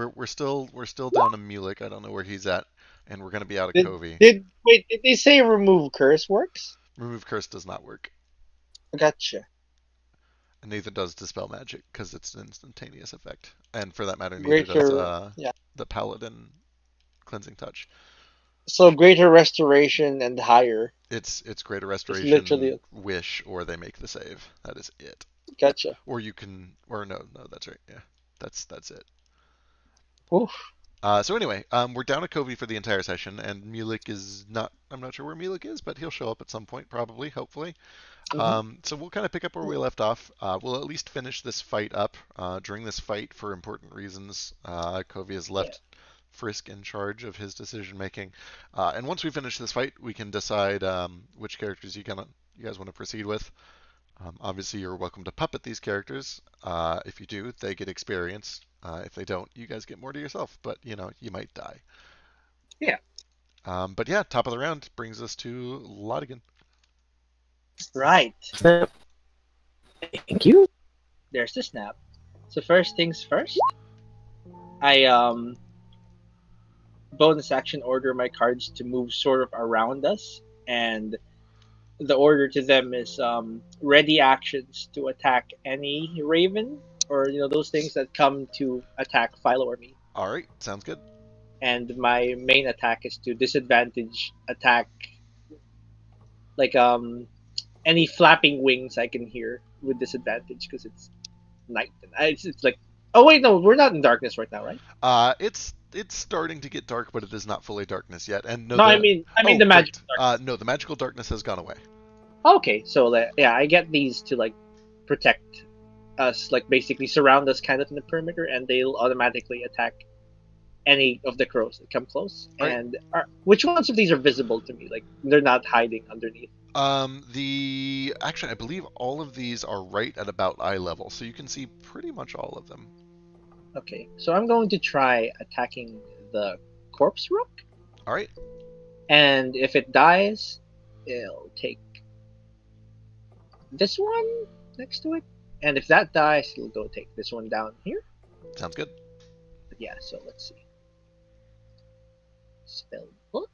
we're still down to Mulek. I don't know where he's at, and we're gonna be out of Did Covey. did they say remove curse works? Remove curse does not work, Gotcha. and neither does dispel magic because it's an instantaneous effect, and for that matter, neither does Greater, yeah. the paladin cleansing touch. So greater restoration and higher It's greater is restoration, literally wish, or they make the save. That is it. gotcha. Or you can, or no, that's right. Yeah, that's it. Oof. So anyway, we're down at Covey for the entire session, and Mulek is not. I'm not sure where Mulek is, but he'll show up at some point, probably, hopefully. Hmm. So we'll kind of pick up where we left off. We'll at least finish this fight up. During this fight, for important reasons, Covey has Yeah. left Frisk in charge of his decision making. And once we finish this fight, we can decide which characters you guys want to proceed with. Obviously, you're welcome to puppet these characters. If you do, they get experience. If they don't, you guys get more to yourself. But you might die. Yeah. But yeah, top of the round brings us to Laudigan. Right. Thank you. There's the snap. So first things first, I bonus action order my cards to move sort of around us, and the order to them is ready actions to attack any raven or those things that come to attack Philo or me. All right, sounds good. And my main attack is to disadvantage attack like any flapping wings I can hear with disadvantage because it's night. And it's like, oh wait, no, we're not in darkness right now, right? It's starting to get dark, but it is not fully darkness yet. And no, No, I the mean oh the magical great. darkness. No, the magical darkness has gone away. Okay, so yeah, I get these to like protect us, like basically surround us kind of in the perimeter, and they'll automatically attack any of the crows that come close. All right. And which ones of these are visible to me? Like they're not hiding underneath. The actually, I believe all of these are right at about eye level, so you can see pretty much all of them. Okay, so I'm going to try attacking the corpse rook, All right. and if it dies, it'll take this one next to it, and if that dies, it'll go take this one down here. Sounds good. But yeah, so let's see. Spell book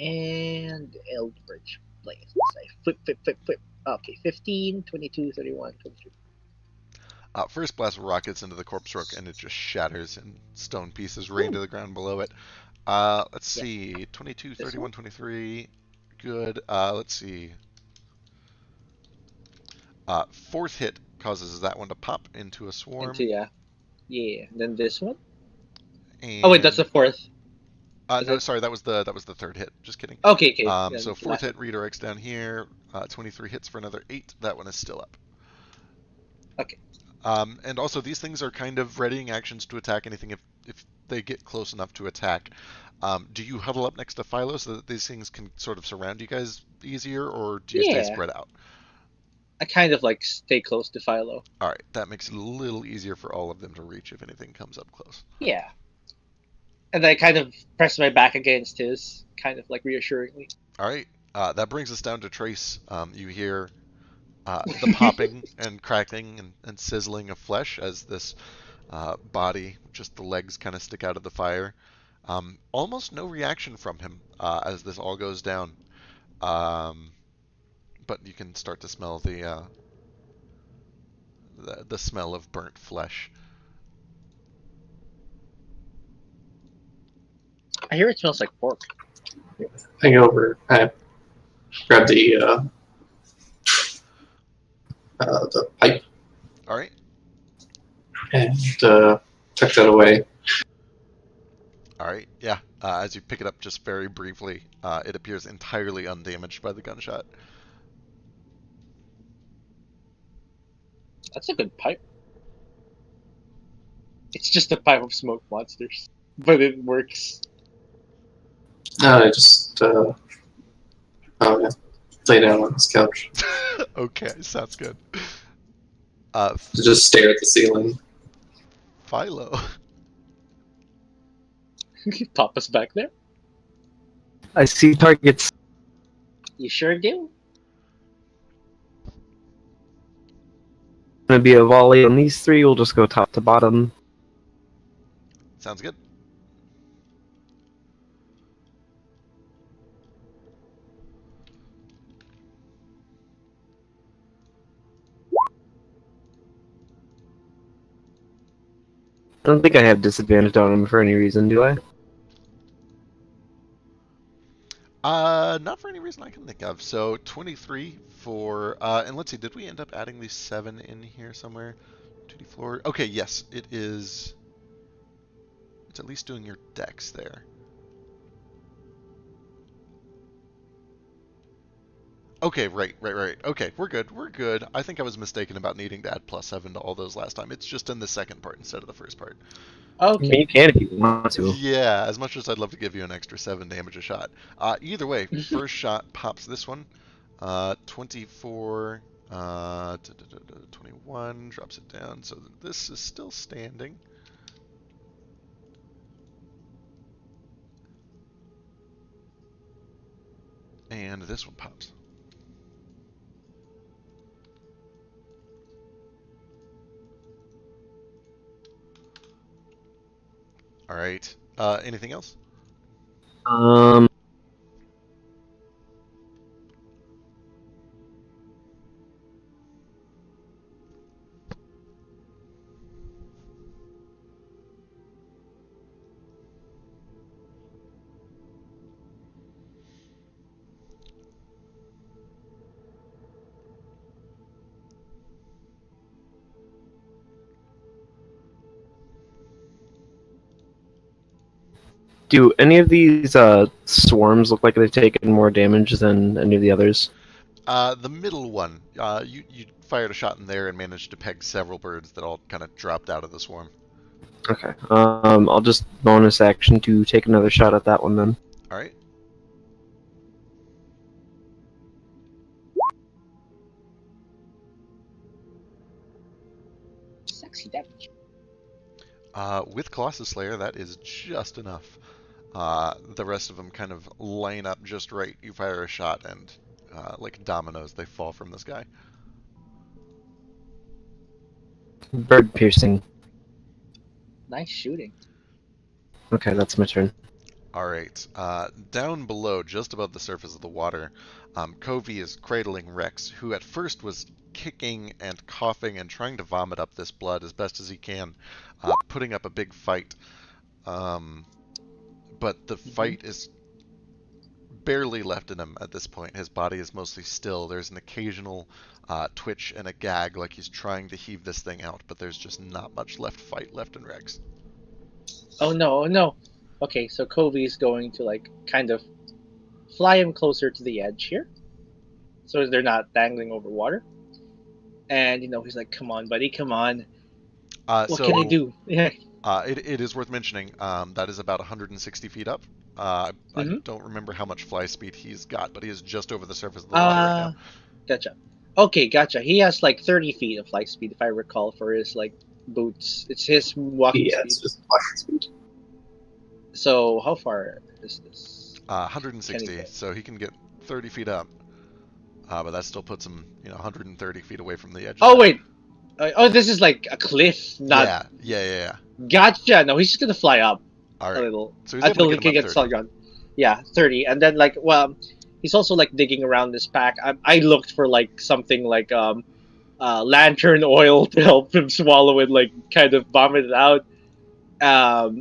and Eldritch Blaze. Say flip, flip, flip, flip. Okay, 15, 22, 31, 23. First blast rockets into the corpse rook, and it just shatters, and stone pieces rain Hmm. to the ground below it. Let's Yeah, see. 22, this 31, one. 23. Good. Let's see. Fourth hit causes that one to pop into a Into swarm, yeah, yeah. Then this one. Oh wait, that's the and fourth. Is no, it? sorry, that was the third hit. Just kidding. Okay, okay. So Then fourth last hit one. redirects down here. 23 hits for another 8. That one is still up. Okay. And also, these things are kind of readying actions to attack anything if they get close enough to attack. Do you huddle up next to Philo so that these things can sort of surround you guys easier, or do you stay Yeah, spread out? I kind of like stay close to Philo. All right, that makes it a little easier for all of them to reach if anything comes up close. Yeah, and I kind of press my back against his, kind of like reassuringly. All right, that brings us down to Trace. You hear the popping and cracking and sizzling of flesh as this body, just the legs kind of stick out of the fire. Almost no reaction from him as this all goes down. Um, but you can start to smell the smell of burnt flesh. I hear it smells like pork. I go over, I grab the pipe All right. and tuck that away. All right. Yeah. As you pick it up just very briefly, it appears entirely undamaged by the gunshot. That's a good pipe. It's just a pipe of smoke monsters, but it works. I just oh yeah, lay down on this couch Okay, sounds good. to just stare at the ceiling. Philo. Pop us back there. I see targets. You sure do. gonna be a volley on these three. We'll just go top to bottom. Sounds good. I don't think I have disadvantage on him for any reason, do I? Not for any reason I can think of. So 23 for, and let's see, did we end up adding the 7 in here somewhere? 2d4. Okay, yes, it is. It's at least doing your dex there. Okay, right. Okay, we're good. I think I was mistaken about needing to add +7 to all those last time. It's just in the second part instead of the first part. I mean, Okay. you can if you want to. Yeah, as much as I'd love to give you an extra 7 damage a shot. Either way, first shot pops this one. 24, 21, drops it down, so this is still standing. And this one pops. All right. Anything else? Um, do any of these swarms look like they've taken more damage than any of the others? The middle one. You fired a shot in there and managed to peg several birds that all kind of dropped out of the swarm. Okay. I'll just bonus action to take another shot at that one then. All right. Sexy damage. With Colossus Slayer, that is just enough. The rest of them kind of line up just right. You fire a shot, and like dominoes, they fall from the sky. Bird piercing. Nice shooting. Okay, that's my turn. All right. Down below, just above the surface of the water, Covey is cradling Rex, who at first was kicking and coughing and trying to vomit up this blood as best as he can, putting up a big fight. But the fight is barely left in him at this point. His body is mostly still. There's an occasional twitch and a gag like he's trying to heave this thing out, but there's just not much fight left in Rex. Oh no, oh no. Okay, so Kobe's going to like kind of fly him closer to the edge here, so they're not dangling over water. And he's like, "Come on, buddy, come on. What can I do?" Yeah. It is worth mentioning that is about 160 feet up. I Mm-hmm. don't remember how much fly speed he's got, but he is just over the surface of the water right now. Gotcha. Okay, gotcha. He has like 30 feet of flight speed, if I recall, for his like boots. It's his walking Yeah, speed. it's just walking speed. So how far is this? 160, so he can get 30 feet up. But that still puts him, 130 feet away from the edge. Oh wait. Oh, this is like a cliff, not. Yeah. Gotcha. No, he's just gonna fly up All a right. little So he's until able he to can get get him up 30. Salgon. Yeah, 30, and then like he's also like digging around this pack. I looked for like something like lantern oil to help him swallow it, like kind of vomit it out.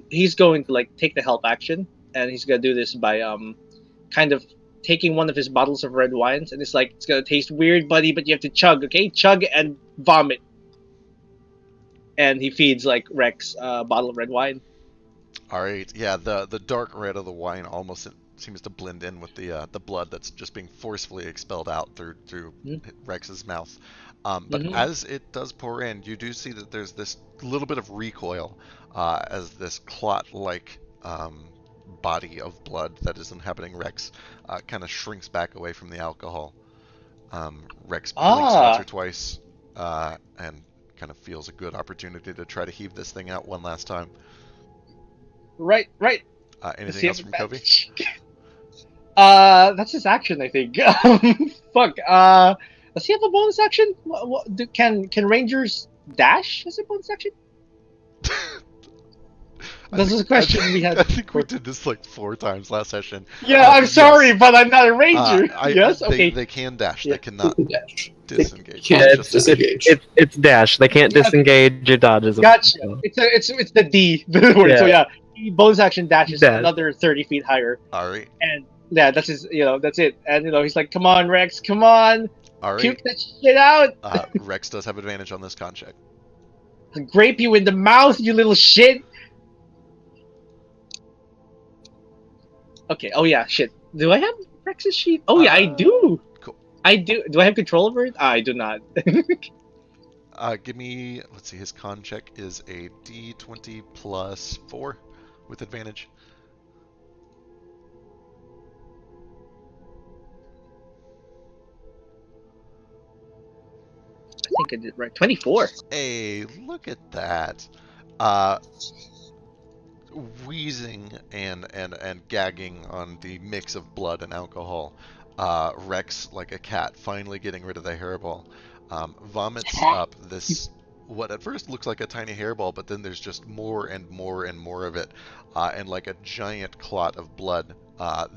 He's going to like take the help action, and he's gonna do this by kind of taking one of his bottles of red wines, and it's like, it's gonna taste weird, buddy, but you have to chug, okay? Chug and vomit. And he feeds like Rex a bottle of red wine. All right. Yeah, the dark red of the wine almost seems to blend in with the blood that's just being forcefully expelled out through Mm-hmm. Rex's mouth. But as it does pour in, you do see that there's this little bit of recoil as this clot-like body of blood that is inhabiting Rex kind of shrinks back away from the alcohol. Rex blinks once or twice and kind of feels a good opportunity to try to heave this thing out one last time. Right. Anything else from Covey? That's his action, I think. Fuck. Does he have a bonus action? Can Rangers dash as a bonus action? This is a question we had. I think we did this like 4 times last session. Yeah, I'm sorry, yes. but I'm not a ranger. Yes, okay. They can dash. Yeah. They cannot Dash. disengage. Can't It's just disengage. It's dash. They can't Yeah. disengage or dodge as Gotcha. well. It's the D word. Yeah. So yeah, he bonus action dashes Dash. another 30 feet higher, All right. and yeah, that's his. That's it. And he's like, "Come on, Rex, come on, All right. puke that shit out, Rex does have advantage on this con check. grape you in the mouth, you little shit." Okay. Oh yeah, shit. Do I have Rex's sheet? Oh yeah, I do. Cool. I do. Do I have control over it? I do not. Give me. Let's see. His con check is a D20 plus 4 with advantage. I think I did right. 24. Hey, look at that. Wheezing and gagging on the mix of blood and alcohol. Rex, like a cat, finally getting rid of the hairball. Vomits up this, what at first looks like a tiny hairball, but then there's just more and more and more of it. And like a giant clot of blood,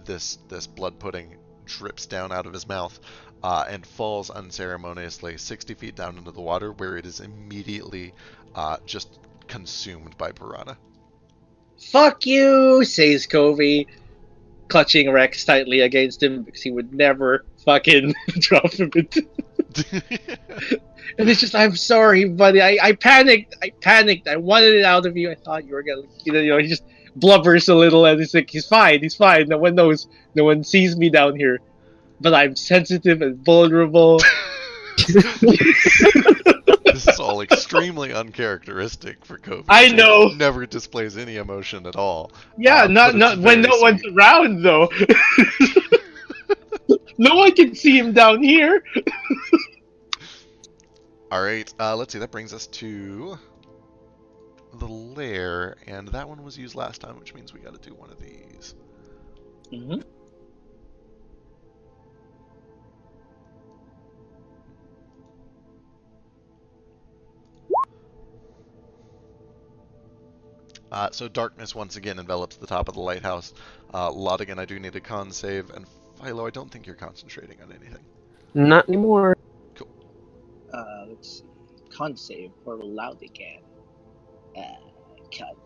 this blood pudding drips down out of his mouth and falls unceremoniously 60 feet down into the water, where it is immediately just consumed by piranha. Fuck you, says Covey, clutching Rex tightly against him because he would never fucking drop him. And it's just, I'm sorry, buddy. I panicked. I wanted it out of you. I thought you were gonna, he just blubbers a little, and he's like, he's fine. No one knows. No one sees me down here. But I'm sensitive and vulnerable. This is all extremely uncharacteristic for Kobe. I know. He never displays any emotion at all. Yeah, not when no one's around, though. No one can see him down here. Alright, let's see. That brings us to the lair, and that one was used last time, which means we gotta do one of these. Mm-hmm. So darkness once again envelops the top of the lighthouse. Laudigan, I do need a con save, and Philo, I don't think you're concentrating on anything. Not anymore. Cool. Let's see. Con save for Laudigan. Con.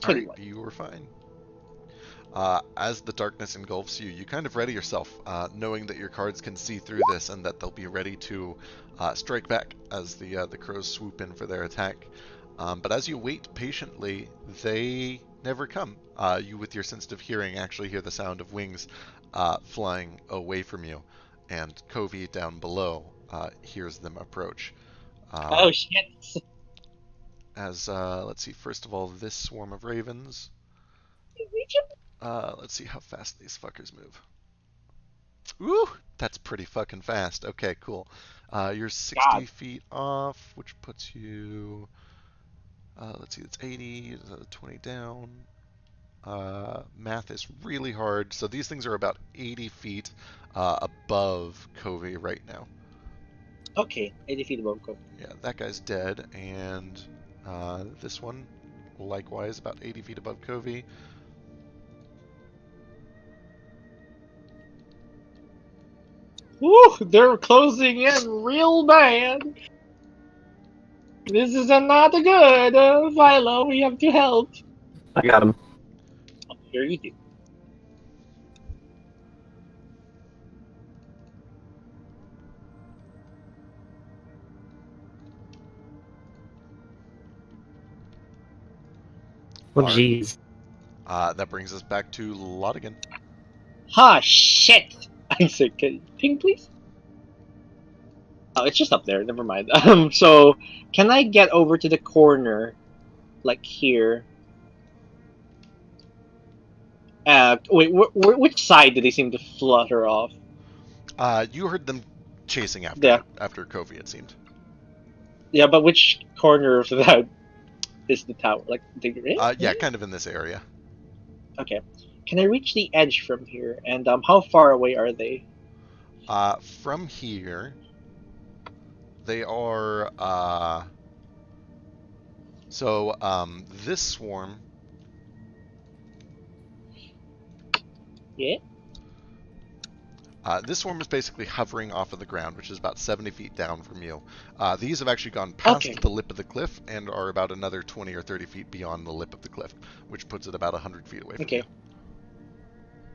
Alright, you were fine. As the darkness engulfs you, you kind of ready yourself, knowing that your cards can see through this and that they'll be ready to strike back as the crows swoop in for their attack. But as you wait patiently, they never come. You, with your sensitive hearing, actually hear the sound of wings flying away from you, and Covey down below hears them approach. Oh shit! As let's see, first of all, this swarm of ravens. Let's see how fast these fuckers move. Ooh, that's pretty fucking fast. Okay, cool. You're 60 feet off, which puts you... let's see, it's 80, 20 down. Math is really hard. So these things are about 80 feet above Covey right now. Okay, 80 feet above Covey. Yeah, that guy's dead, and this one, likewise, about 80 feet above Covey. Woo! They're closing in real bad. This is not good, Philo. We have to help. I got him. Oh, here you do. Oh, jeez. That brings us back to Laudigan. Ha, shit! I said, can you ping, please? Oh, it's just up there. Never mind. So, can I get over to the corner, like here? Wait, which side did they seem to flutter off? You heard them chasing after Covey, it seemed. Yeah, but which corner of that is the tower? Like, yeah, kind of in this area. Okay. Can I reach the edge from here? And how far away are they? From here, they are this swarm. Yeah. This swarm is basically hovering off of the ground, which is about 70 feet down from you. These have actually gone past Okay. the lip of the cliff and are about another 20 or 30 feet beyond the lip of the cliff, which puts it about 100 feet away from you.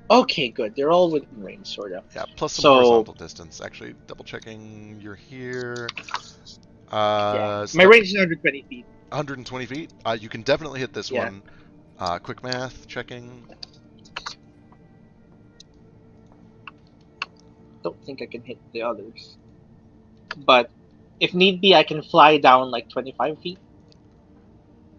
Okay, good. They're all within range, sort of. Yeah, plus some So- horizontal distance. Actually, double checking, you're here. Yeah. So My range is 120 feet. 120 feet. You can definitely hit this Yeah. one. Quick math, checking. Don't think I can hit the others. But if need be, I can fly down like 25 feet.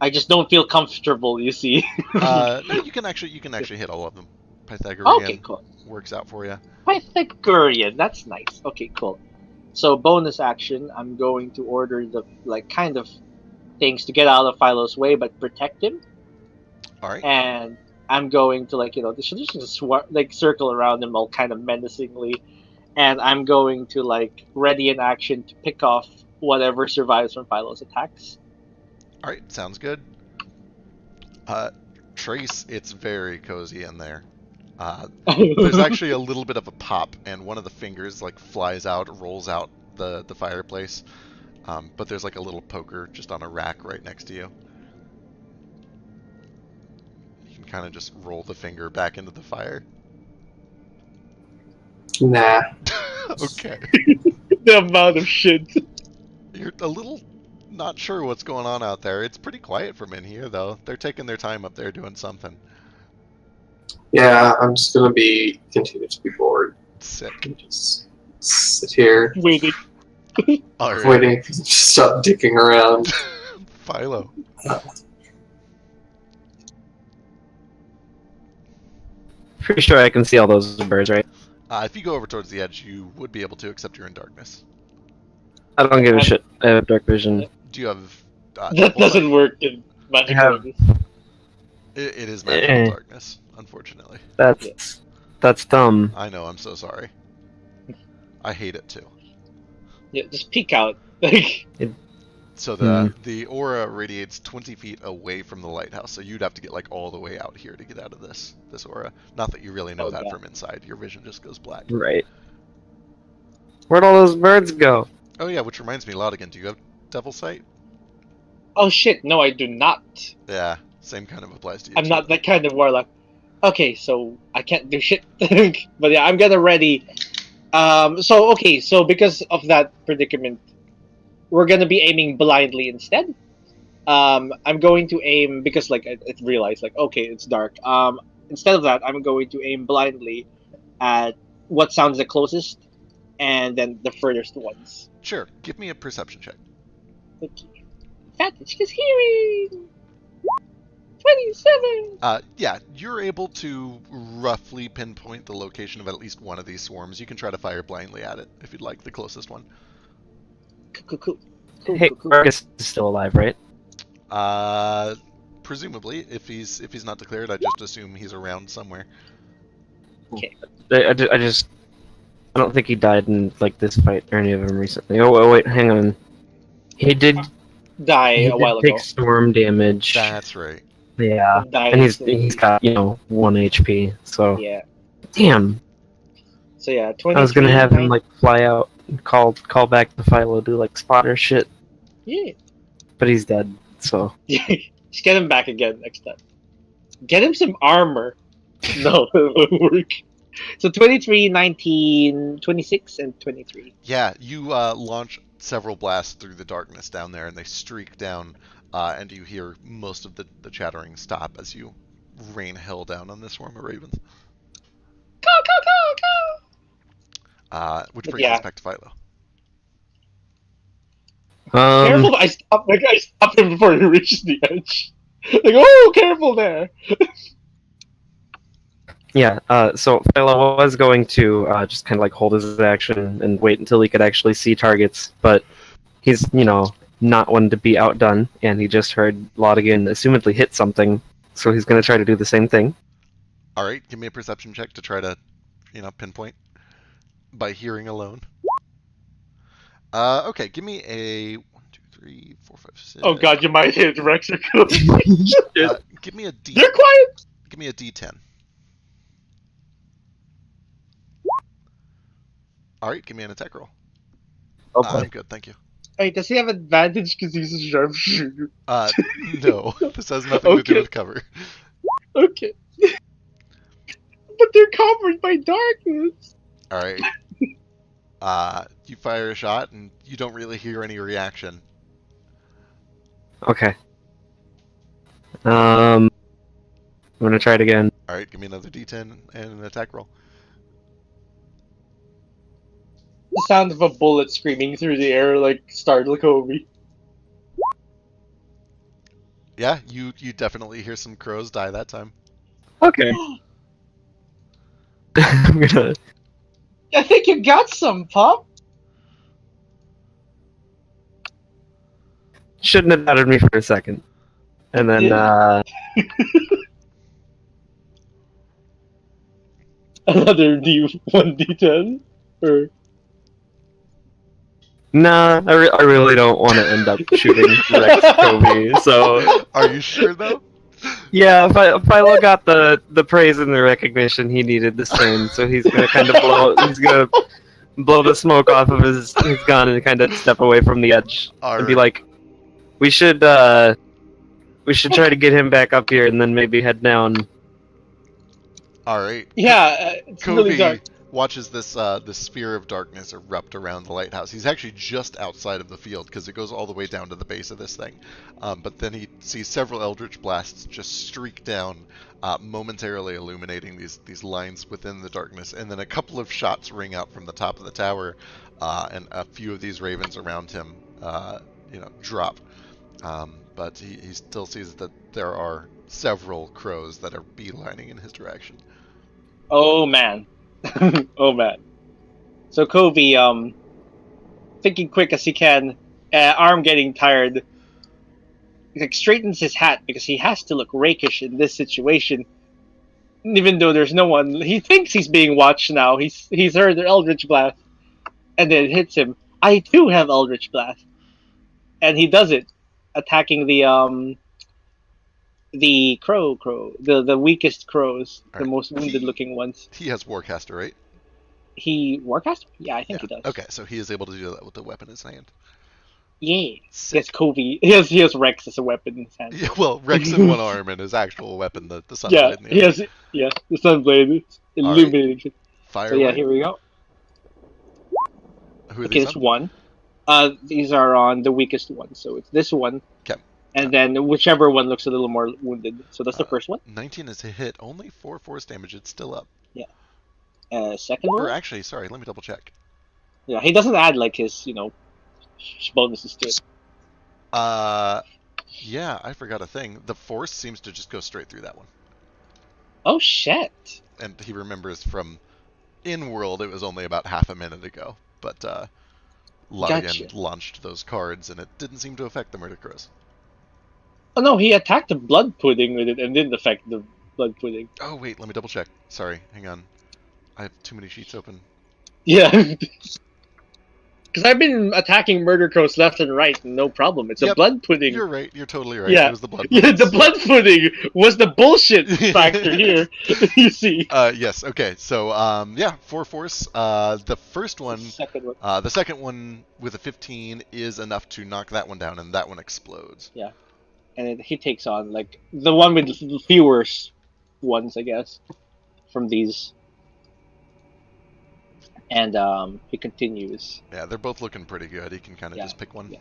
I just don't feel comfortable, you see. No, you can actually hit all of them. Pythagorean Okay, cool. works out for you. Pythagorean, that's nice. Okay, cool. So bonus action, I'm going to order the kind of things to get out of Philo's way, but protect him. All right. And I'm going to just circle around him all kind of menacingly, and I'm going to ready an action to pick off whatever survives from Philo's attacks. All right, sounds good. Trace, it's very cozy in there. There's actually a little bit of a pop, and one of the fingers flies out, rolls out the fireplace. But there's a little poker just on a rack right next to you. You can kind of just roll the finger back into the fire. Nah. Okay. The amount of shit. You're a little not sure what's going on out there. It's pretty quiet from in here, though. They're taking their time up there doing something. Yeah, I'm just gonna continue to be bored. Sick. And just sit here Waiting. All right. waiting to stop dicking around. Philo. Pretty sure I can see all those birds, right? If you go over towards the edge, you would be able to, except you're in darkness. I don't give a shit. I have dark vision. Do you have That double doesn't sight? work in magic I have- ranges. It is magical Eh. darkness, unfortunately. That's dumb. I know, I'm so sorry. I hate it too. Yeah, just peek out. So the aura radiates 20 feet away from the lighthouse, so you'd have to get all the way out here to get out of this aura. Not that you really know that God. from inside. Your vision just goes black. Right. Where'd all those birds go? Oh yeah, which reminds me, Laudigan, do you have devil sight? Oh shit, no, I do not. Yeah, same kind of applies to you. I'm too. not that kind of warlock. Okay, so I can't do shit. But yeah, I'm gonna ready. So because of that predicament, we're gonna be aiming blindly instead. I'm going to aim because I realized okay, it's dark. Instead of that, I'm going to aim blindly at what sounds the closest, and then the furthest ones. Sure, give me a perception check. Okay. Advantage is hearing. 27. Yeah, you're able to roughly pinpoint the location of at least one of these swarms. You can try to fire blindly at it if you'd like the closest one. Cool. Hey, Marcus is still alive, right? Presumably, if he's not declared, I just assume he's around somewhere. I don't think he died in this fight or any of them recently. Oh wait, hang on. He did Die he a did while take ago. storm damage. That's right. Yeah, Died and instantly. he's got 1 HP. So Yeah. damn, So yeah, 23. I was gonna have him fly out and call back to Philo, do spotter shit, Yeah. but he's dead. So Just get him back again next time. Get him some armor. No, it won't work. So 23, 19, 26, and 23. Yeah, you launch several blasts through the darkness down there, and they streak down, and you hear most of the chattering stop as you rain hell down on this swarm of ravens. Which brings us back to Philo. Careful! I stopped him before he reaches the edge. Oh, careful there! yeah, so Philo was going to just kind of hold his action and wait until he could actually see targets, but he's not one to be outdone, and he just heard Laudigan assumedly hit something, so he's going to try to do the same thing. All right, give me a perception check to try to, pinpoint. by hearing alone. Okay, give me a 1, 2, 3, 4, 5, 6. Oh god, you might hit Rex or Cody. Give me a D. You're quiet. Give me a D10. All right, give me an attack roll. Oh I'm boy. good, thank you. Wait, does he have advantage because he's a sharpshooter? No, this has nothing to do Okay. with cover. Okay. But they're covered by darkness. All right. You fire a shot and you don't really hear any reaction. Okay. I'm gonna try it again. All right, give me another D10 and an attack roll. The sound of a bullet screaming through the air like startled Kobe. Yeah, you definitely hear some crows die that time. Okay. I'm gonna. I think you got some, Pop. Shouldn't have doubted me for a second. And then, Another D1D10? Or nah, I really don't want to end up shooting Rex Kobe. So Are you sure though? yeah, Philo got the praise and the recognition he needed this turn, so he's gonna kind of blow the smoke off of his gun and kind of step away from the edge All and be right. like, we should try to get him back up here and then maybe head down. All right. yeah, it's really Kobe dark. watches this sphere of darkness erupt around the lighthouse. He's actually just outside of the field because it goes all the way down to the base of this thing. But then he sees several eldritch blasts just streak down, momentarily illuminating these lines within the darkness. And then a couple of shots ring out from the top of the tower, and a few of these ravens around him, drop. But he still sees that there are several crows that are beelining in his direction. Oh man. Oh man. So Kobe, thinking quick as he can, arm getting tired, like straightens his hat because he has to look rakish in this situation. Even though there's no one, he thinks he's being watched now. He's heard the Eldritch Blast, and then it hits him. I too have Eldritch Blast, and he does it, attacking the crow, the weakest crows, the Alright. most wounded looking ones. He has Warcaster, right? He Warcaster? Yeah, I think Yeah. he does. Okay, so he is able to do that with the weapon in his hand. Yeah. He Sick. has Kobe. He has Rex as a weapon in his hand. Yeah, well, Rex in one arm and his actual weapon, the Sunblade Yeah, in the he other. has. Yeah, the Sunblade illuminating. Fire So yeah, away. here we go. Who are Okay, these this on? one. These are on the weakest one, so it's this one, Okay. and then whichever one looks a little more wounded. So that's the first one. 19 is a hit. Only 4 force damage. It's still up. Second Or one. actually, sorry, let me double check. Yeah, he doesn't add like his bonuses to it. Yeah, I forgot a thing. The force seems to just go straight through that one. Oh shit! And he remembers from in-world it was only about half a minute ago. But Laudigan Gotcha. launched those cards and it didn't seem to affect the murder crows. Oh no, he attacked the blood pudding with it and didn't affect the blood pudding. Oh, wait, let me double check. Sorry, hang on. I have too many sheets open. Yeah. Because I've been attacking murder crows left and right, no problem. It's a Yep, blood pudding. You're right. You're totally right. Yeah. It was the blood. Yeah, the puddings. blood pudding was the bullshit factor here. You see. Yes. Okay. So, 4 force. The first one, Second one. the second one with a 15 is enough to knock that one down, and that one explodes. Yeah. And he takes on like the one with the fewer ones, I guess, from these. And he continues. Yeah, they're both looking pretty good. He can kind of Yeah, just pick one. yeah.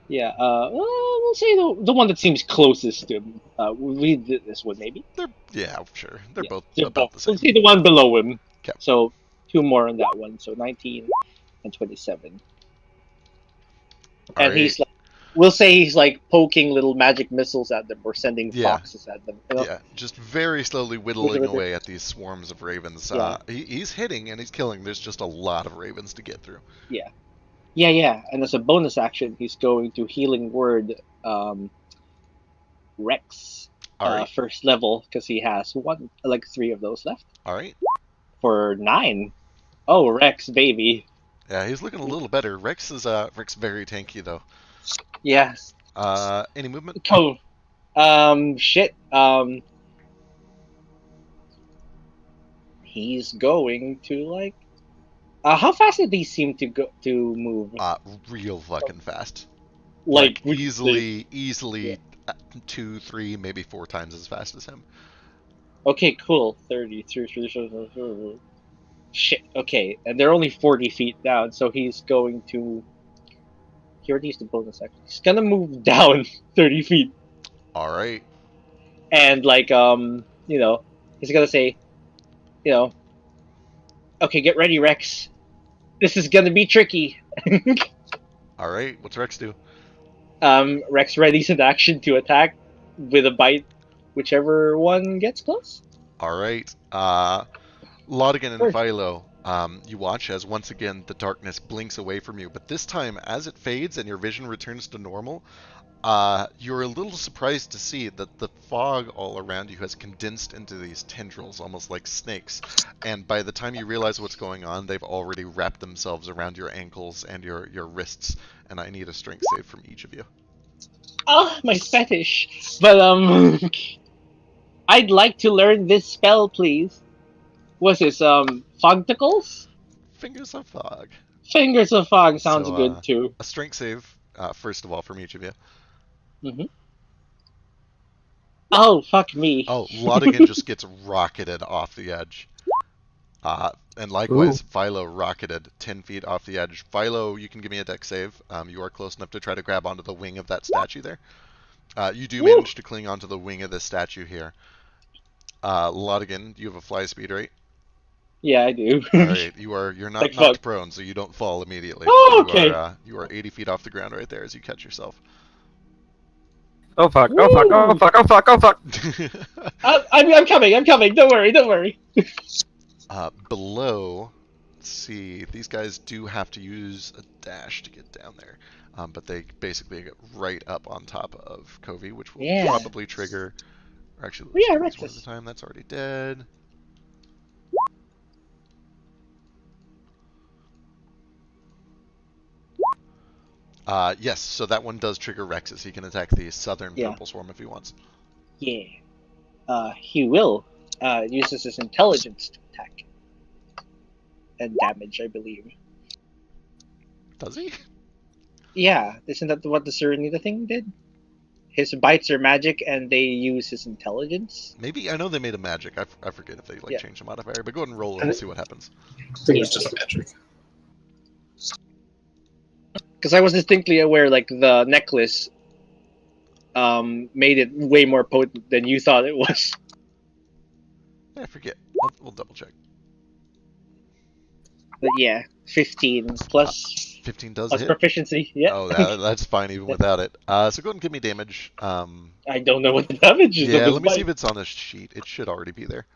Yeah, we'll say the one that seems closest to him. We did this one maybe. Sure. They're Yeah, both they're about the same. We'll see the one below him. 'Kay. So 2 more on that one. So 19 and 27. All And right. he's like, we'll say he's like poking little magic missiles at them or sending Yeah. foxes at them. You know? Yeah, just very slowly whittling With it. away at these swarms of ravens. Yeah. He's hitting and he's killing. There's just a lot of ravens to get through. Yeah. And as a bonus action, he's going to healing word Rex All right. first level because he has 3 of those left All right. for 9. Oh, Rex, baby. Yeah, he's looking a little better. Rex is very tanky though. Yes. Any movement? Oh, shit. He's going to like. How fast did he seem to move? Real fucking fast. Like, Easily 2, 3, maybe 4 times as fast as him. okay, cool. 30, shit. Okay, and they're only 40 feet down, so he's going to. He already used the bonus action. He's gonna move down 30 feet, All right. and like he's gonna say, you know, okay, get ready, Rex. This is gonna be tricky. All right. What's Rex do? Rex readies an action to attack with a bite, whichever one gets close. All right. Laudigan and Sure. Philo, you watch as once again the darkness blinks away from you, but this time as it fades and your vision returns to normal, you're a little surprised to see that the fog all around you has condensed into these tendrils, almost like snakes, and by the time you realize what's going on, they've already wrapped themselves around your ankles and your wrists, and I need a strength save from each of you. Oh, my fetish. But I'd like to learn this spell, please. What's this? Fogticles? Fingers of fog. Fingers of Fog sounds So, good too. a strength save, first of all, from each of you. Mm-hmm. Oh, fuck me. Oh, Laudigan just gets rocketed off the edge. And likewise, Philo rocketed 10 feet off the edge. Philo, you can give me a dex save. You are close enough to try to grab onto the wing of that statue there. You do manage to cling onto the wing of the statue here. Laudigan, you have a fly speed, right? Yeah, I do. Alright, you're not Like knocked fuck. prone, so you don't fall immediately. Oh, okay. You are 80 feet off the ground right there as you catch yourself. Oh fuck! Oh fuck! Oh fuck! Oh fuck! Oh fuck! I'm coming. I'm coming. Don't worry. Don't worry. Below, let's see, these guys do have to use a dash to get down there. But they basically get right up on top of Covey, which will probably trigger. Or actually, let's do this one at a time. That's already dead. Yes, so that one does trigger Rex's. He can attack the southern purple swarm if he wants. Yeah. He will. Uses his intelligence to attack and damage, I believe. Does he? Yeah, isn't that what the Serenita thing did? His bites are magic, and they use his intelligence. Maybe I know they made a magic. I forget if they changed the modifier. But go ahead and roll it and see what happens. I think it's just magic. Because I was distinctly aware, like the necklace, made it way more potent than you thought it was. I forget. We'll double check. But yeah, 15 plus 15 does plus hit. proficiency. Yeah. Oh, that's fine even without it. So go ahead and give me damage. I don't know what the damage is. Yeah, let me see if it's on a sheet. It should already be there.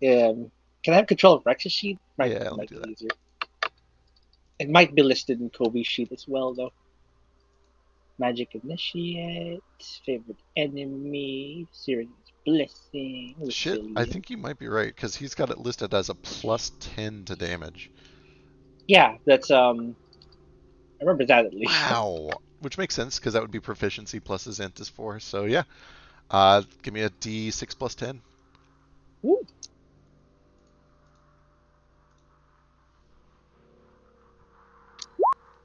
Yeah. Can I have control of Rex's sheet? Let me do that. Easier. It might be listed in Kobe's sheet as well, though. Magic Initiate, favorite enemy, Seren's Blessing. Shit, I think you might be right, because he's got it listed as a plus 10 to damage. Yeah, that's, I remember that at least. Wow. Which makes sense, because that would be proficiency plus his int is 4, so yeah. Give me a d6 plus 10. Woo.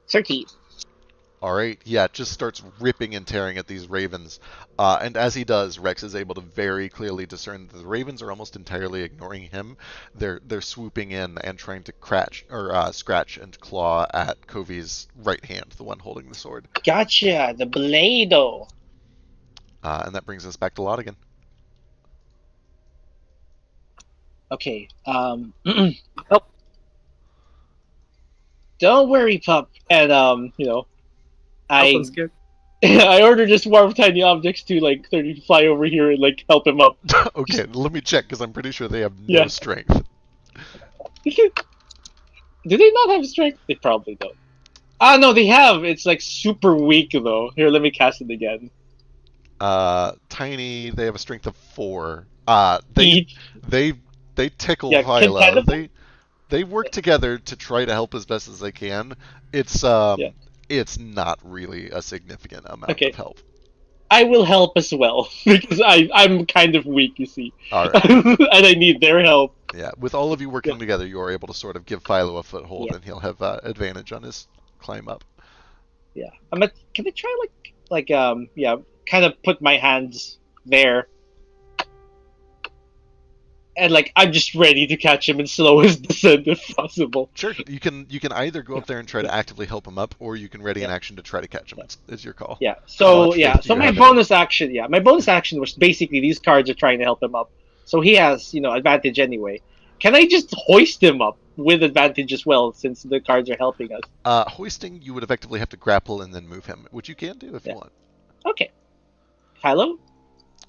$13. Alright, yeah, it just starts ripping and tearing at these ravens. And as he does, Rex is able to very clearly discern that the ravens are almost entirely ignoring him. They're swooping in and trying to scratch and claw at Covey's right hand, the one holding the sword. Gotcha, the Blado. And that brings us back to Laudigan. Okay, oh. Don't worry, pup. And, I ordered just more tiny objects to, like, fly over here and, like, help him up. Okay, let me check, because I'm pretty sure they have no strength. Do they not have strength? They probably don't. Ah, no, they have. It's, like, super weak, though. Here, let me cast it again. Tiny, they have a strength of 4. They tickle Philo. they work together to try to help as best as they can. It's it's not really a significant amount Okay. of help. I will help as well because I'm kind of weak, you see. All right. And I need their help. Yeah, with all of you working together, you are able to sort of give Philo a foothold, Yeah. and he'll have advantage on his climb up. Yeah. Can I try kind of put my hands there, and I'm just ready to catch him and slow his descent if possible. Sure, you can either go up there and try to actively help him up, or you can ready an action to try to catch him. It's your call. Yeah. How So much faith do So you my have in him? bonus action was basically these cards are trying to help him up. So he has advantage anyway. Can I just hoist him up with advantage as well, since the cards are helping us? Hoisting, you would effectively have to grapple and then move him, which you can do if you want. Okay. Philo,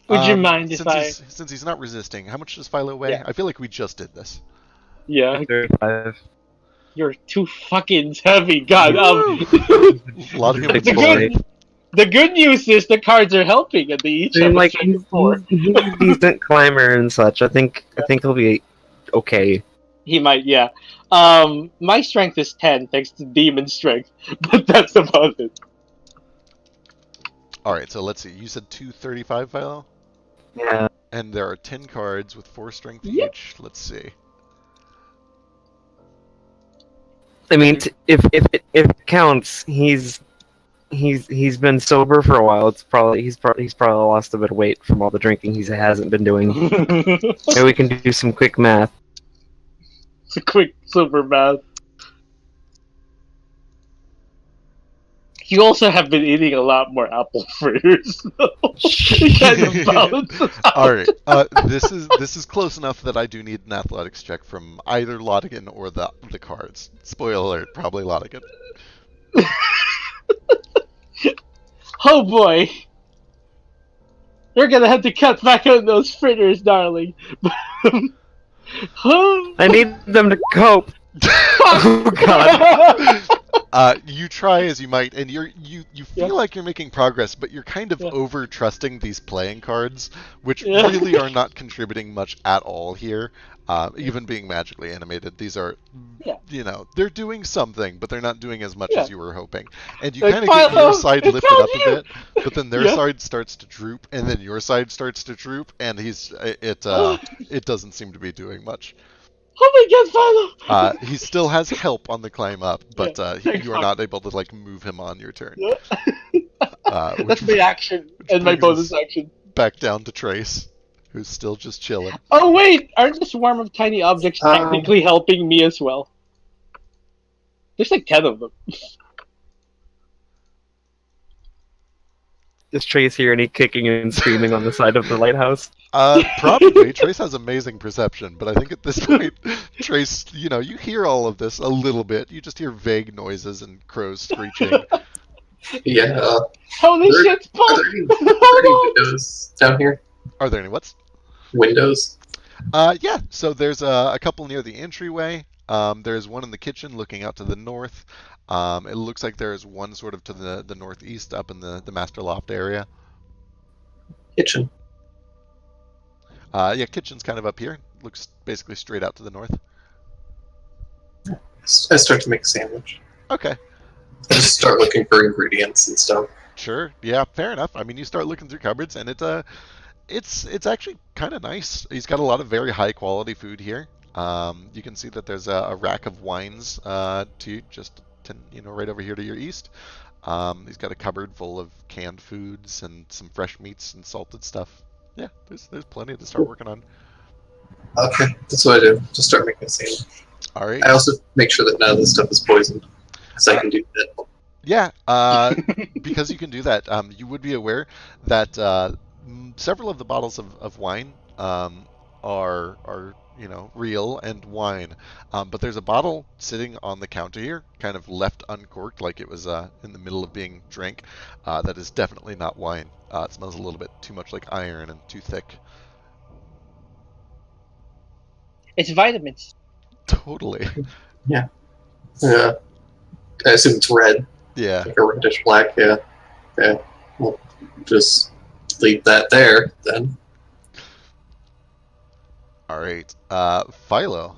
would you mind if since he's not resisting, how much does Philo weigh? Yeah. I feel like we just did this. Yeah. 35. You're too fucking heavy, God. Laudigan Big would boy. The good news is the cards are helping, and they each have a strength of 4. He's a decent climber and such. I think he'll be okay. He might, yeah. My strength is 10 thanks to demon strength, but that's about it. All right, so let's see. You said 235, Philo, Yeah. and there are 10 cards with 4 strength Yep. each. Let's see. I mean, if it counts, he's been sober for a while. He's probably lost a bit of weight from all the drinking he hasn't been doing. Maybe we can do some quick math. It's a quick silver math. You also have been eating a lot more apple fritters, so it kind of balances out. All right, this is close enough that I do need an athletics check from either Laudigan or the cards. Spoiler alert, probably Laudigan. Oh boy. You're gonna have to cut back on those fritters, darling. I need them to cope. Oh God. You try as you might, and you feel like you're making progress, but you're kind of over trusting these playing cards, which really are not contributing much at all here. Even being magically animated, these are, they're doing something, but they're not doing as much as you were hoping. And you kind of get your side lifted up a bit, but then their side starts to droop, and then your side starts to droop, and it doesn't seem to be doing much. Oh my God, Philo! He still has help on the climb up, but you are not able to move him on your turn. That's my action and my bonus action. Back down to Trace, who's still just chilling. Oh wait, aren't the swarm of tiny objects technically helping me as well? There's 10 of them. Is Trace here and he kicking and screaming on the side of the lighthouse? Probably. Trace has amazing perception, but I think at this point, Trace, you hear all of this a little bit. You just hear vague noises and crows screeching. Yeah. Holy shit, Paul! Are there any windows down here? Are there any what's? Windows? Yeah. So there's a couple near the entryway. There's one in the kitchen looking out to the north. It looks like there's one sort of to the northeast up in the master loft area. Kitchen. Yeah, kitchen's kind of up here. Looks basically straight out to the north. I start to make a sandwich. Okay. I just start looking for ingredients and stuff. Sure. Yeah, fair enough. I mean, you start looking through cupboards, and it's actually kind of nice. He's got a lot of very high quality food here. You can see that there's a rack of wines right over here to your east. He's got a cupboard full of canned foods and some fresh meats and salted stuff. Yeah, there's plenty to start working on. Okay, that's what I do. Just start making a sandwich. All right. I also make sure that none of this stuff is poisoned, so I can do that. Yeah, because you can do that. You would be aware that several of the bottles of wine are real and wine, but there's a bottle sitting on the counter here, kind of left uncorked, like it was in the middle of being drank. That is definitely not wine. It smells a little bit too much like iron and too thick. It's vitamins. Totally. Yeah. I assume it's red. Yeah. Like a reddish black, yeah. Yeah. We'll just leave that there, then. All right. Philo.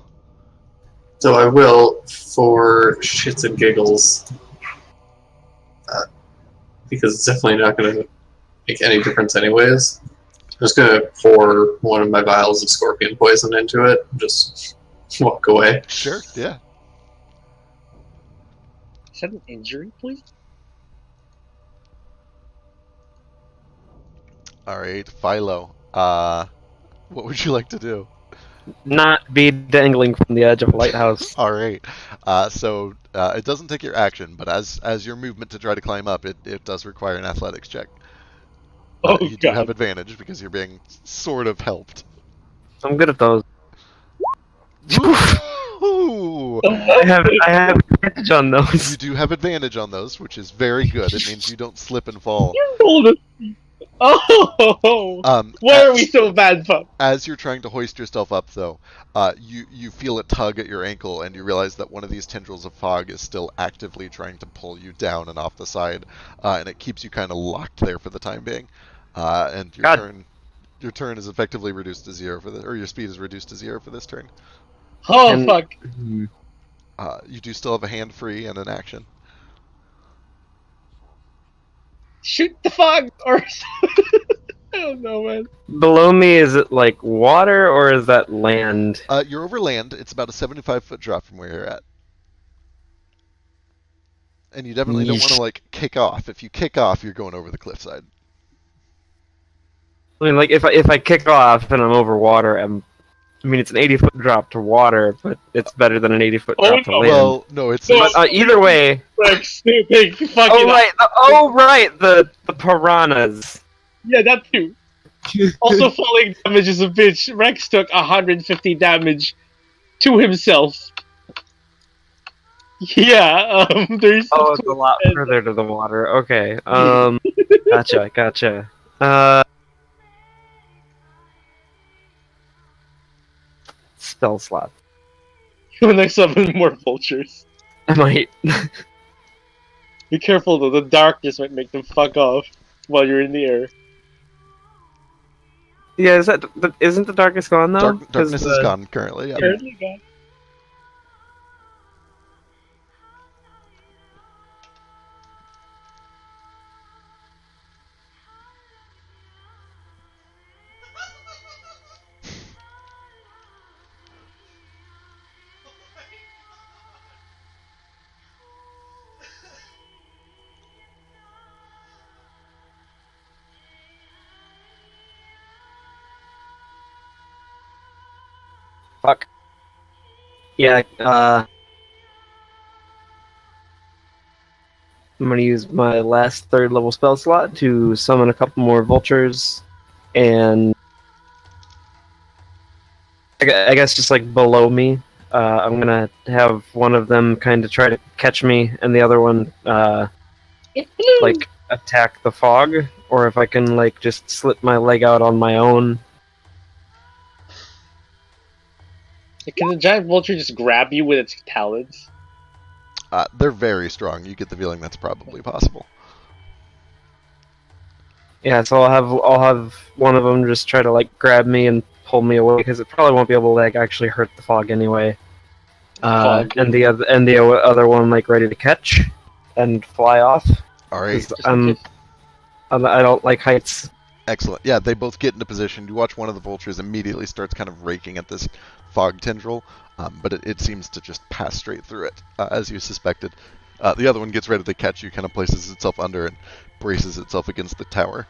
So I will, for shits and giggles, because it's definitely not going to make any difference anyways. I'm just going to pour one of my vials of scorpion poison into it and just walk away. Sure, yeah. Is that an injury, please? All right, Philo. What would you like to do? Not be dangling from the edge of a lighthouse. All right. So it doesn't take your action, but as your movement to try to climb up, it does require an athletics check. Oh, You do have God. advantage because you're being sort of helped. I'm good at those. Ooh. I have advantage on those. You do have advantage on those, which is very good. It means you don't slip and fall. You rolled it. Oh! Why are we so bad, Pup? As you're trying to hoist yourself up, though, you feel a tug at your ankle, and you realize that one of these tendrils of fog is still actively trying to pull you down and off the side, and it keeps you kind of locked there for the time being. And your turn is effectively reduced to 0 for or your speed is reduced to 0 for this turn. Oh, And- fuck. You do still have a hand free and an action. Shoot the fog! Or I don't know, man. Below me, is it like water or is that land? You're over land. It's about a 75-foot drop from where you're at. And you definitely don't want to, like, kick off. If you kick off, you're going over the cliffside. I mean, like if I kick off and I'm over water, I mean, it's an 80-foot drop to water, but it's better than an 80-foot drop to no. land. Well, no, it's... No, But, either way. Rex, stupid. Fucking Oh right, the piranhas. Yeah, that too. Also, falling damage is a bitch. Rex took 150 damage to himself. Yeah, there's. Oh, it's a lot further to the water. Okay. Gotcha. Spell slot. You want to summon more vultures. I might. Be careful though, the darkness might make them fuck off while you're in the air. Yeah, isn't the darkness gone though? Darkness is gone currently. Yeah. Apparently, God. Fuck. Yeah. I'm gonna use my last 3rd level spell slot to summon a couple more vultures, and I guess just like below me, I'm gonna have one of them kind of try to catch me, and the other one like attack the fog, or if I can like just slip my leg out on my own. Can the giant vulture just grab you with its talons? They're very strong. You get the feeling that's probably possible. Yeah, so I'll have one of them just try to like grab me and pull me away because it probably won't be able to like actually hurt the fog anyway. And the other one like ready to catch and fly off. All right. 'Cause I don't like heights. Excellent. Yeah, they both get into position. You watch one of the vultures immediately starts kind of raking at this fog tendril, but it seems to just pass straight through it, as you suspected. The other one gets ready to catch you, kind of places itself under and braces itself against the tower.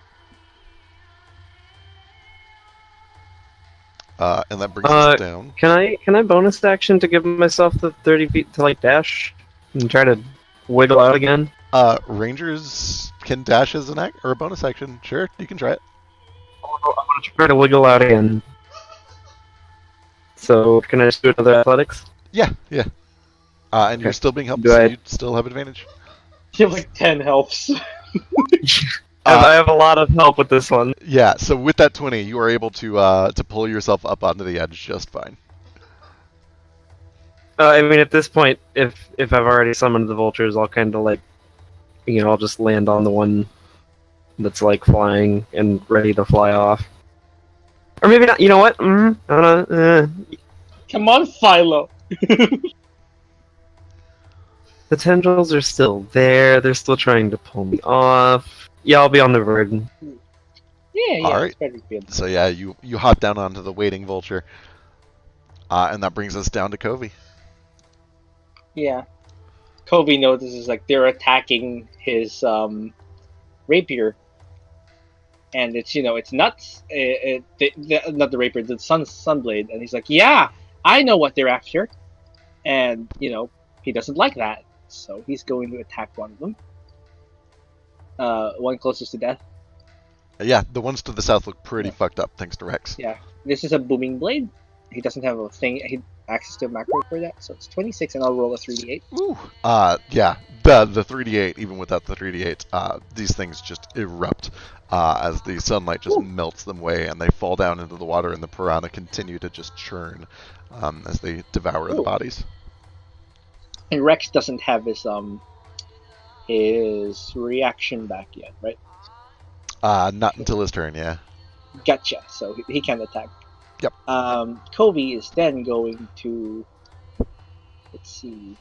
And that brings us down. Can I bonus action to give myself the 30 feet to like dash and try to wiggle out again? Rangers can dash as an act or a bonus action. Sure, you can try it. I want to try to wiggle out again. So can I just do another athletics? Yeah. And you're Okay. still being helped, Do so I- you still have advantage. You have like 10 helps. I have a lot of help with this one. Yeah, so with that 20, you are able to pull yourself up onto the edge just fine. I mean, at this point, if I've already summoned the vultures, I'll kind of like, I'll just land on the one that's like flying and ready to fly off. Or maybe not. You know what? I don't know. Come on, Philo. The tendrils are still there. They're still trying to pull me off. Yeah, I'll be on the bird. Yeah, All it's right. better to be able to. So yeah, you hop down onto the waiting vulture, and that brings us down to Covey. Yeah. Kobe notices like they're attacking his rapier, and it's nuts. Not the rapier, the sunblade, and he's like, yeah, I know what they're after, and he doesn't like that, so he's going to attack one of them. One closest to death. Yeah, the ones to the south look pretty Yeah. fucked up thanks to Rex. Yeah, this is a booming blade. He doesn't have a thing. He access to a macro for that, so it's 26, and I'll roll a 3d8. Ooh. Yeah, the 3d8, even without the 3d8, these things just erupt as the sunlight just melts them away, and they fall down into the water, and the piranha continue to just churn as they devour the bodies. And Rex doesn't have his reaction back yet, right? Not until his turn, yeah. Gotcha. So he can attack. Yep. Kobe is then going to. Let's see.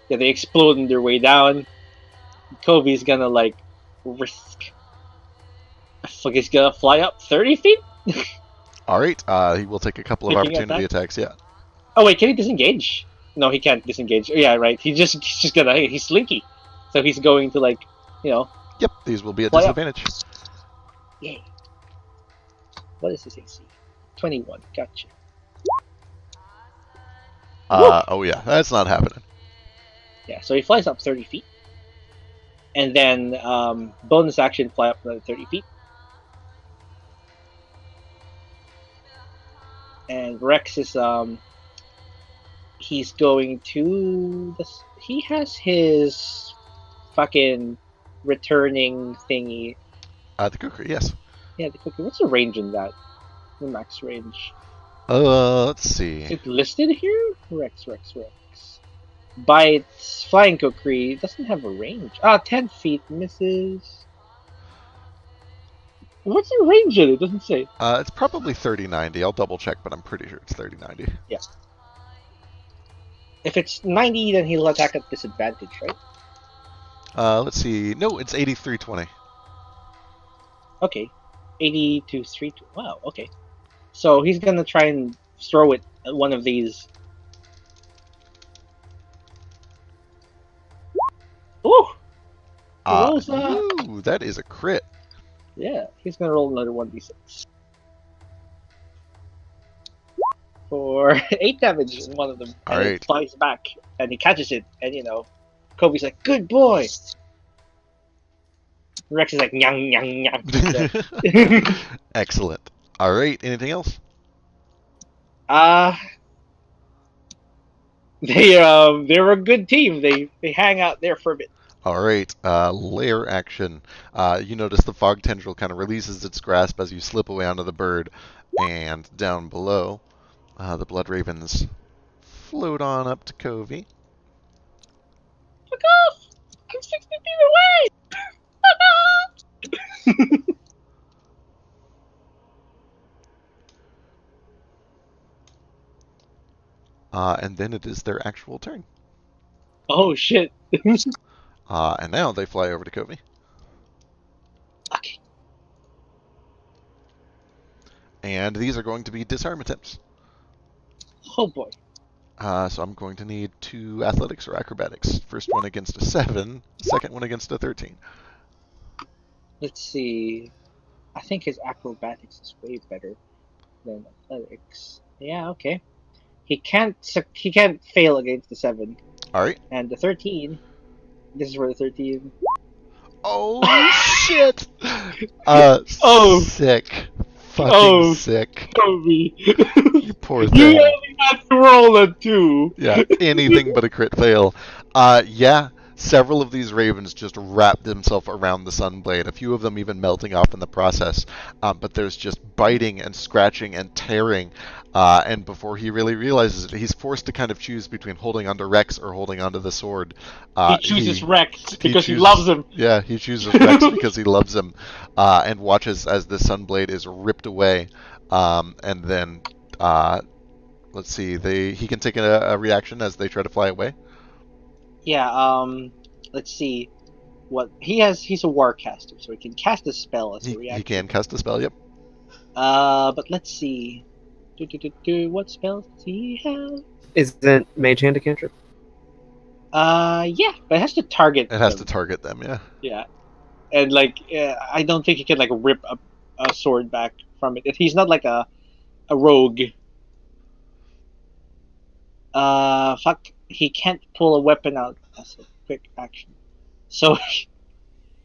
Yeah, they explode on their way down. Kobe's gonna risk. I think he's gonna fly up 30 feet. All right. He will take a couple of Taking opportunity attacks. Yeah. Oh wait, can he disengage? No, he can't disengage. Oh, yeah, right. He's just gonna. He's slinky, so he's going to Yep. These will be at Fly up. disadvantage. Yay. What is his AC? 21. Gotcha. Oh yeah, that's not happening. Yeah, so he flies up 30 feet. And then bonus action, fly up another 30 feet. And Rex is he's going to he has his fucking returning thingy. The cooker, yes. Yeah, the cookie. What's the range in that? The max range. Let's see. Is it listed here? Rex. Bites, flying kukri doesn't have a range. 10 feet misses. What's the range in it? It doesn't say. It's probably 30-90. I'll double check, but I'm pretty sure it's 30-90. Yeah. If it's 90, then he'll attack at disadvantage, right? Let's see. No, it's 83-20. Okay. 80 to 3. Wow, okay. So he's gonna try and throw it at one of these. Ooh! Ooh, that is a crit. Yeah, he's gonna roll another 1d6. For 8 damage in one of them. And Alright. it flies back, and he catches it, and Kobe's like, good boy! Rex is like, nyang, nyang, nyang. Excellent. Alright, anything else? They're a good team. They hang out there for a bit. Alright, layer action. You notice the fog tendril kind of releases its grasp as you slip away onto the bird, and down below, the blood ravens float on up to Covey. Fuck off! I'm 60 feet away! And then it is their actual turn. Oh shit. And now they fly over to Covey. Okay. And these are going to be disarm attempts. Oh boy. So I'm going to need 2 athletics or acrobatics. First one against a 7, second one against a 13. Let's see. I think his acrobatics is way better than athletics. Yeah, okay. He can't fail against the 7. Alright. And the 13. This is for the 13. Oh shit! Sick. Fucking sick. Kobe. You poor thing. You only have to roll a 2. Yeah, anything but a crit fail. Yeah, several of these ravens just wrap themselves around the sunblade, a few of them even melting off in the process. But there's just biting and scratching and tearing. And before he really realizes it, he's forced to kind of choose between holding onto Rex or holding onto the sword. He chooses Rex because he loves him. Yeah, he chooses Rex because he loves him, and watches as the sunblade is ripped away. And then, let's see, he can take a reaction as they try to fly away. Yeah. Let's see. What he has? He's a warcaster, so he can cast a spell as a He reaction. can cast a spell. Yep. But let's see. What spells does he have? Isn't Mage Hand a cantrip? Yeah, but it has to target It has them. to target them. Yeah. Yeah, and like, I don't think he can like rip a sword back from it. If he's not like a rogue. Fuck. He can't pull a weapon out as a quick action. So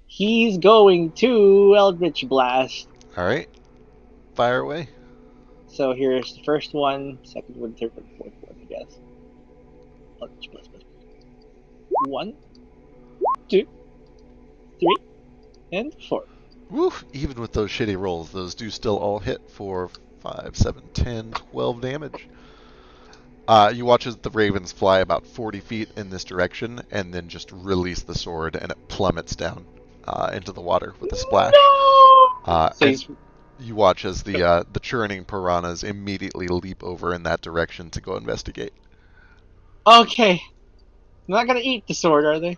he's going to Eldritch Blast. All right. Fire away. So here's the first one, second one, third one, fourth one, I guess. Eldritch Blast. 1, 2, 3, and 4. Woo! Even with those shitty rolls, those do still all hit for 5, 7, 10, 12 damage. You watch as the ravens fly about 40 feet in this direction and then just release the sword and it plummets down into the water with a splash. So And you watch as the churning piranhas immediately leap over in that direction to go investigate. okay. They're not gonna eat the sword, are they?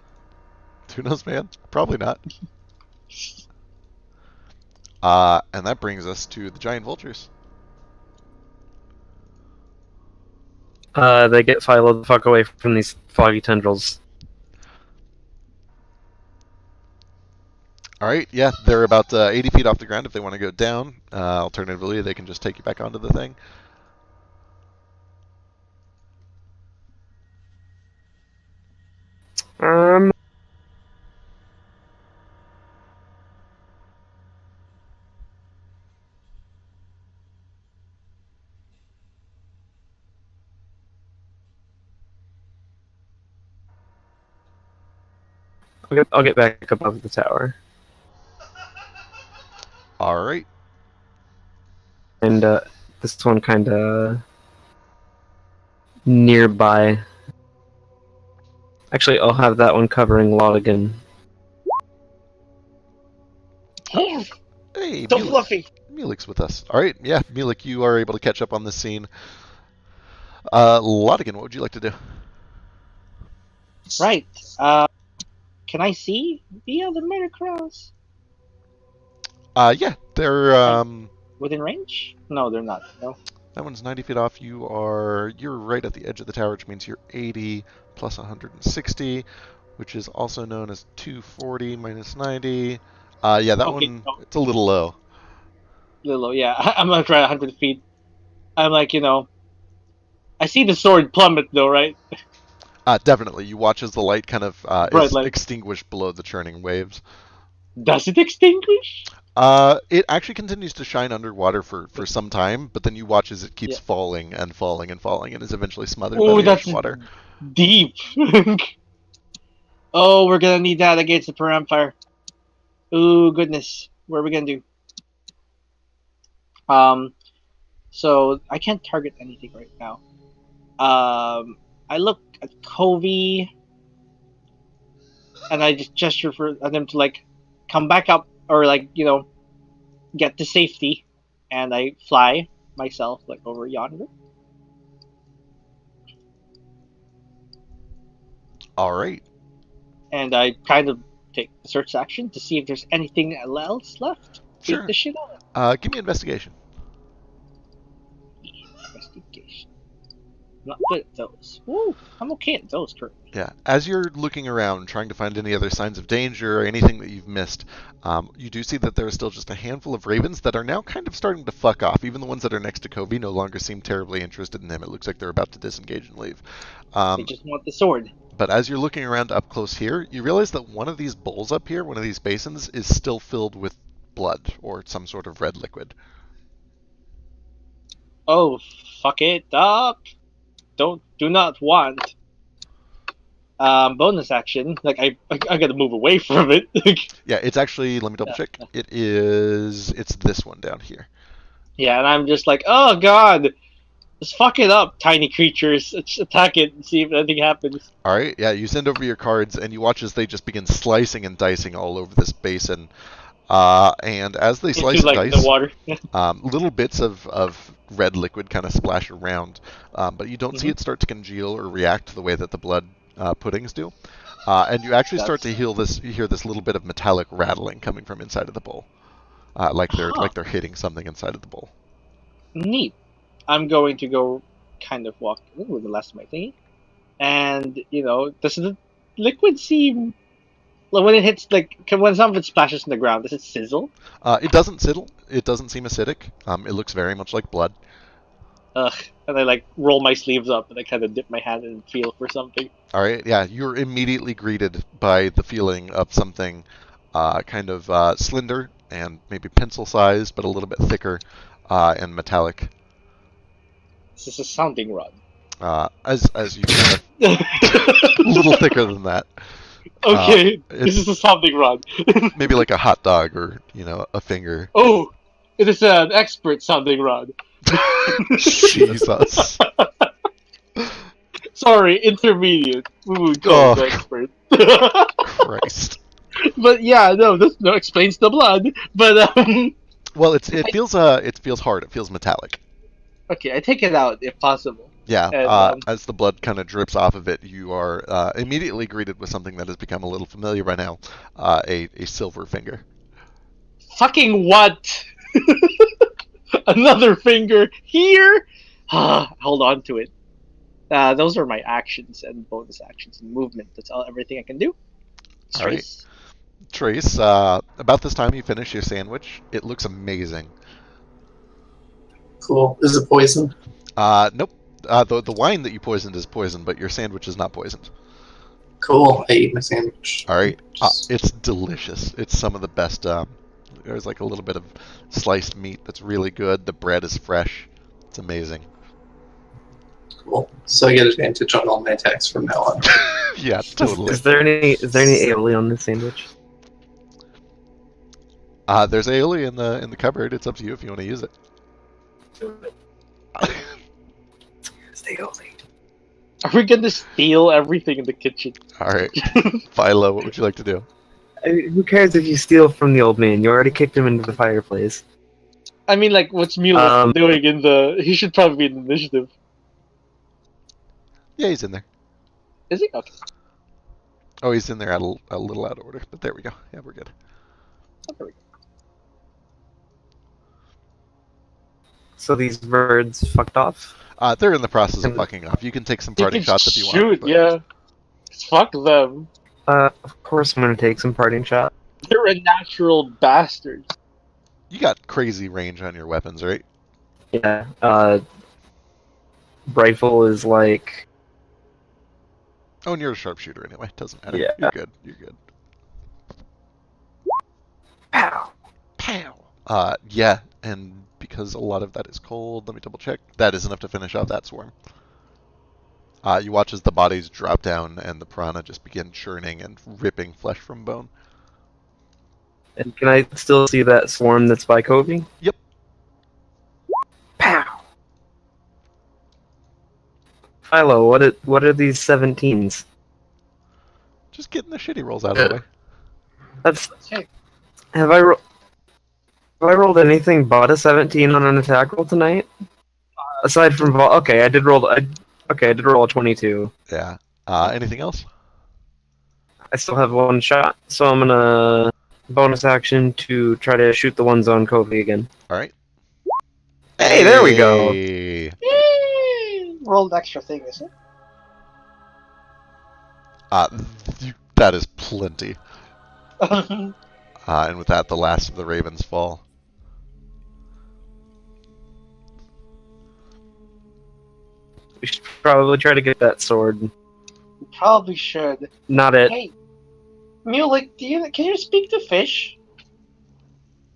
Who knows, man? Probably not. And that brings us to the giant vultures. They get Philo the fuck away from these foggy tendrils. All right, yeah, they're about 80 feet off the ground if they want to go down. Alternatively, they can just take you back onto the thing. Um, I'll get back above the tower. All right. And this one kind of nearby. Actually, I'll have that one covering Laudigan. Hey, So Mulek. fluffy. Mulek's with us. All right, yeah, Mulek, you are able to catch up on this scene. Laudigan, what would you like to do? Right. Can I see via the mirror cross? Yeah, they're Within range? No, they're not. No. that one's 90 feet off. You're right at the edge of the tower, which means you're 80 plus 160, which is also known as 240 minus 90. Yeah, that Okay, one, no. it's a little low. Little, yeah. I'm gonna try 100 feet. I'm like, I see the sword plummet though, right? Definitely. You watch as the light kind of Right, is like- extinguished below the churning waves. Does it extinguish? It actually continues to shine underwater for some time, but then you watch as it keeps Yeah. falling and falling and falling and is eventually smothered by Oh, the that's ocean water. deep. Oh, we're gonna need that against the Param fire. Ooh, goodness. What are we gonna do? So I can't target anything right now. I look at Covey, and I just gesture for them to like come back up or like get to safety, and I fly myself like over yonder. All right. And I kind of take the search action to see if there's anything else left. Sure. Beat the shit out. Give me investigation. Investigation. Not good at those. Woo, I'm okay at those currently. Yeah. As you're looking around, trying to find any other signs of danger or anything that you've missed, you do see that there are still just a handful of ravens that are now kind of starting to fuck off. Even the ones that are next to Kobe no longer seem terribly interested in him. It looks like they're about to disengage and leave. They just want the sword. But as you're looking around up close here, you realize that one of these bowls up here, one of these basins, is still filled with blood or some sort of red liquid. Oh, fuck it up. Do not want. Bonus action. Like I gotta move away from it. Yeah, it's actually, let me double check. It's this one down here. Yeah, and I'm just like, oh god, just fuck it up, tiny creatures. Let's attack it and see if anything happens. All right, yeah, you send over your cards and you watch as they just begin slicing and dicing all over this basin. And as they slice Into and like dice, the water. little bits of red liquid kind of splash around, but you don't see it start to congeal or react the way that the blood puddings do. And you actually start to That's hear this little bit of metallic rattling coming from inside of the bowl, like they're hitting something inside of the bowl. neat. I'm going to go kind of walk with the last of my thingy, and does the liquid seem like when it hits when some of it splashes in the ground? Does it sizzle? It doesn't sizzle. It doesn't seem acidic. It looks very much like blood. Ugh. And I roll my sleeves up and I kind of dip my hand and feel for something. All right, yeah, you're immediately greeted by the feeling of something kind of slender and maybe pencil-sized, but a little bit thicker and metallic. This is a sounding rod. As you kind of a little thicker than that. Okay, this It's is a sounding rod. maybe like a hot dog or a finger. Oh, it is an expert sounding rod. Jesus. Sorry, intermediate. We would Oh, go with expert. Christ. But yeah, no, this explains the blood. But Well, it feels hard. It feels metallic. okay, I take it out if possible. Yeah. And, As the blood kind of drips off of it, you are immediately greeted with something that has become a little familiar by now. A silver finger. Fucking what? Another finger here? Hold on to it. Those are my actions and bonus actions and movement. That's everything I can do. All right. Trace. Trace, about this time you finish your sandwich. It looks amazing. Cool. Is it poison? Nope. The wine that you poisoned is poisoned, but your sandwich is not poisoned. Cool. I ate my sandwich. All right. It's delicious. It's some of the best. There's like a little bit of sliced meat that's really good. The bread is fresh. It's amazing. Cool. So I get advantage on all my attacks from now on. Yeah, totally. Is there any aioli on this sandwich? There's aioli in the cupboard. It's up to you if you want to use it. It's aioli. Are we gonna steal everything in the kitchen? All right. Philo, what would you like to do? I mean, who cares if you steal from the old man? You already kicked him into the fireplace. I mean, what's Mulek doing in the? He should probably be in the initiative. Yeah, he's in there. Is he? Okay. Oh, he's in there a little out of order, but there we go. Yeah, we're good. Oh, there we go. So these birds fucked off? They're in the process of fucking off. You can take some parting shots if you want. Shoot, but- yeah. Fuck them. Of course I'm gonna take some parting shot. They're a natural bastards. You got crazy range on your weapons, right? Yeah. Rifle is like... Oh, and you're a sharpshooter anyway. Doesn't matter. Yeah. You're good. You're good. Pow! Pow! Yeah, and because a lot of that is cold, let me double check. That is enough to finish off that swarm. You watch as the bodies drop down and the piranha just begin churning and ripping flesh from bone. And can I still see that swarm that's by Kobe? Yep. Pow! Philo, what are these 17s? Just getting the shitty rolls out of the way. That's... Okay. Have I rolled anything but a 17 on an attack roll tonight? Aside from okay, I did roll a 22. Yeah. Anything else? I still have one shot, so I'm gonna bonus action to try to shoot the ones on Kobe again. All right. Hey, there we go. Hey. Rolled extra thing, is it? That is plenty. And with that, the last of the ravens fall. We should probably try to get that sword. You probably should. Not it. Hey, Mulek, can you speak to fish?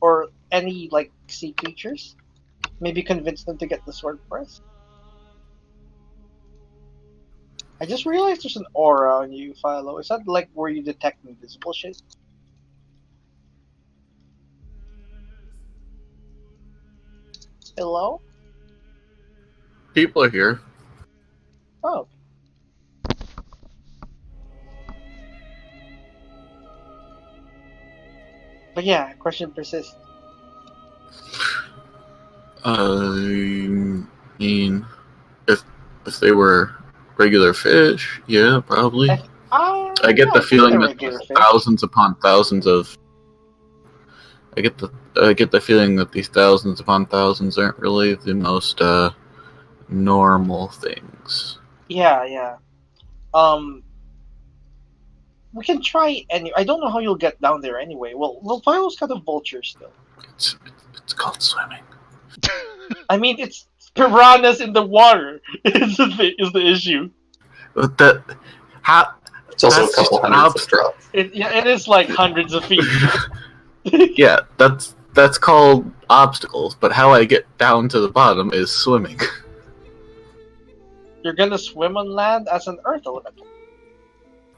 Or any sea creatures? Maybe convince them to get the sword for us. I just realized there's an aura on you, Philo. Is that where you detect invisible shit? Hello? People are here. Oh. But yeah, question persists. I mean, if they were regular fish. Yeah, probably. I get the No, feeling they're that regular there's fish. thousands upon thousands of. I get the feeling that these thousands upon thousands aren't really the most normal things. Yeah. We can try any. I don't know how you'll get down there anyway. Well, Philo's got a vulture still. It's called swimming. I mean, it's piranhas in the water. Is the issue. But that how It's also That's a couple just an hundred foot drop. It is like hundreds of feet. yeah, that's called obstacles. But how I get down to the bottom is swimming. You're gonna swim on land as an earth elemental.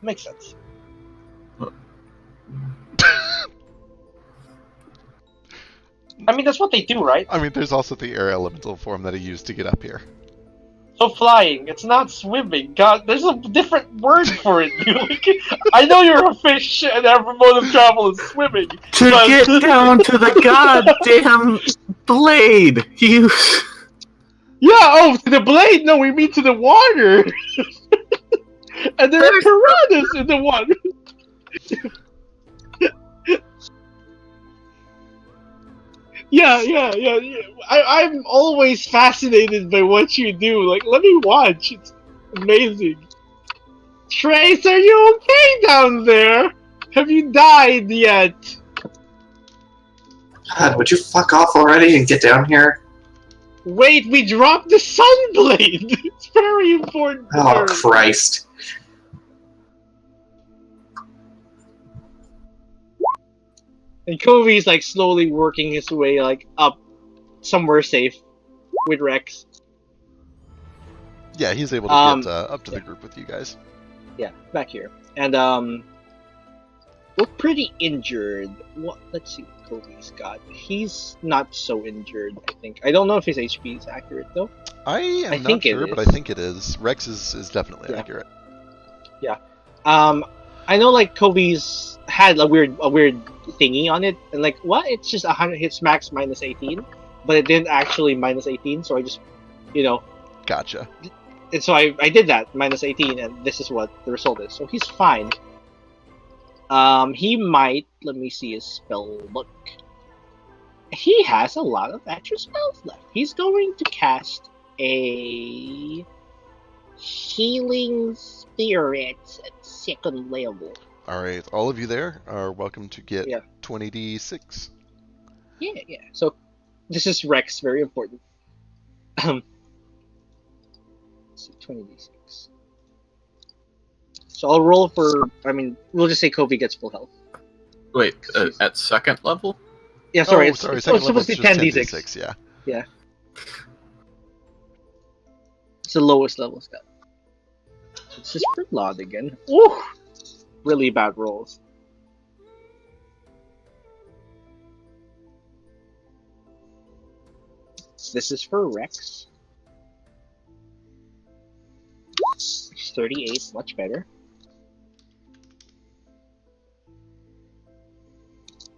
Makes sense. I mean, that's what they do, right? I mean, there's also the air elemental form that he used to get up here. So flying, it's not swimming. God, there's a different word for it. I know you're a fish and every mode of travel is swimming. To but... get down to the goddamn blade, you. Yeah, to the blade. No, we mean to the water. And there are piranhas in the water. Yeah. I'm always fascinated by what you do. Like, let me watch. It's amazing. Trace, are you okay down there? Have you died yet? God, would you fuck off already and get down here? Wait, we dropped the sunblade. It's very important. Oh, Christ. And Kobe's like slowly working his way like up somewhere safe with Rex. Yeah, he's able to get up to the group with you guys. Yeah, back here. And we're pretty injured. Let's see what Kobe's got. He's not so injured, I think. I don't know if his HP is accurate though. I am not sure, but I think it is. Rex is definitely accurate. Yeah. I know like Kobe's had a weird thingy on it, and like what? It's just 100 hits max minus 18, but it didn't actually minus 18, so I just, Gotcha. And so I did that minus 18, and this is what the result is. So he's fine. He might. Let me see his spell book. He has a lot of extra spells left. He's going to cast a Healing Spirits at 2nd level. Alright, all of you there are welcome to get 20d6. Yeah. So, this is Rex, very important. Let's see, 20d6. So I'll roll for, we'll just say Kobe gets full health. Wait, at 2nd level? Yeah, sorry. It's supposed to be 10d6. Yeah. It's the lowest level spell. It's just for Laudigan. Ooh! Really bad rolls. This is for Rex. It's 38, much better.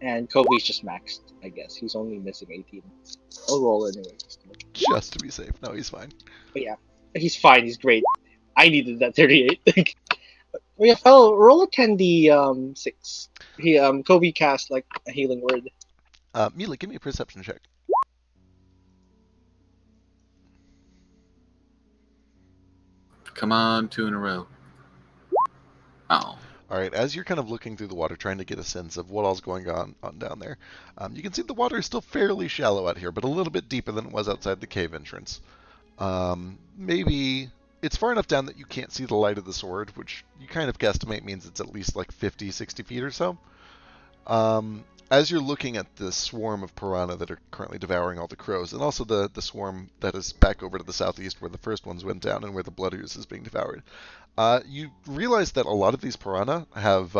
And Kobe's just maxed, I guess. He's only missing 18. I'll roll anyway. Just to be safe. No, he's fine. But yeah, he's fine. He's great. I needed that 38. Yeah, fellow, roll a 10d6. Kobe cast like a healing word. Mila, give me a perception check. Come on, 2 in a row. Oh. Alright, as you're kind of looking through the water, trying to get a sense of what all's going on down there, you can see the water is still fairly shallow out here, but a little bit deeper than it was outside the cave entrance. Maybe it's far enough down that you can't see the light of the sword, which you kind of guesstimate means it's at least like 50, 60 feet or so. As you're looking at the swarm of piranha that are currently devouring all the crows, and also the swarm that is back over to the southeast where the first ones went down and where the blood ooze is being devoured, you realize that a lot of these piranha have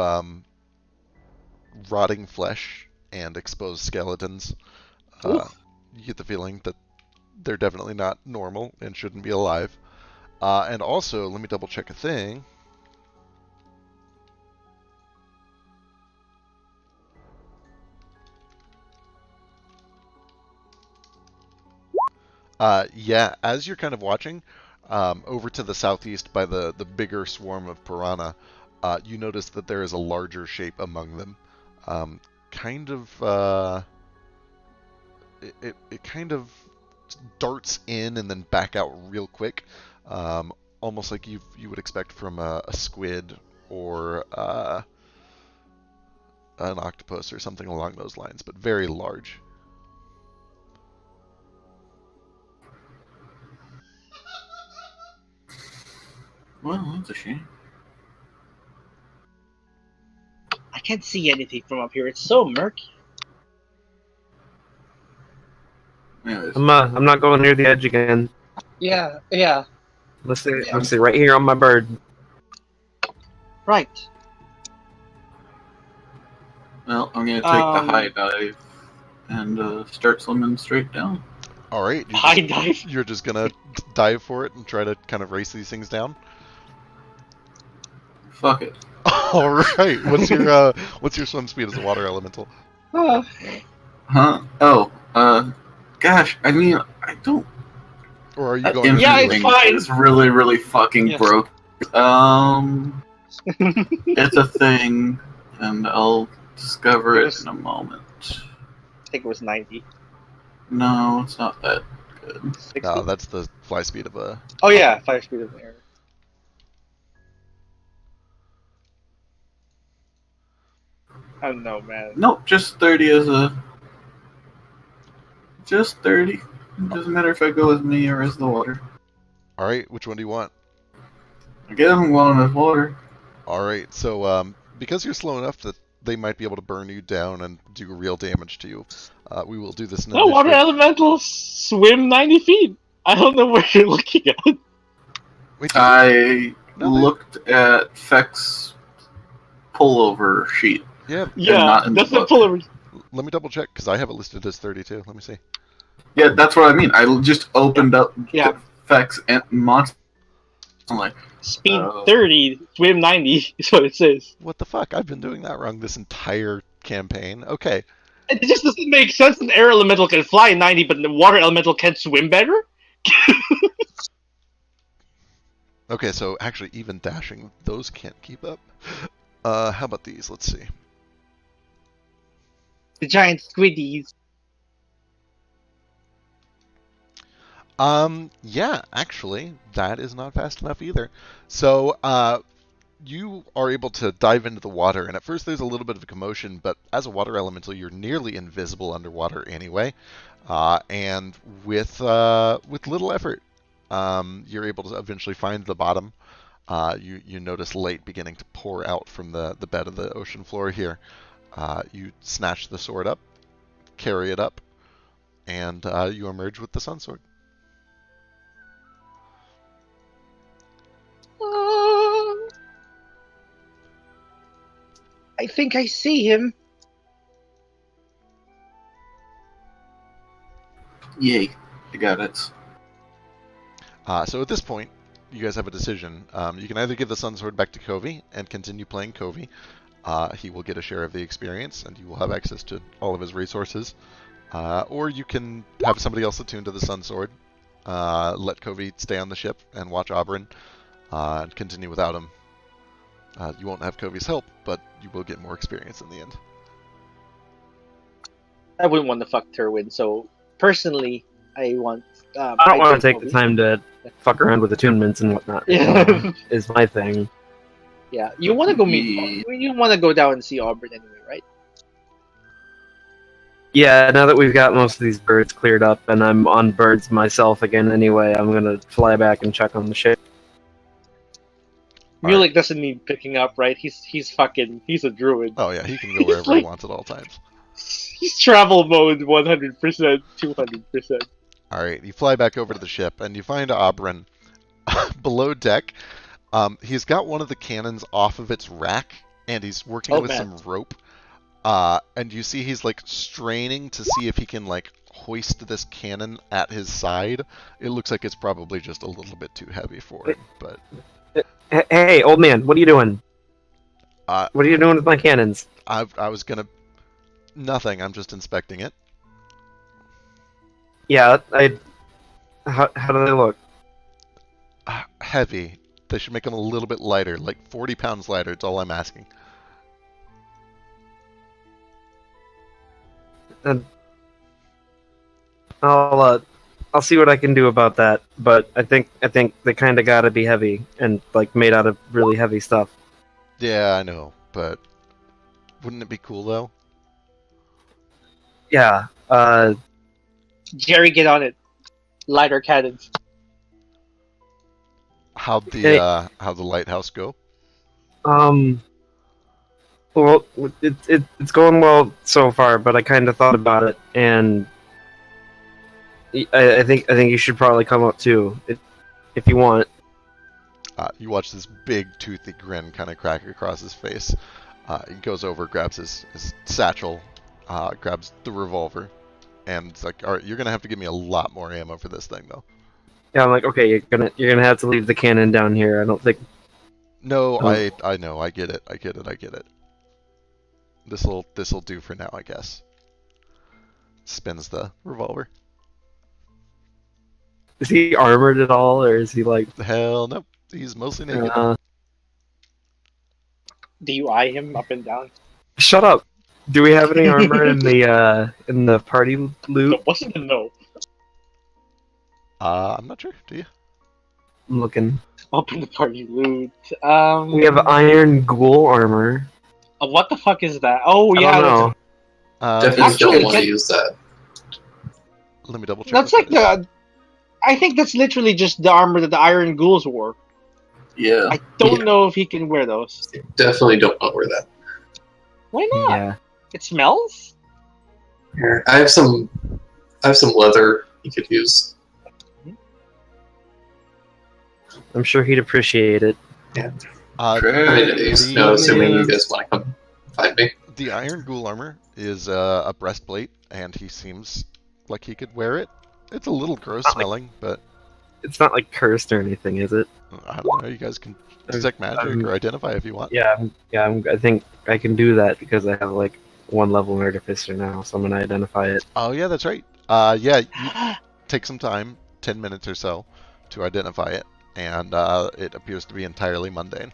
rotting flesh and exposed skeletons. You get the feeling that they're definitely not normal and shouldn't be alive. And also, let me double check a thing. Yeah, as you're kind of watching, over to the southeast by the bigger swarm of piranha, you notice that there is a larger shape among them. Kind of, it kind of darts in and then back out real quick, almost like you would expect from a squid or an octopus or something along those lines, but very large. Well, that's a shame. I can't see anything from up here. It's so murky. Anyways, I'm not going near the edge again. Yeah. Let's see right here on my bird. Right. well, I'm gonna take the high dive and start swimming straight down. All right, High dive. you're just gonna dive for it and try to kind of race these things down. Fuck it. All right, what's your swim speed as a water elemental? Huh? Oh, gosh, I mean, I don't. Or are you That going? Yeah, infant it's thing fine. is really, really fucking Yeah. broke. It's a thing, and I'll discover it in a moment. I think it was 90. No, it's not that good. 60? No, that's the fly speed of a. Oh yeah, 5 speed of the air. I don't know, man. Nope, just 30 as a. Just 30. It doesn't matter if I go as me or as the water. All right, which one do you want? Again, I'm going as water. All right, so because you're slow enough that they might be able to burn you down and do real damage to you, we will do this in No, water initiative. elementals swim 90 feet. I don't know where you're looking at. Wait, I No, they- looked at Feck's pullover sheet. yeah, Yeah, not in the that's the book. pullover. let me double check because I have it listed as 32. Let me see. Yeah, that's what I mean. I just opened up Yeah. Feck's and monster. I'm like, Speed 30, swim 90 is what it says. What the fuck? I've been doing that wrong this entire campaign. Okay. It just doesn't make sense. An air elemental can fly 90, but the water elemental can't swim better? Okay, so actually even dashing, those can't keep up. How about these? Let's see. The giant squiddies. Yeah, actually, that is not fast enough either. So, you are able to dive into the water, and at first there's a little bit of a commotion, but as a water elemental, you're nearly invisible underwater anyway. And with little effort, you're able to eventually find the bottom. You notice light beginning to pour out from the bed of the ocean floor here. You snatch the sword up, carry it up, and you emerge with the sun sword. I think I see him. yay, I got it. So at this point, you guys have a decision. You can either give the Sun Sword back to Covey and continue playing Covey. He will get a share of the experience, and you will have access to all of his resources. Or you can have somebody else attune to the Sun Sword, let Covey stay on the ship and watch Oberyn, and continue without him. You won't have Covey's help, but you will get more experience in the end. I wouldn't want to fuck Terwin, so personally, I want. I don't want to take the Kobe. time to fuck around with attunements and whatnot. Yeah. Is my thing. Yeah, you want to go meet. You want to go down and see Auburn anyway, right? Yeah, now that we've got most of these birds cleared up and I'm on birds myself again anyway, I'm gonna fly back and check on the ship. All right. Mulek doesn't need picking up, right? He's a druid. Oh yeah, he can go wherever like- he wants at all times. He's travel mode 100%, 200%. All right, you fly back over to the ship, and you find Oberyn below deck. He's got one of the cannons off of its rack, and he's working Oh, with man. some rope. And you see he's like straining to see if he can like hoist this cannon at his side. It looks like it's probably just a little bit too heavy for him, but Hey, old man, what are you doing? Uh, What are you doing with my cannons? I was gonna nothing. I'm just inspecting it. Yeah, how do they look? heavy. They should make them a little bit lighter, like 40 pounds lighter. It's all I'm asking. And I'll see what I can do about that. But I think they kind of gotta be heavy and like made out of really heavy stuff. Yeah, I know, but wouldn't it be cool though? Yeah. Jerry, get on it. Lighter cannons. How'd the Hey. how'd the lighthouse go? Well, it's going well so far, but I kind of thought about it, and I think you should probably come up too, if you want. You watch this big toothy grin kind of crack across his face. He goes over, grabs his satchel, grabs the revolver, and it's like, all right, you're gonna have to give me a lot more ammo for this thing, though. Yeah, I'm like, okay, you're gonna have to leave the cannon down here. I don't think. No, Oh. I know, I get it. This'll do for now, I guess. Spins the revolver. Is he armored at all, or is he like? Hell no, he's mostly naked. Do you eye him up and down? Shut up. Do we have any armor in the party loot? That wasn't a no. I'm not sure. Do you? I'm looking. Open the party loot. We have iron ghoul armor. What the fuck is that? Oh I yeah, don't know. Definitely Actually, don't want to can- use that. Let me double check. that's what like that is. the. I think that's literally just the armor that the Iron Ghouls wore. Yeah. I don't know if he can wear those. Definitely don't want to wear that. Why not? Yeah. It smells. Here, I have some leather you could use. I'm sure he'd appreciate it. Uh, I mean, assuming you guys want to come find me. The Iron Ghoul armor is a breastplate, and he seems like he could wear it. It's a little gross smelling, but It's not like cursed or anything, is it? I don't know. You guys can detect magic or identify if you want. I think I can do that because I have like 1 level artificer now, so I'm gonna identify it. Oh yeah, that's right. Yeah, you take some time, 10 minutes or so, to identify it, and it appears to be entirely mundane.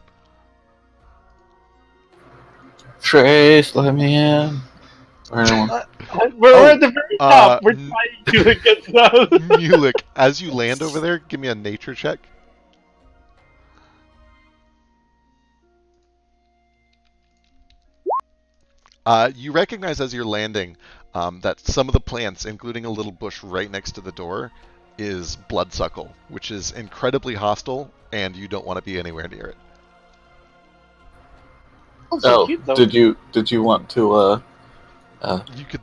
Trace, let me in. Or anyone? We're at the very top. We're n- trying to get down. Mulek, as you land over there, give me a nature check. You recognize as you're landing that some of the plants, including a little bush right next to the door, is bloodsuckle, which is incredibly hostile, and you don't want to be anywhere near it. So Oh, cute, though. did you want to You could.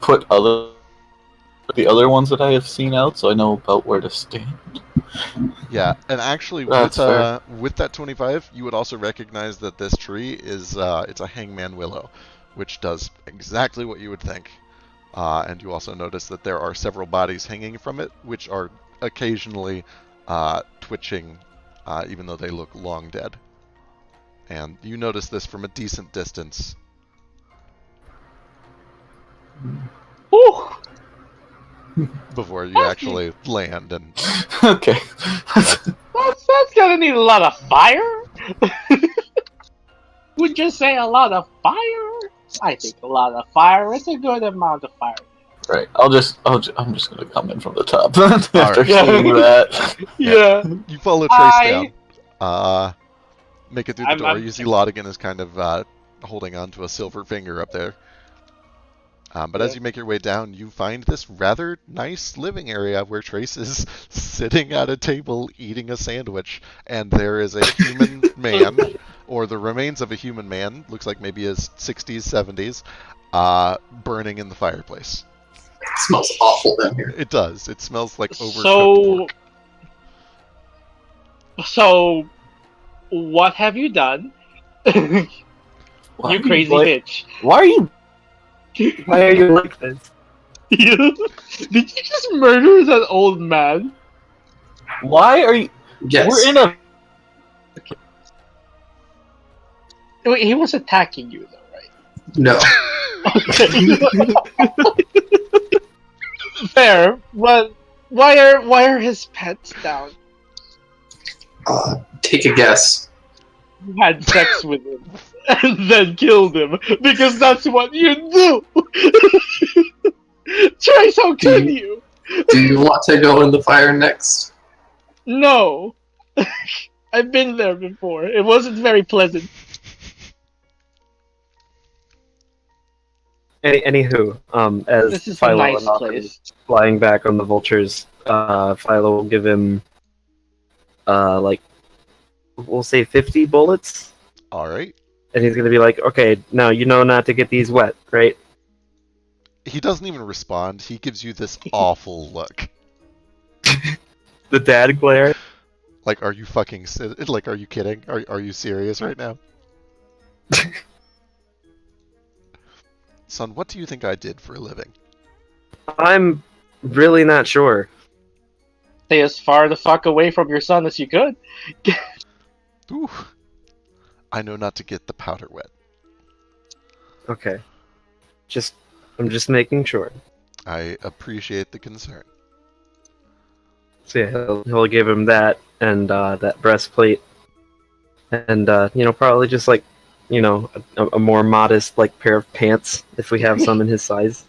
put the other ones that I have seen out so I know about where to stand? Yeah, and actually, That's fair. with that 25, you would also recognize that this tree is it's a hangman willow, which does exactly what you would think. And you also notice that there are several bodies hanging from it, which are occasionally twitching, even though they look long dead. And you notice this from a decent distance. Whew. Before you actually land, and Okay. That's gonna need a lot of fire. Would you say a lot of fire? I think a lot of fire is a good amount of fire. Right. I'm just gonna come in from the top after Alright. seeing that. Yeah. you follow Trace down. Make it through the I'm- door. I'm- You see Laudigan is kind of holding on to a silver finger up there. But as Yeah. you make your way down, you find this rather nice living area where Trace is sitting at a table eating a sandwich, and there is a human man, or the remains of a human man, looks like maybe his 60s, 70s, burning in the fireplace. It smells awful down here. It does. It smells like overcooked So, pork. so, what have you done? You Why- crazy why- bitch. Why are you? Why are you like this? Did you just murder that old man? Why are you? Yes. We're in a. Wait, he was attacking you, though, right? No. Fair, but why are his pets down? Take a guess. You had sex with him and then killed him because that's what you do. Trace, how can you? Do you want to go in the fire next? No. I've been there before. It wasn't very pleasant. Anywho, as This is a Philo nice and Othman place. flying back on the vultures, Philo will give him, like, we'll say 50 bullets, All right. and he's gonna be like, okay, now you know not to get these wet, right? He doesn't even respond. He gives you this awful look. The dad glare. Like, are you fucking... Like, are you kidding? Are you serious right now? Son, what do you think I did for a living? I'm really not sure. Stay as far the fuck away from your son as you could. Ooh. I know not to get the powder wet. Okay. I'm just making sure. I appreciate the concern. So yeah, he'll give him that and that breastplate, and probably just like a more modest like pair of pants if we have some in his size.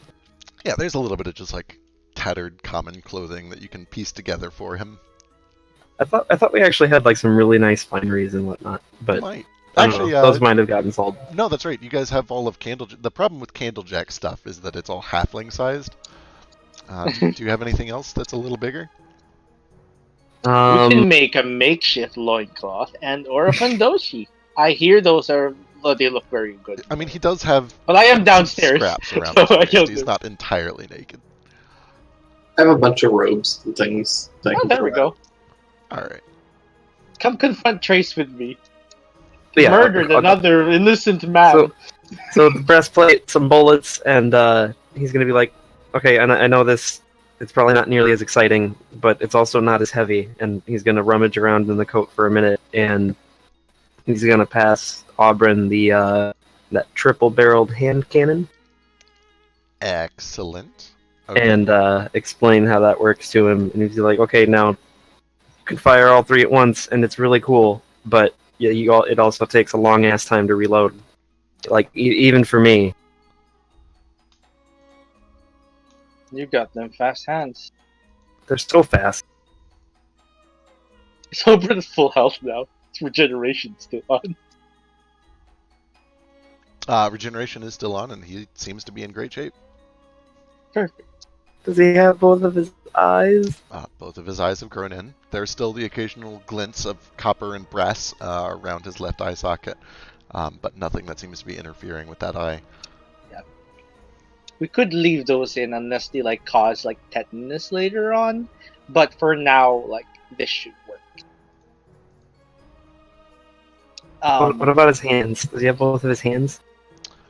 Yeah, there's a little bit of just like tattered common clothing that you can piece together for him. I thought we actually had like some really nice fineries and whatnot, but Might. I don't Actually, know, those might have gotten sold. No, that's right. You guys have all of The problem with Candlejack stuff is that it's all halfling sized. Do you have anything else that's a little bigger? We can make a makeshift loincloth and or a fundoshi. I hear those they look very good. I mean, he does have But I am downstairs. scraps around so his waist. He's not entirely naked. I have a bunch of robes and things. That I Oh, can there throw we out. go. Alright. Come confront Trace with me. Yeah, Murdered another innocent man. So the breastplate, some bullets, and he's gonna be like, okay, and I know this. It's probably not nearly as exciting, but it's also not as heavy. And he's gonna rummage around in the coat for a minute, and he's gonna pass Aubryn that triple-barreled hand cannon, Excellent. Okay. and explain how that works to him. And he's like, okay, now you can fire all three at once, and it's really cool. But yeah, it also takes a long ass time to reload. Like even for me. You got them fast hands. They're so fast. It's over to full health now. Its regeneration still on. Regeneration is still on, and he seems to be in great shape. Perfect. Does he have both of his eyes? Both of his eyes have grown in. There's still the occasional glints of copper and brass around his left eye socket, but nothing that seems to be interfering with that eye. We could leave those in unless they like cause like tetanus later on, but for now, like this should work. What about his hands? Does he have both of his hands?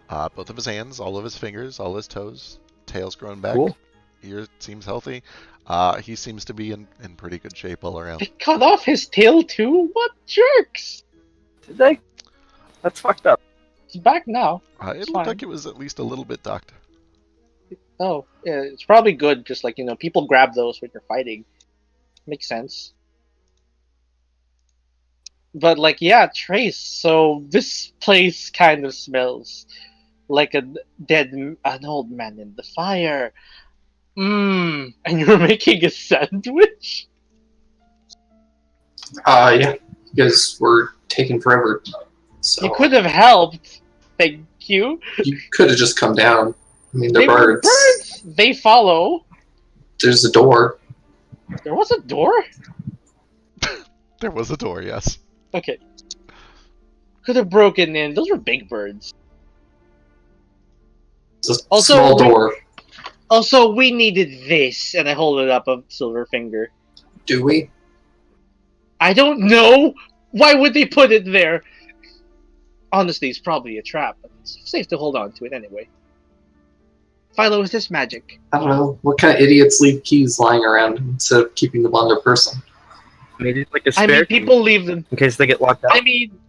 Both of his hands, all of his fingers, all his toes, tail's grown back. Cool. Ear seems healthy. He seems to be in pretty good shape all around. They cut off his tail too? What jerks! Did they? That's fucked up. It's back now. It It's looked fine. like it was at least a little bit docked. Oh, yeah, it's probably good. Just like people grab those when you're fighting. Makes sense. But like, yeah, Trace. So this place kind of smells like an old man in the fire. And you're making a sandwich? Yeah, you guys were taking forever. So You could have helped. Thank you. you could have just come down. I mean, They they're were birds. birds. They follow. There's a door. There was a door? There was a door, yes. Okay. Could have broken in. Those were big birds. It's a Also, small door. Also, we needed this, and I hold it up a silver finger. Do we? I don't know! Why would they put it there? Honestly, it's probably a trap, but it's safe to hold on to it anyway. Philo, is this magic? I don't know. What kind of idiots leave keys lying around instead of keeping them on their person? Maybe like a I spare mean, people leave them. in case they get locked out. I mean,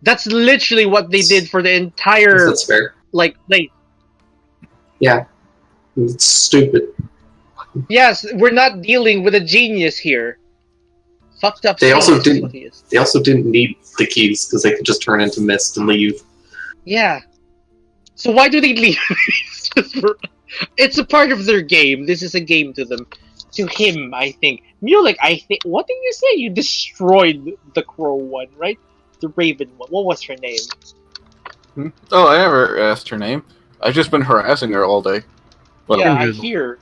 that's literally what they did for the Guess entire, that's fair. like, Yeah. It's stupid. yes, we're not dealing with a genius here. Fucked up They saint also is didn't. what he is. They also didn't need the keys because they could just turn into mist and leave. Yeah. So why do they leave? It's a part of their game. This is a game to them. To him, I think. Mulek, I think. What did you say? You destroyed the crow one, right? The raven one. What was her name? Oh, I never asked her name. I've just been harassing her all day. Well, Yeah, I Drizzle. hear.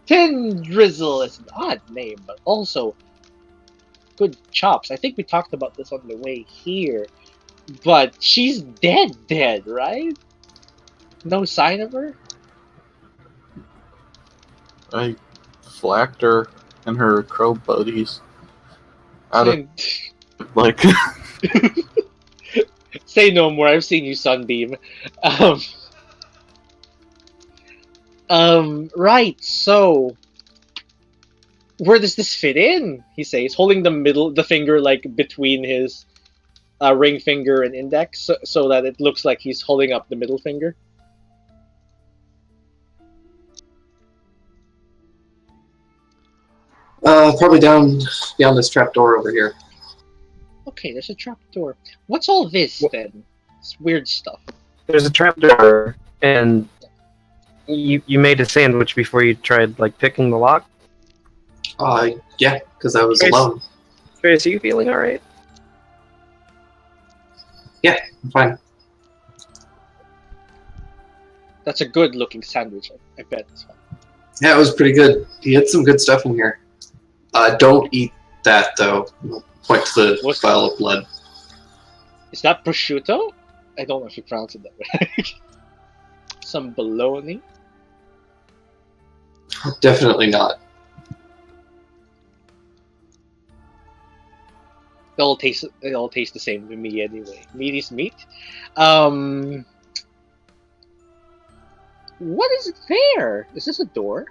Tin Drizzle is an odd name, but also good chops. I think we talked about this on the way here. But she's dead, right? No sign of her? I flacked her and her crow buddies out of, like, Say no more. I've seen you sunbeam. Right. So, where does this fit in? He says, holding the finger like between his ring finger and index, so that it looks like he's holding up the middle finger. Probably down beyond this trap door over here. Okay, there's a trapdoor. What's all this then? It's weird stuff. There's a trapdoor, and you made a sandwich before you tried like picking the lock. Yeah, because I was Trace- alone. Trace, are you feeling all right? I'm fine. That's a good looking sandwich. I bet it's fine. Yeah, it was pretty good. He had some good stuff in here. Don't eat that though. Point to the What's vial of blood. Is that prosciutto? I don't know if you pronounce it that way. Some bologna. Definitely not. They all taste the same to me anyway. Meat is meat. What is it there? Is this a door?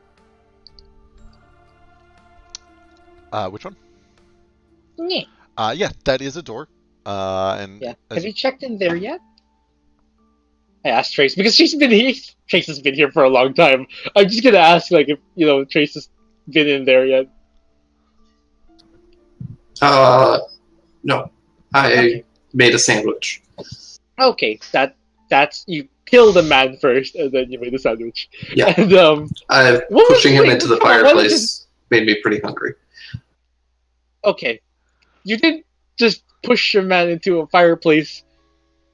Which one? Yeah. Yeah, that is a door. And Yeah. as Have you checked in there yet? I asked Trace because she's been here. Trace has been here for a long time. I'm just gonna ask, like, if Trace has been in there yet. No. I made a sandwich. Okay, that's you killed a man first, and then you made a sandwich. Yeah. And Pushing him into the come on, what was fireplace made me pretty hungry. Okay, you didn't just push your man into a fireplace.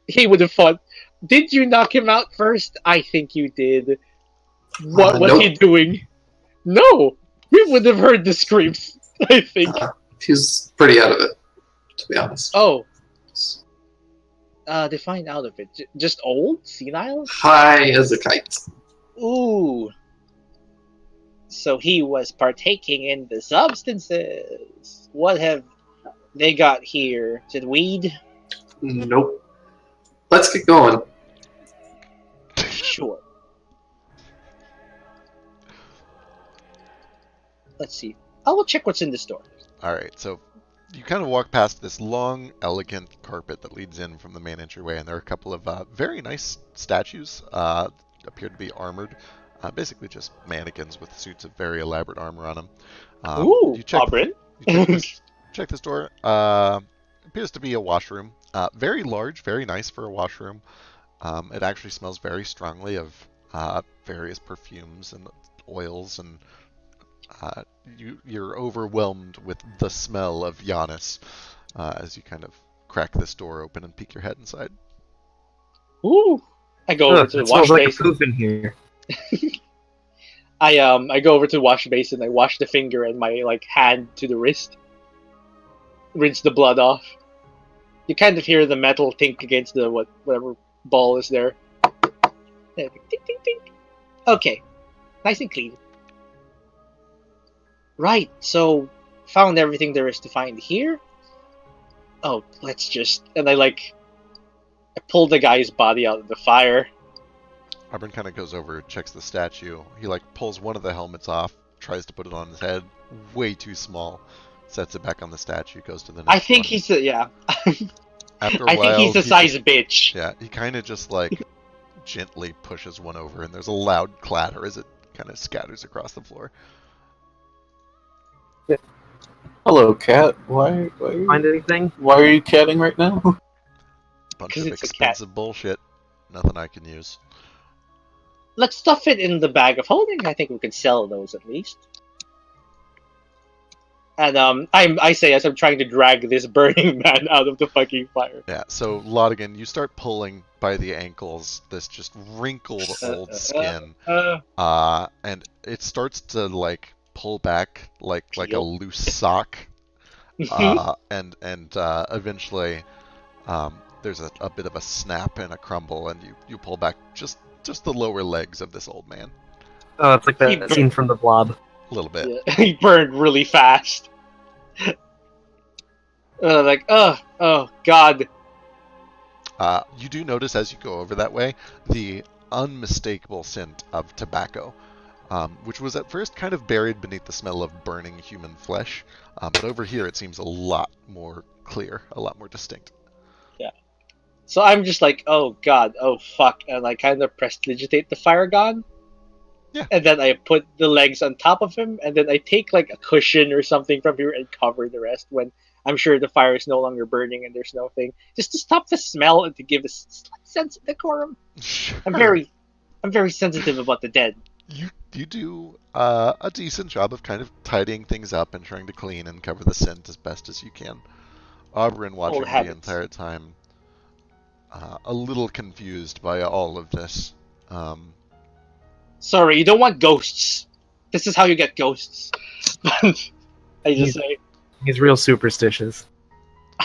He would have fought. Did you knock him out first? I think you did. What was Nope. he doing? No, we would have heard the screams. I think. He's pretty out of it, to be honest. Oh. Define out of it. Just old? Senile? High as a kite. Ooh. So he was partaking in the substances. What have they got here? Is it weed? Nope. Let's get going. Sure. Let's see. I will check what's in the store. All right, so you kind of walk past this long, elegant carpet that leads in from the main entryway, and there are a couple of very nice statues. Appear to be armored, basically just mannequins with suits of very elaborate armor on them. Ooh, you check, Aubryn. check this door. Appears to be a washroom. Very large, very nice for a washroom. It actually smells very strongly of various perfumes and oils, and you're overwhelmed with the smell of Giannis as you kind of crack this door open and peek your head inside. Ooh. I go over to the it smells wash like a basin. poop in here. I go over to the wash basin. I wash the finger and my hand to the wrist. Rinse the blood off. You kind of hear the metal tink against the whatever ball is there. Tink, tink, tink. Okay, nice and clean. Right, so found everything there is to find here. Oh, let's just I pull the guy's body out of the fire. Auburn kind of goes over, checks the statue. He pulls one of the helmets off, tries to put it on his head. Way too small. Sets it back on the statue. Goes to the next. I think one. he's a After a I while, think he's a size bitch. Yeah, he kind of just gently pushes one over, and there's a loud clatter as it kind of scatters across the floor. Hello, cat. Why Find anything? are you catting right now? Bunch 'Cause of it's a cat. expensive bullshit. Nothing I can use. Let's stuff it in the bag of holding. I think we can sell those at least. And I say as I'm trying to drag this burning man out of the fucking fire. Yeah, so Laudigan, you start pulling by the ankles this just wrinkled old skin, and it starts to like pull back like a Peel. loose sock, and eventually there's a bit of a snap and a crumble, and you pull back just the lower legs of this old man, Oh, it's like He that bur- scene from The Blob. a little bit. Yeah, he burned really fast. Like, oh god. You do notice as you go over that way the unmistakable scent of tobacco, which was at first kind of buried beneath the smell of burning human flesh, but over here it seems a lot more clear, a lot more distinct. So I'm just like, oh god, oh fuck, and I kind of prestidigitate the fire gun. Yeah. And then I put the legs on top of him, and then I take like a cushion or something from here and cover the rest when I'm sure the fire is no longer burning and there's no thing, just to stop the smell and to give a slight sense of decorum. Sure. I'm very sensitive about the dead. You do a decent job of kind of tidying things up and trying to clean and cover the scent as best as you can. Oberyn watching the habits. entire time, a little confused by all of this. Sorry, you don't want ghosts. This is how you get ghosts. I just say, He's real superstitious.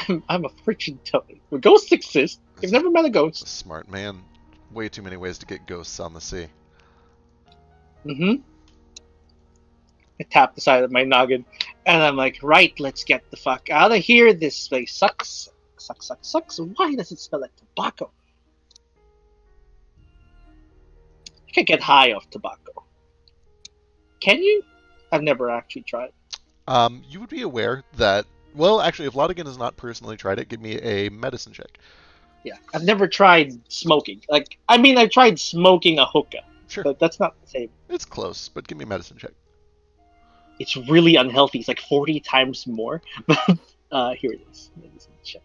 I'm a freaking toad. Well, ghosts exist. You've never met a ghost. Smart man. Way too many ways to get ghosts on the sea. Mm-hmm. I tap the side of my noggin, and I'm like, right, let's get the fuck out of here. This place sucks. Sucks. Why does it smell like tobacco? You can get high off tobacco. Can you? I've never actually tried. You would be aware that, well, actually, if Laudigan has not personally tried it, give me a medicine check. Yeah, I've never tried smoking. Like, I mean, I tried smoking a hookah, Sure. but that's not the same. It's close, but give me a medicine check. It's really unhealthy. It's like 40 times more. But here it is. Medicine check.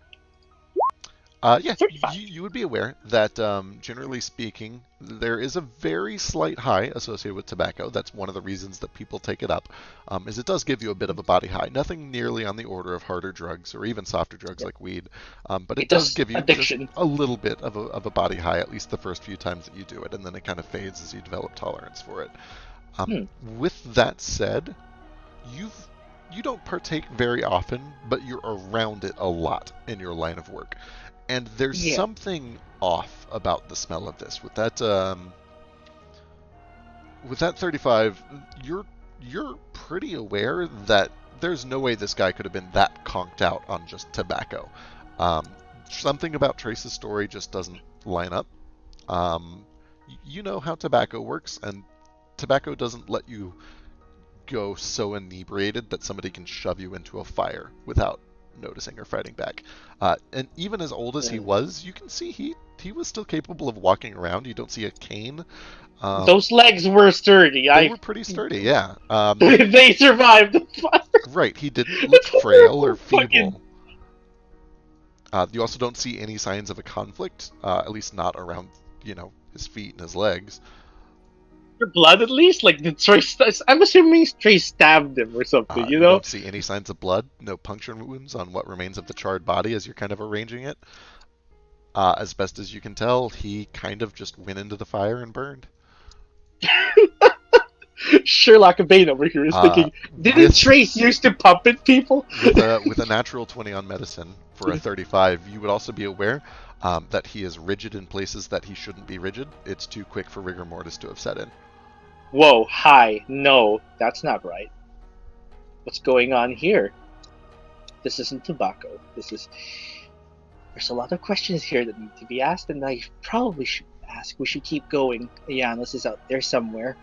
Yeah, 35. you would be aware that, generally speaking, there is a very slight high associated with tobacco. That's one of the reasons that people take it up, is it does give you a bit of a body high. Nothing nearly on the order of harder drugs or even softer drugs like weed, but it does give you addiction. just a little bit of a body high, at least the first few times that you do it, and then it kind of fades as you develop tolerance for it. With that said, you don't partake very often, but you're around it a lot in your line of work. And there's something off about the smell of this. With that 35, you're pretty aware that there's no way this guy could have been that conked out on just tobacco. Something about Trace's story just doesn't line up. You know how tobacco works, and tobacco doesn't let you go so inebriated that somebody can shove you into a fire without noticing or fighting back. And even as old as he was, you can see he was still capable of walking around. You don't see a cane. Those legs were sturdy. They were pretty sturdy, yeah. They survived the fire. Right, he didn't look frail or Fucking- feeble. You also don't see any signs of a conflict, at least not around, his feet and his legs. Blood at least? Like, did Trace... I'm assuming Trace stabbed him or something, you know? Don't see any signs of blood, no puncture wounds on what remains of the charred body as you're kind of arranging it. As best as you can tell, he kind of just went into the fire and burned. Sherlock Bane over here is thinking, didn't Trace used to puppet people? With a natural 20 on medicine for a 35, you would also be aware that he is rigid in places that he shouldn't be rigid. It's too quick for rigor mortis to have set in. Whoa, hi, no, that's not right. What's going on here? This isn't tobacco. There's a lot of questions here that need to be asked, and I probably should ask. We should keep going. Janus is out there somewhere.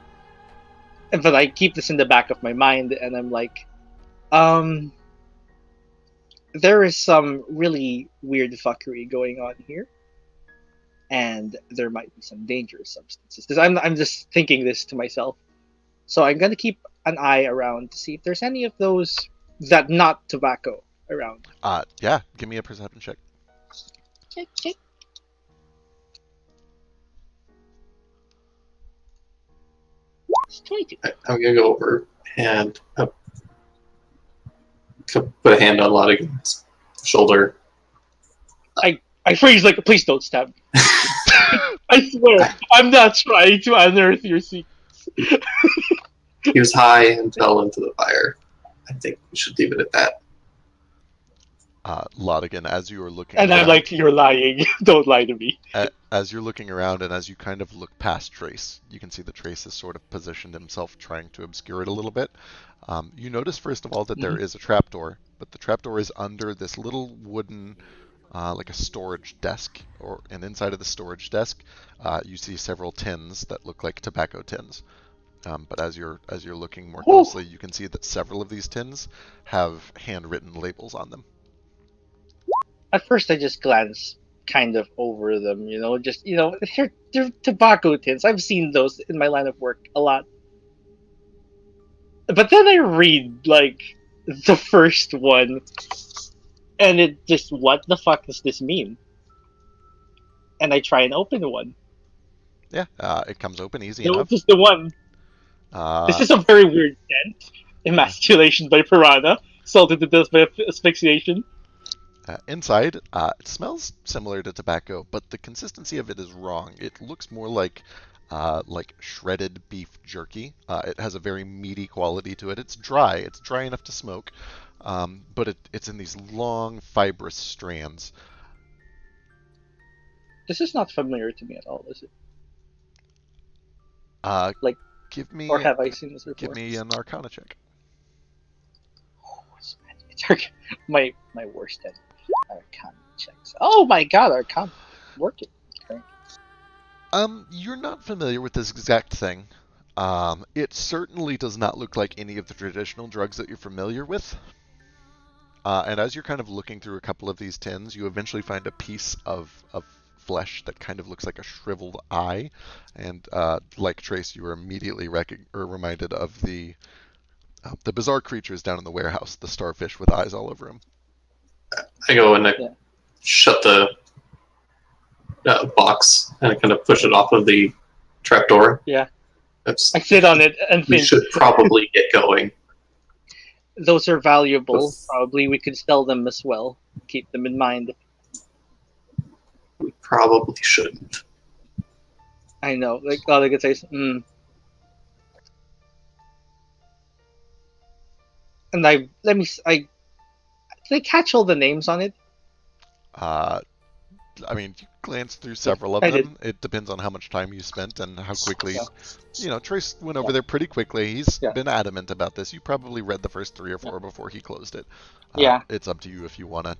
But I keep this in the back of my mind, and I'm like, there is some really weird fuckery going on here. And there might be some dangerous substances. Because I'm just thinking this to myself. So I'm going to keep an eye around to see if there's any of those that not tobacco around. Yeah, give me a perception check. Check. It's 22. I'm gonna go over and put a hand on Laudigan's shoulder. I freeze like, please don't stab me. I swear, I'm not trying to unearth your secrets. He was high and fell into the fire. I think we should leave it at that. Laudigan, as you are looking And around, I'm like, you're lying. Don't lie to me. as you're looking around and as you kind of look past Trace, you can see that Trace has sort of positioned himself trying to obscure it a little bit. You notice, first of all, that there is a trapdoor, but the trapdoor is under this little wooden, like a storage desk, and inside of the storage desk, you see several tins that look like tobacco tins. But as you're looking more closely, you can see that several of these tins have handwritten labels on them. At first, I just glance kind of over them, they're tobacco tins. I've seen those in my line of work a lot. But then I read, like, the first one, and it just, what the fuck does this mean? And I try and open one. Yeah, it comes open easy No, enough. just the one. This is a very weird scent. Emasculation by piranha. Salted to death by asphyxiation. Inside, it smells similar to tobacco, but the consistency of it is wrong. It looks more like shredded beef jerky. It has a very meaty quality to it. It's dry. It's dry enough to smoke, but it's in these long, fibrous strands. This is not familiar to me at all, is it? Give me, or have I seen this before? Give me an Arcana check. Oh, it's my worst at Arcana checks. Oh my god, Arcana working. Okay. You're not familiar with this exact thing. It certainly does not look like any of the traditional drugs that you're familiar with. And as you're kind of looking through a couple of these tins, you eventually find a piece of flesh that kind of looks like a shriveled eye. And like Trace, you were immediately reminded of the bizarre creatures down in the warehouse, the starfish with eyes all over them. I go and I shut the box and I kind of push it off of the trapdoor. Yeah. I sit on it and we think, should probably get going. Those are valuable. Probably we could sell them as well. Keep them in mind. We probably shouldn't. I know. Like, Laudigan says, And did I catch all the names on it? I mean, you glanced through several of them. It depends on how much time you spent and how quickly. Trace went over there pretty quickly. He's been adamant about this. You probably read the first 3 or 4 before he closed it. It's up to you if you want to.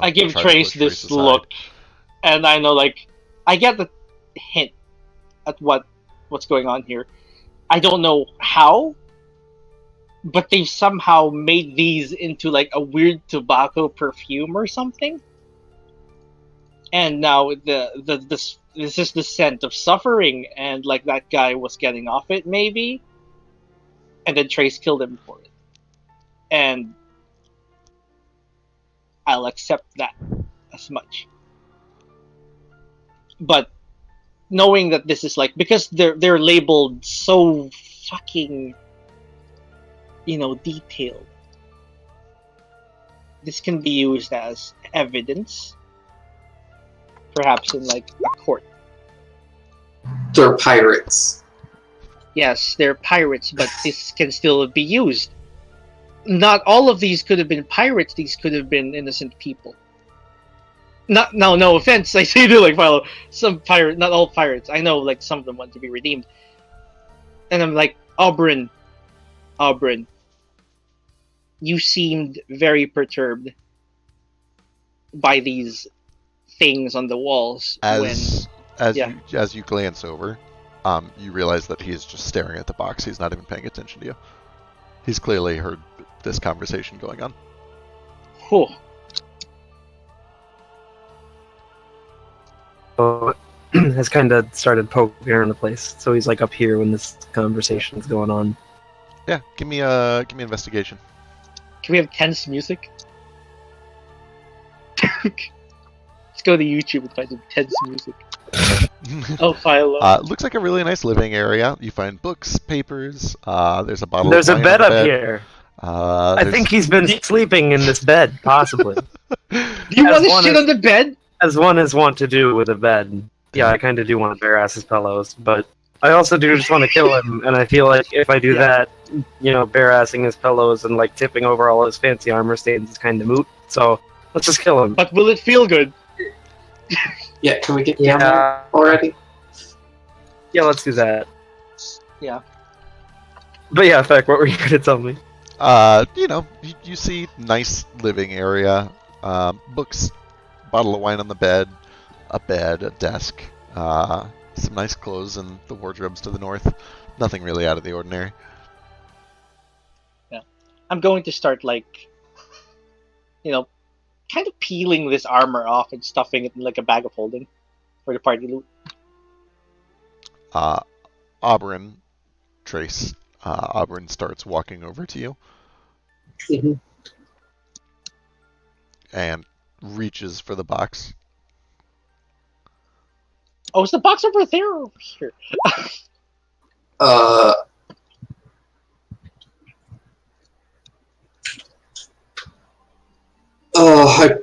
I give Trace this look, and I know, like, I get the hint at what's going on here. I don't know how, but they've somehow made these into like a weird tobacco perfume or something. And now this is the scent of suffering, and like that guy was getting off it maybe, and then Trace killed him for it, and I'll accept that as much. But knowing that this is like, because they're labeled so fucking detailed, this can be used as evidence. Perhaps in like a court. They're pirates. Yes, they're pirates, but this can still be used. Not all of these could have been pirates. These could have been innocent people. No offense. I say do like follow some pirate. Not all pirates. I know, like some of them want to be redeemed. And I'm like, Auburn, you seemed very perturbed by these things on the walls. As you glance over, you realize that he is just staring at the box. He's not even paying attention to you. He's clearly heard this conversation going on. Whew. So has kind of started poking around the place. So he's like up here when this conversation's going on. Yeah, give me investigation. Can we have tense music? Let's go to YouTube and find some tense music. Oh, Philo. Looks like a really nice living area. You find books, papers. There's a bottle There's of a wine bed on the up bed. here. I There's- think he's been sleeping in this bed, possibly. Do you want to one shit is- on the bed? As one is wont to do with a bed. Yeah, I kind of do want to bare ass his pillows, but I also do just want to kill him, and I feel like if I do that, bare assing his pillows and like tipping over all his fancy armor stains is kind of moot. So let's just kill him. But will it feel good? Yeah, can we get down there already? Yeah, let's do that. Yeah. But yeah, Feck, what were you gonna tell me? You see nice living area, books, bottle of wine on the bed, a desk, some nice clothes and the wardrobes to the north. Nothing really out of the ordinary. Yeah. I'm going to start kind of peeling this armor off and stuffing it in like a bag of holding for the party loot. Auburn, Trace, Auburn starts walking over to you Mm-hmm. and reaches for the box. Oh, is the box over there or over here? I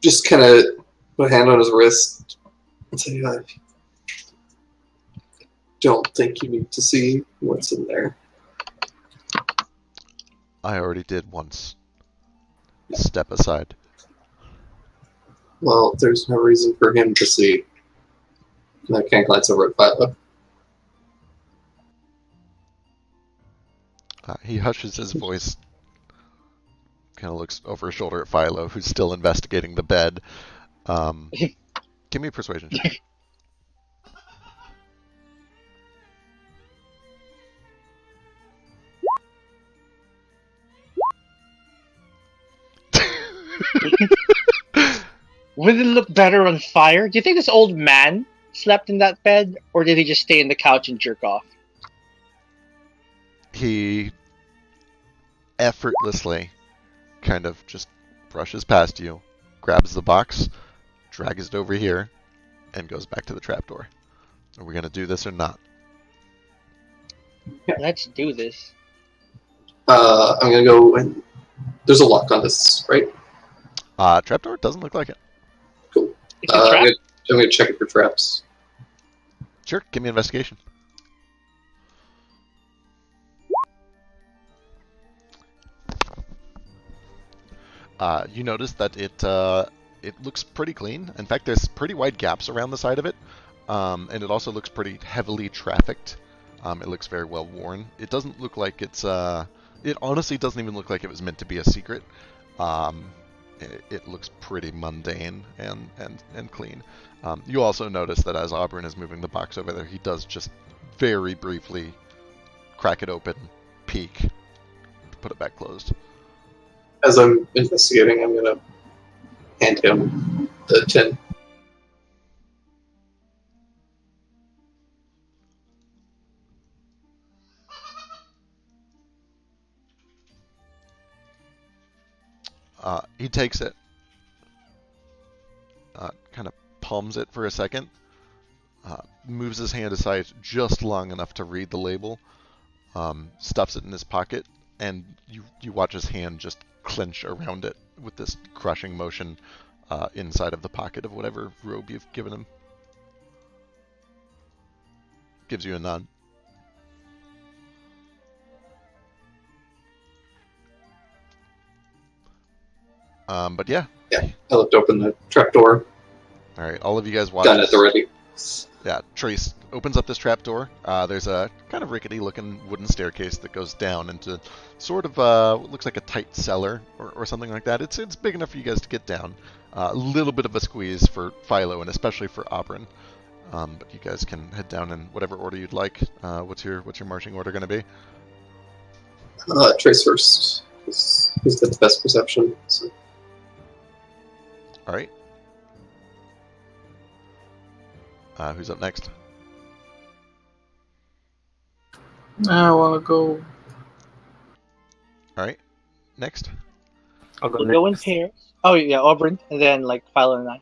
just kind of put a hand on his wrist and say, I don't think you need to see what's in there. I already did once. Step aside. Well, there's no reason for him to see. And I can't glance over at Philo. He hushes his voice, kind of looks over his shoulder at Philo, who's still investigating the bed. Give me a persuasion check. Would it look better on fire? Do you think this old man slept in that bed, or did he just stay in the couch and jerk off? He effortlessly kind of just brushes past you, grabs the box, drags it over here, and goes back to the trapdoor. Are we going to do this or not? Let's do this. I'm gonna go and there's a lock on this, right? Trapdoor? Doesn't look like it. Cool. It's a trap? I'm gonna check it for traps. Sure, give me investigation. You notice that it looks pretty clean. In fact, there's pretty wide gaps around the side of it, and it also looks pretty heavily trafficked. It looks very well worn. It doesn't look like it's. It honestly doesn't even look like it was meant to be a secret. It looks pretty mundane and clean. You also notice that as Auburn is moving the box over there, he does just very briefly crack it open, peek, put it back closed. As I'm investigating, I'm gonna hand him the tin. He takes it, kind of palms it for a second, moves his hand aside just long enough to read the label, stuffs it in his pocket, and you watch his hand just clench around it with this crushing motion inside of the pocket of whatever robe you've given him. Gives you a nod. But yeah. Yeah, I left open the trapdoor. All right, all of you guys watch. Gun at the ready. Yeah, Trace opens up this trapdoor. There's a kind of rickety-looking wooden staircase that goes down into sort of what looks like a tight cellar or something like that. It's big enough for you guys to get down. A little bit of a squeeze for Philo and especially for Auburn. But you guys can head down in whatever order you'd like. What's your marching order going to be? Trace first. He's got the best perception. So. All right. Who's up next? I want to go. All right. next? I'll go We'll go in next. pairs. Oh yeah, Auburn, and then like Philo and I.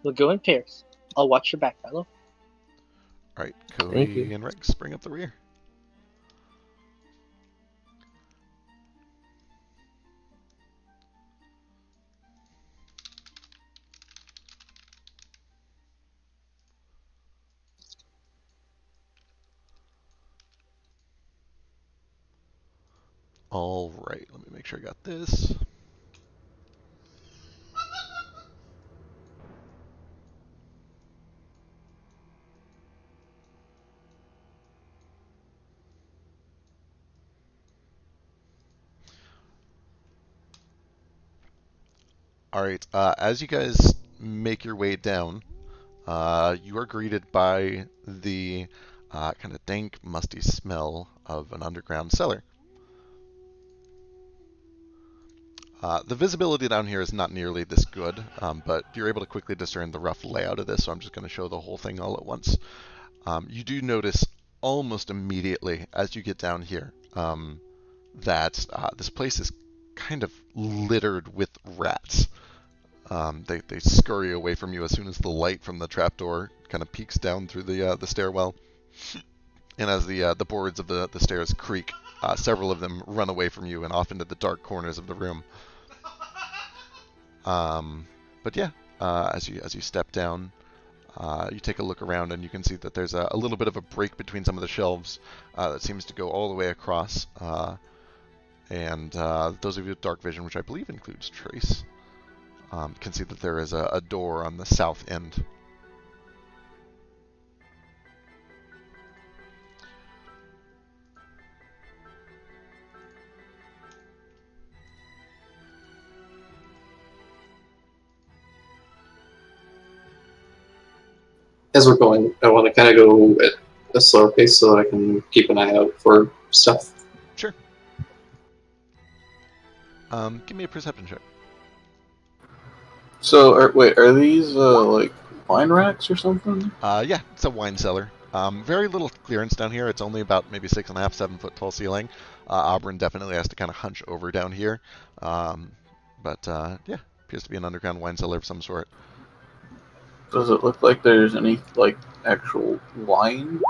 We'll go in pairs. I'll watch your back, Philo. All right, Thank you. Cody and Rex, bring up the rear. All right, let me make sure I got this. All right, as you guys make your way down, you are greeted by the kind of dank, musty smell of an underground cellar. The visibility down here is not nearly this good, but you're able to quickly discern the rough layout of this, so I'm just going to show the whole thing all at once. You do notice almost immediately as you get down here that this place is kind of littered with rats. They scurry away from you as soon as the light from the trapdoor kind of peeks down through the stairwell. And as the boards of the stairs creak, several of them run away from you and off into the dark corners of the room. But yeah, as you step down, you take a look around and you can see that there's a little bit of a break between some of the shelves that seems to go all the way across. And those of you with dark vision, which I believe includes Trace, can see that there is a door on the south end. As we're going, I want to kind of go at a slower pace so that I can keep an eye out for stuff. Sure. Give me a perception check. So, are these like wine racks or something? Yeah, it's a wine cellar. Very little clearance down here. It's only about maybe 6.5, 7 foot tall ceiling. Auburn definitely has to kind of hunch over down here. But yeah, appears to be an underground wine cellar of some sort. Does it look like there's any like actual wine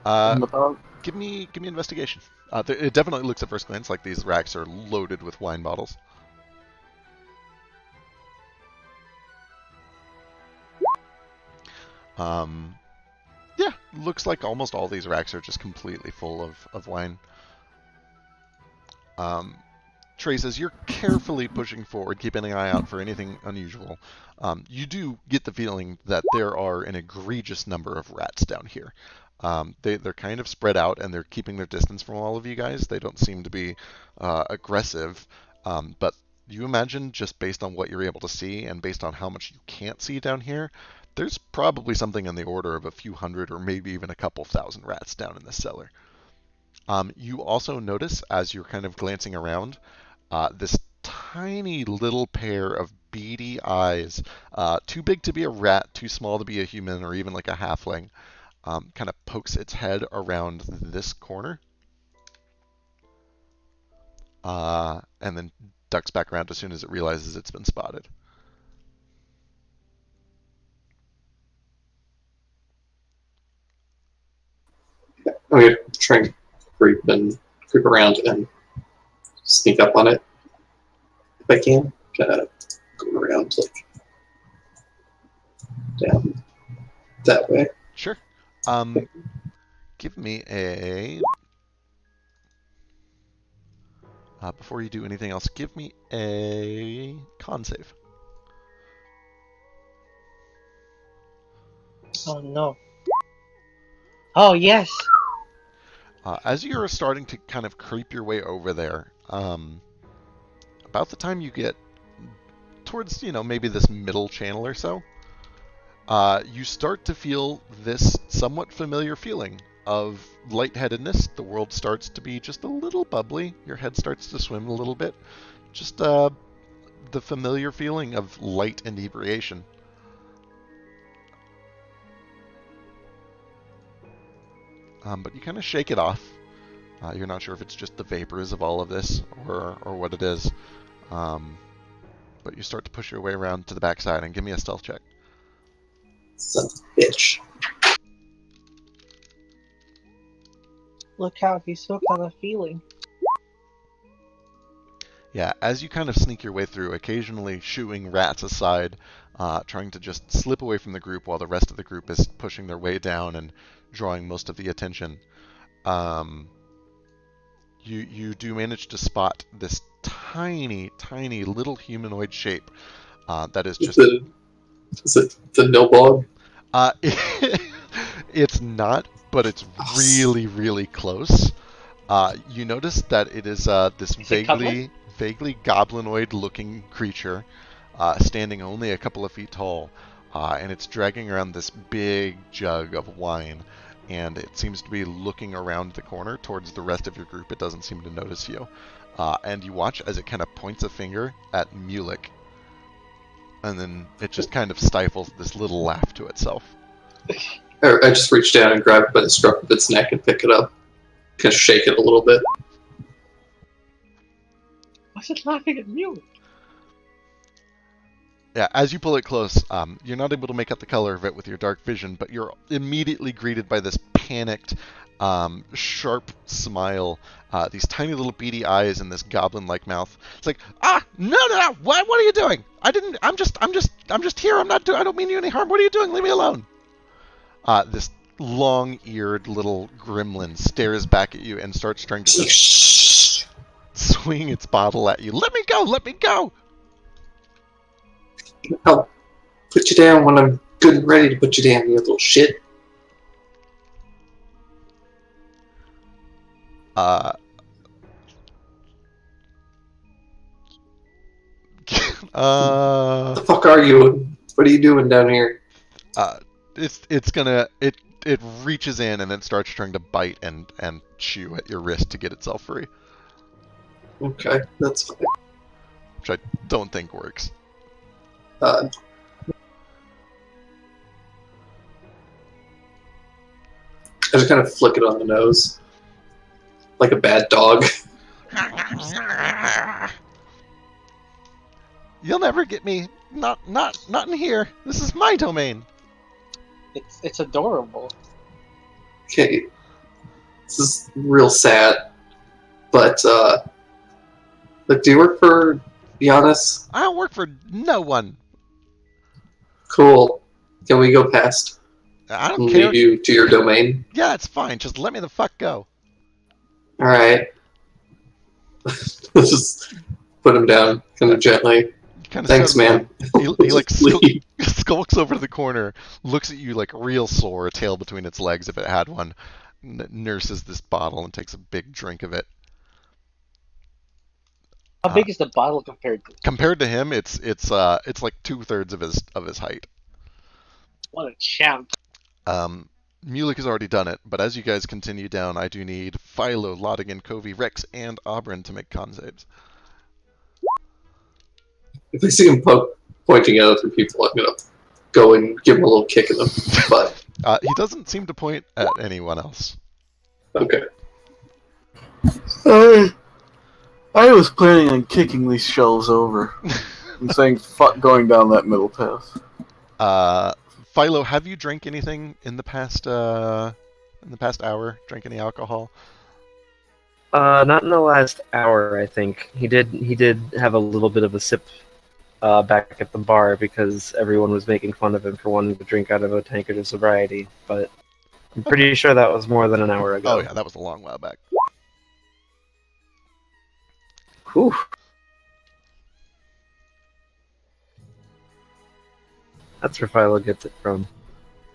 in the bottom? Give me investigation. It definitely looks at first glance like these racks are loaded with wine bottles. Yeah, looks like almost all these racks are just completely full of wine. Trace, as you're carefully pushing forward, keeping an eye out for anything unusual, you do get the feeling that there are an egregious number of rats down here. They're kind of spread out and they're keeping their distance from all of you guys. They don't seem to be aggressive, but you imagine just based on what you're able to see and based on how much you can't see down here, there's probably something in the order of a few hundred or maybe even a couple thousand rats down in this cellar. You also notice as you're kind of glancing around, this tiny little pair of beady eyes, too big to be a rat, too small to be a human or even like a halfling, kind of pokes its head around this corner, and then ducks back around as soon as it realizes it's been spotted. I'm going to try and creep around and sneak up on it if I can. Kind of go around like down that way. Sure. Give me a... before you do anything else, give me a con save. Oh no. Oh yes. As you're starting to kind of creep your way over there, about the time you get towards, maybe this middle channel or so, you start to feel this somewhat familiar feeling of lightheadedness. The world starts to be just a little bubbly. Your head starts to swim a little bit. Just the familiar feeling of light inebriation. but you kind of shake it off. You're not sure if it's just the vapors of all of this or what it is. But you start to push your way around to the backside and give me a stealth check. Son of a bitch. Look out, he's hooked on a feeling. Yeah, as you kind of sneak your way through, occasionally shooing rats aside, trying to just slip away from the group while the rest of the group is pushing their way down and drawing most of the attention. You do manage to spot this tiny, tiny little humanoid shape that is just... Is it the Nilbog? It's not, but it's really, really close. You notice that it is this vaguely goblinoid-looking creature, standing only a couple of feet tall, and it's dragging around this big jug of wine, and it seems to be looking around the corner towards the rest of your group. It doesn't seem to notice you. And you watch as it kind of points a finger at Mulek, and then it just kind of stifles this little laugh to itself. I just reach down and grab it by the scruff of its neck and pick it up. Kind of shake it a little bit. Why's it laughing at me? Yeah, as you pull it close, you're not able to make out the color of it with your dark vision, but you're immediately greeted by this panicked, sharp smile, these tiny little beady eyes, and this goblin-like mouth. It's like, no! What are you doing? I'm just here. I don't mean you any harm. What are you doing? Leave me alone. This long-eared little gremlin stares back at you and starts trying to swing its bottle at you. Let me go! Let me go! I'll put you down when I'm good and ready to put you down, you little shit. What the fuck are you? What are you doing down here? It reaches in and then starts trying to bite and chew at your wrist to get itself free. Okay, that's fine. Which I don't think works. I just kind of flick it on the nose. Like a bad dog. You'll never get me. Not in here. This is my domain. It's adorable. Okay. This is real sad. But, look, do you work for Giannis? I don't work for no one. Cool. Can we go past? I don't and care. leave you to your domain? Yeah, it's fine. Just let me the fuck go. Alright. Let's just put him down kind of gently. Kind of Thanks, man. He like Leave. skulks over to the corner, looks at you like real sore, tail between its legs if it had one, nurses this bottle and takes a big drink of it. How big is the bottle compared to? Compared to him, it's like 2/3 of his height. What a champ! Mulek has already done it, but as you guys continue down, I do need Philo, Laudigan, Covey, Rex, and Auburn to make con saves. If I see him pointing at other people, I'm gonna go and give him a little kick in the butt. He doesn't seem to point at anyone else. Okay. I was planning on kicking these shelves over and saying fuck going down that middle path. Philo, have you drank anything in the past hour? Drank any alcohol? Not in the last hour, I think. He did have a little bit of a sip back at the bar because everyone was making fun of him for wanting to drink out of a tankard of sobriety, but I'm pretty sure that was more than an hour ago. Oh yeah, that was a long while back. Whew. That's where Philo gets it from.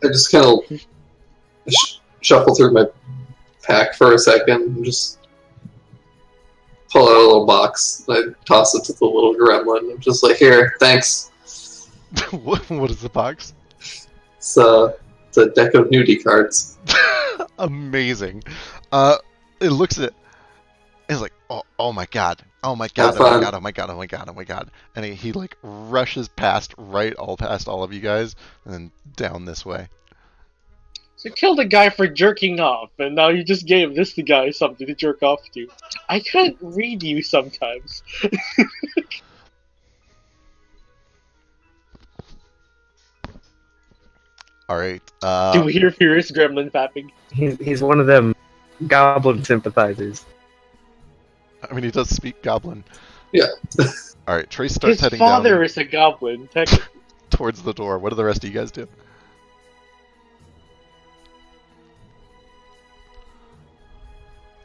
I just kind of shuffle through my pack for a second and just pull out a little box. I toss it to the little gremlin. I'm just like, here, thanks. What is the box? It's a deck of nudie cards. Amazing. It looks at it. It's like, oh my god, oh my god, oh my god, oh my god, oh my god, oh my god, and he like rushes past all of you guys, and then down this way. So you killed a guy for jerking off, and now you just gave this guy something to jerk off to. I can't read you sometimes. All right. Do we hear Furious Gremlin fapping? He's one of them goblin sympathizers. I mean, he does speak Goblin. Yeah. All right. Trace starts His heading father down is a goblin, technically. towards the door. What do the rest of you guys do?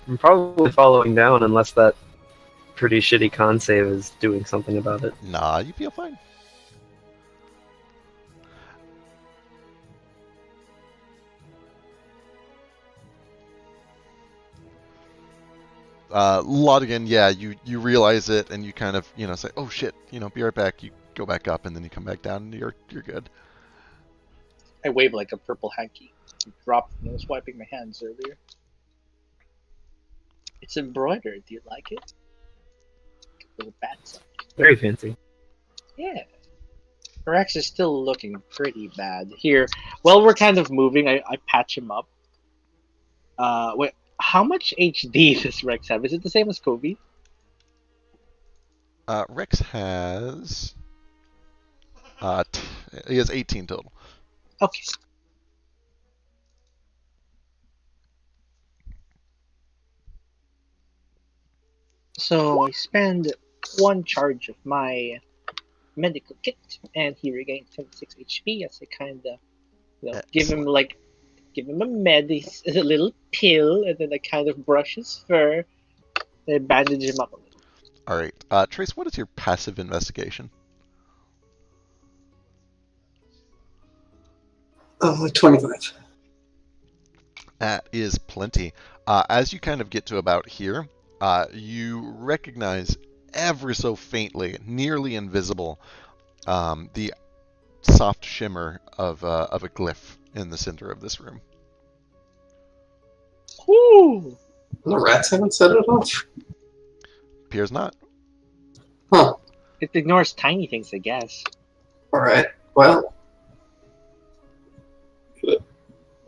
I'm probably following down unless that pretty shitty con save is doing something about it. Nah, you feel fine. Laudigan, yeah, you realize it, and you kind of, say, oh shit, be right back. You go back up, and then you come back down, and you're good. I wave like a purple hanky. Dropped when I was wiping my hands earlier. It's embroidered. Do you like it? Little bats. Very fancy. Yeah. Rex is still looking pretty bad. Here, while we're kind of moving, I patch him up. Wait, how much HD does Rex have? Is it the same as Kobe? Rex has... he has 18 total. Okay. So I spend 1 charge of my medical kit, and he regains 26 HP as I kind of, give him a a little pill, and then I kind of brush his fur, and bandage him up a little. All right. Trace, what is your passive investigation? 25. That is plenty. As you kind of get to about here, you recognize ever so faintly, nearly invisible, the soft shimmer of a glyph in the center of this room. Woo! The rats haven't set it off? Appears not. Huh. It ignores tiny things, I guess. Alright. Well.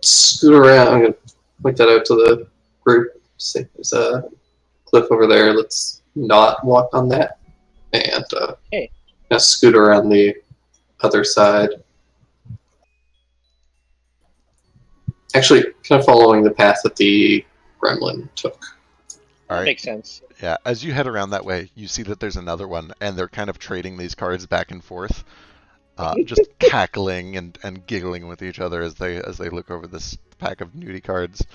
Scoot around. I'm going to point that out to the group. See, there's a cliff over there. Let's not walk on that. And Hey. now scoot around the other side. Actually, kind of following the path that the gremlin took. All right. Makes sense. Yeah, as you head around that way, you see that there's another one, and they're kind of trading these cards back and forth, just cackling and giggling with each other as they look over this pack of nudie cards.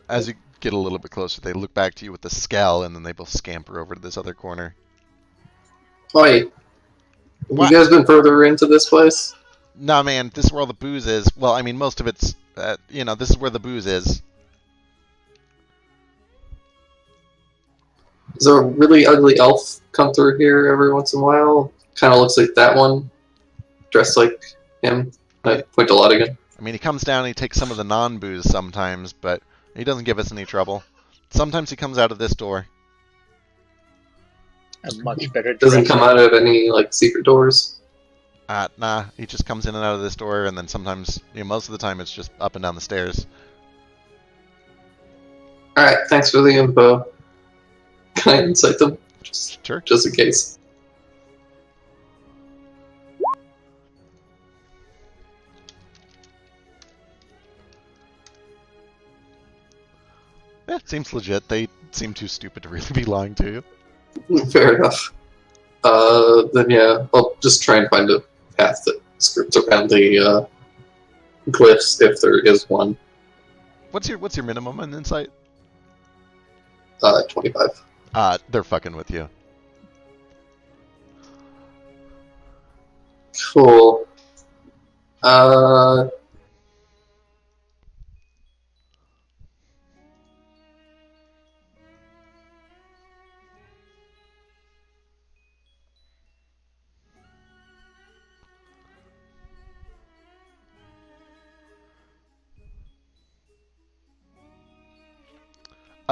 As you get a little bit closer, they look back to you with a scowl, and then they both scamper over to this other corner. Oi, What? you guys been further into this place? Nah, man, this is where all the booze is. Well, I mean, most of it's, this is where the booze is. Does a really ugly elf come through here every once in a while? Kind of looks like that one, dressed like him. I point to Laudigan. I mean, he comes down and he takes some of the non-booze sometimes, but he doesn't give us any trouble. Sometimes he comes out of this door. A much better Doesn't direction. come out of any like secret doors. Nah, he just comes in and out of this door, and then sometimes, most of the time it's just up and down the stairs. All right, thanks for the info. Can I insight them? Sure. Just in case. Yeah, it seems legit. They seem too stupid to really be lying to you. Fair enough. Then yeah, I'll just try and find a path that skirts around the glyphs if there is one. What's your minimum on insight? 25. They're fucking with you. Cool.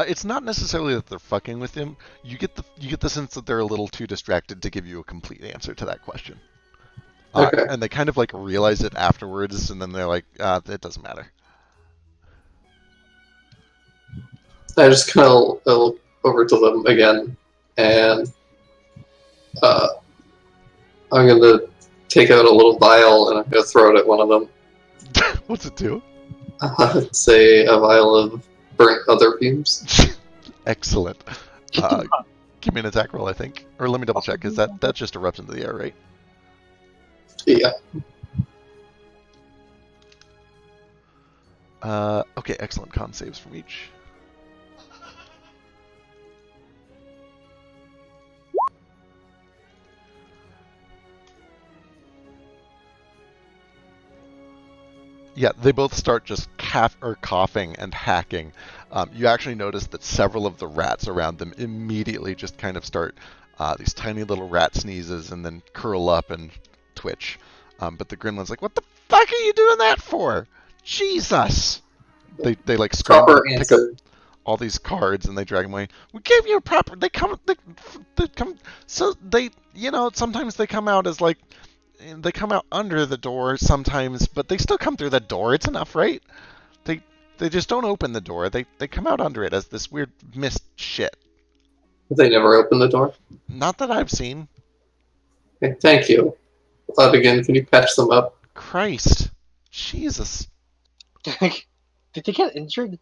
It's not necessarily that they're fucking with him. You get the sense that they're a little too distracted to give you a complete answer to that question. Okay. And they kind of like realize it afterwards, and then they're like, it doesn't matter. I just kind of look over to them again, and I'm gonna take out a little vial and I'm gonna throw it at one of them. What's it do? Say a vial of burnt other fumes. Excellent. Give me an attack roll, I think. Or let me double check. Is that just erupts into the air, right? Yeah. Okay, excellent. Con saves from each. Yeah, they both start just coughing and hacking. You actually notice that several of the rats around them immediately just kind of start these tiny little rat sneezes and then curl up and twitch. But the gremlin's like, "What the fuck are you doing that for? Jesus!" They like scramble to pick up all these cards and they drag them away. We gave you a proper. They come. So they, sometimes they come out as like. They come out under the door sometimes, but they still come through the door. It's enough, right? They just don't open the door. They come out under it as this weird mist shit. They never open the door? Not that I've seen. Okay, thank you. Laudigan, can you patch them up? Christ. Jesus. Did they get injured?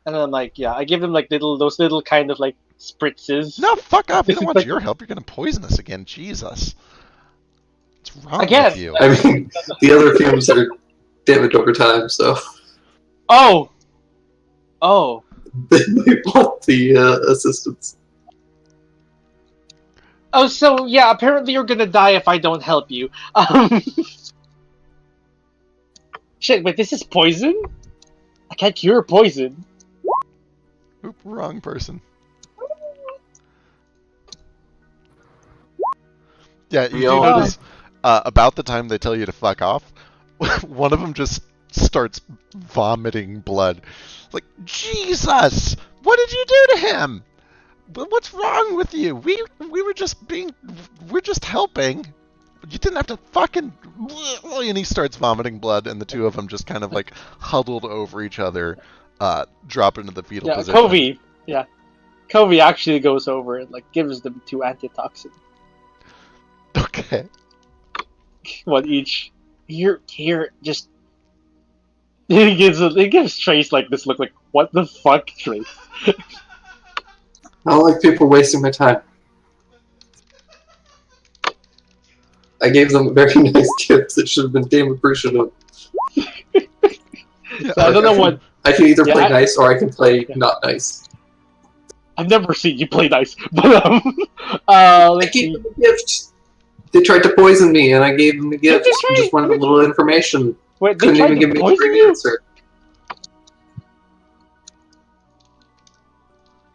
And I'm like, yeah, I give them like those little kind of like spritzes. No, fuck off. We don't want Like- your help. You're going to poison us again. Jesus. What's wrong Again. with you? I mean, the other fumes are damaged over time, so Oh! they might want the assistance. Oh, so yeah, apparently you're gonna die if I don't help you. Shit, wait, this is poison? I can't cure poison. Oop, wrong person. Yeah, you do notice about the time they tell you to fuck off, one of them just starts vomiting blood. Like, Jesus! What did you do to him? What's wrong with you? We're just helping. You didn't have to fucking... And he starts vomiting blood, and the two of them just kind of like huddled over each other, drop into the fetal position. Kobe actually goes over and like gives them 2 antitoxin. Okay. One each. Here, just... It gives Trace like this look like, what the fuck, Trace? I don't like people wasting my time. I gave them a very nice gift that should have been damn appreciative. Yeah, I don't know what... I can either play nice or I can play not nice. I've never seen you play nice, but I let's gave see. them a gift. They tried to poison me, and I gave them a gift. they I try- just wanted a little information. Wait, they Couldn't tried even to give me a poison straight you? answer.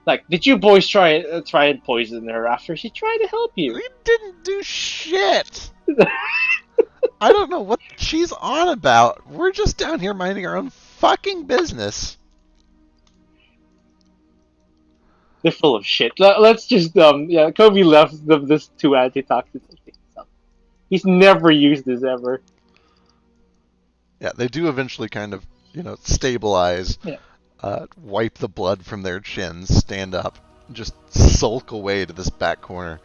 Like, did you boys try and poison her after she tried to help you? We didn't do shit. I don't know what she's on about. We're just down here minding our own fucking business. They're full of shit. Let's just Kobe left them this 2 antitoxins. He's never used this ever. Yeah, they do eventually kind of, stabilize, Yeah. wipe the blood from their chins, stand up, just sulk away to this back corner.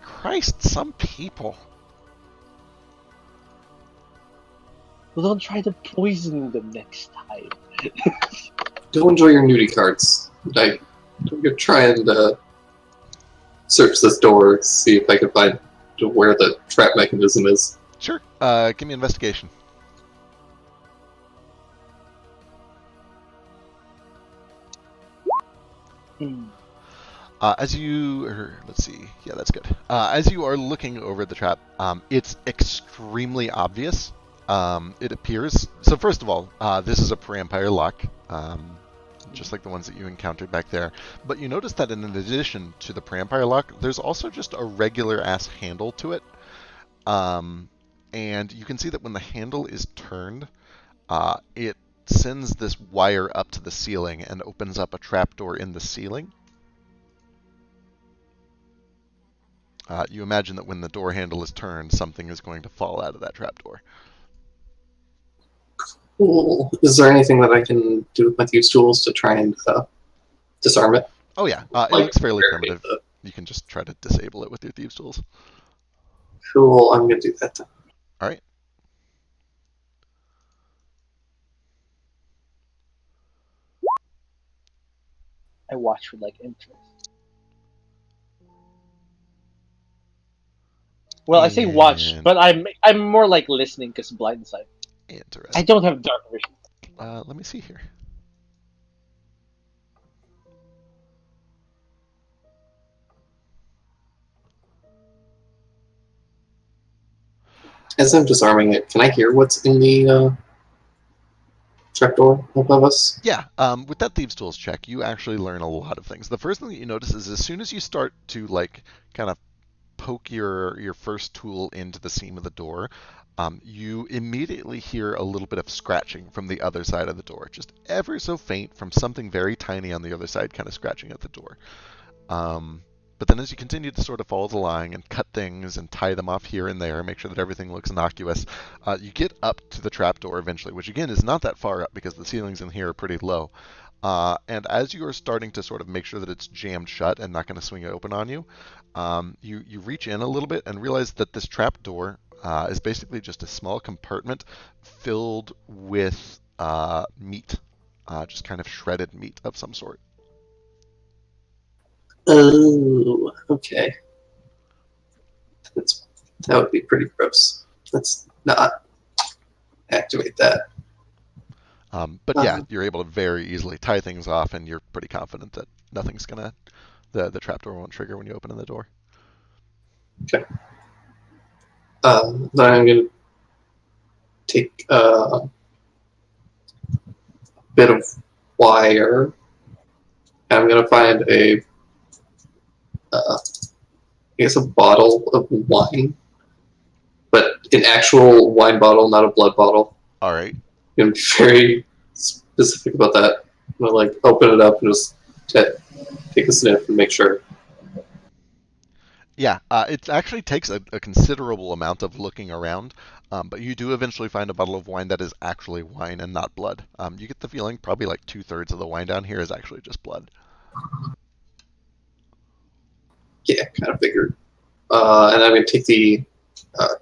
Christ, some people. Well, don't try to poison them next time. Don't enjoy your nudie cards. I'm gonna try and search this door, see if I can find where the trap mechanism is. Sure, give me investigation. Let's see. Yeah, that's good. As you are looking over the trap, it's extremely obvious. It appears. So first of all, this is a pre-Empire lock, just like the ones that you encountered back there. But you notice that in addition to the pre-Empire lock, there's also just a regular ass handle to it. And you can see that when the handle is turned, it sends this wire up to the ceiling and opens up a trapdoor in the ceiling. You imagine that when the door handle is turned, something is going to fall out of that trapdoor. Cool. Is there anything that I can do with my thieves' tools to try and disarm it? Oh yeah, it Like, looks fairly very primitive. good. You can just try to disable it with your thieves' tools. Cool, I'm gonna do that then. All right. I watch with like interest. Well, I say watch, And but I'm more like listening because blindsight. I interesting. don't have dark vision. Let me see here. As I'm disarming it, can I hear what's in the trapdoor above us? Yeah, with that thieves' tools check, you actually learn a lot of things. The first thing that you notice is as soon as you start to like kind of poke your first tool into the seam of the door, you immediately hear a little bit of scratching from the other side of the door, just ever so faint from something very tiny on the other side, kind of scratching at the door. But then as you continue to sort of follow the line and cut things and tie them off here and there, make sure that everything looks innocuous, you get up to the trapdoor eventually, which again is not that far up because the ceilings in here are pretty low. And as you are starting to sort of make sure that it's jammed shut and not going to swing open on you, you reach in a little bit and realize that this trapdoor is basically just a small compartment filled with meat, just kind of shredded meat of some sort. Oh, okay. That would be pretty gross. Let's not activate that. But yeah, you're able to very easily tie things off, and you're pretty confident that nothing's gonna the trapdoor won't trigger when you open the door. Okay. Then I'm gonna take a bit of wire. I'm gonna find I guess a bottle of wine, but an actual wine bottle, not a blood bottle. All right. I'm gonna be very specific about that. I'm gonna like open it up and just take a sniff and make sure. Yeah, it actually takes a considerable amount of looking around, but you do eventually find a bottle of wine that is actually wine and not blood. You get the feeling probably like 2/3 of the wine down here is actually just blood. Yeah, kind of figured. And I'm gonna take the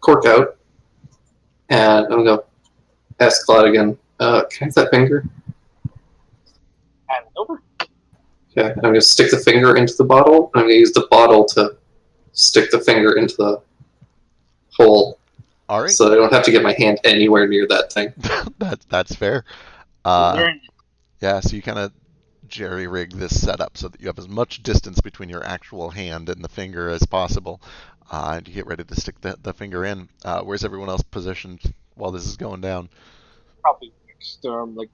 cork out, and I'm gonna ask Laudigan, can I have that finger? Hand it over. Okay, I'm gonna stick the finger into the bottle. I'm gonna use the bottle to stick the finger into the hole, All right. so I don't have to get my hand anywhere near that thing. That's fair. Learn. Yeah, so you kind of jerry-rig this setup so that you have as much distance between your actual hand and the finger as possible, and you get ready to stick the finger in. Where's everyone else positioned while this is going down? Probably next like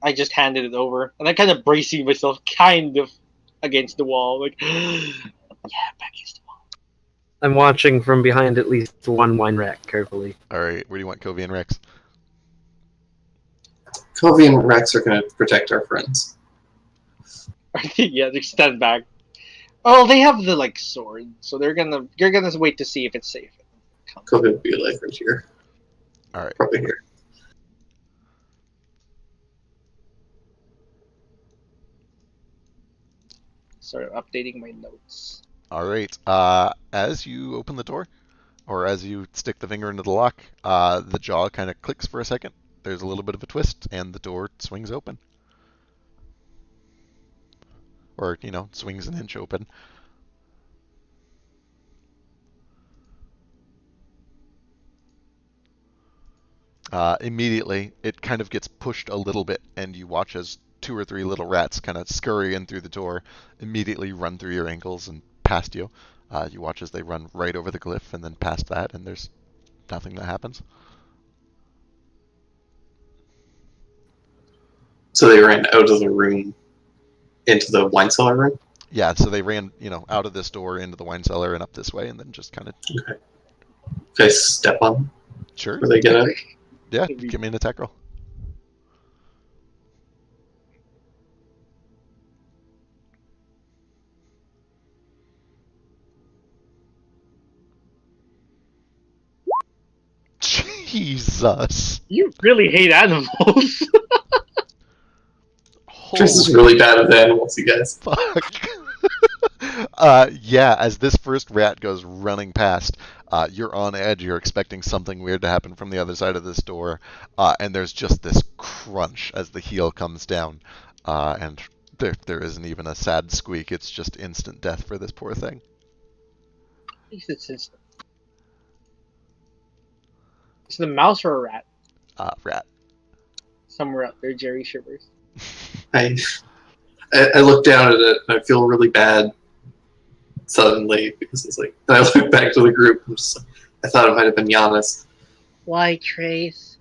I just handed it over, and I kind of bracing myself, kind of against the wall, like yeah, back against the wall. I'm watching from behind at least one wine rack carefully. All right, where do you want Covey and Rex? Covey and Rex are gonna protect our friends. Yeah, they stand back. Oh, they have the like sword, so you're gonna wait to see if it's safe. Covey would be like right here, All right. probably here. Sorry, I'm updating my notes. All right. As you open the door, or as you stick the finger into the lock, the jaw kind of clicks for a second. There's a little bit of a twist, and the door swings open. Or, swings an inch open. Immediately, it kind of gets pushed a little bit, and you watch as two or three little rats kind of scurry in through the door, immediately run through your ankles and past you. You watch as they run right over the glyph and then past that, and there's nothing that happens. So they ran out of the room into the wine cellar room? Yeah, so they ran, out of this door into the wine cellar and up this way, and then just kind of. Okay. Can I step on them Sure. before they get out? Yeah, give me an attack roll. Jesus. You really hate animals. Trace is Holy really bad with animals, you guys. fuck. Yeah, as this first rat goes running past, you're on edge. You're expecting something weird to happen from the other side of this door, and there's just this crunch as the heel comes down, and there isn't even a sad squeak. It's just instant death for this poor thing. At least it's the mouse or a rat Rat. somewhere out there. Jerry shivers. I look down at it and I feel really bad suddenly because it's like. And I look back to the group and I'm just like, I thought it might have been Giannis. Why, Trace?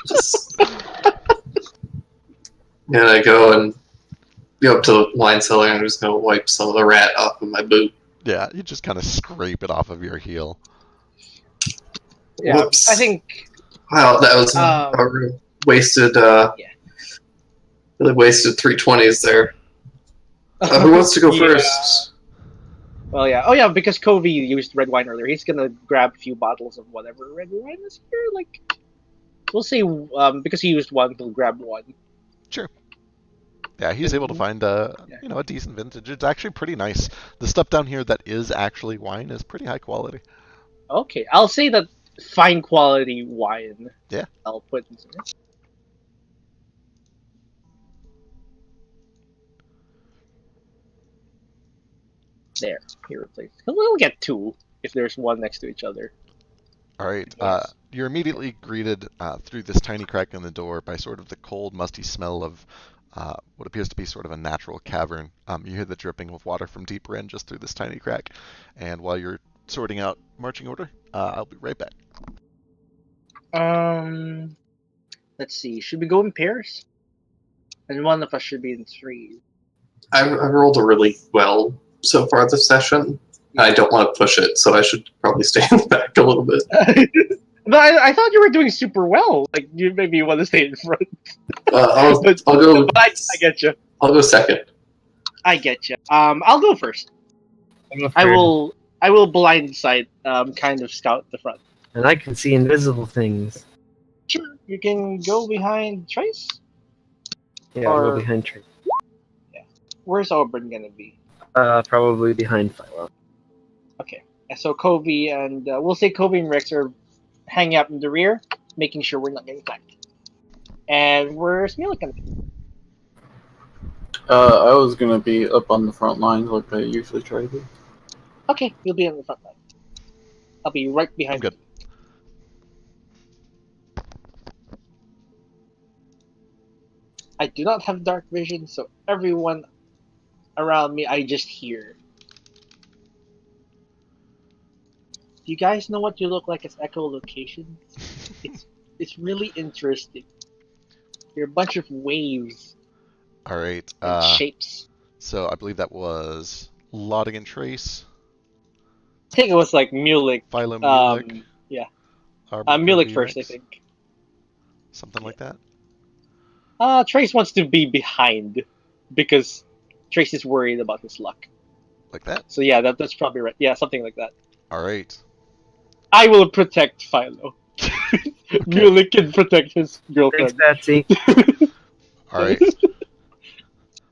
Just, and I go and go up to the wine cellar and I'm just gonna wipe some of the rat off of my boot. Yeah, you just kind of scrape it off of your heel. Yeah, Whoops. I think. Wow, that was a wasted. Really wasted 320s there. Who wants to go Yeah. first? Well, yeah. Oh, yeah, because Covey used red wine earlier. He's gonna grab a few bottles of whatever red wine is here. Like, we'll say, because he used one, he'll grab one. Sure. Yeah, he's able to find a decent vintage. It's actually pretty nice. The stuff down here that is actually wine is pretty high quality. Okay, I'll say that fine quality wine. Yeah. I'll put in some. There, he replaced. We'll get two if there's one next to each other. All right. Yes. You're immediately greeted through this tiny crack in the door by sort of the cold, musty smell of what appears to be sort of a natural cavern. You hear the dripping of water from deeper in just through this tiny crack. And while you're sorting out marching order, I'll be right back. Let's see. Should we go in pairs? And one of us should be in three. I rolled a really well so far this session. I don't want to push it, so I should probably stay in the back a little bit. But I thought you were doing super well. Like, you maybe want to stay in front. I'll But go. I get you. I'll go second. I get you. I'll go first. I'm a I third. will blindside, kind of scout the front. And I can see invisible things. Sure, you can go behind Trace. Yeah, I'll Or- go behind Tree. Where's Auburn gonna be? Probably behind Philo. Okay, so Covey and we'll say Covey and Rex are hanging out in the rear, making sure we're not getting flanked. And where's Mila gonna be? I was gonna be up on the front lines like I usually try to. Okay, you'll be on the front line. I'll be right behind I'm good. you. I do not have dark vision, so everyone around me I just hear. Do you guys know what you look like as echolocation? It's really interesting. You're a bunch of waves All right. and shapes. So I believe that was Laudigan Trace, I think it was like Mulek. Philo Mulik, Yeah. Arbor Mulek Kirby first, I Rex, think. something like that. Trace wants to be behind because Trace is worried about his luck. Like that. So yeah, that's probably right. Yeah, something like that. All right. I will protect Philo. Mulek can protect his Thanks, girlfriend. Patsy. All right.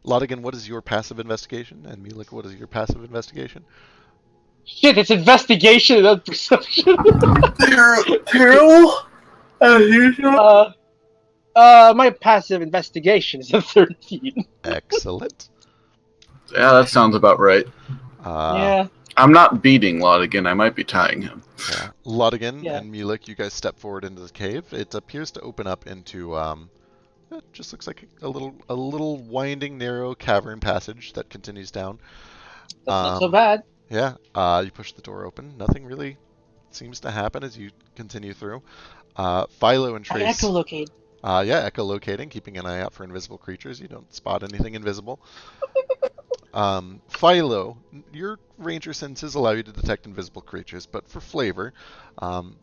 Laudigan, what is your passive investigation? And Mulik, what is your passive investigation? Shit, it's investigation, not perception. Peril, as usual. My passive investigation is a 13. Excellent. Yeah, that sounds about right. Yeah. I'm not beating Laudigan. I might be tying him. Yeah. Laudigan Yeah. and Mulik, you guys step forward into the cave. It appears to open up into it just looks like a little winding, narrow cavern passage that continues down. That's not so bad. Yeah. You push the door open. Nothing really seems to happen as you continue through. Philo and I Trace. echolocate. Yeah, echolocating, keeping an eye out for invisible creatures. You don't spot anything invisible. Philo, your ranger senses allow you to detect invisible creatures, but for flavor,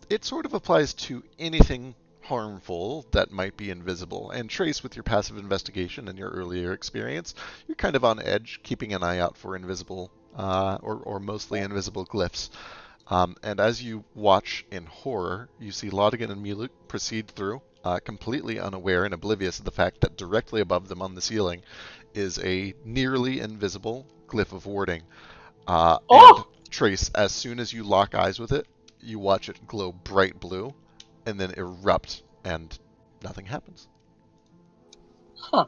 it sort of applies to anything harmful that might be invisible. And Trace, with your passive investigation and your earlier experience, you're kind of on edge, keeping an eye out for invisible, or mostly invisible glyphs. And as you watch in horror, you see Laudigan and Muluk proceed through. completely unaware and oblivious of the fact that directly above them on the ceiling is a nearly invisible glyph of warding. And Oh! Trace, as soon as you lock eyes with it, you watch it glow bright blue and then erupt, and nothing happens. Huh.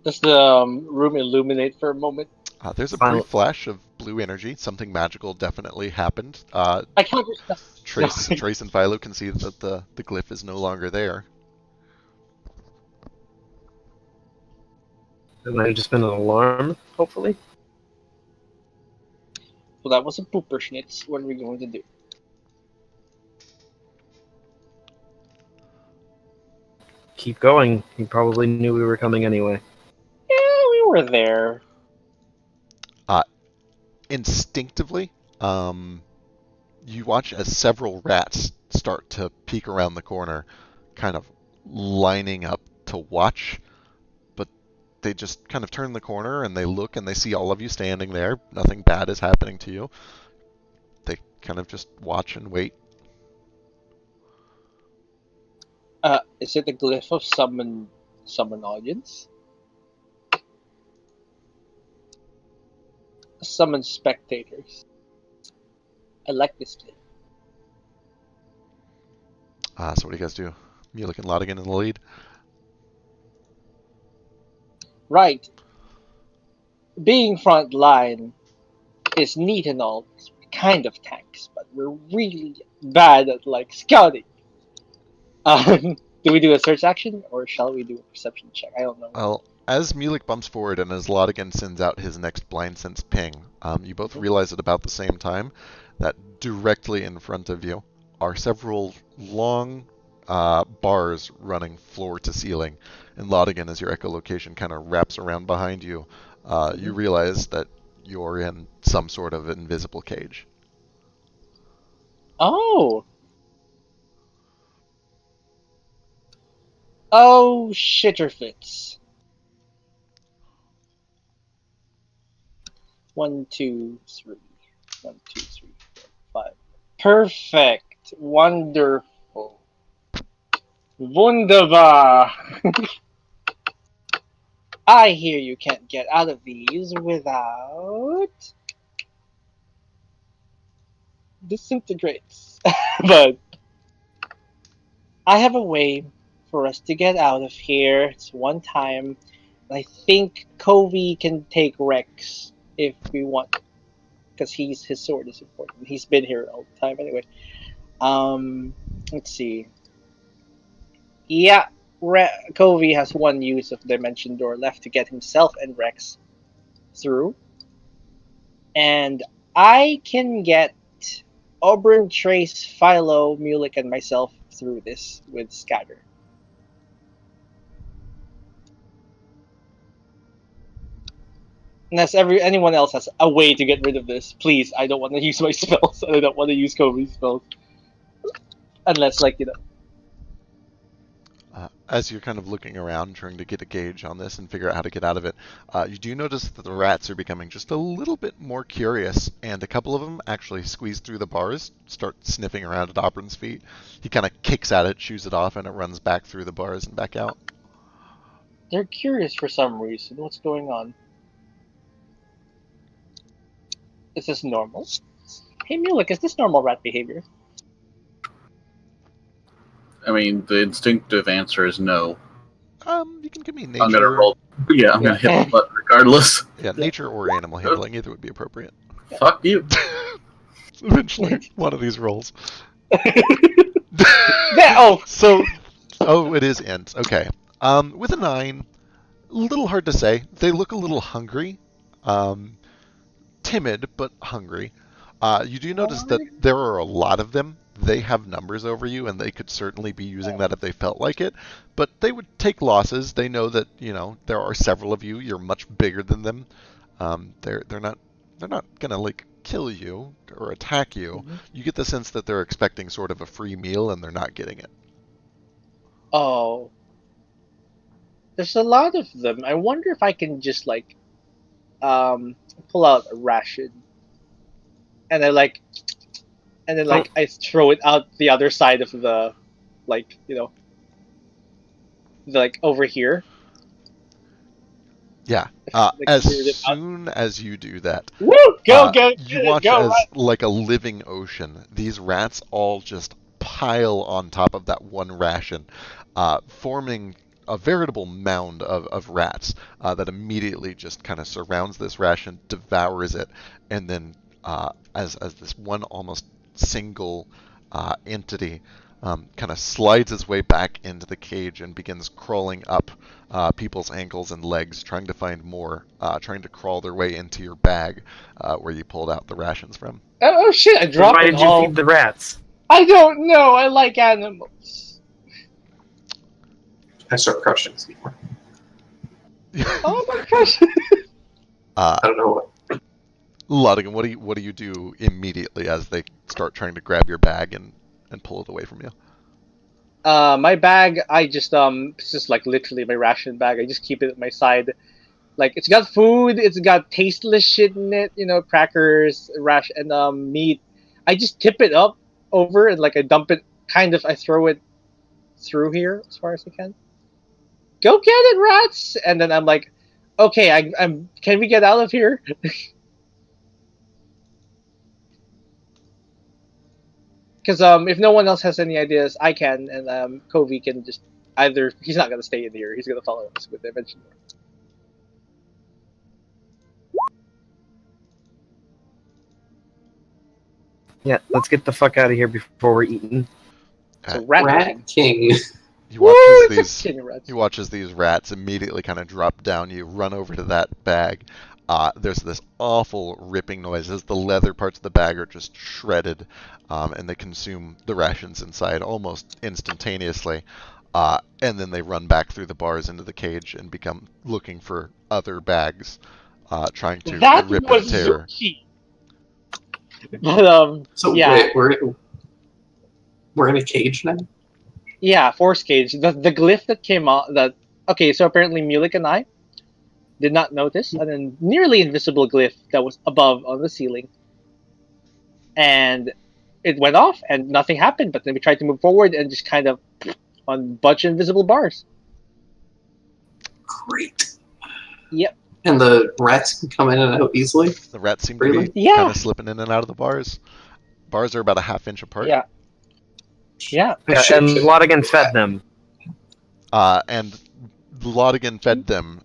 Does the room illuminate for a moment? There's a Final- brief flash of blue energy. Something magical definitely happened. I can't. Trace and Philo can see that the glyph is no longer there. It might have just been an alarm, hopefully. Well, that was a pooper schnitz. What are we going to do? Keep going. He probably knew we were coming anyway. Yeah, we were there. Instinctively, you watch as several rats start to peek around the corner, kind of lining up to watch, but they just kind of turn the corner and they look and they see all of you standing there. Nothing bad is happening to you. They kind of just watch and wait. Is it a glyph of summon audience? Summon spectators. I like this glyph. So what do you guys do? Mulek and Laudigan in the lead. Right. Being front line is neat and all. Kind of tanks, but we're really bad at like scouting. Do we do a search action or shall we do a perception check? I don't know. Well, as Mulek bumps forward and as Laudigan sends out his next blind sense ping, you both realize at about the same time that directly in front of you are several long bars running floor to ceiling. And Laudigan, as your echolocation kind of wraps around behind you, you realize that you're in some sort of invisible cage. Oh. Oh, shitterfits. 1, 2, 3. 1, 2, 3, 4, 5. Perfect. Wonderful. Wunderbar. I hear you can't get out of these without disintegrates. But I have a way for us to get out of here. It's one time. I think Covey can take Rex if we want, because his sword is important. He's been here all the time anyway. Let's see. Yeah, Covey has one use of Dimension Door left to get himself and Rex through, and I can get Auburn, Trace, Philo, Mulek, and myself through this with Scatter. Unless anyone else has a way to get rid of this, please. I don't want to use my spells, and I don't want to use Kobe's spells. Unless, like, As you're kind of looking around, trying to get a gauge on this and figure out how to get out of it, you do notice that the rats are becoming just a little bit more curious, and a couple of them actually squeeze through the bars, start sniffing around at Auburn's feet. He kind of kicks at it, shoos it off, and it runs back through the bars and back out. they're curious for some reason. What's going on? Is this normal? Hey, Mulek, is this normal rat behavior? I mean, the instinctive answer is no. You can give me I'm gonna nature. roll. Yeah, I'm gonna hit the button regardless. Yeah, nature or animal handling, either would be appropriate. Fuck you. Eventually, one of these rolls. Oh, Oh, it is int. Okay. With a 9, a little hard to say. They look a little hungry. Timid, but hungry. You do notice that there are a lot of them. They have numbers over you, and they could certainly be using that if they felt like it. But they would take losses. They know that there are several of you. You're much bigger than them. They're not gonna like kill you or attack you. You get the sense that they're expecting sort of a free meal, and they're not getting it. oh. There's a lot of them. I wonder if I can just like pull out a ration, and I like and then like I throw it out the other side of the, like like over here. Yeah. Like, As cleared it out. soon as you do that, Woo! Go, you watch go, as right. like a living ocean, these rats all just pile on top of that one ration, forming a veritable mound of rats that immediately just kind of surrounds this ration, devours it, and then as this one almost single entity kind of slides its way back into the cage and begins crawling up people's ankles and legs, trying to find more, trying to crawl their way into your bag where you pulled out the rations from. Oh shit! I dropped Why it did you all. feed the rats? I don't know. I like animals. I start crushing some more. Oh my gosh! I don't know what. Laudigan, what do you do immediately as they start trying to grab your bag and pull it away from you? My bag, I just it's just like literally my ration bag. I just keep it at my side. Like it's got food, it's got tasteless shit in it, crackers, and meat. I just tip it up over and like I dump it. I throw it through here as far as I can. Go get it, rats! And then I'm like, okay, I'm. Can we get out of here? Because if no one else has any ideas, I can, and Kovi can just either he's not gonna stay in here, he's gonna follow us with eventually. Yeah, let's get the fuck out of here before we're eaten. So rat Rat King. You watch as it's these king rats. you watch as these rats immediately kind of drop down. You run over to that bag. There's this awful ripping noise as the leather parts of the bag are just shredded, and they consume the rations inside almost instantaneously. And then they run back through the bars into the cage and become looking for other bags, trying to That rip was and tear. Zuchi. But So yeah, wait, we're in a cage now? yeah, force cage. The glyph that came out that okay, so apparently Mulek and I did not notice an nearly invisible glyph that was above on the ceiling, and it went off and nothing happened. But then we tried to move forward and just kind of on a bunch of invisible bars. Great. Yep. And the rats can come in and out easily? The rats seem to Really? be Yeah. kind of slipping in and out of the bars. Bars are about a half-inch apart. Yeah. Yeah. I should- And Laudigan fed them. And Laudigan fed them.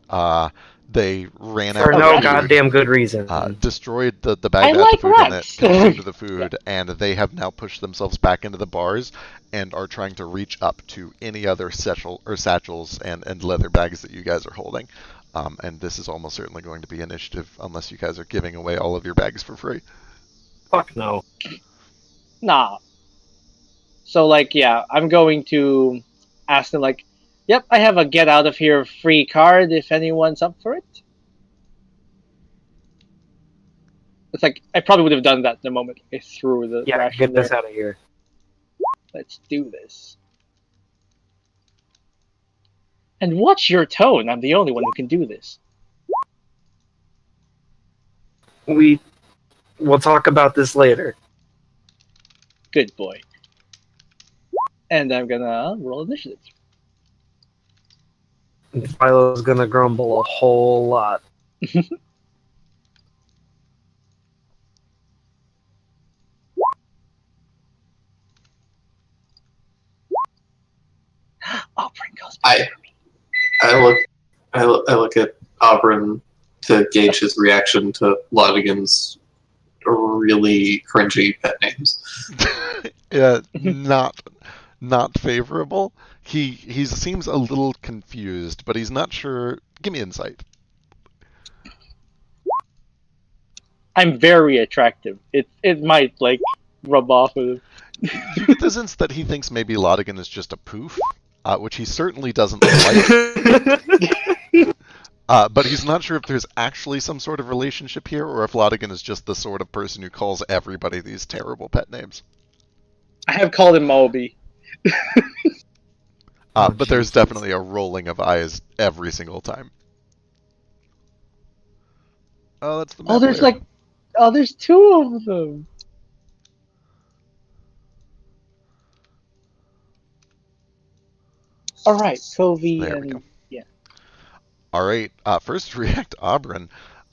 They ran For out no of food, goddamn good reason. destroyed the bag I that had like the food in it, rats. consumed the food, and they have now pushed themselves back into the bars and are trying to reach up to any other satchels and leather bags that you guys are holding. And this is almost certainly going to be initiative unless you guys are giving away all of your bags for free. Fuck no. Nah. So like yeah, I'm going to ask them like, yep, I have a get out of here free card if anyone's up for it. It's like I probably would have done that the moment I threw the Yeah, ration get this there. out of here. Let's do this. And watch your tone. I'm the only one who can do this. We'll talk about this later. Good boy. And I'm gonna roll initiative. Philo's gonna grumble a whole lot. Oh, Pringles. I look at Auburn to gauge his reaction to Laudigan's really cringy pet names. Yeah, not favorable. He seems a little confused, but he's not sure. Give me insight. I'm very attractive. It might like rub off with him. You get the sense that he thinks maybe Laudigan is just a poof, which he certainly doesn't like. But he's not sure if there's actually some sort of relationship here, or if Laudigan is just the sort of person who calls everybody these terrible pet names. I have called him Moby. But there's definitely a rolling of eyes every single time. Oh, that's the map Oh, there's layer. like, oh, there's two of them. All right, Covey There we go. and yeah. All right. First react Oberon,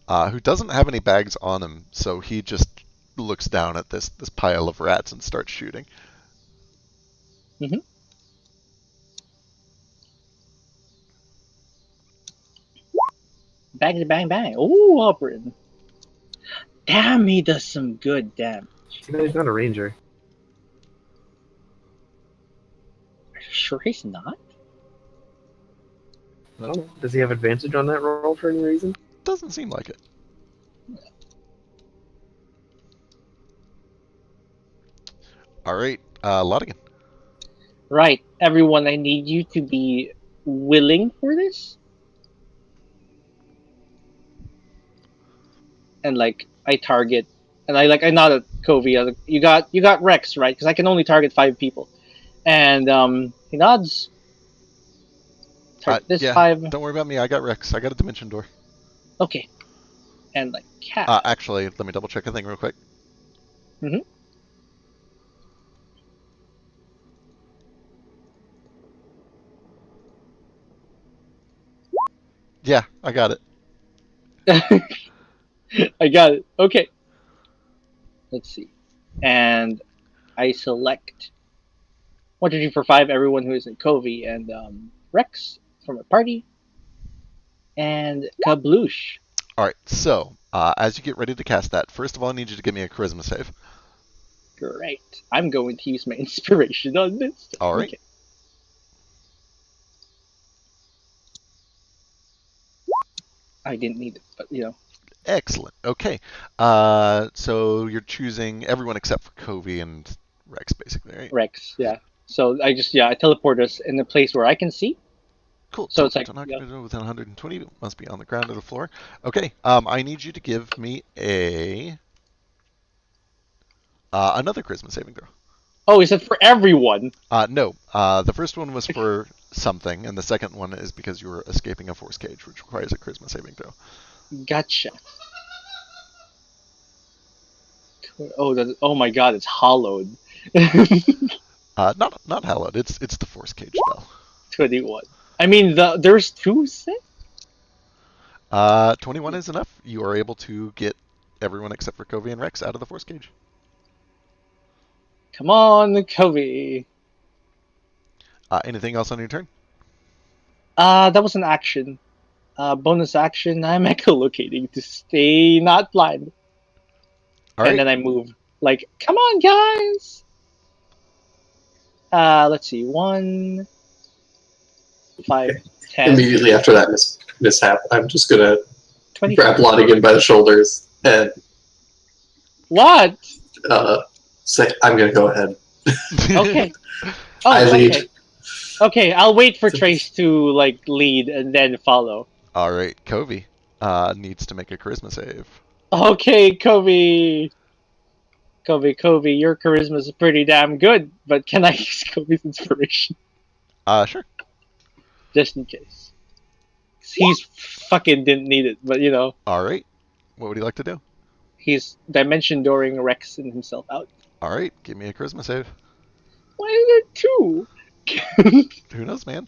who doesn't have any bags on him, so he just looks down at this pile of rats and starts shooting. Mm-hmm. Bang, bang, bang. Ooh, Auburn. Damn, he does some good damage. He's not a ranger. Are you sure he's not? I don't know. Does he have advantage on that roll for any reason? Doesn't seem like it. All right, Laudigan. Right, everyone, I need you to be willing for this. And like, I target, and I nod at Covey. You got Rex, right? Because I can only target 5 people. And he nods. Target this Yeah, 5. don't worry about me. I got Rex. I got a dimension door. Okay. And like cat. Actually, let me double check a thing real quick. Mm-hmm. Yeah, I got it. I got it. Okay. Let's see. And I select 1, 2, 3, 4, 5. Everyone who is in Covey and Rex from a party. And Kabloosh. All right, so as you get ready to cast that, first of all, I need you to give me a charisma save. Great. I'm going to use my inspiration on this. All right. Okay. I didn't need it, but you know. Excellent. Okay. So you're choosing everyone except for Covey and Rex, basically, right? Rex, yeah. So I teleport us in a place where I can see. Cool. So it's like, Teleport yeah. within 120. Must be on the ground or the floor. Okay. I need you to give me another charisma saving throw. Oh, is it for everyone? No. The first one was for something, and the second one is because you were escaping a force cage, which requires a charisma saving throw. Gotcha. Oh my god, it's hollowed. Not hallowed. It's the force cage spell. 21. I mean, there's 2 sets? 21 is enough. You are able to get everyone except for Covey and Rex out of the force cage. Come on, Covey. Anything else on your turn? That was an action. Bonus action, I'm echolocating to stay not blind. All And right. then I move. Like, come on, guys! Let's see. 1, 5, 10, Immediately after that mishap, I'm just gonna 20. grab Laudigan by the shoulders and What? say, "I'm gonna go ahead." Okay. Oh, I lead. okay. Okay, I'll wait for Trace to like lead and then follow. All right. Covey needs to make a charisma save. Okay, Kobe. Kobe, your charisma is pretty damn good, but can I use Kobe's inspiration? Sure. Just in case. He's fucking didn't need it, but you know, All right. What would you like to do? he's dimension dooring Rex and himself out. All right. Give me a charisma save. Why is there 2? Who knows, man?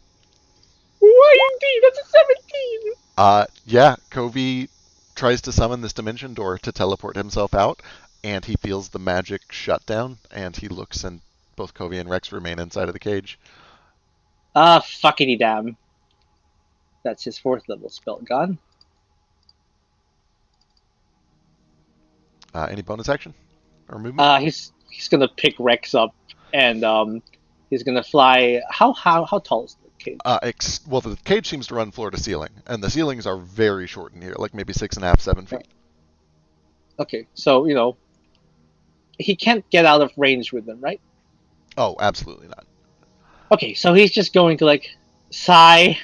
Why indeed? That's a 17! Yeah. Covey tries to summon this dimension door to teleport himself out, and he feels the magic shut down, and he looks, and both Covey and Rex remain inside of the cage. Fuckity damn. That's his 4th level spell gone. Any bonus action or movement? He's gonna pick Rex up and he's gonna fly. How tall is the cage? Well, the cage seems to run floor to ceiling, and the ceilings are very short in here, like maybe 6.5, 7 feet. Okay, so you know he can't get out of range with them, right? Oh, absolutely not. Okay, so he's just going to like sigh,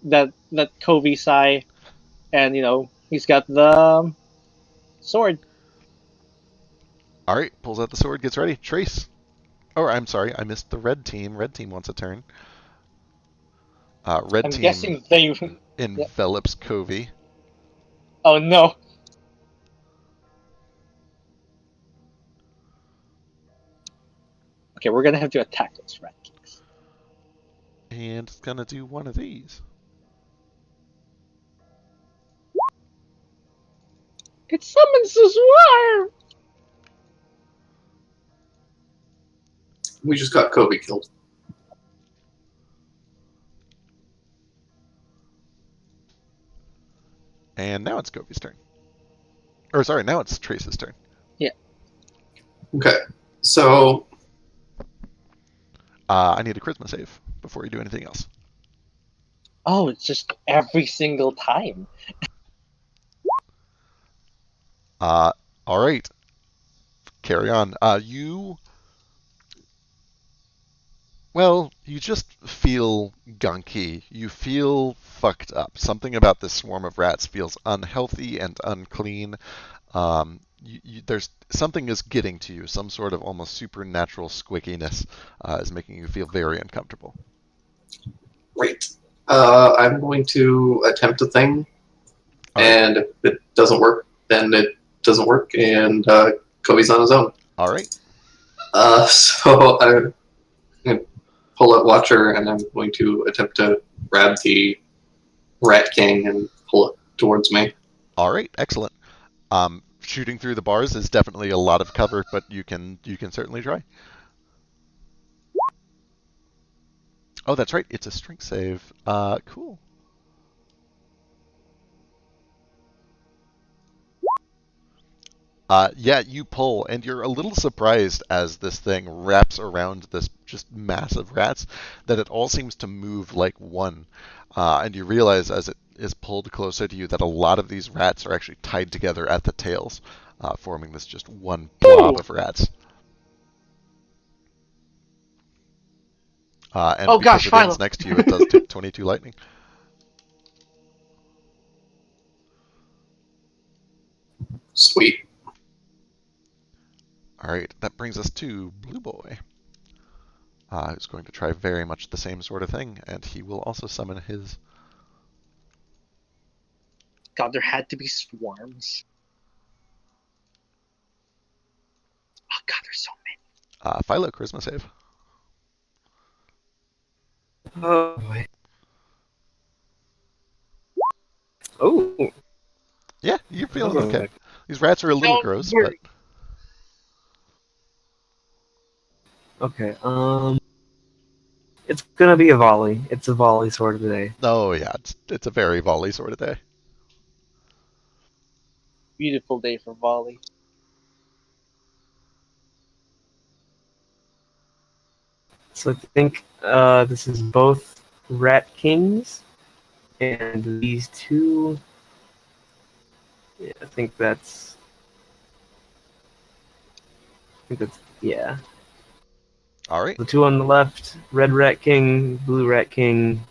that Covey sigh, and you know he's got the sword. All right, pulls out the sword, gets ready. Trace. Oh, I'm sorry, I missed the red team. Red team wants a turn. Red I'm team guessing they. Yeah. envelops Covey. Oh no. Okay, we're gonna have to attack those rat kings. And it's going to do one of these. It summons the swarm! We just got Kobe killed. And now it's Kobe's turn. Or sorry, now it's Trace's turn. Okay, so I need a charisma save before you do anything else. Oh, it's just every single time. All right. Carry on. You just feel gunky. You feel fucked up. Something about this swarm of rats feels unhealthy and unclean. There's something is getting to you. Some sort of almost supernatural squickiness is making you feel very uncomfortable. great. I'm going to attempt a thing, All right. and if it doesn't work, then it doesn't work, and Kobe's on his own. All right. So I'm going to pull out Watcher, and I'm going to attempt to grab the Rat King and pull it towards me. All right. Excellent. Shooting through the bars is definitely a lot of cover, but you can certainly try. Oh, that's right. It's a strength save. Cool. Yeah, you pull, and you're a little surprised as this thing wraps around this just massive rats that it all seems to move like one. And you realize as it is pulled closer to you that a lot of these rats are actually tied together at the tails, forming this just one blob of rats. And Oh because gosh, it ends Philo. next to you, it does take 22 lightning. Sweet. All right, that brings us to Blue Boy, who's going to try very much the same sort of thing, and he will also summon his. God, there had to be swarms. Oh God, there's so many. Philo charisma save. Oh boy. Oh. Yeah, you're feeling Oh. okay. These rats are a little gross, but Okay. It's gonna be a volley. It's a volley sort of day. oh yeah, it's a very volley sort of day. Beautiful day for volley. So I think this is both Rat Kings, and these two. Yeah, I think that's. Yeah. All right. The two on the left, Red Rat King, Blue Rat King.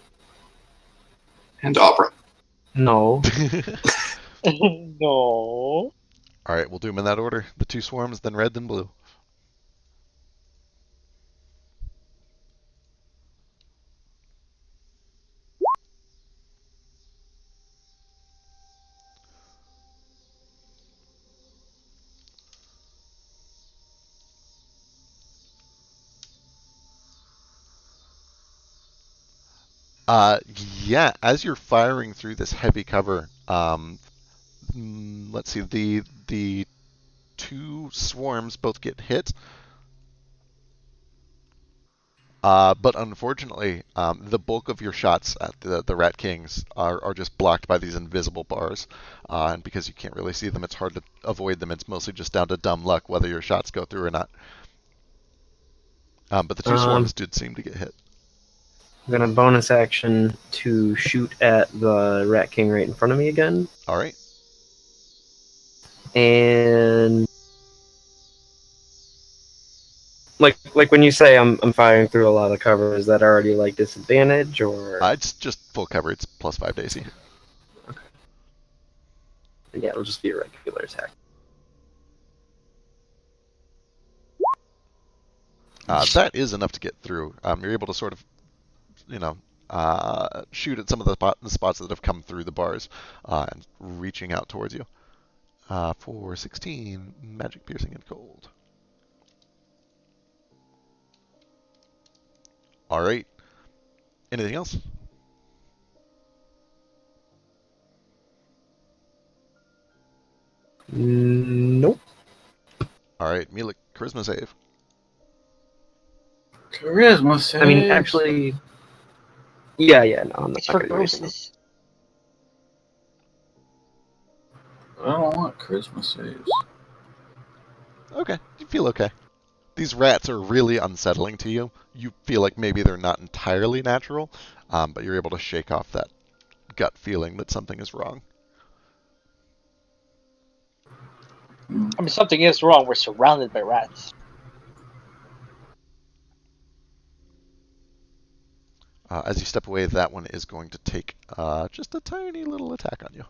And Opera. No. No. All right, we'll do them in that order. The two swarms, then red, then blue. Uh, yeah, as you're firing through this heavy cover, let's see, the two swarms both get hit. But unfortunately, the bulk of your shots at the Rat Kings are just blocked by these invisible bars. And because you can't really see them, it's hard to avoid them. It's mostly just down to dumb luck whether your shots go through or not. But the two swarms did seem to get hit. I'm gonna bonus action to shoot at the Rat King right in front of me again. All right. And like when you say I'm firing through a lot of cover, is that already like disadvantage or? It's just full cover. It's +5 to AC. Okay. Yeah, it'll just be a regular attack. That is enough to get through. You're able to sort of, shoot at some of the spots that have come through the bars and reaching out towards you. For 16, magic, piercing, and cold. All right. Anything else? Nope. All right, Milik, charisma save. Charisma save. I mean, actually, yeah, no, I'm not It's for gonna do anything. grossness. I don't want charisma saves. Okay, you feel okay. These rats are really unsettling to you. You feel like maybe they're not entirely natural, but you're able to shake off that gut feeling that something is wrong. I mean, something is wrong. We're surrounded by rats. As you step away, that one is going to take just a tiny little attack on you.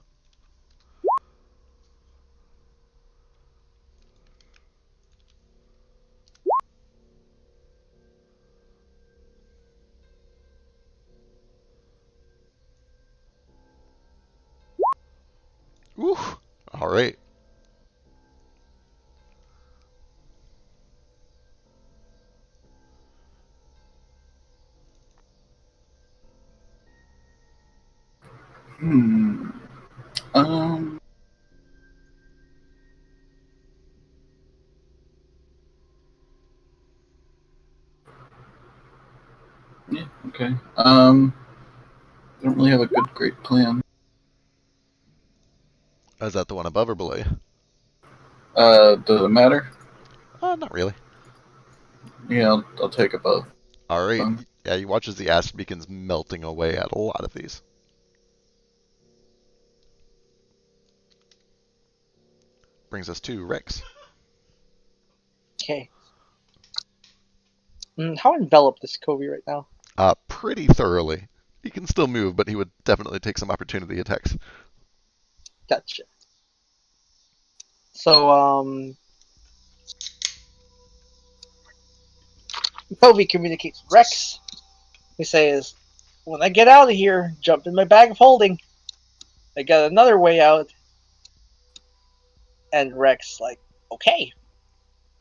Ooh, all right. Hmm. Um. Yeah. Okay. I don't really have a great plan. Is that the one above or below you? Does it matter? Not really. Yeah, I'll take above. All right. Yeah, you watch as the acid beacons melting away at a lot of these. Brings us to Rex. Okay. How enveloped is Kobe right now? Pretty thoroughly. He can still move, but he would definitely take some opportunity attacks. Gotcha. So, Kobe communicates with Rex. He says, when I get out of here, jump in my bag of holding. I got another way out. And Rex, like, okay,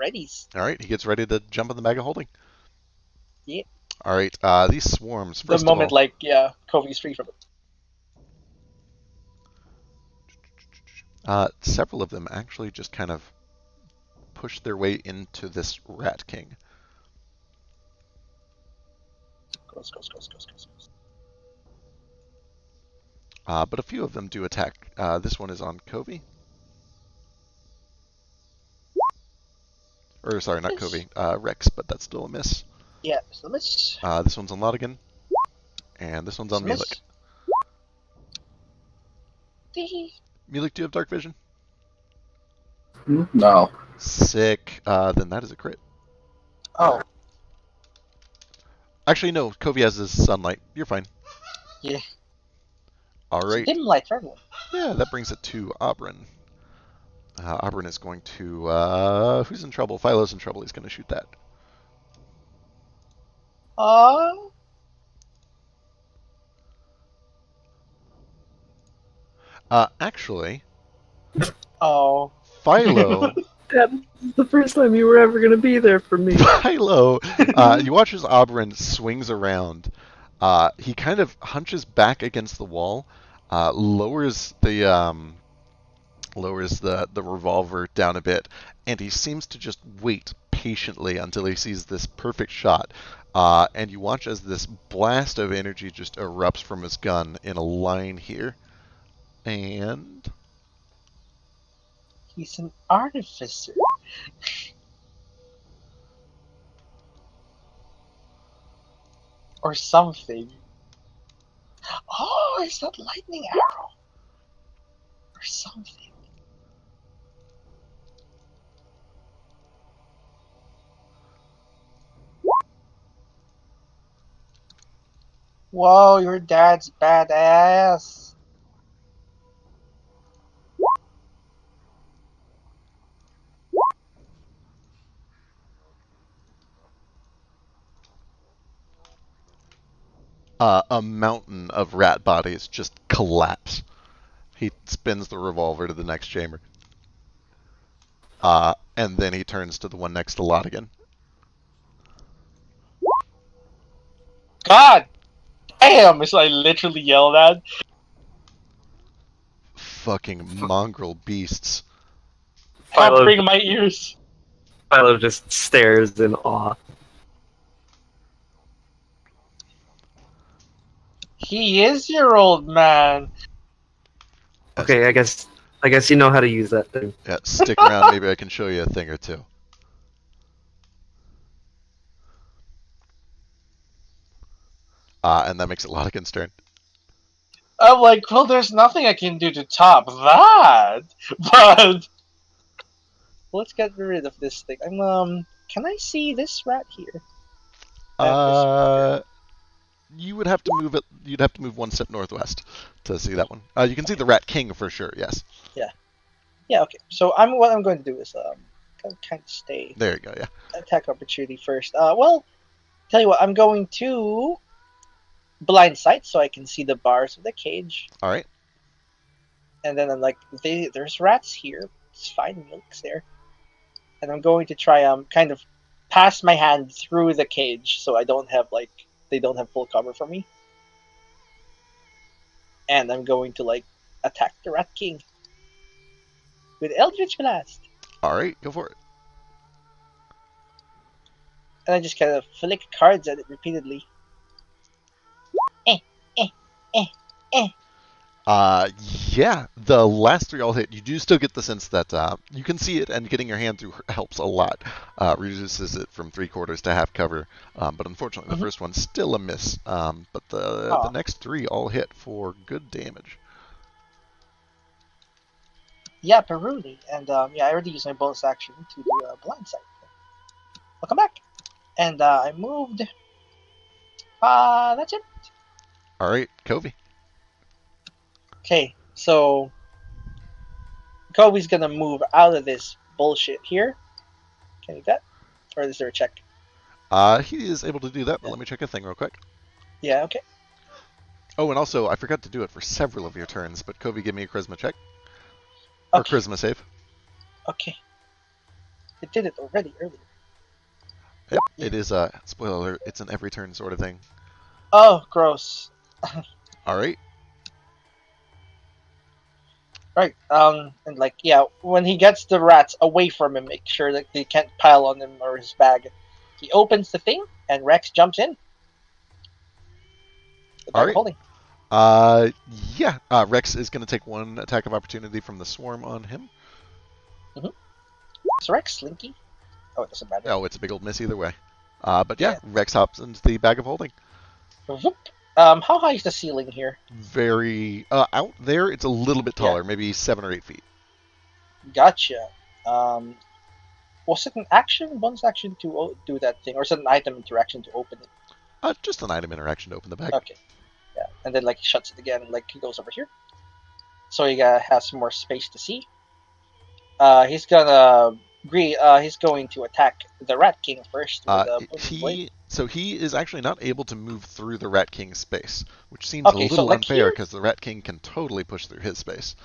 readies. All right, he gets ready to jump in the bag of holding. Yeah. All right, these swarms, The first of moment, all, like, yeah, Kobe's free from it. several of them actually just kind of push their way into this Rat King. Goes. But a few of them do attack. This one is on Covey. Or, sorry, not Covey, Rex, but that's still a miss. Yeah, so miss. This one's on Laudigan. And this one's on Milik. Milik, do you have dark vision? No. Sick. Then that is a crit. Oh, Actually, no. Covey has his sunlight. You're fine. yeah. All It's a right. dim light for everyone. Yeah, that brings it to Oberon. Oberon is going to... who's in trouble? Philo's in trouble. He's going to shoot that. Actually, Oh. Philo... That's the first time you were ever gonna be there for me. Philo, you watch as Oberon swings around. He kind of hunches back against the wall, lowers the revolver down a bit, and he seems to just wait patiently until he sees this perfect shot. And you watch as this blast of energy just erupts from his gun in a line here. And... He's an artificer. Or something. Oh, it's that lightning arrow. Or something. Whoa, your dad's badass. a mountain of rat bodies just collapse. He spins the revolver to the next chamber. And then he turns to the one next to Laudigan. God Damn! So I literally yelled at. Fucking mongrel beasts. Covering my ears. Philo just stares in awe. He is your old man. Okay, I guess you know how to use that thing. Yeah, stick around. Maybe I can show you a thing or two. And that makes it Laudigan's turn. I'm like, well, there's nothing I can do to top that. But let's get rid of this thing. Can I see this rat here? And this rat here. You would have to move it. You'd have to move one step northwest to see that one. You can see the Rat King for sure. Yes. Yeah. Okay. So what I'm going to do is kind of stay. There you go. Yeah. Attack opportunity first. Well, tell you what, I'm going to blind sight so I can see the bars of the cage. All right. And then I'm like, there's rats here. It's fine. Milk's there. And I'm going to try kind of pass my hand through the cage so I don't have they don't have full cover for me. And I'm going to attack the Rat King with Eldritch Blast. All right. Go for it. And I just kind of flick cards at it repeatedly. Yeah. The last three all hit. You do still get the sense that you can see it, and getting your hand through helps a lot. Reduces it from 3/4 to half cover. But unfortunately, the first one's still a miss. But the next three all hit for good damage. Yeah, Peruni. And I already used my bonus action to do blind sight. I'll come back. And I moved. That's it. All right, Kobe. Okay, so Kobe's gonna move out of this bullshit here. Can you do that? Or is there a check? He is able to do that, but let me check a thing real quick. Yeah, okay. Oh, and also, I forgot to do it for several of your turns, but Kobe, give me a charisma check. Or Okay. charisma save. Okay. It did it already earlier. Yep, it is spoiler alert, it's an every turn sort of thing. Oh, gross. Alright. Right. And when he gets the rats away from him, make sure that they can't pile on him or his bag. He opens the thing, and Rex jumps in. The bag Alright. holding. Yeah. Rex is going to take one attack of opportunity from the swarm on him. Is Rex slinky? Oh, it doesn't matter. Oh, it's a big old miss either way. But yeah, Rex hops into the bag of holding. Whoop. How high is the ceiling here? Very out there. It's a little bit taller, maybe 7 or 8 feet. Gotcha. Was it an action, bonus action to do that thing, or is it an item interaction to open it? Just an item interaction to open the bag. Okay. Yeah, and then he shuts it again, and he goes over here. So he has some more space to see. He's gonna he's going to attack the Rat King first with a booming blade. So he is actually not able to move through the Rat King's space, which seems Okay, a little unfair because the Rat King can totally push through his space.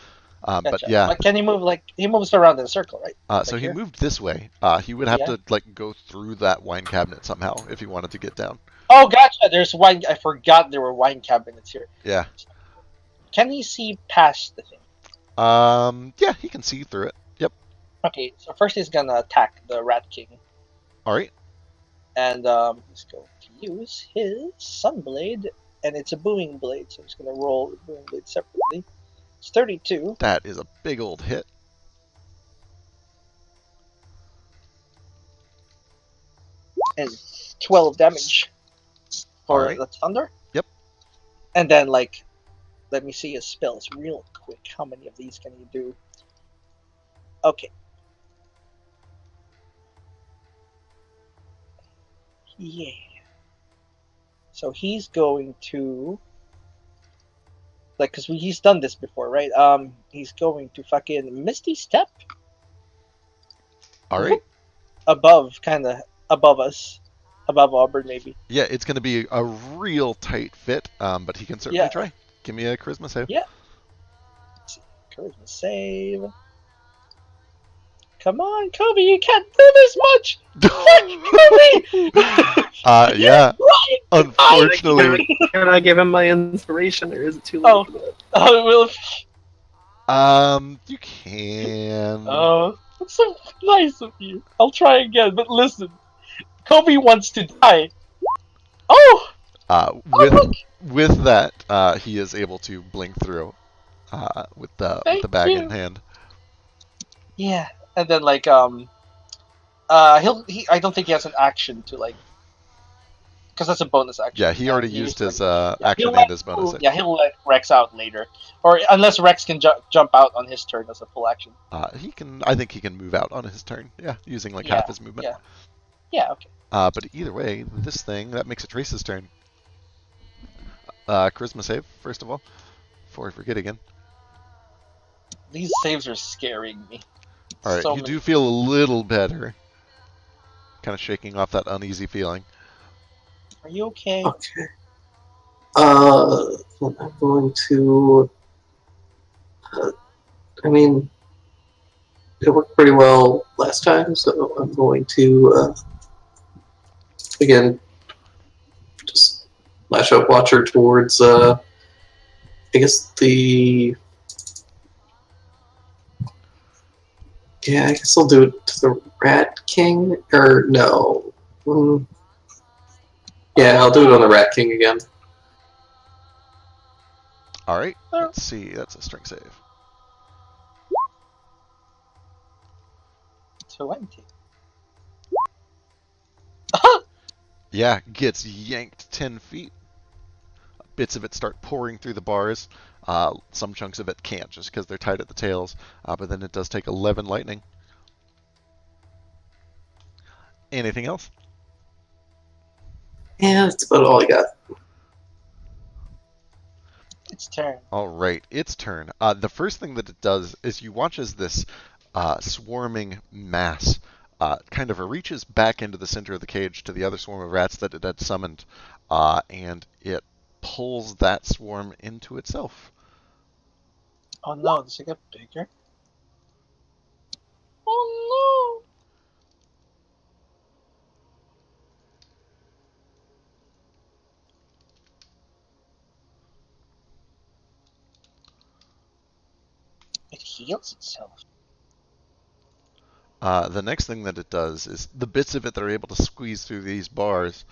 Gotcha. But yeah. Can he move he moves around in a circle, right? So he here? moved this way. He would have to go through that wine cabinet somehow if he wanted to get down. Oh, gotcha. There's wine. I forgot there were wine cabinets here. Yeah. Can he see past the thing? Yeah, he can see through it. Yep. Okay, so first he's gonna attack the Rat King. All right. And he's going to use his Sunblade, and it's a booming blade, so he's going to roll the booming blade separately. It's 32. That is a big old hit. And 12 damage for the thunder. Yep. And then, let me see his spells real quick. How many of these can he do? Okay. Yeah. So he's going to, because he's done this before, right? He's going to fucking Misty Step. All right. Kind of above us, above Auburn, maybe. Yeah, it's going to be a real tight fit, but he can certainly try. Give me a charisma save. Yeah. Let's see. Charisma save. Come on, Kobe, you can't do this much! Fuck, Kobe! Yeah. Right! Unfortunately, Can I give him my inspiration, or is it too late? Oh. for that? Will. you can. That's so nice of you. I'll try again, but listen. Kobe wants to die. Oh! With Look! that, he is able to blink through with the Thank bag in you. hand. Yeah. And then, like, I don't think he has an action to, like, because that's a bonus action. Yeah, he already He used like, his yeah, action and his bonus. he'll let Rex out later, or unless Rex can jump out on his turn as a full action. He can. I think he can move out on his turn. Yeah, using like Yeah, half his movement. yeah, okay. But either way, this thing that makes it Trace's turn. Charisma save first of all, before I forget again. These saves are scaring me. All right, So you many. do feel a little better. Kind of shaking off that uneasy feeling. Are you okay? Okay. I'm going to. I mean, it worked pretty well last time, so I'm going to again just lash out Watcher towards. I guess the. Yeah, I guess I'll do it to the Rat King, or no. Yeah, I'll do it on the Rat King again. All right, let's see. That's a strength save. 20. Yeah, gets yanked 10 feet. Bits of it start pouring through the bars. Some chunks of it can't just because they're tied at the tails. But then it does take 11 lightning. Anything else? Yeah, that's about all I got. Its turn. All right, its turn. The first thing that it does is you watch as this swarming mass kind of reaches back into the center of the cage to the other swarm of rats that it had summoned, and it pulls that swarm into itself. Oh no, does it get bigger? Oh no! It heals itself. The next thing that it does is the bits of it that are able to squeeze through these bars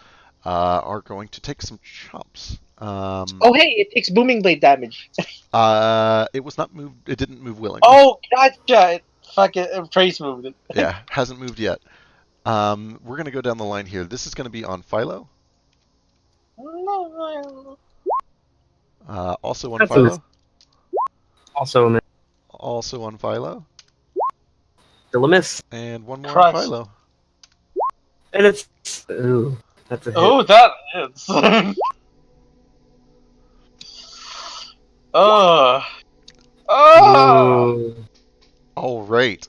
are going to take some chomps. Oh hey, it takes booming blade damage. It was not moved. It didn't move willingly. Oh gotcha! It fucking Trace moved it. Yeah, hasn't moved yet. We're gonna go down the line here. This is gonna be on Philo. Also on That's Philo. Also a miss. Also on Philo. Still a miss. And one more Crush. on Philo. And it's... Ooh, that's a hit. Oh, that is. Oh. Oh. Ooh. All right.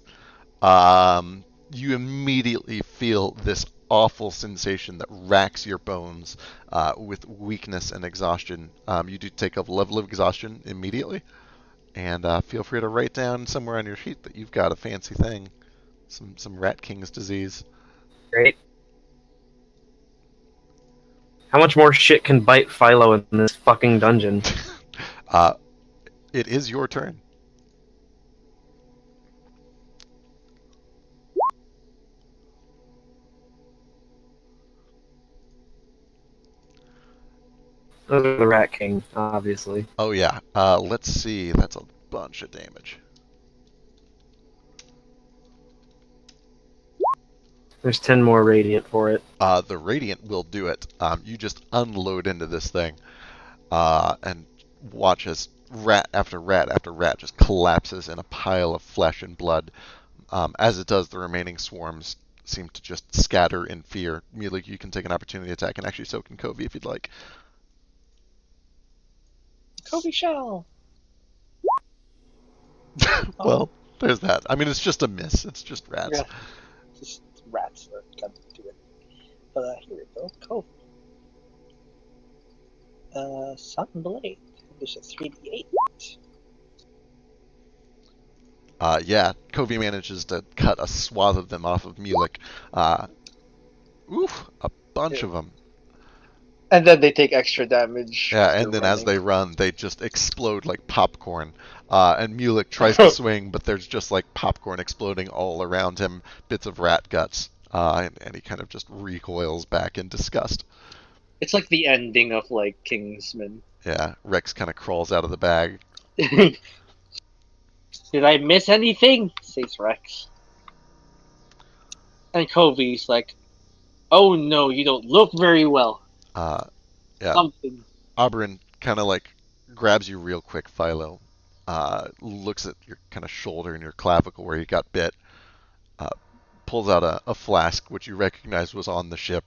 You immediately feel this awful sensation that racks your bones with weakness and exhaustion. You do take a level of exhaustion immediately, and feel free to write down somewhere on your sheet that you've got a fancy thing, some Rat King's disease. Great. How much more shit can bite Philo in this fucking dungeon? It is your turn. Those are the Rat King, obviously. Oh yeah. Let's see. That's a bunch of damage. There's 10 more radiant for it. The radiant will do it. You just unload into this thing, and watch as rat after rat after rat just collapses in a pile of flesh and blood. As it does, the remaining swarms seem to just scatter in fear. Melee, you can take an opportunity attack and actually soak in Covey if you'd like. Kobe shell. Well, there's that. I mean, it's just a miss. It's just rats. Yeah. Just rats that got to do it. Here we go. Kobe. Sun Blade. There's a 3d8. Yeah, Covey manages to cut a swath of them off of Mulek. Oof, a bunch of them. And then they take extra damage. Yeah, as they're and then as running. they run, they just explode like popcorn. And Mulek tries to swing, but there's just like popcorn exploding all around him, bits of rat guts, and he kind of just recoils back in disgust. It's like the ending of like Kingsman. Yeah, Rex kind of crawls out of the bag. Did I miss anything? Says Rex. And Kobe's like, "Oh no, you don't look very well. Uh, yeah, Something." Oberyn kind of like grabs you real quick, Philo. Looks at your kind of shoulder and your clavicle where you got bit. Uh, Pulls out a flask which you recognize was on the ship,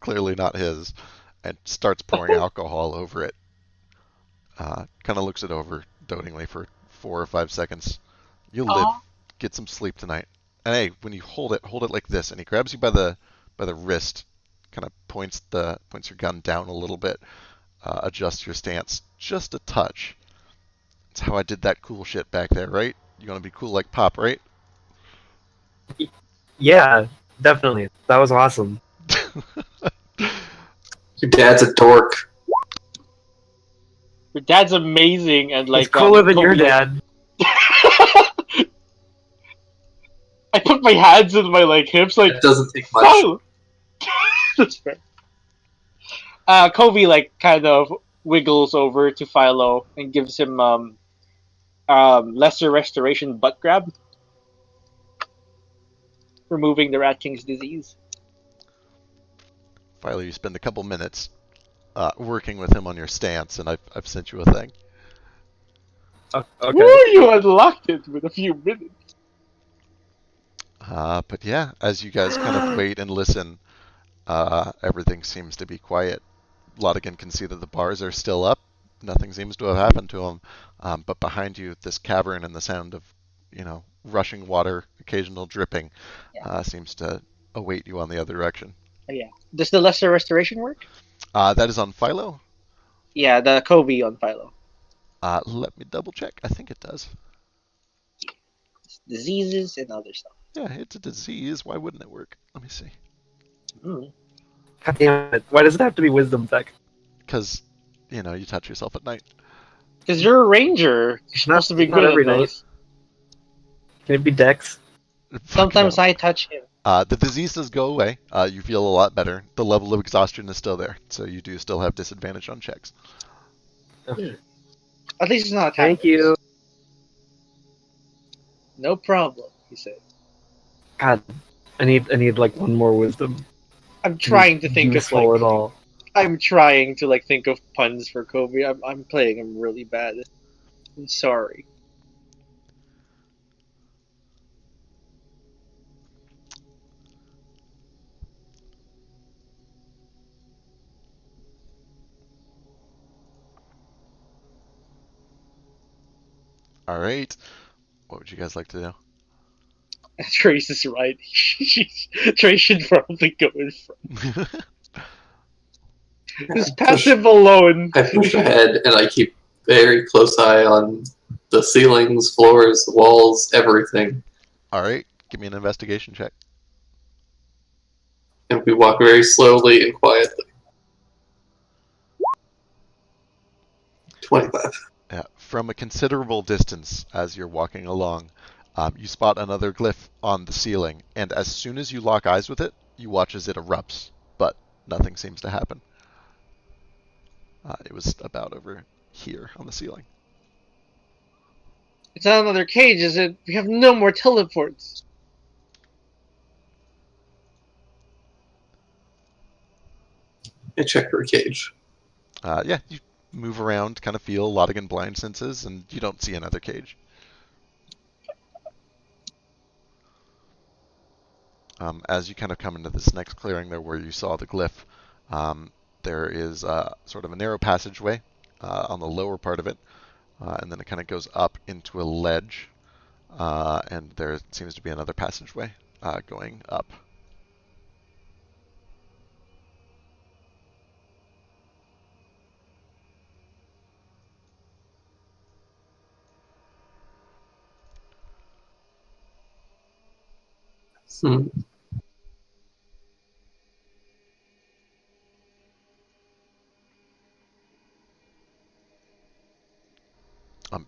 clearly not his, and starts pouring alcohol over it. Kind of looks it over dotingly for 4 or 5 seconds. You'll live. Aw. Get some sleep tonight. And hey, when you hold it like this, and he grabs you by the wrist, kind of points your gun down a little bit, adjusts your stance just a touch. That's how I did that cool shit back there, right? You want to be cool like Pop, right? Yeah, definitely. That was awesome. Your dad's a dork. Your dad's amazing, and He's like cooler than your Kobe, like, dad. I put my hands in my like hips, like, It doesn't take much. "Oh!" That's fair. Kobe like kind of wiggles over to Philo and gives him lesser restoration butt grab, removing the Rat King's disease. Finally, you spend a couple minutes working with him on your stance, and I've sent you a thing. Okay. Woo! You unlocked it with a few minutes. But yeah, as you guys kind of wait and listen, everything seems to be quiet. Laudigan can see that the bars are still up. Nothing seems to have happened to them. But behind you, this cavern and the sound of, rushing water, occasional dripping, seems to await you on the other direction. Oh, yeah. Does the lesser restoration work? That is on Philo. Yeah, the Kobe on Philo. Let me double check. I think it does. Diseases and other stuff. Yeah, it's a disease. Why wouldn't it work? Let me see. Mm. God damn it. Why does it have to be wisdom tech? Because, you touch yourself at night. Because you're a ranger. You're supposed to be Not good every at night. those. Can it be dex? Sometimes No. I touch him. The disease does go away. You feel a lot better. The level of exhaustion is still there, so you do still have disadvantage on checks. At least it's not attacking. Thank you. No problem, he said. God, I need like one more wisdom. I'm trying to think of Useful like at all. I'm trying to like think of puns for Kobe. I'm playing him really bad. I'm sorry. All right. What would you guys like to do? Trace is right. Trace should probably go in front. This passive alone. I push ahead and I keep very close eye on the ceilings, floors, walls, everything. All right. Give me an investigation check. And we walk very slowly and quietly. 25. Yeah. From a considerable distance, as you're walking along, you spot another glyph on the ceiling, and as soon as you lock eyes with it, you watch as it erupts, but nothing seems to happen. It was about over here on the ceiling. It's not another cage, is it? We have no more teleports. I check her cage. Yeah, you move around, kind of feel Laudigan blind senses, and you don't see another cage. As you kind of come into this next clearing there where you saw the glyph, there is sort of a narrow passageway on the lower part of it, and then it kind of goes up into a ledge, and there seems to be another passageway going up.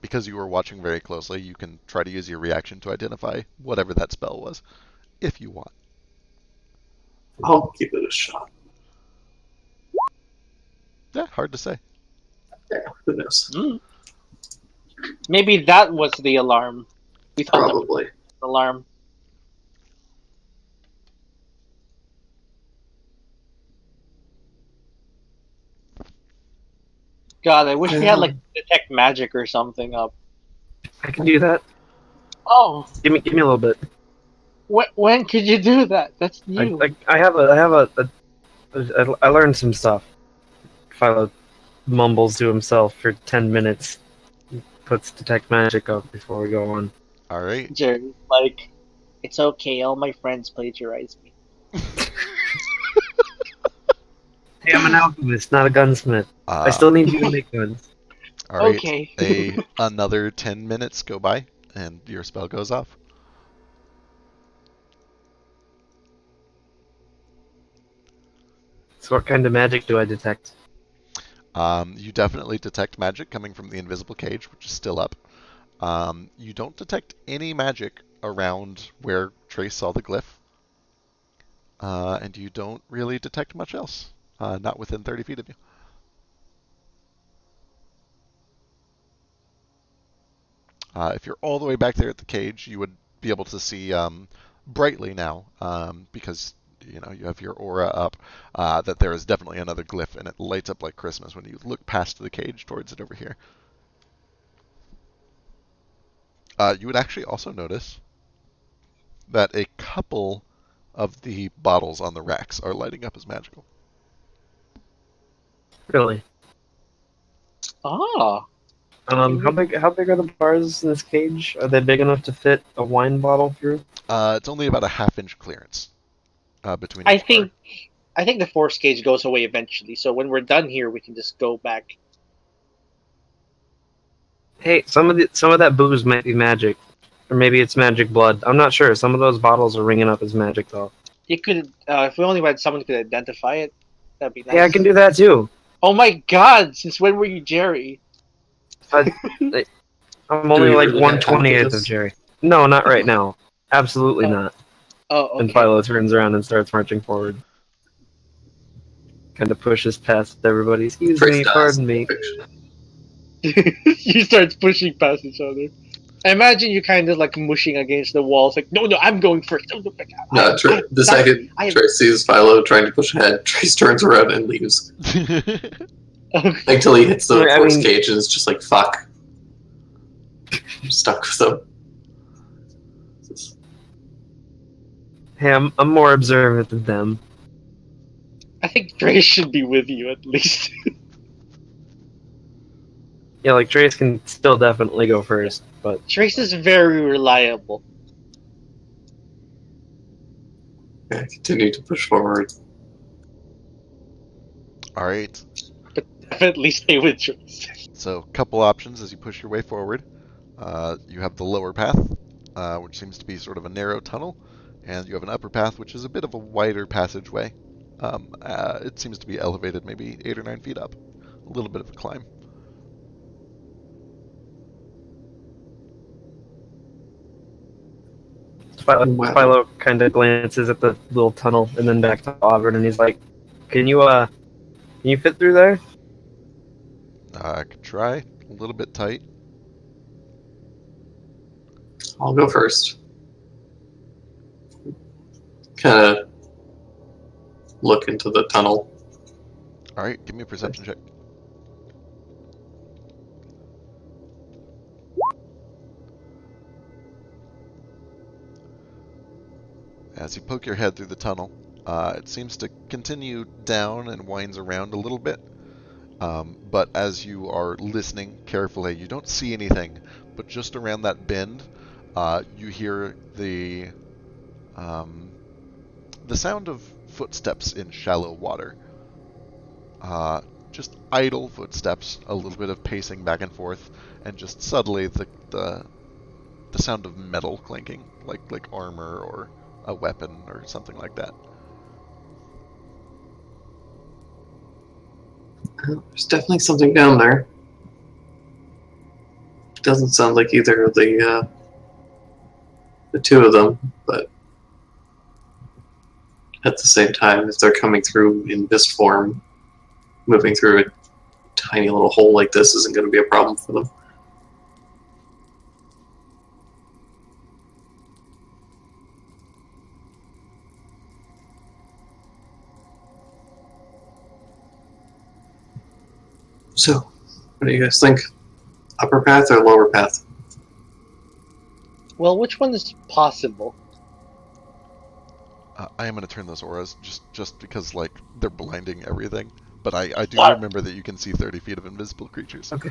Because you were watching very closely, you can try to use your reaction to identify whatever that spell was, if you want. I'll give it a shot. Yeah, hard to say. Yeah, who knows? Hmm. Maybe that was the alarm. We thought that was Probably. the alarm. God, I wish we had like detect magic or something up. I can do that. Oh, Give me a little bit. when could you do that? That's new. I learned some stuff. Philo mumbles to himself for 10 minutes. Puts detect magic up before we go on. All right. Jerry, like, it's okay. All my friends plagiarize me. Hey, I'm an alchemist, not a gunsmith. I still need you to make guns. All right. Okay. Another 10 minutes go by, and your spell goes off. So what kind of magic do I detect? You definitely detect magic coming from the invisible cage, which is still up. You don't detect any magic around where Trace saw the glyph. And you don't really detect much else. Not within 30 feet of you. If you're all the way back there at the cage, you would be able to see brightly now, because you have your aura up, that there is definitely another glyph, and it lights up like Christmas when you look past the cage towards it over here. You would actually also notice that a couple of the bottles on the racks are lighting up as magical. Really? Ah. How big are the bars in this cage? Are they big enough to fit a wine bottle through? It's only about a half-inch clearance between I each bar. think I think the force gauge goes away eventually. So when we're done here, we can just go back. Hey, some of that booze might be magic. Or maybe it's magic blood. I'm not sure. Some of those bottles are ringing up as magic though. You could, if we only had someone who could identify it, that'd be Hey, I can nice. do that too. Oh my God! Since when were you Jerry? I, I'm Do only we like really have time for 1/28th of this? Jerry. No, not right now. Absolutely Oh, not. oh, And okay. Philo turns around and starts marching forward. Kind of pushes past everybody. Excuse Trace me, dies pardon in me. fiction. You start pushing past each other. I imagine you kind of like mushing against the walls, like, no, I'm going first. No, No, the second Trace sees Philo trying to push ahead, Trace turns around and leaves. Until he hits the force cage and is just like, fuck. I'm stuck with them. Hey, I'm more observant than them. I think Trace should be with you at least. Yeah, like Trace can still definitely go first, but Trace is very reliable. I continue to push forward. All right. But definitely stay with Trace. So, a couple options as you push your way forward. You have the lower path, which seems to be sort of a narrow tunnel, and you have an upper path, which is a bit of a wider passageway. It seems to be elevated maybe 8 or 9 feet up. A little bit of a climb. Philo kind of glances at the little tunnel and then back to Auburn, and he's like, can you fit through there?" I could try. A little bit tight. I'll go first. Kind of look into the tunnel. All right, give me a perception check. As you poke your head through the tunnel, it seems to continue down and winds around a little bit. But as you are listening carefully, you don't see anything. But just around that bend, you hear the sound of footsteps in shallow water. Just idle footsteps, a little bit of pacing back and forth, and just subtly the sound of metal clinking, like armor or a weapon or something like that. There's definitely something down there. doesn't sound like either of the two of them, but at the same time, if they're coming through in this form, moving through a tiny little hole like this isn't going to be a problem for them. So, what do you guys think? Upper path or lower path? Well, which one is possible? I am going to turn those auras just because like they're blinding everything. But I do remember that you can see 30 feet of invisible creatures. Okay.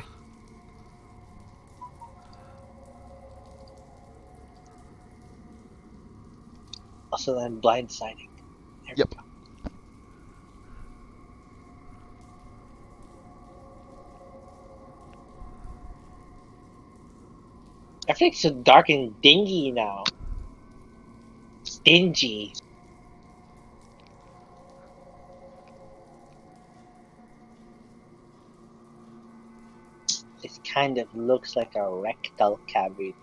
Also, then blindsiding. There we Yep. go. Everything's so dark and dingy now. Dingy. This kind of looks like a rectal cavity.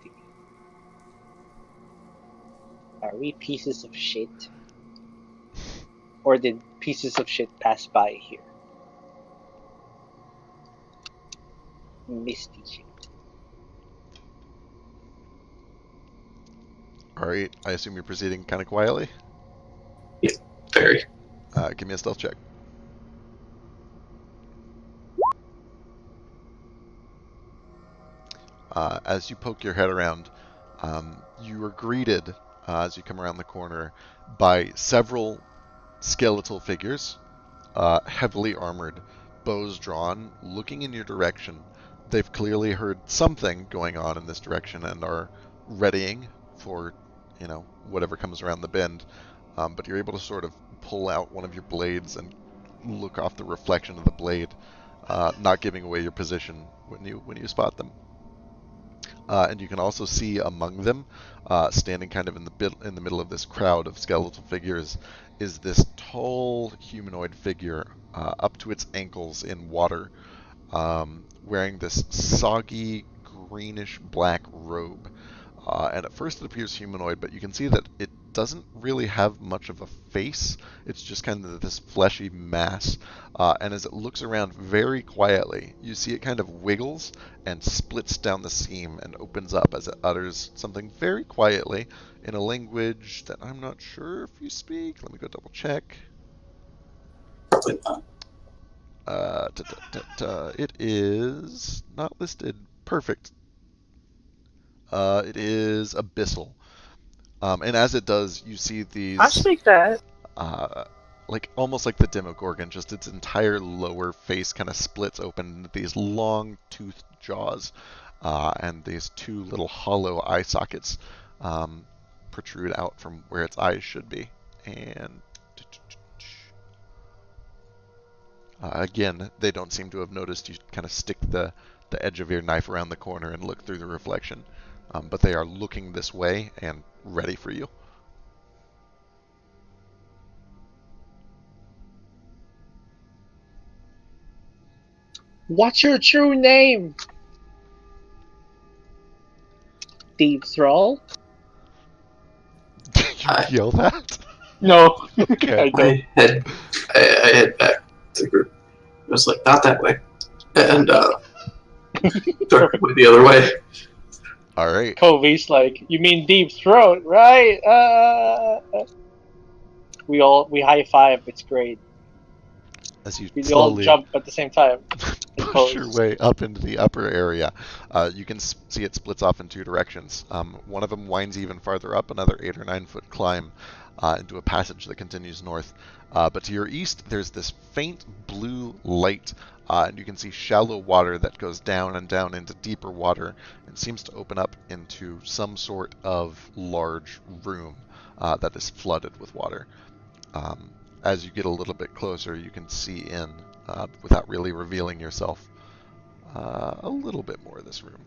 Are we pieces of shit? Or did pieces of shit pass by here? Misty shit. Alright, I assume you're proceeding kind of quietly. Very. Give me a stealth check. As you poke your head around, you are greeted as you come around the corner by several skeletal figures, heavily armored, bows drawn, looking in your direction. They've clearly heard something going on in this direction and are readying for, whatever comes around the bend. But you're able to sort of pull out one of your blades and look off the reflection of the blade, not giving away your position when you spot them. And you can also see among them, standing kind of in the middle of this crowd of skeletal figures, is this tall humanoid figure up to its ankles in water, wearing this soggy greenish black robe. And at first it appears humanoid, but you can see that it doesn't really have much of a face. It's just kind of this fleshy mass. And as it looks around very quietly, you see it kind of wiggles and splits down the seam and opens up as it utters something very quietly in a language that I'm not sure if you speak. Let me go double check. Probably not. It is not listed. Perfect. It is abyssal. And as it does, you see these, I speak that. like almost like the Demogorgon, just its entire lower face kind of splits open into these long toothed jaws, and these two little hollow eye sockets protrude out from where its eyes should be. And again, they don't seem to have noticed you kind of stick the edge of your knife around the corner and look through the reflection. But they are looking this way and ready for you. What's your true name? Deep Thrall? Did you yell that? No. Okay. I head back to the group. I was like, not that way. And start going the other way. All right. Kobe's like, you mean Deep Throat, right? We high five. It's great. As you We all slowly jump at the same time. push your way up into the upper area, you can see it splits off in two directions. One of them winds even farther up, another 8 or 9 foot climb into a passage that continues north. But to your east, there's this faint blue light, and you can see shallow water that goes down and down into deeper water and seems to open up into some sort of large room that is flooded with water. As you get a little bit closer, you can see in, without really revealing yourself, a little bit more of this room.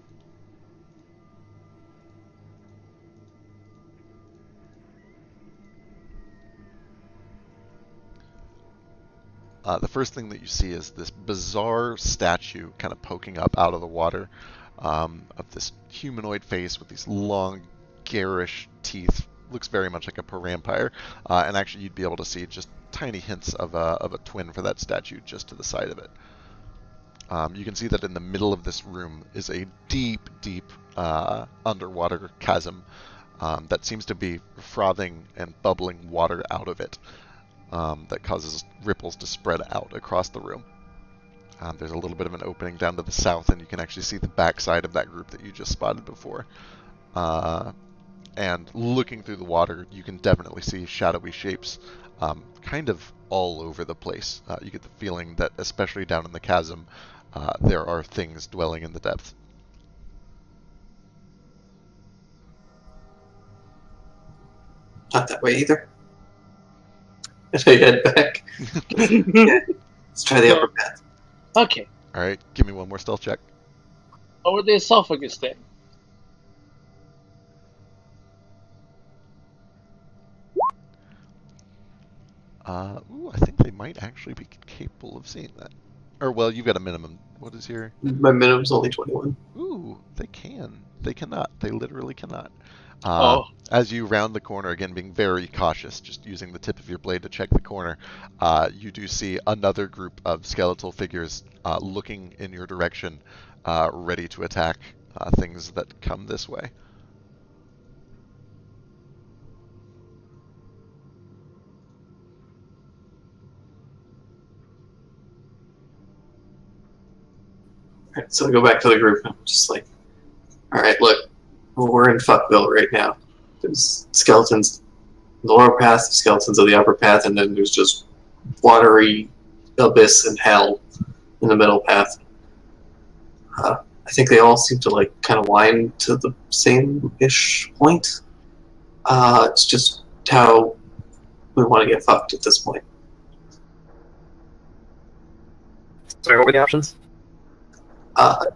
The first thing that you see is this bizarre statue kind of poking up out of the water. of this humanoid face with these long, garish teeth. Looks very much like a parampire, and actually you'd be able to see just tiny hints of a twin for that statue just to the side of it. You can see that in the middle of this room is a deep, deep underwater chasm that seems to be frothing and bubbling water out of it that causes ripples to spread out across the room. There's a little bit of an opening down to the south, and you can actually see the backside of that group that you just spotted before. And looking through the water, you can definitely see shadowy shapes kind of all over the place. You get the feeling that, especially down in the chasm, there are things dwelling in the depth. Not that way either. And I head back. Let's try the upper path. Okay. Alright, give me one more stealth check. Over the esophagus then. I think they might actually be capable of seeing that. Or, well, you've got a minimum. What is your... My minimum's only 21. Ooh, they can. They cannot. They literally cannot. As you round the corner, again being very cautious, just using the tip of your blade to check the corner, you do see another group of skeletal figures looking in your direction, ready to attack things that come this way. Alright, so I go back to the group and I'm just like, alright, look, we're in Fuckville right now. There's skeletons in the lower path, skeletons of the upper path, and then there's just watery abyss and hell in the middle path. I think they all seem to like kind of wind to the same-ish point. It's just how we want to get fucked at this point. Sorry, what were the options?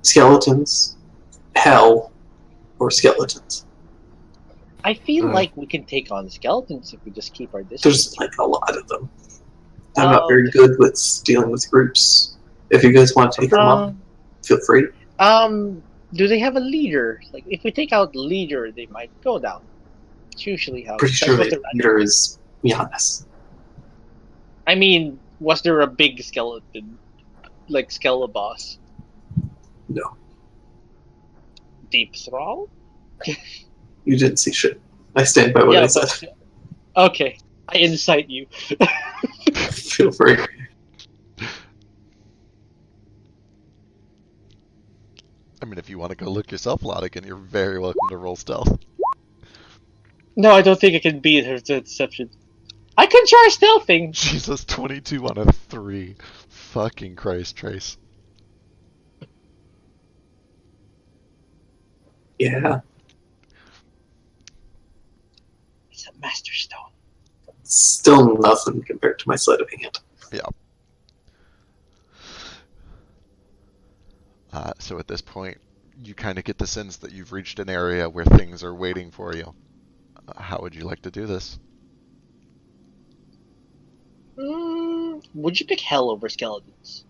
Skeletons, hell, or skeletons. I feel like we can take on skeletons if we just keep our distance. There's like a lot of them. I'm not very good with dealing with groups. If you guys want to take them up, feel free. Do they have a leader? Like, if we take out the leader, they might go down. It's usually how. Pretty sure the leader is Giannis. I mean, was there a big skeleton, like Skeleboss? No. Deep Thrall? You didn't see shit. I stand by what I said. Okay, I incite you. Feel free. I mean, if you want to go look yourself, Laudigan, you're very welcome to roll stealth. No, I don't think I can beat her to deception. I can try stealthing! Jesus, 22 on a 3. Fucking Christ, Trace. Yeah. It's a Master Stone. Still nothing compared to my sleight of hand. Yeah. So at this point, you kind of get the sense that you've reached an area where things are waiting for you. How would you like to do this? Would you pick hell over skeletons?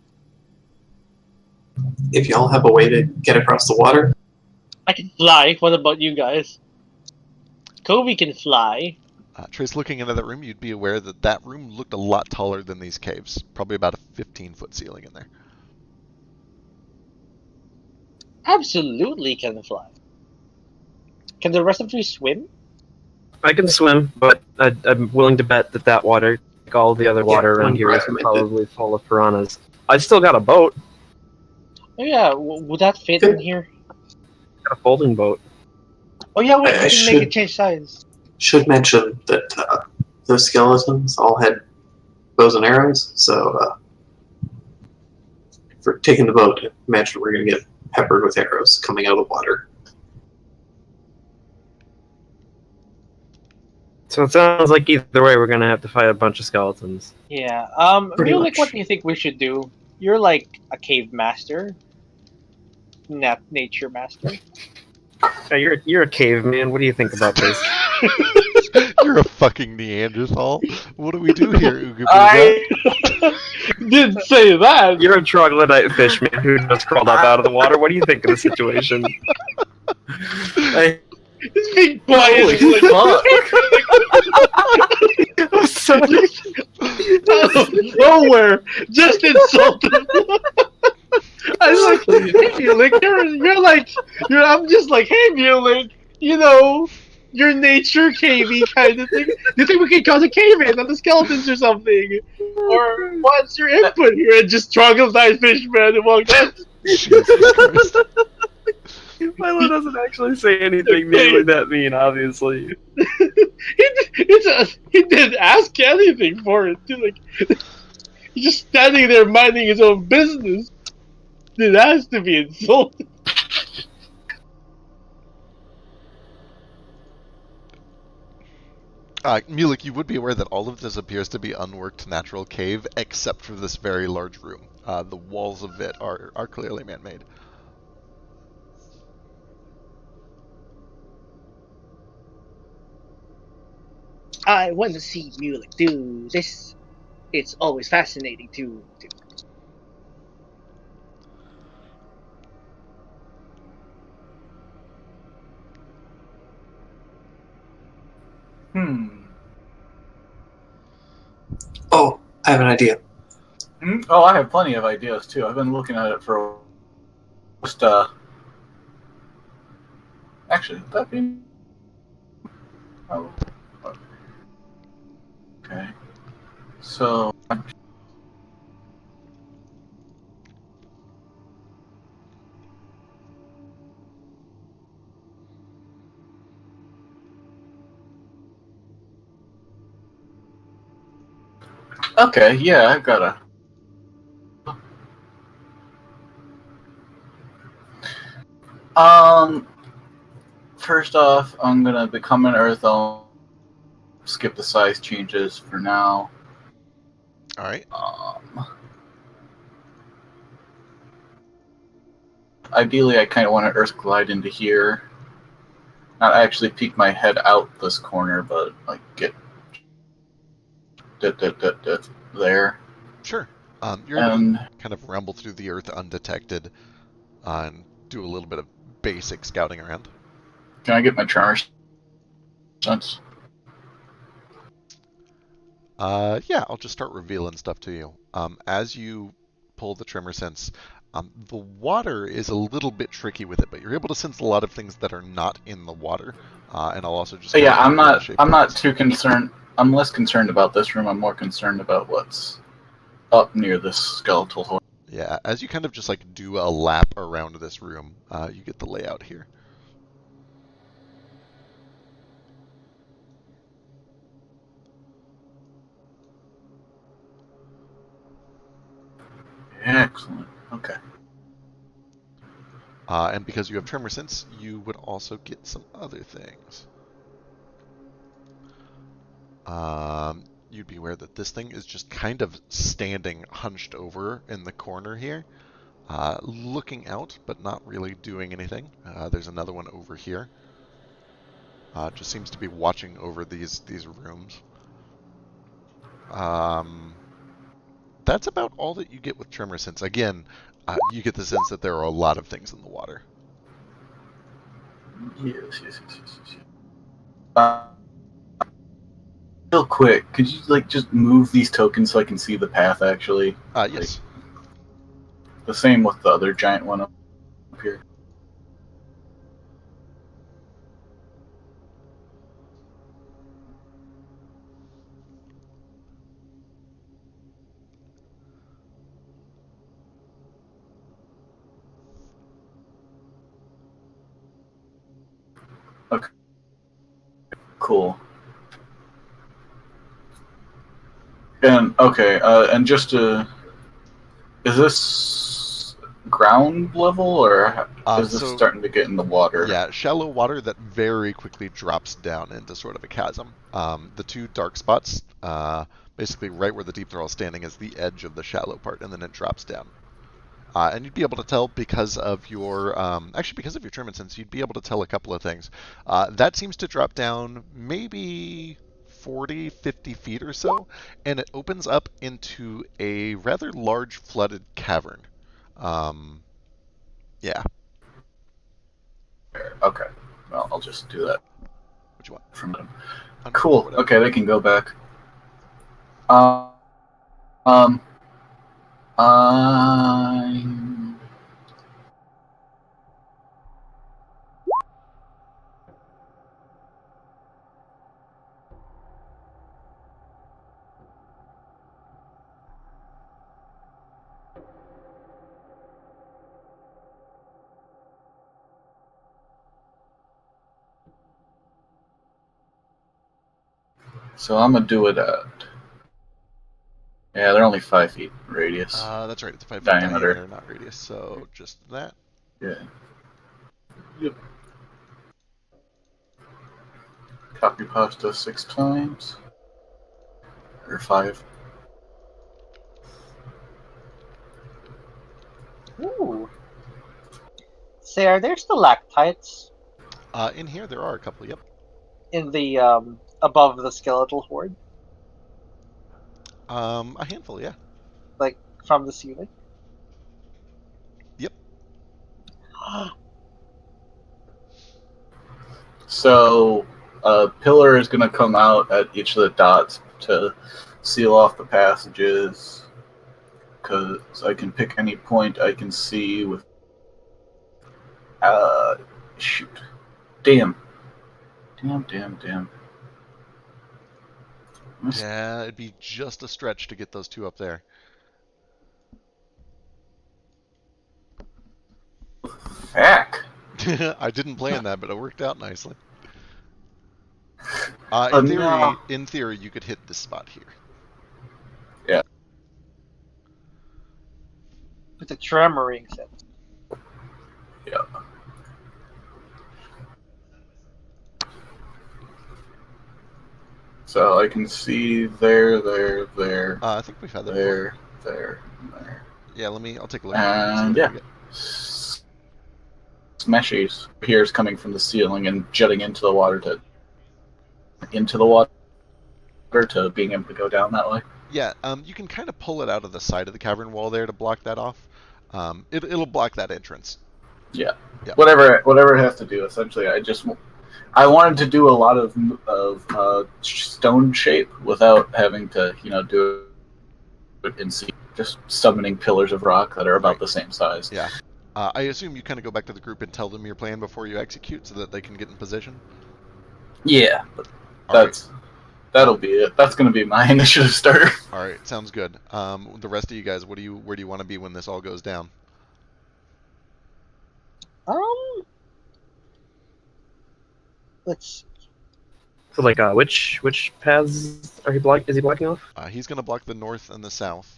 If y'all have a way to get across the water, I can fly. What about you guys? Kobe can fly. Trace, looking into that room, you'd be aware that that room looked a lot taller than these caves. Probably about a 15-foot ceiling in there. Absolutely can fly. Can the rest of you swim? I can swim, but I'm willing to bet that that water, like all the other water around here, is probably full of piranhas. I still got a boat. Oh yeah, would that fit in here? Got a folding boat. Oh yeah, wait, I we can make it change size. should mention that those skeletons all had bows and arrows, so for taking the boat, imagine we're going to get peppered with arrows coming out of the water. So it sounds like either way we're gonna have to fight a bunch of skeletons. Yeah. Pretty Mulik, much. what do you think we should do? You're like a cave master, nature master. Yeah, you're a caveman. What do you think about this? You're a fucking Neanderthal. What do we do here, Ooga Booga? didn't say that. You're a troglodyte fish man who just crawled up out of the water. What do you think of the situation? Hey, It's being quiet. holy fuck! I'm sorry. Out of nowhere, just insulted. I'm like, hey, Mulek, I'm just like, hey, Mulek, your nature cavey kind of thing. Do you think we can cause a cave in on the skeletons or something? Or what's your input here? And just troglodyte fish man among us. Jesus Christ. Milo doesn't actually say anything nearly that mean, obviously. He didn't ask anything for it, too. Like, he's just standing there minding his own business. It has to be insulted. Mulek, you would be aware that all of this appears to be unworked natural cave, except for this very large room. The walls of it are clearly man-made. I want to see Mulek do this. It's always fascinating to. Oh, I have an idea. Oh, I have plenty of ideas too. I've been looking at it for just Actually, that'd be. Oh. Okay. So. Okay, yeah, I've got a. First off, I'm gonna become an Earth Elm. Skip the size changes for now. All right. Ideally, I kind of want to Earth glide into here. Not actually peek my head out this corner, but like get there. Sure. You're able to kind of rumble through the earth undetected and do a little bit of basic scouting around. Can I get my charmer sense? Yeah, I'll just start revealing stuff to you. As you pull the tremor sense, the water is a little bit tricky with it, but you're able to sense a lot of things that are not in the water. And I'll also just. Yeah, I'm not too concerned. I'm less concerned about this room. I'm more concerned about what's up near this skeletal hole. Yeah, as you kind of just like do a lap around this room, you get the layout here. Excellent. Okay. And because you have tremor sense, you would also get some other things. You'd be aware that this thing is just kind of standing hunched over in the corner here, looking out, but not really doing anything. There's another one over here. Just seems to be watching over these rooms. That's about all that you get with tremor sense. Again, you get the sense that there are a lot of things in the water. Yes. Real quick, could you like just move these tokens so I can see the path actually? Yes. Like, the same with the other giant one up here. Okay. Cool. And okay, and just to, is this ground level or is this starting to get in the water? Yeah, shallow water that very quickly drops down into sort of a chasm. The two dark spots, basically right where the deep thrall is standing, is the edge of the shallow part, and then it drops down. And you'd be able to tell because of your, because of your tremor sense, you'd be able to tell a couple of things. That seems to drop down maybe 40, 50 feet or so, and it opens up into a rather large flooded cavern. Yeah. Okay. Well, I'll just do that What you want? from them. Under, Cool. whatever. Okay, they can go back. Um. I'm So I'm gonna do it at. Yeah, they're only 5 feet radius. That's right. It's a 5 foot Diameter. diameter, not radius. So just that. Yeah. Yep. Copy pasta 6 times. Or 5. Ooh. Say, are there stalactites In here, there are a couple. Yep. in the above the skeletal horde, A handful. Yeah. like from the ceiling? Yep. So a pillar is gonna come out at each of the dots to seal off the passages. Because I can pick any point I can see with. Shoot. Damn. Damn. Yeah, it'd be just a stretch to get those two up there. Heck. I didn't plan that, but it worked out nicely. No. In theory, you could hit this spot here. Yeah. With the tremoring sense. Yeah. So I can see there. I think we've had that There. Yeah, I'll take a look. And yeah. Smashies here is coming from the ceiling and jetting into the water to being able to go down that way. Yeah, you can kind of pull it out of the side of the cavern wall there to block that off. It'll block that entrance. Yeah. Yeah. Whatever it has to do. Essentially, I wanted to do a lot of stone shape without having to do it in sea. Just summoning pillars of rock that are about the same size. Yeah. I assume you kind of go back to the group and tell them your plan before you execute, so that they can get in position. Yeah, Right. that'll be it. That's going to be my initiative starter. All right, sounds good. The rest of you guys, where do you want to be when this all goes down? Let's see. So like, which paths are is he blocking off? He's going to block the north and the south.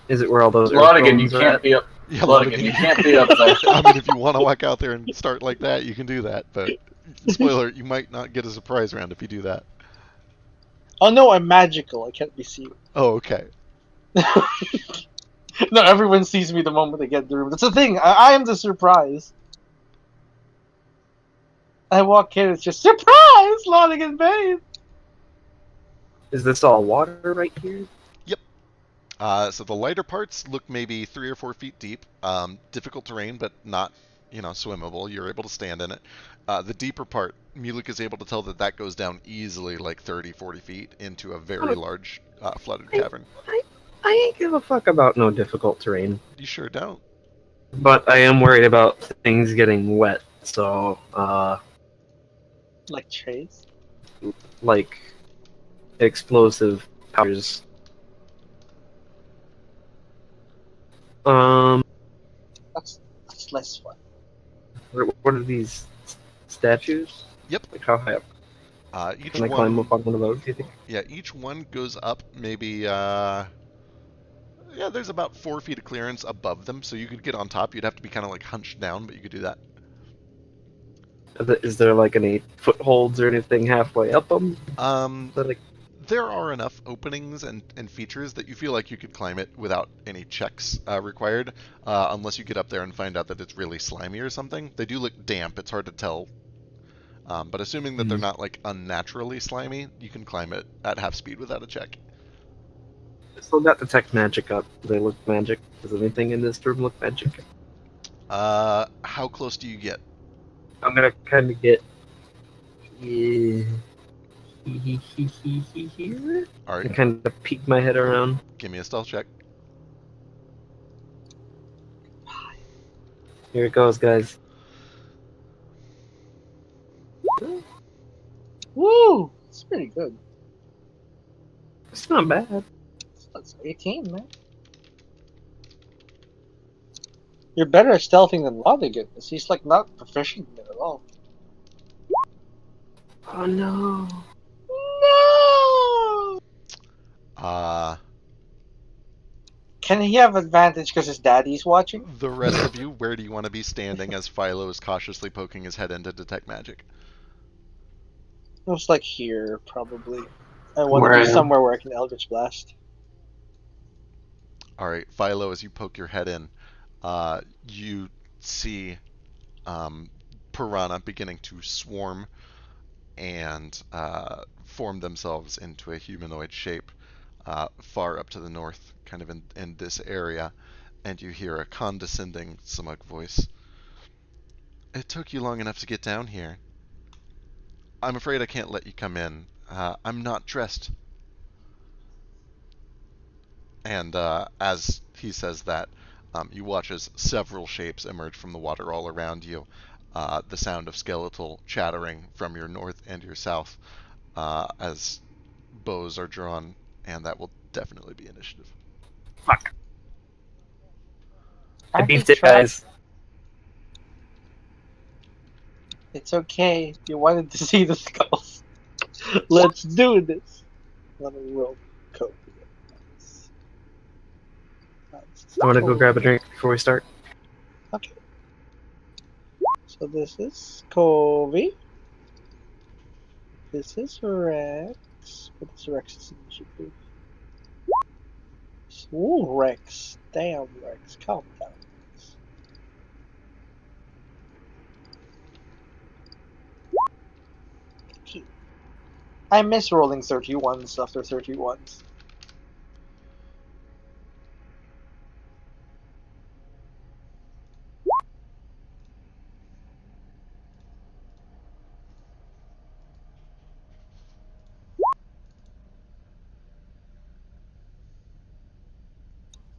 Is it where all those Laudigan, you earthbones are can't at? be up. Yeah, Laudigan, you can't be up there. I mean, if you want to walk out there and start like that, you can do that. But spoiler, you might not get a surprise round if you do that. Oh no, I'm magical. I can't be seen. Oh, okay. No, everyone sees me the moment they get in the room. That's the thing. I am the surprise. I walk in, it's just surprise, Laudigan babe. Is this all water right here? So the lighter parts look maybe 3 or 4 feet deep. Difficult terrain, but not, swimmable. You're able to stand in it. The deeper part, Mulek is able to tell that goes down easily, like 30, 40 feet, into a very large flooded cavern. I ain't give a fuck about no difficult terrain. You sure don't. But I am worried about things getting wet, so, Like Chase. like, explosive powers. That's less fun. What are these statues? Yep. Like how high up? Each Can I one, climb up on one of those, do you think? yeah, each one goes up maybe, there's about 4 feet of clearance above them, so you could get on top. You'd have to be kind of like hunched down, but you could do that. Is there like any footholds or anything halfway up them? There are enough openings and features that you feel like you could climb it without any checks required, unless you get up there and find out that it's really slimy or something. They do look damp. It's hard to tell But assuming that they're not like unnaturally slimy, you can climb it at half speed without a check. Still got detect magic up. Do they look magic? Does anything in this room look magic? How close do you get? I'm gonna kind of get. Yeah. Here. All right, And kind of peek my head around. give me a stealth check. Here it goes, guys. Woo! It's pretty good. It's not bad. That's 18, man. You're better at stealthing than Laudigan. He's like not proficient in it at all. Oh no. No! Uh, Can he have advantage because his daddy's watching? the rest of you, where do you want to be standing as Philo is cautiously poking his head in to detect magic? Looks like here, probably. I want Where to I be am. somewhere where I can Eldritch Blast. All right, Philo, as you poke your head in, you see piranha beginning to swarm and form themselves into a humanoid shape far up to the north, kind of in this area, and you hear a condescending, smug voice. It took you long enough to get down here. I'm afraid I can't let you come in. I'm not dressed. And as he says that, you watch as several shapes emerge from the water all around you. The sound of skeletal chattering from your north and your south as bows are drawn, and that will definitely be initiative. Fuck. I Aren't they beefed it, trapped? guys. It's okay. You wanted to see the skulls. Let's do this. Let me roll code. I want to go grab a drink before we start. Okay. So this is Covey. This is Rex. What is Rex's initiative? Ooh, Rex. Damn, Rex. Calm down. Rex. Okay. I miss rolling 31s after 31s.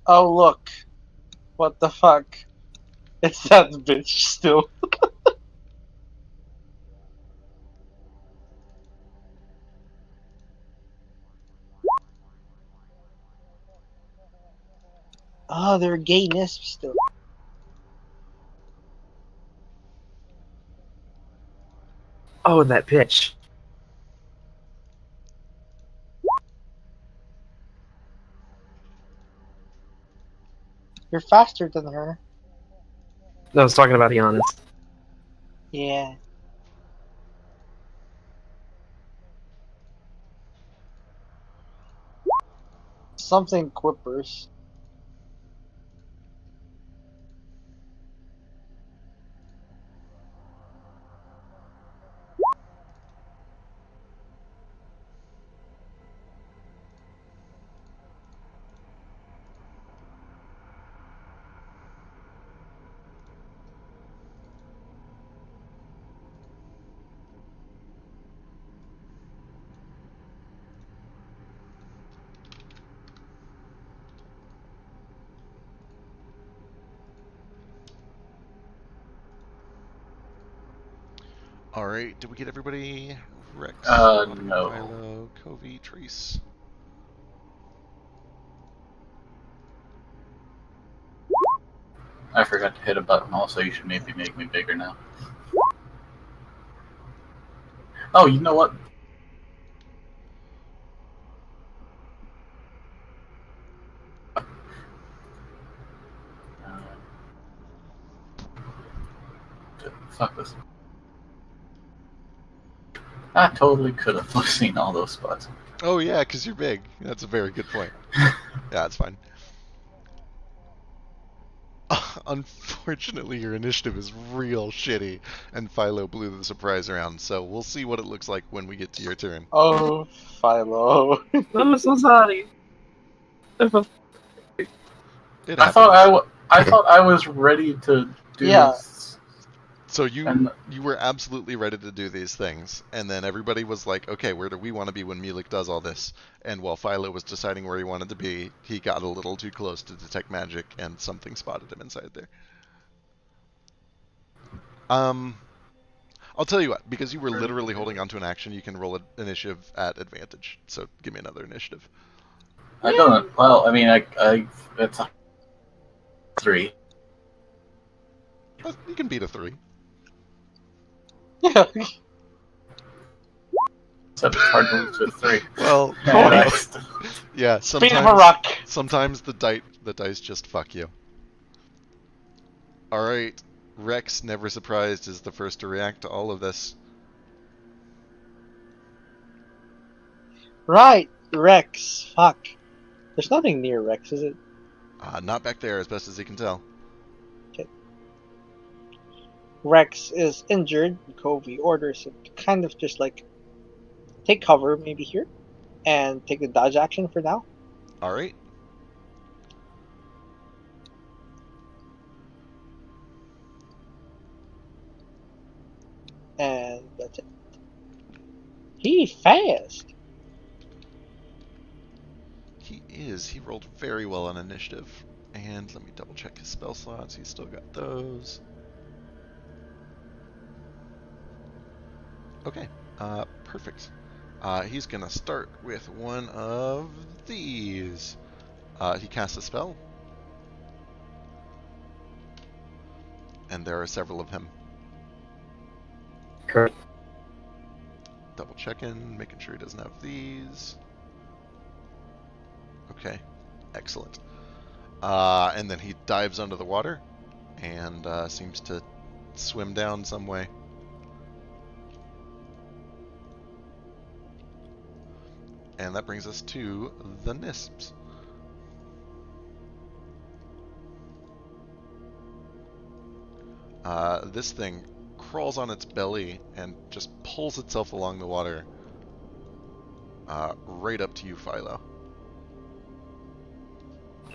Oh, look. What the fuck? It's that bitch still. Oh, they're gay nisp still. Oh, that pitch. You're faster than her. No, I was talking about the honest. Yeah. Something quippers. All right, did we get everybody? Rex, No. Philo, Covey, Trace. I forgot to hit a button. Also, you should maybe make me bigger now. Oh, you know what? Fuck this. I totally could have seen all those spots. Oh yeah, because you're big. That's a very good point. Yeah, that's fine. Unfortunately, your initiative is real shitty, and Philo blew the surprise round, so we'll see what it looks like when we get to your turn. Oh, Philo. I'm so sorry. It I thought happens. I thought I was ready to do. Yeah. So And you were absolutely ready to do these things, and then everybody was like, okay, where do we want to be when Mulek does all this? And while Philo was deciding where he wanted to be, he got a little too close to detect magic, and something spotted him inside there. I'll tell you what, because you were literally holding onto an action, you can roll an initiative at advantage. So give me another initiative. I don't. Well, I mean, I it's a 3. You can beat a 3. Yeah. So it's hard to lose with 3. Well, And yeah, Speed of a rock. sometimes the dice just fuck you. Alright, Rex, never surprised, is the first to react to all of this. Right, Rex. Fuck. There's nothing near Rex, is it? Not back there, as best as you can tell. Rex is injured. Covey orders him to kind of just like take cover, maybe here, and take the dodge action for now. Alright. And that's it. He fast. He is. He rolled very well on initiative. And let me double check his spell slots. He's still got those. Okay, perfect. He's gonna start with one of these. He casts a spell. And there are several of him. Correct. Double checking, making sure he doesn't have these. Okay, excellent. And then he dives under the water and seems to swim down some way. And that brings us to the Nisps. This thing crawls on its belly and just pulls itself along the water right up to you, Philo.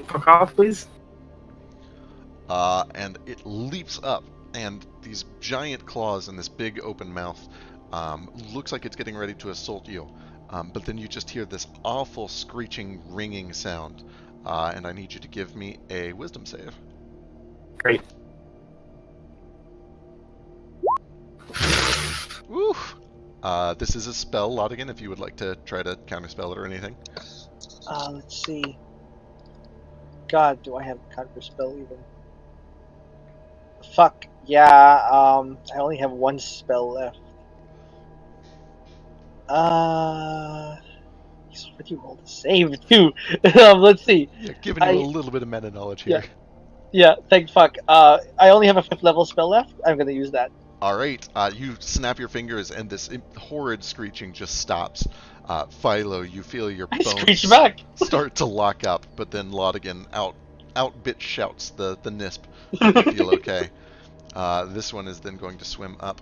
Fuck off, please. And it leaps up, and these giant claws and this big open mouth looks like it's getting ready to assault you. But then you just hear this awful screeching, ringing sound, and I need you to give me a wisdom save. Great. Woo! This is a spell, Laudigan, if you would like to try to counterspell it or anything. Let's see. God, do I have a counter spell even? Fuck. Yeah, I only have one spell left. He's already rolled a save too. Let's see. Yeah, giving you a little bit of meta knowledge here. Yeah, thank fuck. I only have a 5th level spell left. I'm gonna use that. Alright, you snap your fingers and this horrid screeching just stops. Philo, you feel your I bones screech back. start to lock up, but then Laudigan outbit shouts the Nisp that you feel okay. This one is then going to swim up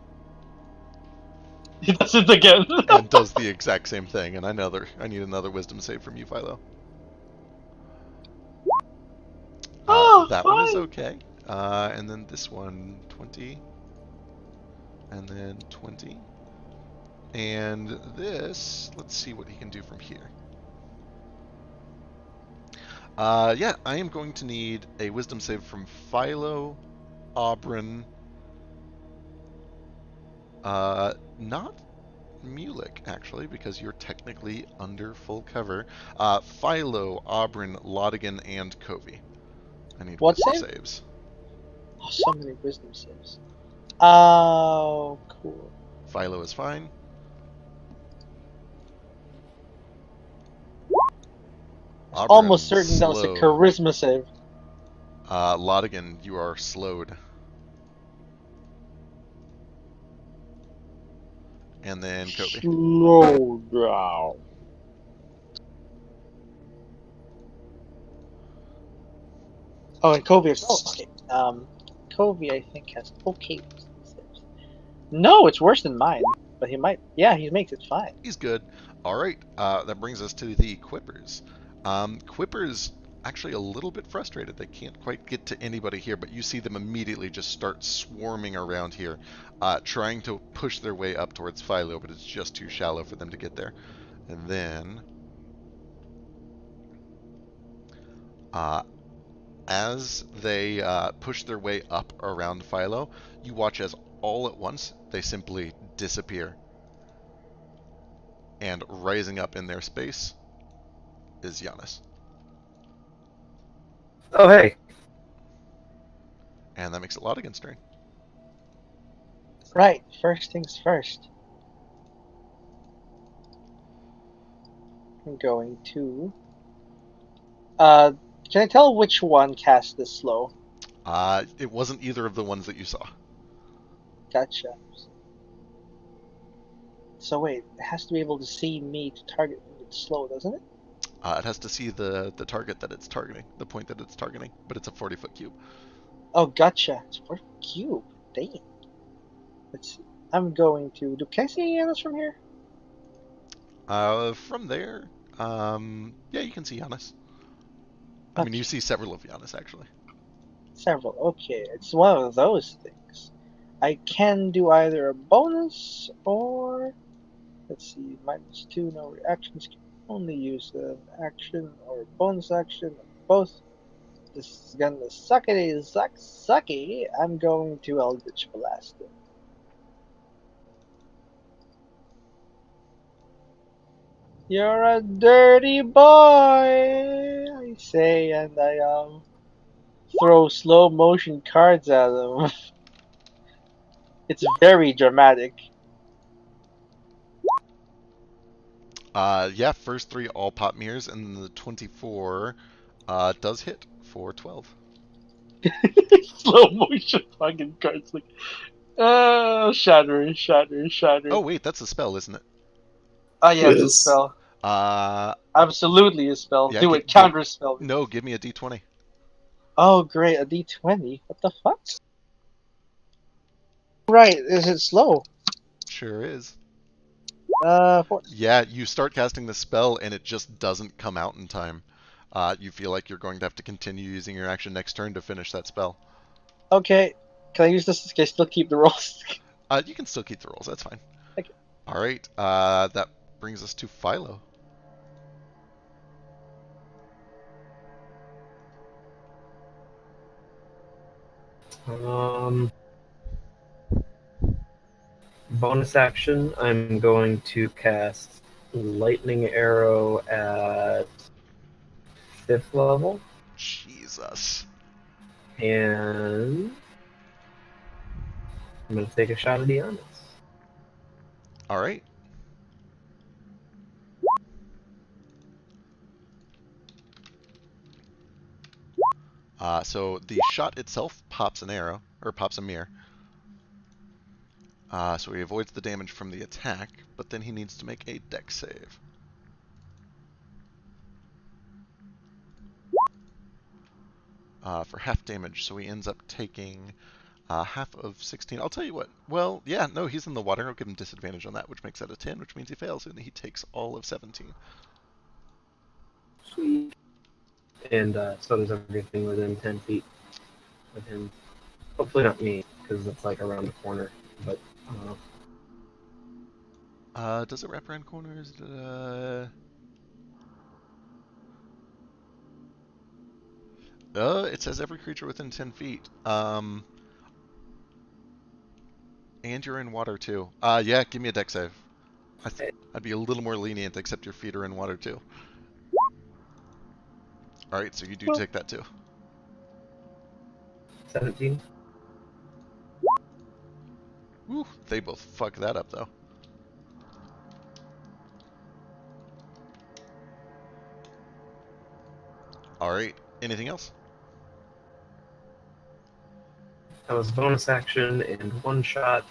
He does it again. and does the exact same thing, and I need another wisdom save from you, Philo. That one is okay. And then this one, 20. And then 20. And this, let's see what he can do from here. Yeah, I am going to need a wisdom save from Philo, Aubryn, not Mulek, actually, because you're technically under full cover. Philo, Aubryn, Laudigan, and Covey. I need What wisdom save? saves. Oh, so many wisdom saves. Oh, cool. Philo is fine. Aubryn, Almost certain that was a slowed. charisma save. Laudigan, you are slowed. And then Covey. Slow down. Oh, and Covey as well. Okay. Covey, I think, has okay. No, it's worse than mine. But he might. Yeah, he makes it fine. He's good. All right, that brings us to the Quippers. Quippers actually a little bit frustrated. They can't quite get to anybody here, but you see them immediately just start swarming around here, trying to push their way up towards Philo, but it's just too shallow for them to get there. And then, uh, as they push their way up around Philo, you watch as all at once they simply disappear. And rising up in their space is Giannis. Oh, hey. And that makes it Laudigan's turn. Right. First things first. I'm going to. Can I tell which one cast this slow? It wasn't either of the ones that you saw. Gotcha. So wait, it has to be able to see me to target when it's slow, doesn't it? It has to see the target that it's targeting, the point that it's targeting, but it's a 40-foot cube. Oh, gotcha. It's for cube. Dang. Let's see. I'm going to. Can I see any others from here? From there, yeah, you can see Giannis. I mean, Okay. you see several of Giannis, actually. Several. Okay, it's one of those things. I can do either a bonus or. Let's see, -2, no reactions. Can only use an action or a bonus action. Both. This is gonna sucky. I'm going to Eldritch Blast it. You're a dirty boy, I say, and I throw slow motion cards at him. It's very dramatic. Yeah, first three all pop mirrors, and the 24 does hit for 12. Slow motion fucking cards, like shatter. Oh, wait, that's a spell, isn't it? Oh yeah, it's a Yes. spell. Uh, Absolutely a spell. yeah, Do it, counter spell. no, give me a d20. Oh great, a D20. What the fuck? Right, is it slow? Sure is. Force. Yeah, you start casting the spell, and it just doesn't come out in time. You feel like you're going to have to continue using your action next turn to finish that spell. Okay, can I use this? Can I still keep the rolls? You can still keep the rolls, that's fine. Okay. All right, that brings us to Philo. Bonus action, I'm going to cast Lightning Arrow at 5th level, Jesus. and I'm going to take a shot at Giannis. All right. So the shot itself pops an arrow, or pops a mirror. So he avoids the damage from the attack, but then he needs to make a dex save. For half damage, so he ends up taking half of 16. I'll tell you what. Well, yeah, no, he's in the water. I'll give him disadvantage on that, which makes that a 10, which means he fails, and he takes all of 17. Sweet. And so does everything within 10 feet of him. Hopefully not me, because it's like around the corner, but I don't know. Does it wrap around corners? It says every creature within 10 feet. And you're in water too. Yeah, give me a dex save. I'd be a little more lenient, except your feet are in water too. Alright, so you do take that too. 17. Woo, they both fuck that up though. Alright, anything else? That was bonus action and one shot,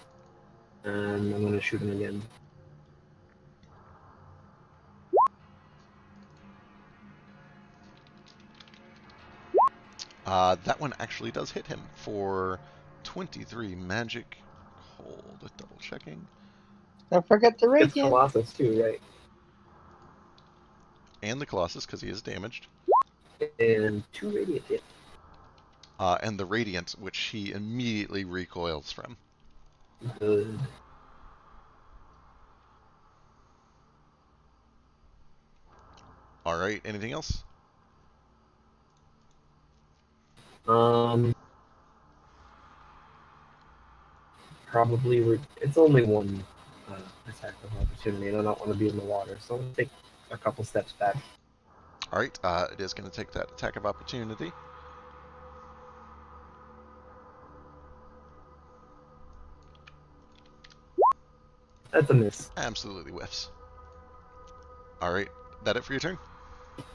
and I'm going to shoot him again. That one actually does hit him for 23 magic cold. Double checking. Don't forget the It's radiant. Colossus too, right? And the Colossus, because he is damaged. And 2 radiant hit. And the Radiant, which he immediately recoils from. Good. Alright, anything else? Probably it's only one attack of opportunity, and I don't want to be in the water, so I'm gonna take a couple steps back. Alright, it is going to take that attack of opportunity. That's a miss. Absolutely whiffs. Alright, that it for your turn?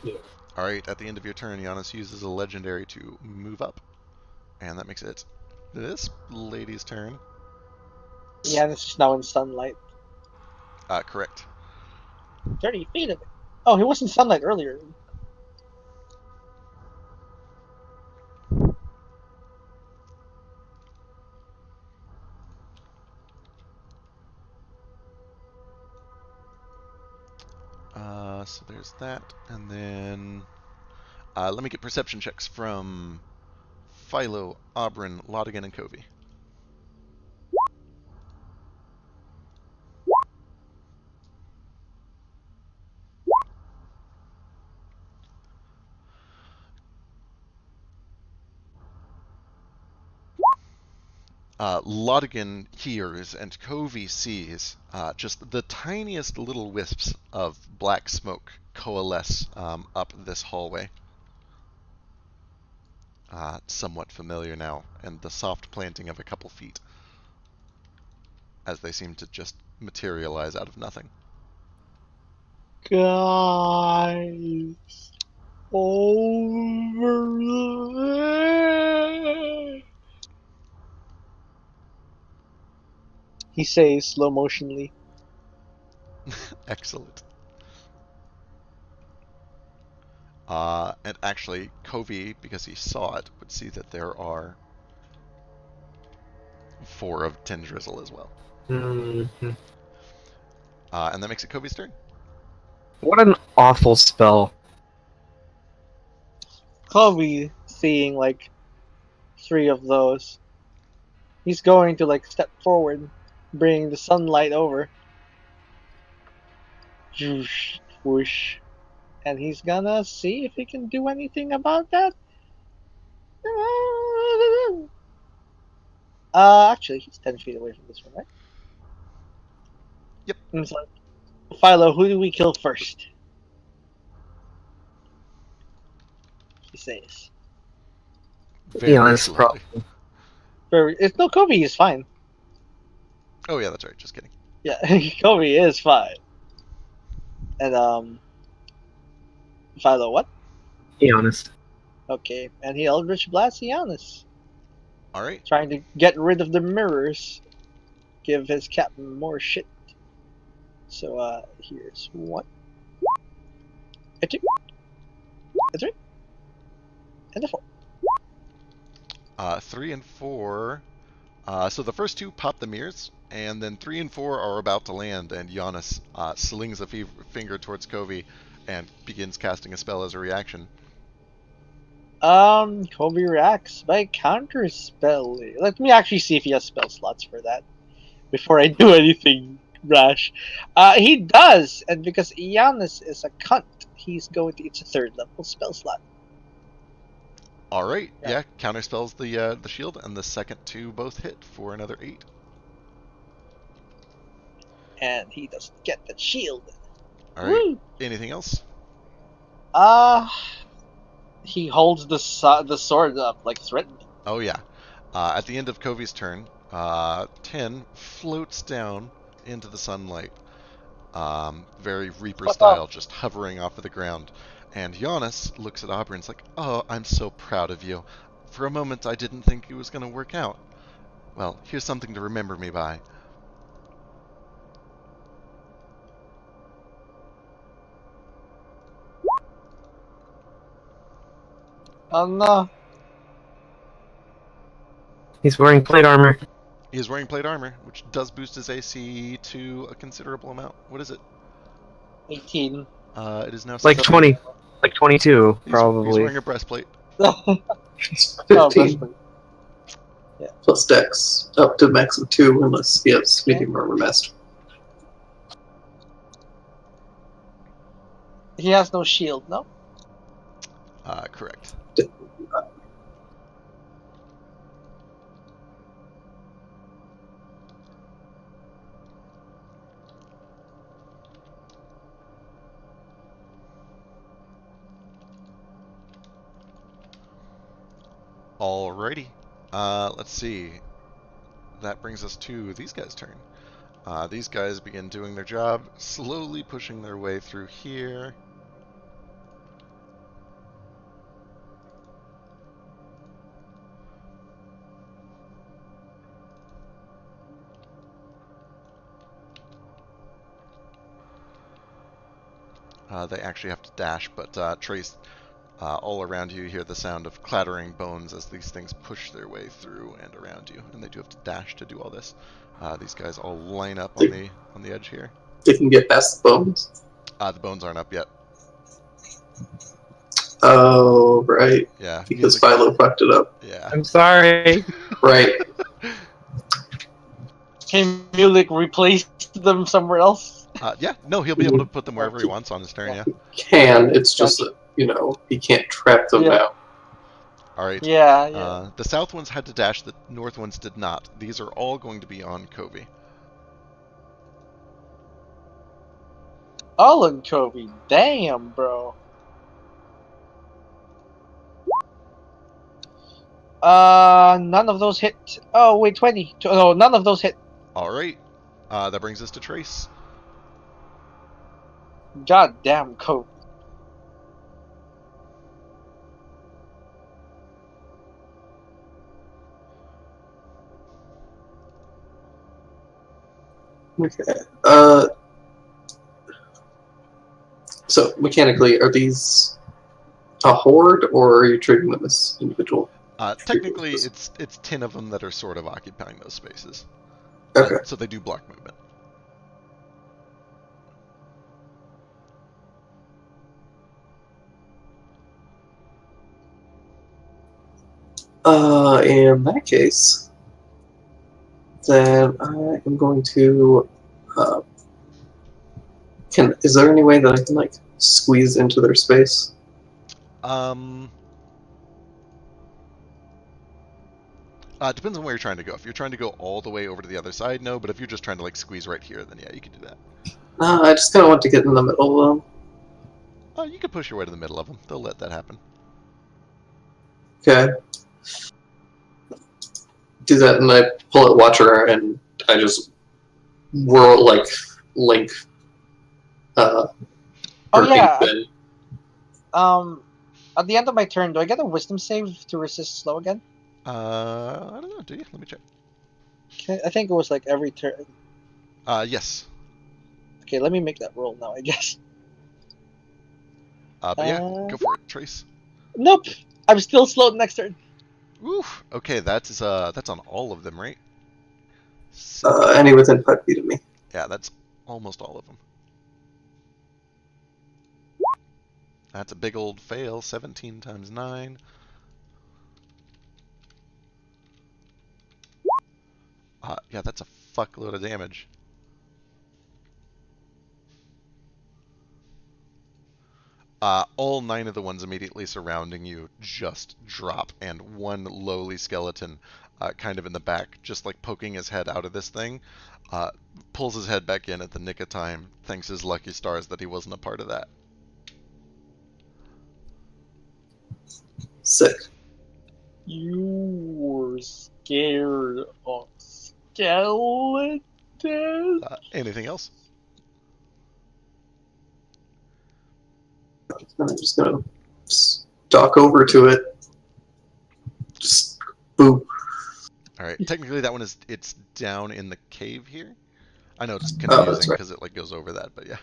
Yeah. Alright, at the end of your turn, Giannis uses a legendary to move up. And that makes it this lady's turn. Yeah, this is now in sunlight. Correct. 30 feet of it. Oh, he was in sunlight earlier. So there's that. And then let me get perception checks from Philo, Aubryn, Laudigan, and Covey. Laudigan hears and Covey sees just the tiniest little wisps of black smoke coalesce up this hallway. Somewhat familiar now, and the soft planting of a couple feet as they seem to just materialize out of nothing. Guys, over there. He says slow motionly. Excellent. And actually, Covey, because he saw it, would see that there are 4 of Tendrizzle as well. Mm-hmm. And that makes it Covey's turn. What an awful spell. Kobe seeing like 3 of those. He's going to like step forward, bring the sunlight over. Whoosh, whoosh. And he's gonna see if he can do anything about that. Actually, he's 10 feet away from this one, right? Yep. And so, Philo, who do we kill first? He says. Very It's slowly. It's no Kobe is fine. Oh yeah, that's right. Just kidding. Yeah, Kobe is fine. And Philo, what? Giannis. Okay, and he Eldritch Blast Giannis, All right. trying to get rid of the mirrors, give his captain more shit. So here's 1, a 2, a 3, and a 4. 3 and 4. So the first 2 pop the mirrors, and then 3 and 4 are about to land, and Giannis slings a finger towards Covey and begins casting a spell as a reaction. Kobe reacts by counter spell. Let me actually see if he has spell slots for that before I do anything rash. He does, and because Giannis is a cunt, he's going to. It's a 3rd level spell slot. All right. Yeah. Yeah. Counter spells the shield, and the second 2 both hit for another 8. And he doesn't get the shield. All right. Woo! Anything else? He holds the sword up like threatening. Oh yeah. At the end of Covey's turn, 10 floats down into the sunlight, very Reaper style, just hovering off of the ground. And Giannis looks at Aubrey and is like, "Oh, I'm so proud of you. For a moment, I didn't think it was going to work out. Well, here's something to remember me by." Oh no. He's wearing plate armor. He is wearing plate armor, which does boost his AC to a considerable amount. What is it? 18. It is now Like 70. 20. Like 22, He's probably. wearing a breastplate. Oh, 15 breastplate. plus dex up to max of 2 unless he has Okay. medium armor master. He has no shield, no? Correct. Alrighty. Let's see. That brings us to these guys' turn. These guys begin doing their job, slowly pushing their way through here. They actually have to dash, but Trace, all around you hear the sound of clattering bones as these things push their way through and around you, and they do have to dash to do all this. These guys all line up on the edge here. They can get past the bones. The bones aren't up yet. Oh, right. Yeah. Because Philo fucked it up. Yeah. I'm sorry. Right. Can Mulek replace them somewhere else? Yeah. No, he'll be able to put them wherever he wants on his turn. Yeah. Can. It's just that, he can't trap them Yeah. now. All right. Yeah. The south ones had to dash. The north ones did not. These are all going to be on Covey. All in Kobe. Damn, bro. None of those hit. Oh, wait, 20. No, none of those hit. All right. That brings us to Trace. God damn, Kobe. Okay. So, mechanically, are these a horde, or are you treating them as individual? Technically, it's 10 of them that are sort of occupying those spaces. Okay. So they do block movement. In that case, then I am going to. Is there any way that I can squeeze into their space? Depends on where you're trying to go. If you're trying to go all the way over to the other side, no. But if you're just trying to squeeze right here, then yeah, you can do that. I just kind of want to get in the middle of them. You could push your way to the middle of them. They'll let that happen. Okay. Do that, and I pull out Watcher, and I just whirl Link. Oh, yeah. At the end of my turn, do I get a wisdom save to resist slow again? I don't know. Do you? Let me check. Okay, I think it was every turn. Yes. Okay, let me make that roll now, I guess. But yeah, go for it, Trace. Nope. I'm still slowed next turn. Oof. Okay, that's on all of them, right? Any within 5 feet of me. Yeah, that's almost all of them. That's a big old fail. 17 times 9. Yeah, that's a fuckload of damage. All 9 of the ones immediately surrounding you just drop, and one lowly skeleton, kind of in the back, just poking his head out of this thing, pulls his head back in at the nick of time, thanks his lucky stars that he wasn't a part of that. Sick. You were scared of skeletons? Anything else? I'm just gonna stalk over to it. Just boop. All right. Technically, that one it's down in the cave here. I know it's Oh, confusing right. because it goes over that, but yeah.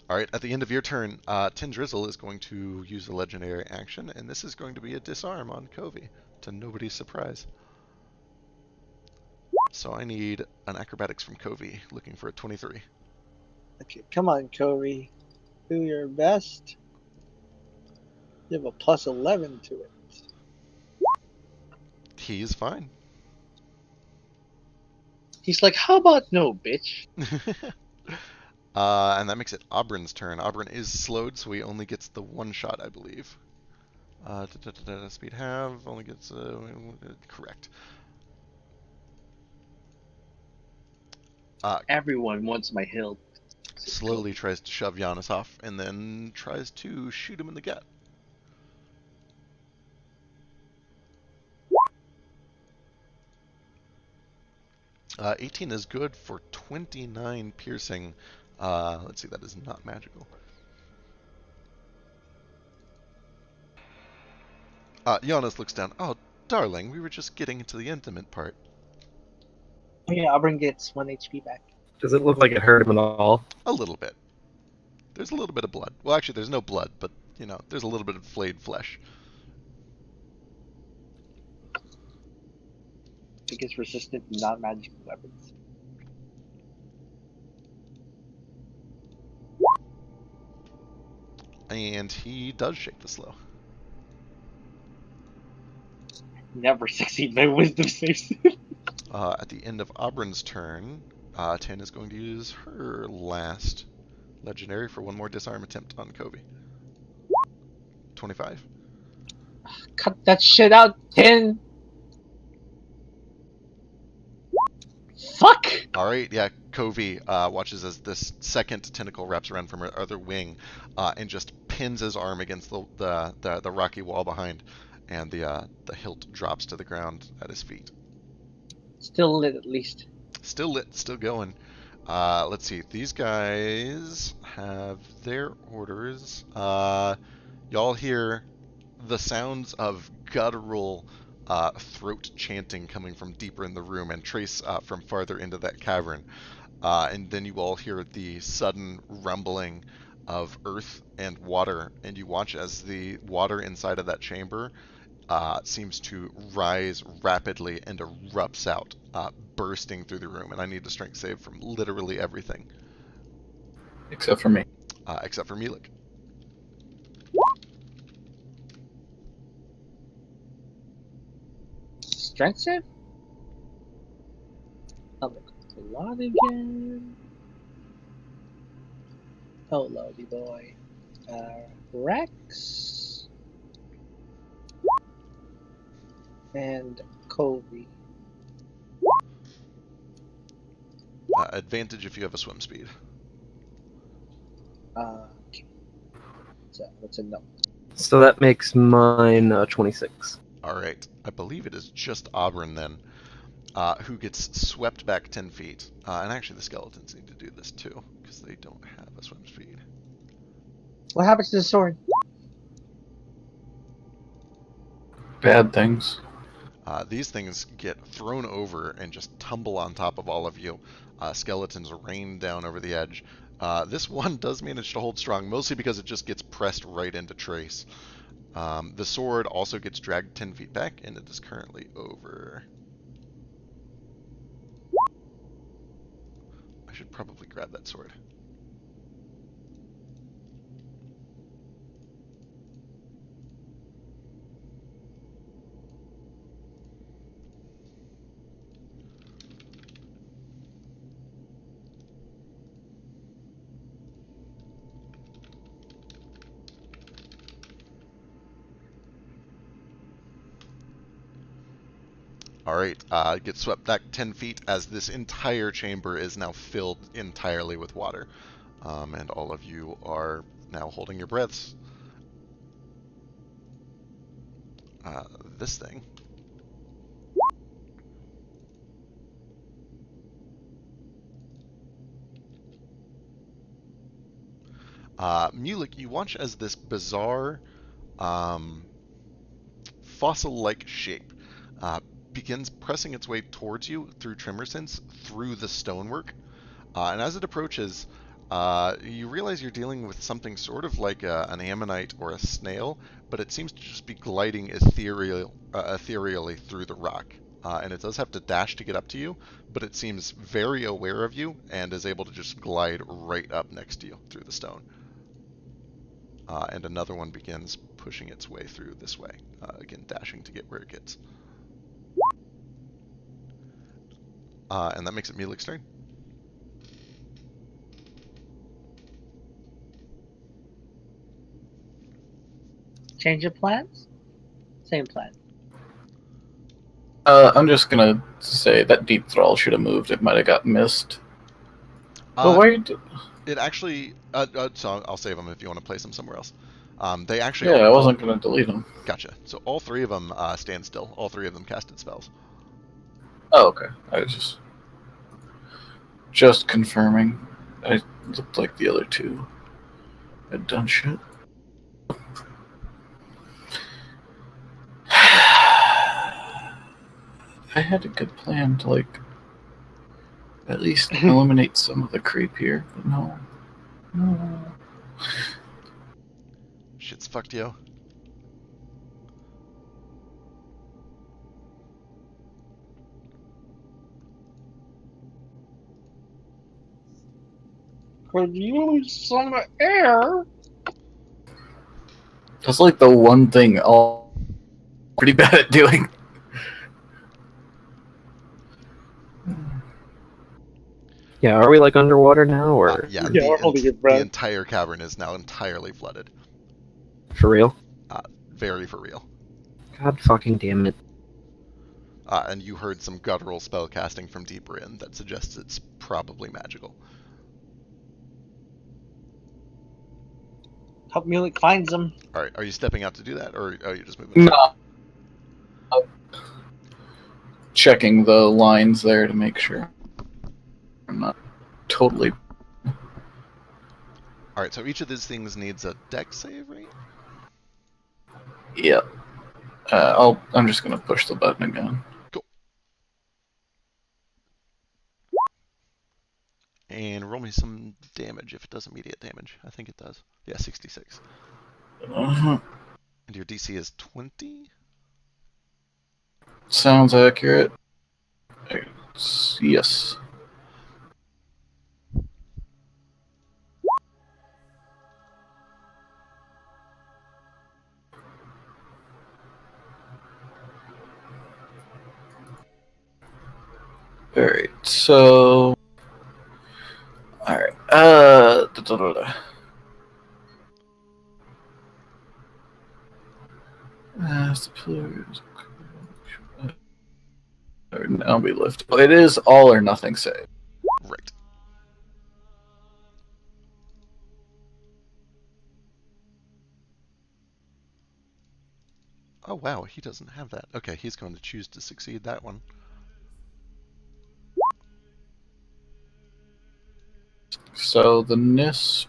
All right. At the end of your turn, Tin Drizzle is going to use a legendary action, and this is going to be a disarm on Covey, to nobody's surprise. So I need an acrobatics from Covey, looking for a 23. Okay, come on, Covey. Do your best. You have a plus 11 to it. He's fine. He's like, how about no, bitch? And that makes it Oberon's turn. Oberon is slowed, so he only gets the one shot, I believe. Speed half only gets correct. Everyone wants my hilt. Slowly tries to shove Giannis off, and then tries to shoot him in the gut. Uh, 18 is good for 29 piercing. Let's see, that is not magical. Giannis looks down. Oh, darling, we were just getting into the intimate part. Oh yeah, Auburn gets 1 HP back. Does it look like it hurt him at all? A little bit. There's a little bit of blood. Well, actually, there's no blood, but, you know, there's a little bit of flayed flesh. I think it's resistant to non-magical weapons. And he does shake the slow. Never succeed my wisdom saves. At the end of Oberon's turn, Tan is going to use her last legendary for one more disarm attempt on Covey. 25. Cut that shit out, 10. Fuck! Alright, yeah, Covey watches as this second tentacle wraps around from her other wing and just pins his arm against the rocky wall behind, and the hilt drops to the ground at his feet. Still lit, at least. Still lit, still going. Let's see, these guys have their orders. Y'all hear the sounds of guttural throat chanting coming from deeper in the room and trace from farther into that cavern. And then you all hear the sudden rumbling of earth and water, and you watch as the water inside of that chamber seems to rise rapidly and erupts out, bursting through the room. And I need a strength save from literally everything. Except for me. Except for Milik. Strength save? I'll look to Laudigan. Oh, Lodi boy. Rex. And Covey. Advantage if you have a swim speed. Okay. So, what's a no? So that makes mine 26. Alright, I believe it is just Auburn then, who gets swept back 10 feet. And actually the skeletons need to do this too, because they don't have a swim speed. What happens to the sword? Bad things. These things get thrown over and just tumble on top of all of you. Skeletons rain down over the edge. This one does manage to hold strong, mostly because it just gets pressed right into Trace. The sword also gets dragged 10 feet back, and it is currently over. I should probably grab that sword. Alright, get swept back 10 feet as this entire chamber is now filled entirely with water. And all of you are now holding your breaths. This thing. Mulek, you watch as this bizarre fossil-like shape begins pressing its way towards you through Tremorsense, through the stonework. And as it approaches, you realize you're dealing with something sort of like an ammonite or a snail, but it seems to just be gliding ethereally through the rock. and it does have to dash to get up to you, but it seems very aware of you and is able to just glide right up next to you through the stone. And another one begins pushing its way through this way, again dashing to get where it gets. And that makes it Mealik's turn. Change of plans? Same plan. I'm just gonna say that deep thrall should have moved. It might have got missed. But why are you It actually, so I'll save them if you want to place them somewhere else. They actually. Yeah, I wasn't gonna delete them. Gotcha. So all three of them stand still. All three of them casted spells. Oh, okay. I was just confirming. I looked like the other two had done shit. I had a good plan to at least eliminate some of the creep here, but no. Shit's fucked, yo. Could use some air. That's like the one thing I'll pretty bad at doing. Yeah, are we like underwater now, or Yeah, Yeah, we're holding your the breath. entire cavern is now entirely flooded. for real? Very for real. God fucking damn it. And you heard some guttural spell casting from deeper in that suggests it's probably magical. Hope Mulek finds them. Alright, are you stepping out to do that, or are you just moving? No. Checking the lines there to make sure I'm not totally. Alright, so each of these things needs a dex save, right? Yep. I'm just gonna push the button again. Cool. And roll me some damage if it does immediate damage. I think it does. Yeah, 66. Uh-huh. And your DC is 20? Sounds accurate. Yes. Alright, so. Alright. Now we lift. It is all or nothing save. Right. Oh wow, he doesn't have that. Okay, he's going to choose to succeed that one. So the NISP.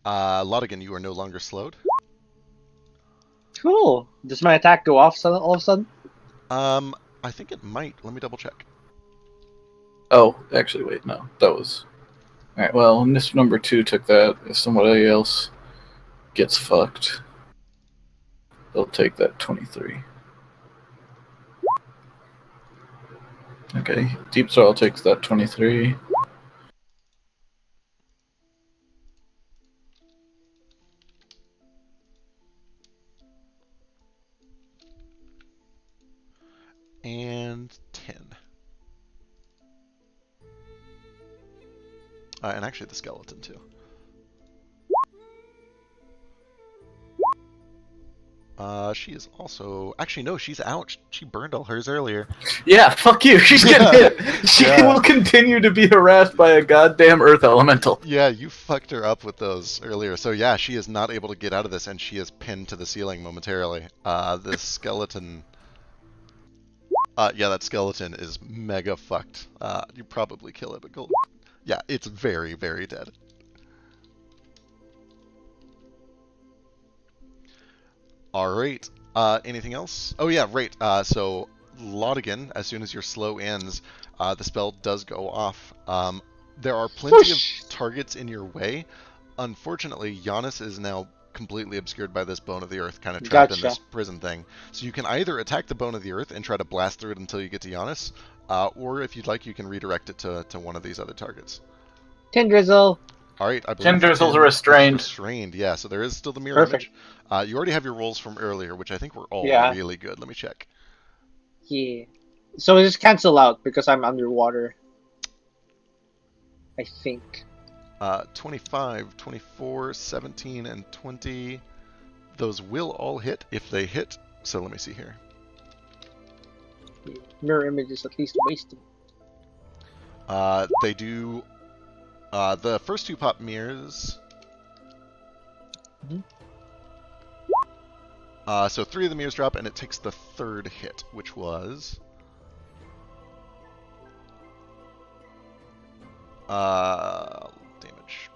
Laudigan, you are no longer slowed. Cool. Does my attack go off all of a sudden? I think it might. Let me double check. Oh, actually, wait, no. That was. Alright, well, NISP number 2 took that. If somebody else gets fucked, they'll take that 23. Okay, Deep Soil takes that 23. And 10. And actually the skeleton too. She is also... Actually, no, she's out. She burned all hers earlier. Yeah, fuck you. She's getting hit. She will continue to be harassed by a goddamn earth elemental. Yeah, you fucked her up with those earlier. So yeah, she is not able to get out of this, and she is pinned to the ceiling momentarily. This skeleton... yeah, that skeleton is mega fucked. You probably kill it, but go... Yeah, it's very, very dead. Alright. Anything else? Oh yeah, right. So Laudigan, as soon as your slow ends, the spell does go off. There are plenty of Whoosh! targets in your way. Unfortunately, Giannis is now completely obscured by this bone of the earth, kind of trapped in this Gotcha. prison thing. So you can either attack the bone of the earth and try to blast through it until you get to Giannis, or if you'd like, you can redirect it to one of these other targets. Tindrizzle. All right, I believe Tendrizzles Tin are is restrained. restrained. Yeah, so there is still the mirror Perfect. image. You already have your rolls from earlier, which I think were all Yeah. really good. Let me check. Yeah. So it just cancel out because I'm underwater. I think. 25, 24, 17, and 20. Those will all hit if they hit. So let me see here. Mirror image is at least wasted. They do. The first two pop mirrors. Mhm. So 3 of the mirrors drop, and it takes the third hit, which was. Damage.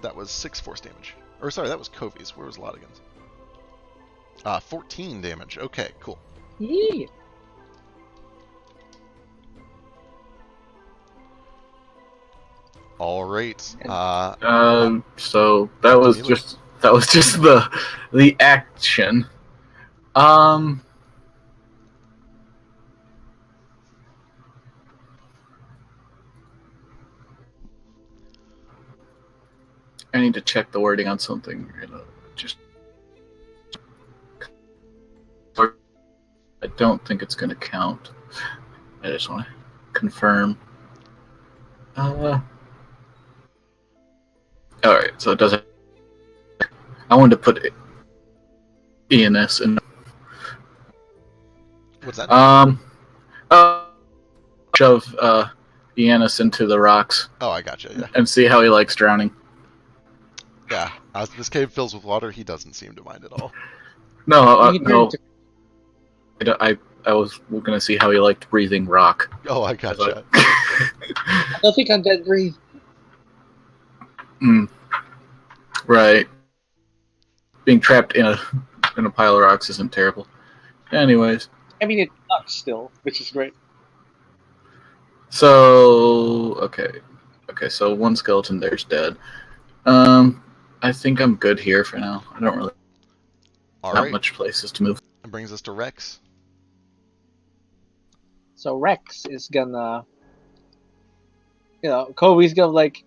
That was 6 force damage. Or sorry, that was Kovi's. Where was Laudigan's? 14 damage. Okay, cool. Yeah. All right. So that was Neely. just the action. Um, I need to check the wording on something. Just I don't think it's going to count. I just want to confirm. All right, so it doesn't. I wanted to put ENS in. What's that? Uh, shove ENS into the rocks Oh, I gotcha. Yeah. and see how he likes drowning. Yeah. As this cave fills with water, he doesn't seem to mind at all. No, You can turn no. into- I was going to see how he liked breathing rock. Oh, I gotcha. I don't think undead breathe. Right. Being trapped in a pile of rocks isn't terrible. Anyways, I mean, it sucks still, which is great. so okay, so one skeleton there's dead. I think I'm good here for now. I don't really All not right. much places to move. That brings us to Rex. So Rex is gonna, Kobe's gonna like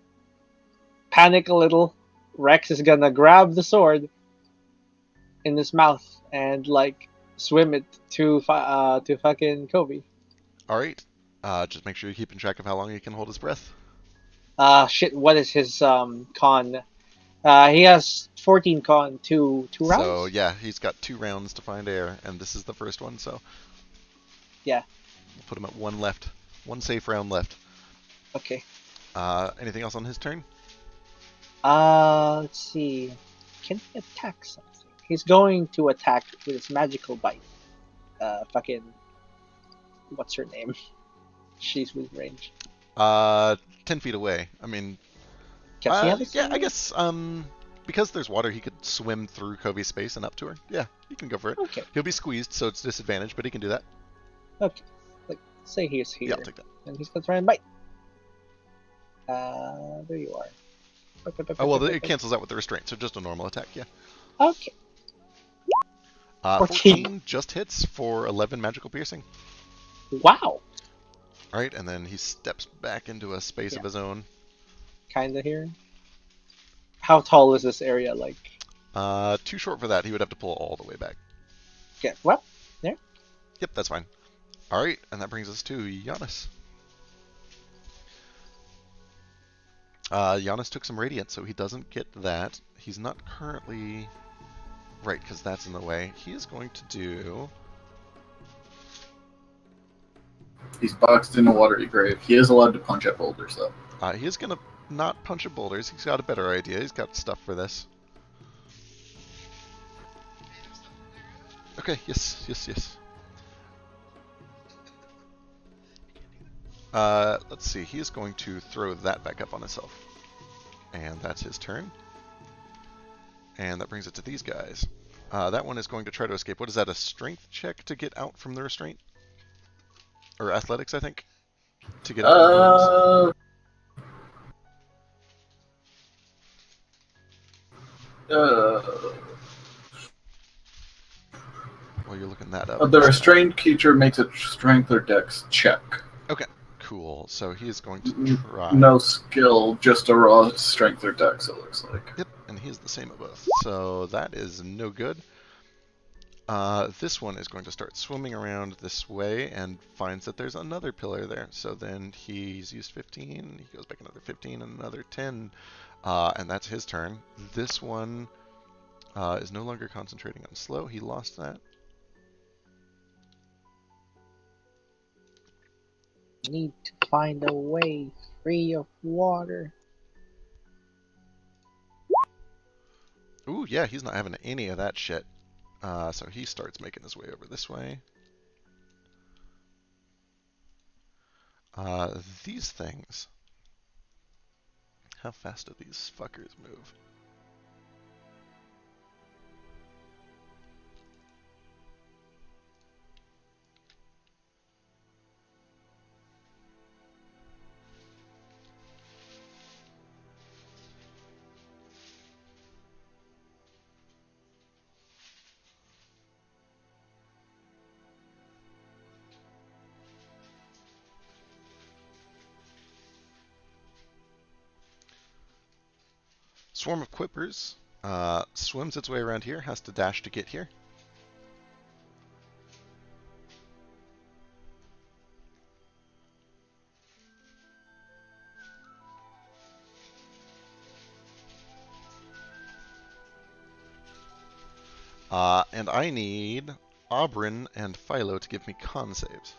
panic a little. Rex is gonna grab the sword in his mouth and like swim it to fucking Kobe. All right. Just make sure you're keeping track of how long he can hold his breath. Shit. What is his con? He has 14 con, two rounds. So yeah, he's got 2 rounds to find air, and this is the first one. So Yeah. we'll put him at 1 left. 1 safe round left. Okay. Anything else on his turn? Let's see. Can he attack something? He's going to attack with his magical bite. Fucking. What's her name? She's with range. 10 feet away. I mean, Can he have a yeah, I sword? guess because there's water, he could swim through Kobe's space and up to her. Yeah, he can go for it. Okay. He'll be squeezed, so it's disadvantage, but he can do that. Okay. Like, say he's here. Yeah, I'll take that. And he's gonna try and bite. There you are. Oh well, it cancels out with the restraint, so just a normal attack. Yeah. Okay. 14 just hits for 11 magical piercing. Wow. All right, and then he steps back into a space of his own. Kinda here. How tall is this area? Like. Too short for that. He would have to pull all the way back. Okay. What? There. Yep, that's fine. All right, and that brings us to Giannis. Giannis took some radiant, so he doesn't get that. He's not currently right because that's in the way. He is going to do. He's boxed in a watery grave. He is allowed to punch at boulders, though. He is gonna not punch at boulders. He's got a better idea. He's got stuff for this. Okay. Yes. Yes. Yes. Let's see. He is going to throw that back up on himself, and that's his turn. And that brings it to these guys. That one is going to try to escape. What is that, a strength check to get out from the restraint? Or athletics, I think? To get out of the bonds? Well, you're looking that up. The restrained creature makes a strength or dex check. Okay, cool. So he is going to try. No skill, just a raw strength or dex, it looks like. Yep, and he's the same of both. So that is no good. This one is going to start swimming around this way and finds that there's another pillar there. So then he's used 15, he goes back another 15 and another 10, and that's his turn. This one is no longer concentrating on slow. He lost that. Need to find a way free of water. Ooh, yeah, he's not having any of that shit. So he starts making his way over this way. These things. How fast do these fuckers move? Swarm of Quippers swims its way around here, has to dash to get here. And I need Aubryn and Philo to give me con saves.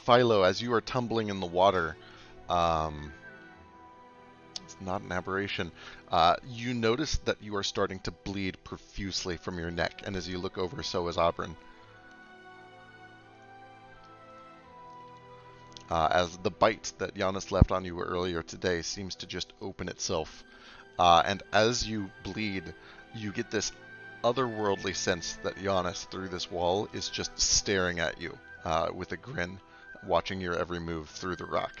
Philo, as you are tumbling in the water, it's not an aberration. You notice that you are starting to bleed profusely from your neck, and as you look over, so is Aubryn. As the bite that Giannis left on you earlier today seems to just open itself. And as you bleed, you get this otherworldly sense that Giannis, through this wall, is just staring at you with a grin, watching your every move through the rock.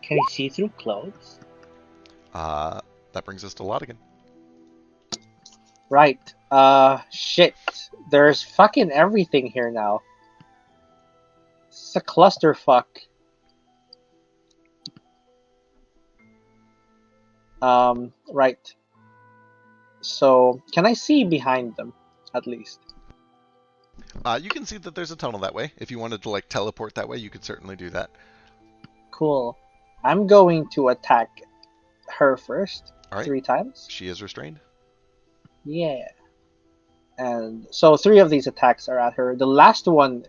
Can he see through clothes? That brings us to Laudigan. Right. Shit. There's fucking everything here now. It's a clusterfuck. Right. So, can I see behind them, at least? You can see that there's a tunnel that way. If you wanted to, like, teleport that way, you could certainly do that. Cool. I'm going to attack her first. All right. 3 times. She is restrained. Yeah. And so 3 of these attacks are at her. The last one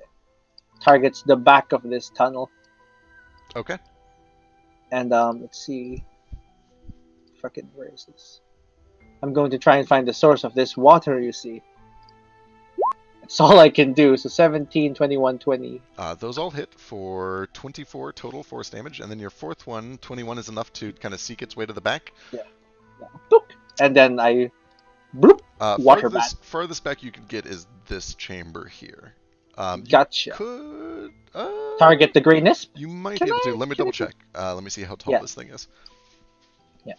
targets the back of this tunnel. Okay. And let's see. Fucking, where is this? I'm going to try and find the source of this water, you see. That's all I can do. So 17, 21, 20. Those all hit for 24 total force damage, and then your fourth one, 21, is enough to kind of seek its way to the back. Yeah. Boop. And then I... Bloop. Water farthest back you could get is this chamber here. Gotcha. You could target the greenness. You might be able to. Let me double check. Let me see how tall this thing is. Yeah.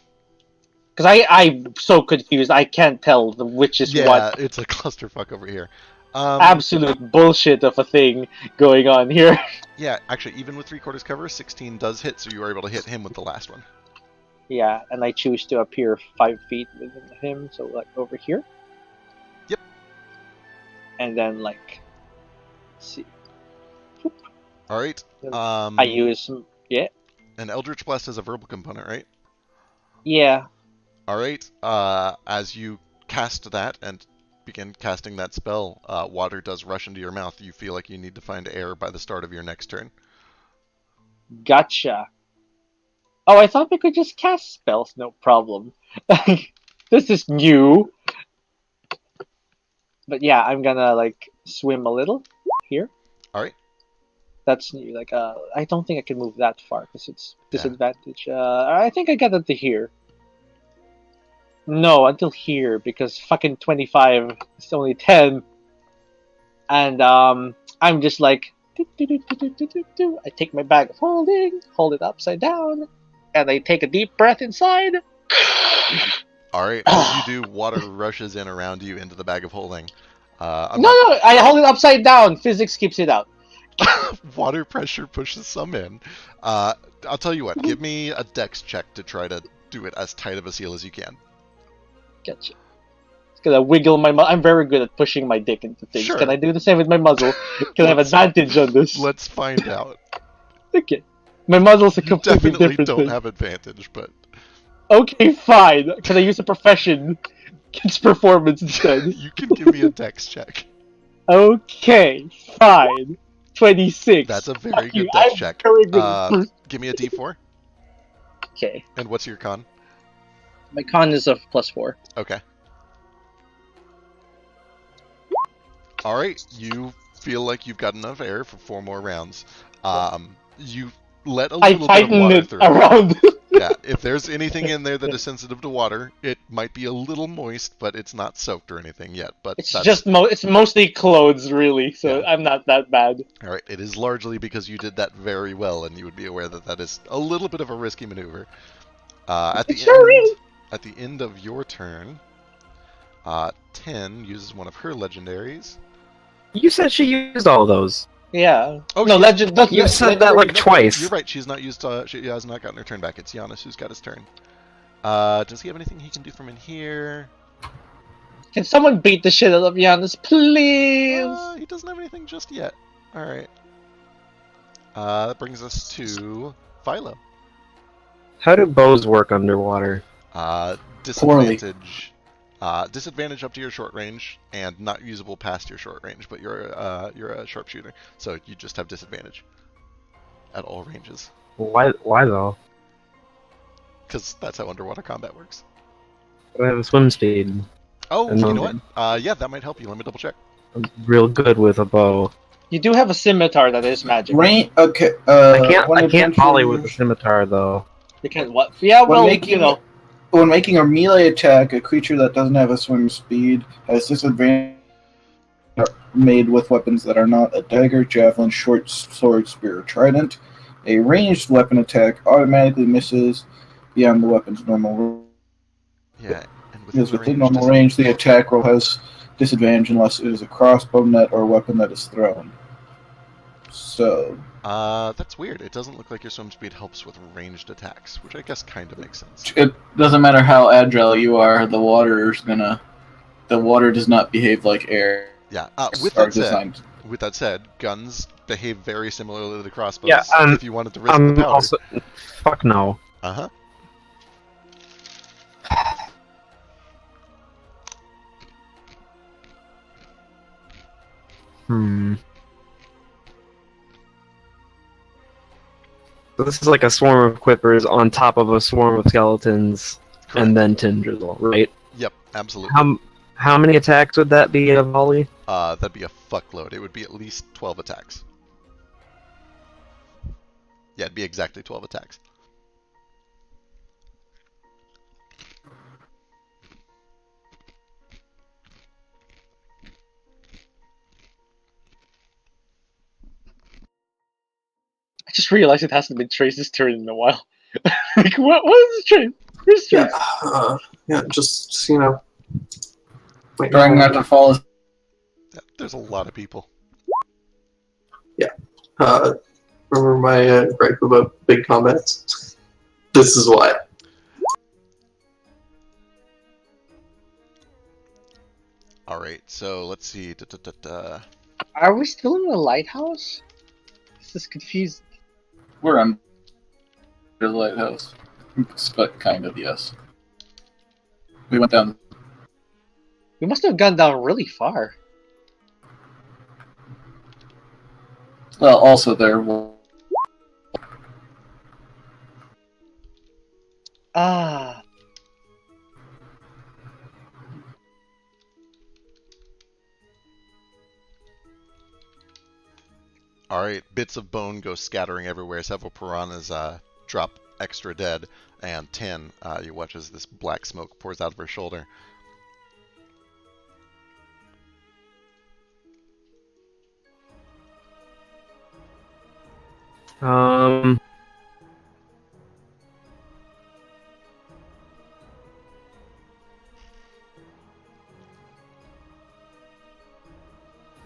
Because I'm so confused. I can't tell which is what. Yeah, it's a clusterfuck over here. Absolute bullshit of a thing going on here. Yeah, actually, even with 3/4 cover, 16 does hit, so you are able to hit him with the last one. Yeah, and I choose to appear 5 feet within him, so like over here. Yep. And then like, let's see. Whoop. All right. I use An Eldritch Blast has a verbal component, right? Yeah. All right. As you cast that and begin casting that spell, water does rush into your mouth. You feel like you need to find air by the start of your next turn. Gotcha. Oh, I thought we could just cast spells, no problem. This is new. But yeah, I'm gonna like swim a little here. All right. That's new. Like I don't think I can move that far because it's Yeah. disadvantage. I think I got it to here. No, until here because fucking 25 is only 10, and I'm just like. I take my bag of holding, hold it upside down, and I take a deep breath inside. All right. As you do, water rushes in around you into the bag of holding. I'm No, not. no, I hold it upside down. Physics keeps it out. Water pressure pushes some in. I'll tell you what. Give me a dex check to try to do it as tight of a seal as you can. Gotcha. Because I wiggle my I'm very good at pushing my dick into things. Sure. Can I do the same with my muzzle? Can I have advantage on this? Let's find out. Okay. My muzzle's a You completely definitely different don't thing. have advantage, but Okay, fine. Can I use a profession? It's performance instead. you can give me a dex check. Okay, fine. 26. That's a very Fuck you. good dex I'm check. very good at Give me a d4. Okay. And what's your con? My con is a +4. Okay. All right. You feel like you've got enough air for 4 more rounds. You let a I little bit of tighten water it through. around. Yeah, if there's anything in there that is sensitive to water, it might be a little moist, but it's not soaked or anything yet. But It's that's just it's mostly clothes, really. So Yeah. I'm not that bad. all right. It is largely because you did that very well, and you would be aware that that is a little bit of a risky maneuver. At the It sure end, is. at the end of your turn, 10 uses one of her legendaries. You said she used all of those. Yeah. Oh, no, she- legend. You said that like twice. You're right. She's not used. She has not gotten her turn back. It's Giannis who's got his turn. Does he have anything he can do from in here? Can someone beat the shit out of Giannis, please? He doesn't have anything just yet. All right. That brings us to Philo. How do bows work underwater? Disadvantage. Disadvantage up to your short range, and not usable past your short range. But you're a sharpshooter, so you just have disadvantage at all ranges. Why though? Because that's how underwater combat works. I have a swim speed. Oh, And you know then- what? Yeah, that might help you. Let me double check. I'm real good with a bow. You do have a scimitar that is magic. Rain. Okay. I can't volley with a scimitar though. You can what? Yeah, When well, making you know. when making a melee attack, a creature that doesn't have a swim speed has disadvantage made with weapons that are not a dagger, javelin, short sword, spear, or trident. A ranged weapon attack automatically misses beyond the weapon's normal. Yeah, and Because the within range, normal range, the attack roll has disadvantage unless it is a crossbow, net, or weapon that is thrown. So, That's weird. It doesn't look like your swim speed helps with ranged attacks, which I guess kind of makes sense. it doesn't matter how agile you are, the water does not behave like air. Yeah. With Are that said, designed. guns behave very similarly to crossbows. Yeah, if you wanted to risk the powder. Also, fuck no. Uh huh. So this is like a swarm of quippers on top of a swarm of skeletons, and then Tindrizzle, right? Yep, absolutely. How many attacks would that be, a volley? That'd be a fuckload. It would be at least 12 attacks. Yeah, it'd be exactly 12 attacks. I just realized it hasn't been Trace's turn in a while. Like, what is Trace? Where's Trace? Yeah, just you know. Wait, Trying not to fall. Yeah, there's a lot of people. Remember my gripe about big combats? This is why. All right, so let's see. Are we still in the lighthouse? This is confusing. We're on the lighthouse, but kind of yes. We went down. We must have gone down really far. Well, also there. Ah. All right, bits of bone go scattering everywhere. Several piranhas drop extra dead, and Tin, you watch as this black smoke pours out of her shoulder. Um,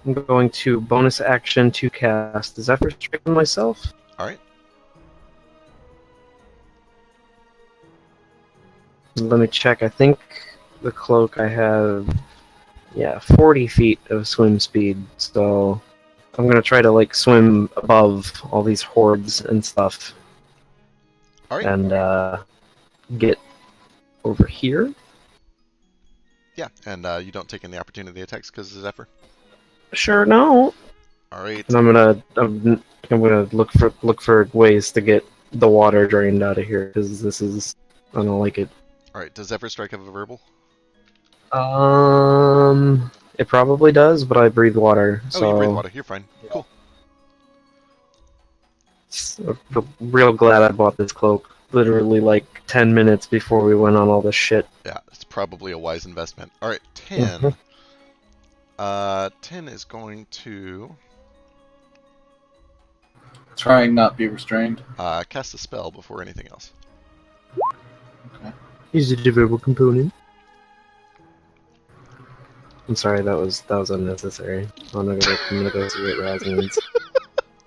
I'm going to bonus action to cast Zephyr Strike on myself. All right. Let me check. I think the cloak I have, 40 feet of swim speed. So I'm gonna try to like swim above all these hordes and stuff, All right. and get over here. Yeah, and you don't take any opportunity attacks because of Zephyr. Sure, no. All right. And I'm gonna look for ways to get the water drained out of here because I don't like it. All right. Does Zephyr Strike have a verbal? It probably does, but I breathe water. Oh, So you breathe water. You're fine. Cool. I'm real glad I bought this cloak. Literally like 10 minutes before we went on all this shit. Yeah, it's probably a wise investment. All right, 10. 10 is going to Trying not be restrained. cast a spell before anything else. Okay. Use the verbal component. I'm sorry, that was unnecessary. I'm gonna go see what Raz means.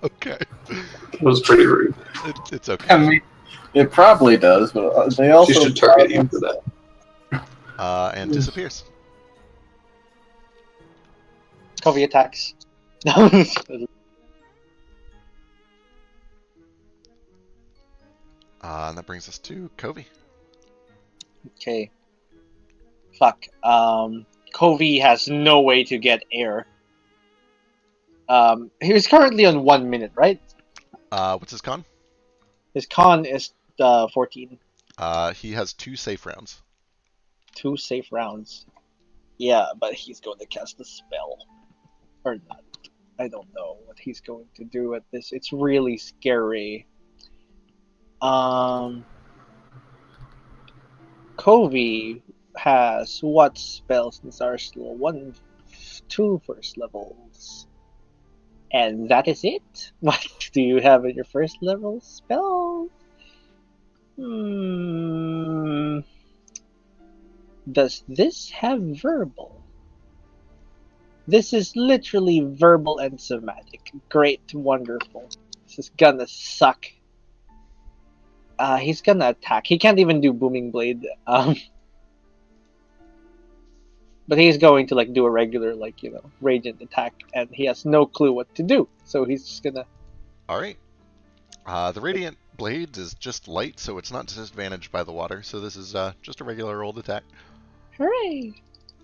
Okay. It was pretty rude. It's okay. I mean, it probably does, but they also She should target you for that. And disappears. Covey attacks. And that brings us to Covey. Okay. Fuck. Covey has no way to get air. He was currently on 1 minute, right? What's his con? His con is 14. He has 2 safe rounds. 2 safe rounds. Yeah, but he's going to cast the spell. Or not. I don't know what he's going to do at this. It's really scary. Covey has what spells in his arsenal? 2 first levels. And that is it? What do you have in your first level spell? Does this have verbal? This is literally verbal and somatic. Great, wonderful. This is gonna suck. He's gonna attack. He can't even do Booming Blade. But he's going to like do a regular radiant attack, and he has no clue what to do. So he's just gonna. All right. The Radiant Blade is just light, so it's not disadvantaged by the water. So this is just a regular old attack. Hooray!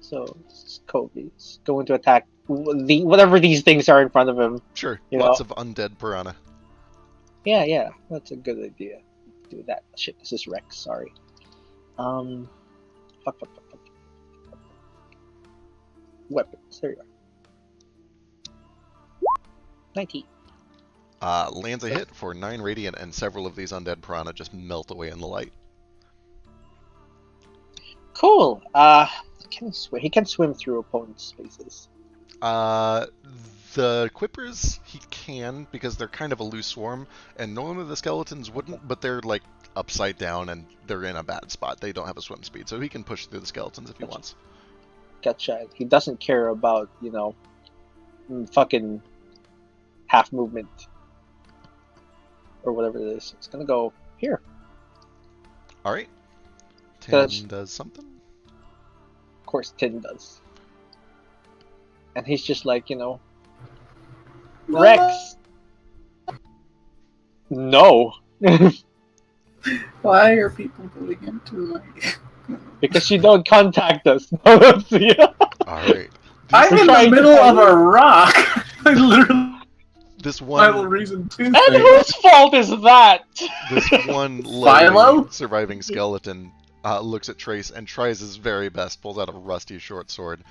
So this is Covey's going to attack whatever these things are in front of him. Sure. You Lots know? of undead piranha. Yeah, that's a good idea. Do that. Shit, this is Rex. Sorry. Fuck. Weapons. There you are. 19. Lands a hit for 9 radiant, and several of these undead piranha just melt away in the light. Cool. Can he swim? He can swim through opponents' spaces. The Quippers, he can, because they're kind of a loose swarm, and normally the skeletons wouldn't, but they're like upside down and they're in a bad spot. They don't have a swim speed, so he can push through the skeletons if he wants. Gotcha. He doesn't care about, fucking half movement. Or whatever it is. It's gonna go here. Alright. Does- Tin does something? Of course, Tin does. And he's just like, Rex! No! Why are people going into my... Because you don't contact us. Alright. I'm in the trying to middle of find a rock. I literally This have a one, reason to And say. whose fault is that? this one Philo? lowly surviving skeleton looks at Trace and tries his very best, pulls out a rusty short sword,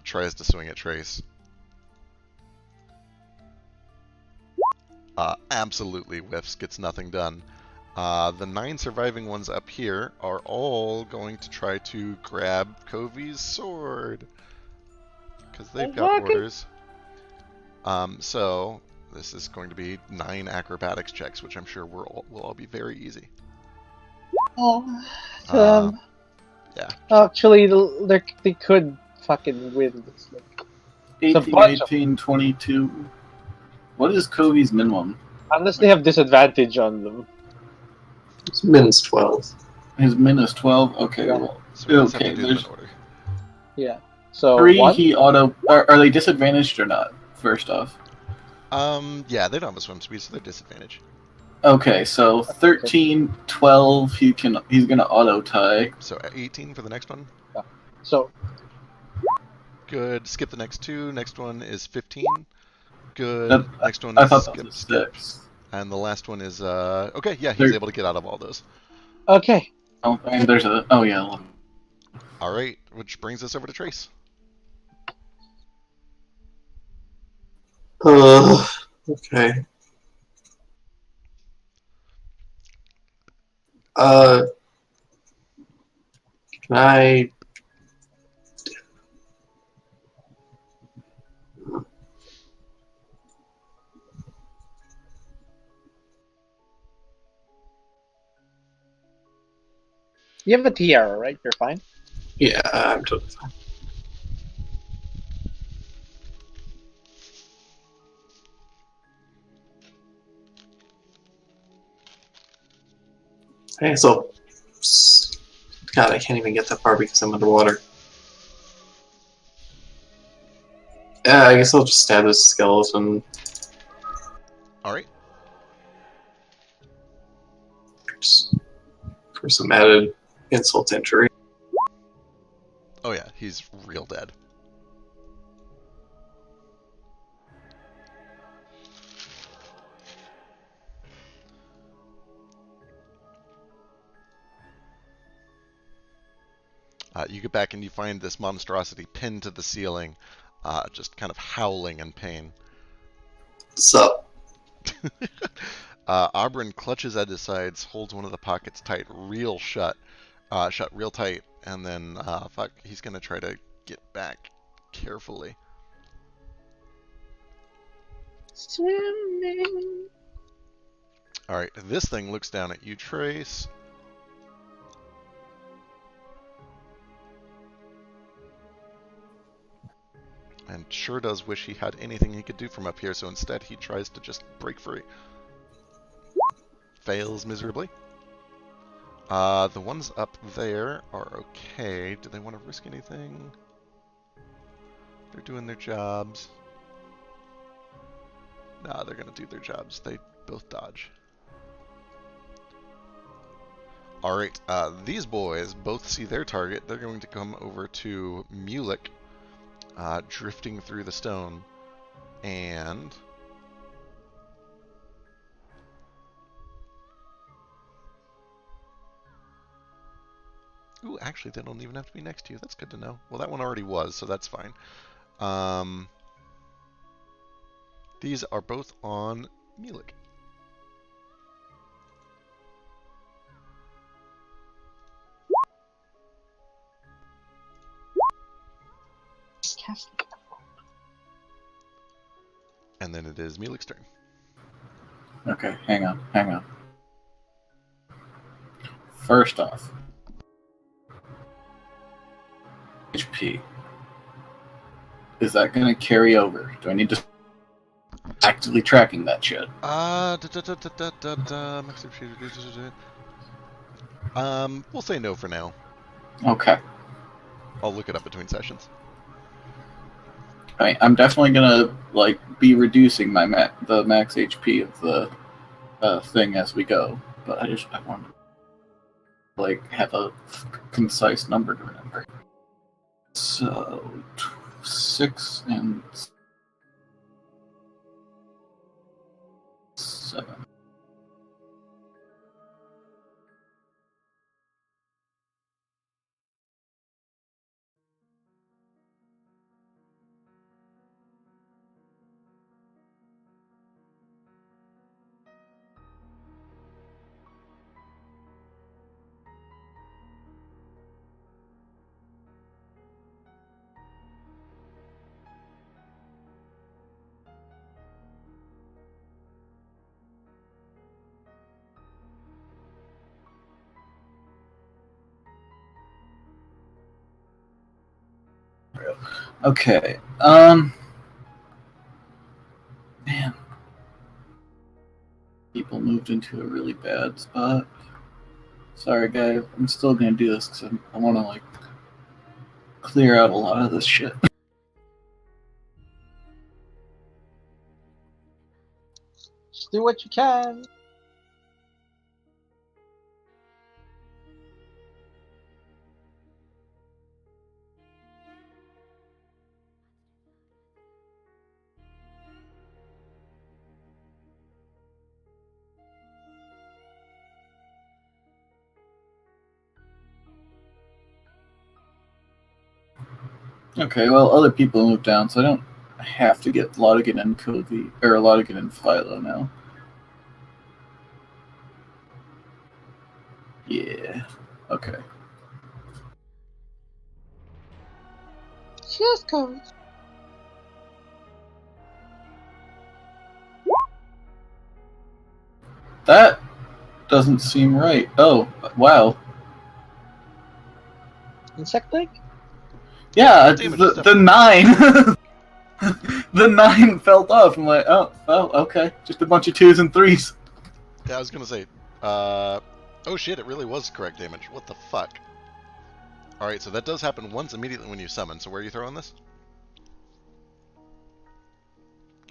tries to swing at Trace. Absolutely whiffs, gets nothing done. The 9 surviving ones up here are all going to try to grab Kovi's sword. Because they've got orders. So, this is going to be 9 acrobatics checks, which I'm sure will all be very easy. Um, Yeah. Actually, they could fucking win this. 18, bunch of 18, 22. What is Kovi's minimum? Unless they have disadvantage on them. It's minus 12. His min is 12? Okay, Yeah. well. So we just have Okay, to do them in there's order. Yeah. So 3 1? he auto. Are they disadvantaged or not, first off? Yeah, they don't have a swim speed, so they're disadvantaged. Okay, so 13, 12, he's gonna auto tie. So 18 for the next one. So Good. Skip the next 2. Next one is 15. Good. That- Next one I is thought that skip, was skip. 6. And the last one is okay, yeah, he's There- able to get out of all those. okay. Oh, and there's a. Oh, yeah. 11. Alright, which brings us over to Trace. Okay. Can I? You have a tiara, right? You're fine. Yeah, I'm totally fine. Okay, so God, I can't even get that far because I'm underwater. Yeah, I guess I'll just stab this skeleton. Alright. Just for some added insult to injury. Oh yeah, he's real dead. You get back and you find this monstrosity pinned to the ceiling, just kind of howling in pain. So, Auburn clutches at his sides, holds one of the pockets tight, shut real tight, and then fuck, he's gonna try to get back carefully. Swimming. All right, this thing looks down at you, Trace. And sure does wish he had anything he could do from up here, so instead he tries to just break free. Fails miserably. The ones up there are okay. Do they want to risk anything? They're doing their jobs. Nah, they're gonna do their jobs. They both dodge. Alright, these boys both see their target. They're going to come over to Mulek, drifting through the stone. And ooh, actually, they don't even have to be next to you. That's good to know. Well, that one already was, so that's fine. These are both on Mulek. And then it is Mulek's turn. Okay, hang on. First off, HP. Is that going to carry over? Do I need to actively tracking that shit? We'll say no for now. Okay. I'll look it up between sessions. I mean, I'm definitely gonna be reducing my the max HP of the thing as we go, but I want to have a concise number to remember. So 6 and 7. Okay. Man. People moved into a really bad spot. Sorry, guys. I'm still gonna do this because I want to like clear out a lot of this shit. Just do what you can. Okay, well, other people moved down, so I don't have to get Laudigan and Cody, or Laudigan and Philo now. Yeah. Okay. Just go. That doesn't seem right. Oh, wow. Insect leg? Yeah, Damage is the 9. The 9 fell off. I'm like, oh, okay. Just a bunch of 2s and 3s. Yeah, I was gonna say. Oh shit! It really was correct damage. What the fuck? All right, so that does happen once immediately when you summon. So where are you throwing this?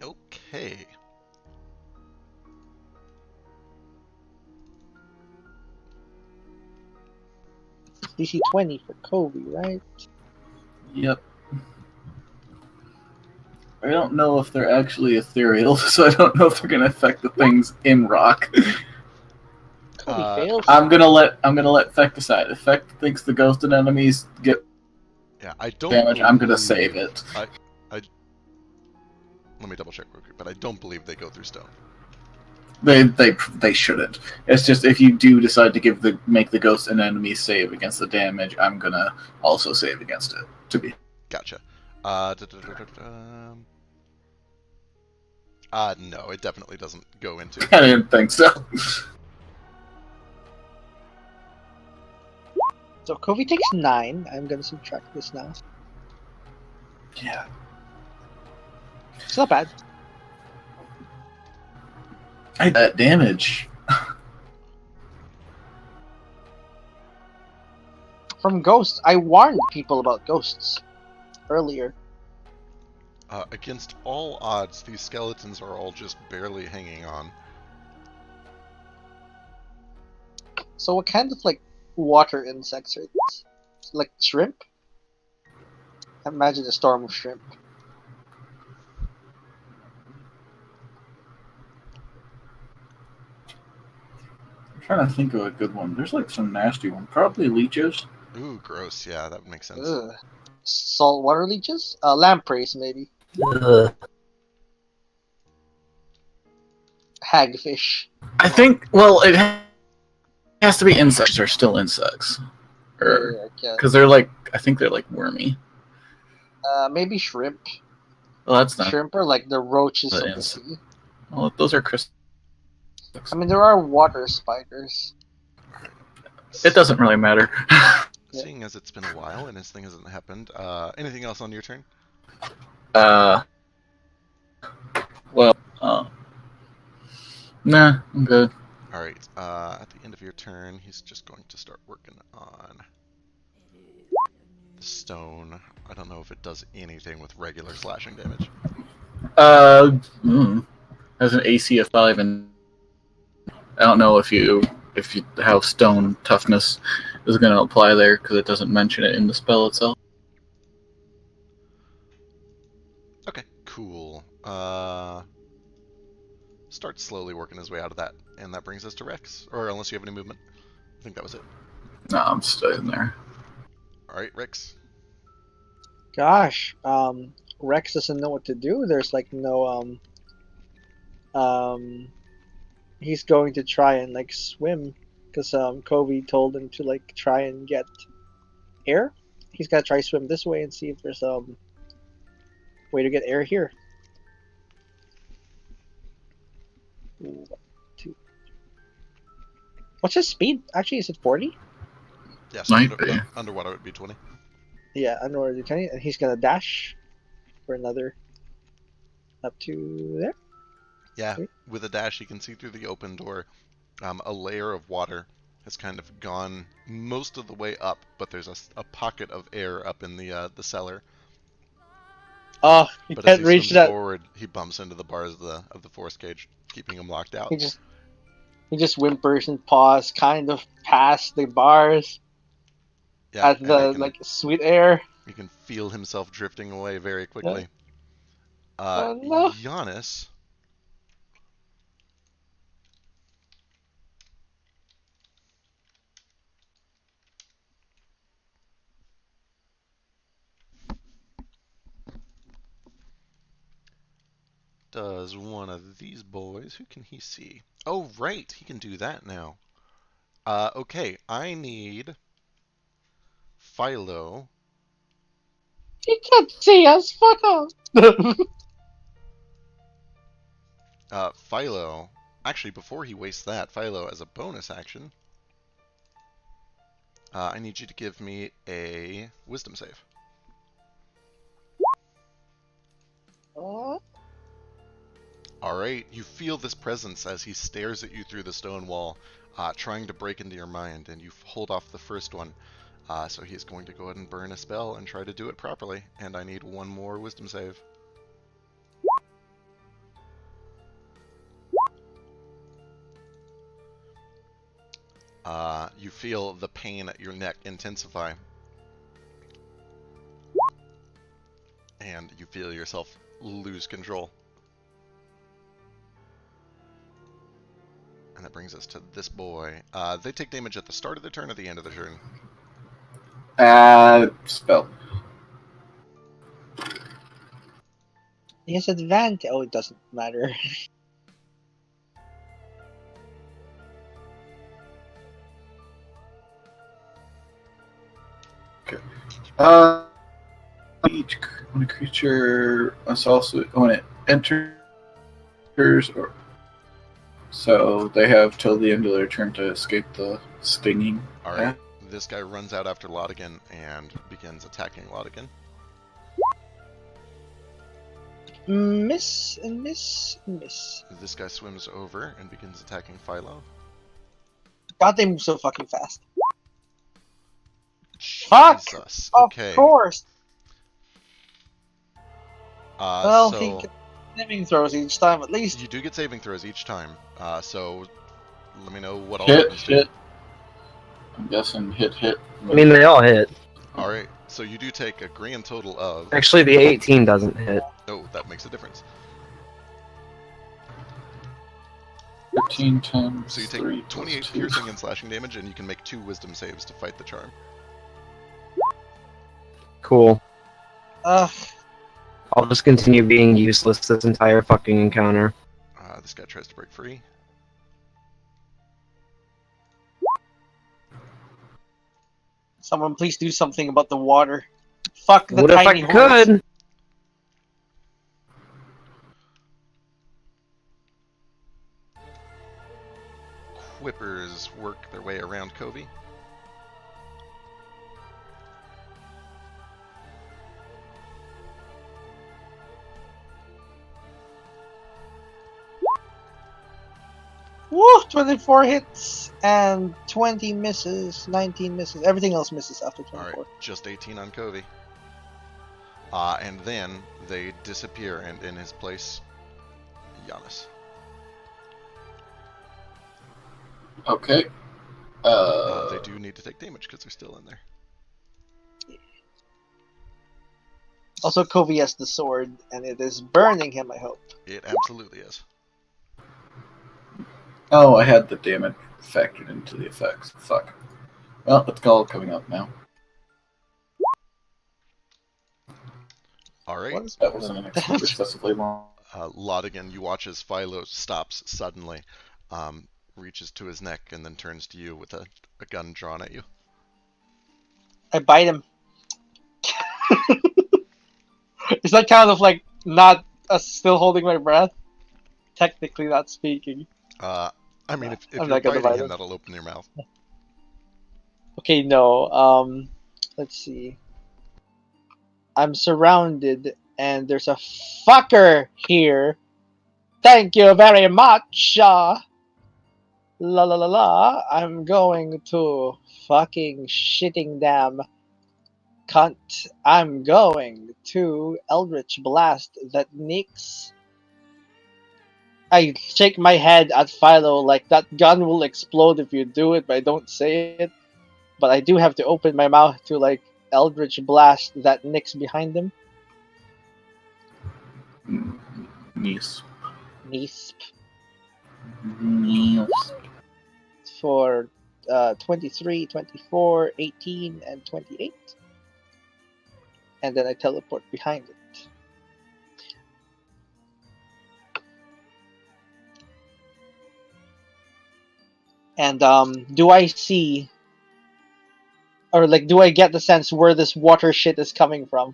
Okay. DC 20 for Kobe, right? Yep. I don't know if they're actually ethereal, so I don't know if they're gonna affect the things in rock. Kobe fails. I'm gonna let Feck decide. If Feck thinks the ghosted enemies get Yeah, I don't. damage, I'm gonna save it. Let me double check real quick, but I don't believe they go through stone. They shouldn't. It's just if you do decide to make the ghost an enemy save against the damage, I'm gonna also save against it. To be Gotcha. No, it definitely doesn't go into. I didn't think so. So Kobe takes 9. I'm gonna subtract this now. Yeah. It's not bad. That damage. From ghosts, I warned people about ghosts earlier. Against all odds, these skeletons are all just barely hanging on. So what kind of like water insects are these? Like shrimp? Imagine a storm of shrimp. I'm trying to think of a good one. There's like some nasty one. Probably leeches. Ooh, gross. Yeah, that would make sense. Ugh. Saltwater leeches? Lampreys, maybe. Hagfish. I think. Well, it has to be insects. They're still insects, Yeah. because they're like. I think they're like wormy. Maybe shrimp. Well, that's not. Shrimp are like the roaches The of the insect. sea. Well, those are crystals. I mean, there are water spiders. It doesn't really matter. Seeing as it's been a while and this thing hasn't happened, anything else on your turn? Well, nah, I'm good. All right. At the end of your turn, he's just going to start working on the stone. I don't know if it does anything with regular slashing damage. Has an AC of 5, and I don't know if you how stone toughness is going to apply there because it doesn't mention it in the spell itself. Okay, cool. Start slowly working his way out of that, and that brings us to Rex. Or unless you have any movement, I think that was it. No, I'm staying there. All right, Rex. Gosh, Rex doesn't know what to do. There's like no he's going to try and like swim because Kobe told him to like try and get air. He's got to try swim this way and see if there's way to get air here. 1, 2. What's his speed? Actually, is it 40? Yes, Might be. underwater would be 20. Yeah, underwater 20, and he's gonna dash. for another up to there. Yeah, Sweet. with a dash, you can see through the open door. A layer of water has kind of gone most of the way up, but there's a pocket of air up in the cellar. Oh, he But as can't he reach swims that. forward, he bumps into the bars of the force cage, keeping him locked out. He just whimpers and paws, kind of past the bars Yeah, at and the sweet air. you can feel himself drifting away very Yeah. quickly. Oh no! Giannis does one of these boys. Who can he see? Oh, right, he can do that now. Okay, I need Philo. He can't see us. Fuck off. Philo. Actually, before he wastes that, Philo, as a bonus action, I need you to give me a wisdom save. Alright, you feel this presence as he stares at you through the stone wall, trying to break into your mind, and you hold off the first one. So he's going to go ahead and burn a spell and try to do it properly, and I need one more wisdom save. You feel the pain at your neck intensify, and you feel yourself lose control. And that brings us to this boy. They take damage at the start of the turn or the end of the turn. Spell. He has advantage. Oh, it doesn't matter. When a creature also when it enters, or so they have till the end of their turn to escape the stinging. Alright, this guy runs out after Laudigan and begins attacking Laudigan. Miss and miss and miss. This guy swims over and begins attacking Philo. God, they move so fucking fast. Fuck! Jesus. Of Okay. course. Well, so he gets saving throws each time at least. you do get saving throws each time. So let me know what all Hit, happens to you. hit. I'm guessing hit. I mean, they all hit. Alright, so you do take a grand total of... Actually, the 18 doesn't hit. Oh, that makes a difference. 13 times So you 3 take 28 plus 2. piercing and slashing damage, and you can make 2 wisdom saves to fight the charm. Cool. Ugh. I'll just continue being useless this entire fucking encounter. This guy tries to break free. Someone please do something about the water. Fuck the What if I tiny horse. could? Quippers work their way around Covey. Woo! 24 hits and 20 misses, 19 misses. Everything else misses after 24. Alright, just 18 on Covey. And then they disappear, and in his place, Giannis. Okay. They do need to take damage because they're still in there. Also, Covey has the sword, and it is burning him, I hope. It absolutely is. Oh, I had the damage factored into the effects. Fuck. Well, it's all coming up now. Alright. That wasn't excessively long. Laudigan, you watch as Philo stops suddenly, reaches to his neck, and then turns to you with a gun drawn at you. I bite him. Is that kind of like not still holding my breath? Technically not speaking. I mean, if I'm you're not gonna biting bite him, him. that'll open your mouth. Okay, no. Let's see. I'm surrounded, and there's a fucker here. Thank you very much. La la la la. I'm going to fucking shitting them. Cunt. I'm going to Eldritch Blast that nicks. I shake my head at Philo like that gun will explode if you do it, but I don't say it. But I do have to open my mouth to like Eldritch Blast that nicks behind him. Yes. Nisp. Yes. For 23, 24, 18, and 28. And then I teleport behind it. And do I see, or like, do I get the sense where this water shit is coming from?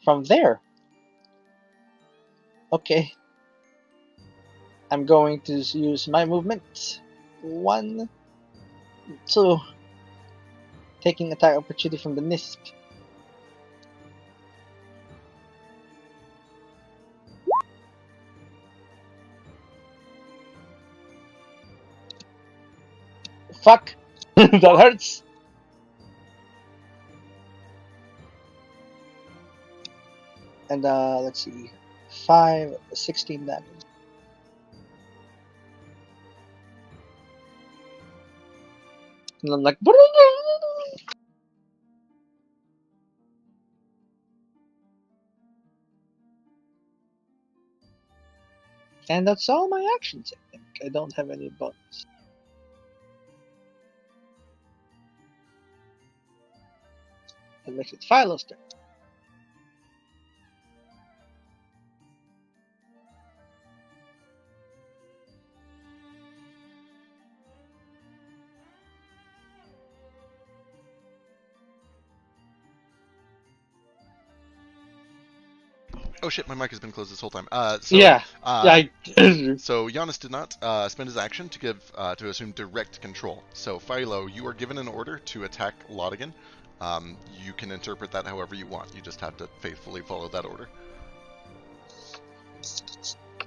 From there. Okay. I'm going to use my movement. 1, 2. Taking attack opportunity from the Nisp. Fuck! That hurts! And let's see. 5, 16 damage. And I'm like, and that's all my actions, I think. I don't have any bonus. That makes it Philo's turn. Oh shit, my mic has been closed this whole time. Yeah. So Giannis did not spend his action to give to assume direct control. So Philo, you are given an order to attack Laudigan. You can interpret that however you want. You just have to faithfully follow that order.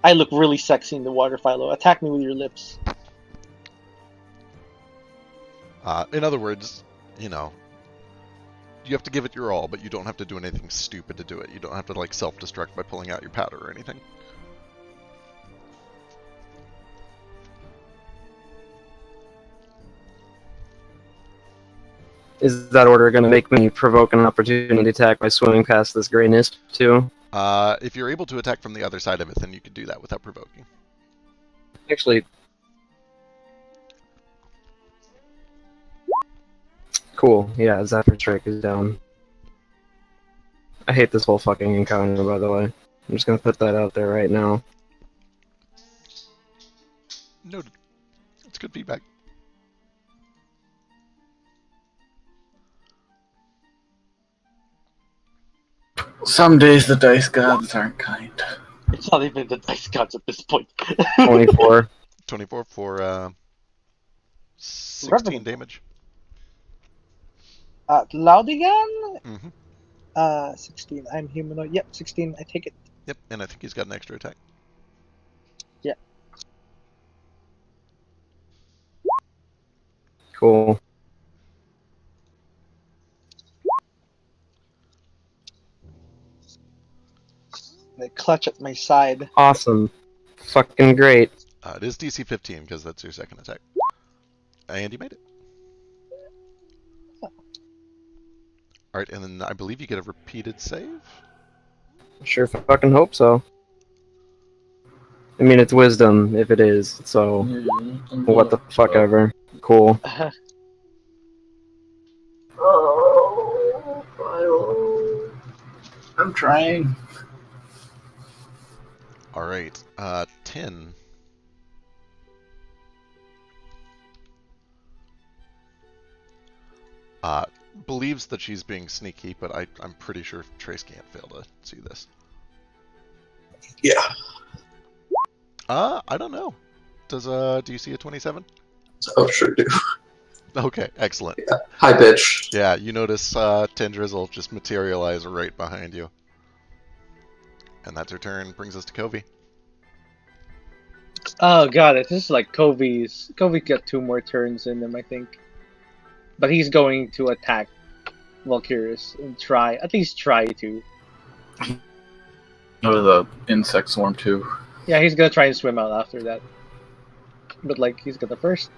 I look really sexy in the water, Philo. Attack me with your lips. In other words, you know, you have to give it your all, but you don't have to do anything stupid to do it. You don't have to like self-destruct by pulling out your powder or anything. Is that order going to make me provoke an opportunity attack by swimming past this gray Nisp too? If you're able to attack from the other side of it, then you can do that without provoking. Actually, cool. Yeah, Zephyr Strike is down. I hate this whole fucking encounter, by the way. I'm just gonna put that out there right now. Noted. It's good feedback. Some days the dice gods aren't kind. It's not even the dice gods at this point. 24. 24 for 16 Revenant. damage. Laudigan? Mm-hmm. 16. I'm humanoid. Yep, 16. I take it. Yep, and I think he's got an extra attack. Yeah. Cool. They clutch at my side. Awesome. Fucking great. It is DC 15 because that's your second attack. And you made it. Alright, and then I believe you get a repeated save? Sure fucking hope so. I mean, it's wisdom if it is, so what the fuck ever. Cool. Oh, I'm trying. Alright, 10. Believes that she's being sneaky, but I'm pretty sure Trace can't fail to see this. Yeah. I don't know. Do you see a 27? Oh, sure do. Okay, excellent. Yeah. Hi, bitch. Yeah, you notice Tendrizzle just materialize right behind you. And that's her turn. Brings us to Covey. Oh god, this is like Kobe's. Kobe got 2 more turns in him, I think. But he's going to attack Valkyrus and at least try to. Oh, the insect swarm too. Yeah, he's gonna try and swim out after that. But like, he's gonna first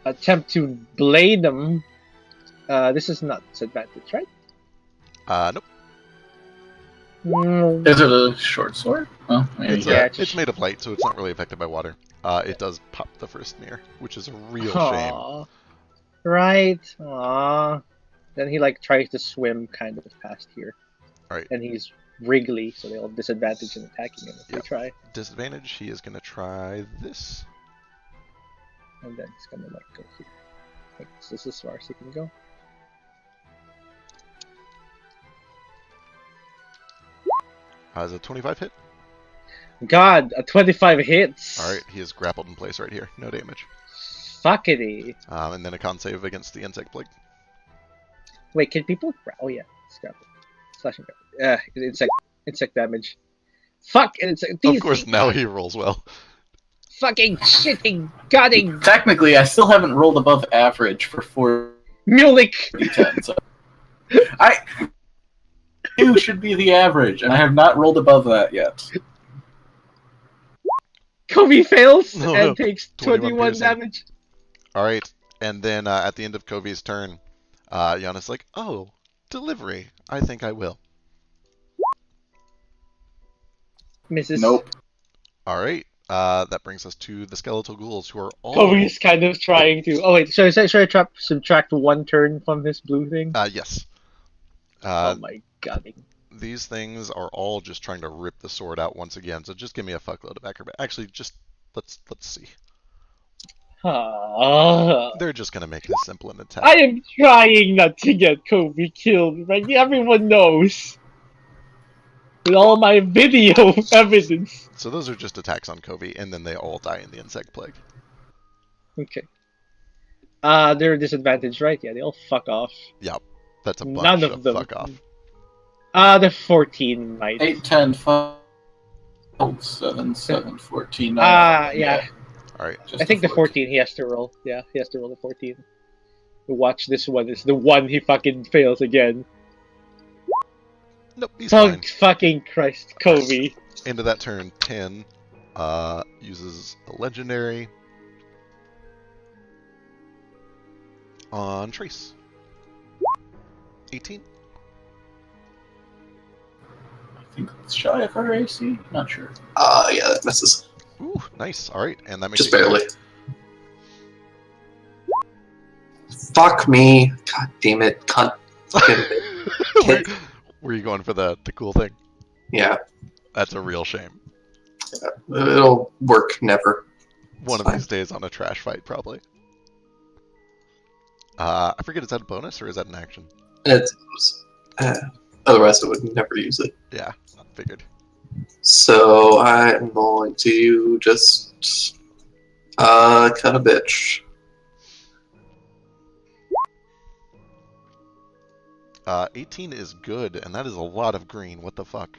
attempt to blade him. This is not disadvantage, right? Nope. Mm, Is it a short sword? Oh, maybe. It's made of light, so it's not really affected by water. It does pop the first mirror, which is a real shame. Aw. Right. Aww. Then he like tries to swim kind of past here. Alright. And he's wriggly, so they'll have disadvantage in attacking him if they try. Disadvantage, he is going to try this. And then he's gonna like go here. Like, this is as far as he can go. Has a 25 hit. God, a 25 hits! Alright, he is grappled in place right here. No damage. Fuckity. And then a con save against the insect plague. Wait, can people... Oh yeah, it's grapple. Slashing grapple. Insect damage. Fuck! Of course, now he rolls well. Fucking shitting, godding, Technically, I still haven't rolled above average for 4 Mulek! d10, so I 2 should be the average, and I have not rolled above that yet. Kobe fails No, and no. takes 21 21 piercing. damage. Alright, and then at the end of Kobe's turn, Giannis like, oh, delivery. I think I will. Misses. Nope. Alright, that brings us to the skeletal ghouls, who are all... Kobe's kind of trying to... Oh wait, should I subtract 1 turn from his blue thing? Yes. Oh my god. These things are all just trying to rip the sword out once again, so just give me a fuckload of acrobat. Actually, just let's see. They're just gonna make this simple an attack. I am trying not to get Kobe killed, right? Everyone knows. With all my video evidence. So those are just attacks on Kobe, and then they all die in the insect plague. Okay. They're disadvantaged, right? Yeah, they all fuck off. Yep, that's a bunch None of of them. fuck off. The 14 might. 8, 10, 5, 7, 7, 14, 9. Yeah. Alright. I think the 14 he has to roll. Yeah, he has to roll the 14. Watch this one. It's the one he fucking fails again. Nope, he's fine. Fucking Christ, Kobe. Into that turn, 10 uses a legendary on Trace. 18. I think it's shy of our AC. Not sure. Yeah, that misses. Ooh, nice. Alright, and that makes Just it barely. Fuck me. God damn it. Were you going for the cool thing? Yeah, That's a real shame. it'll work never. One of these days on a trash fight, probably. I forget, is that a bonus or is that an action? It's, otherwise, I would never use it. Yeah, figured. So I'm going to just cut a bitch. 18 is good, and that is a lot of green. What the fuck?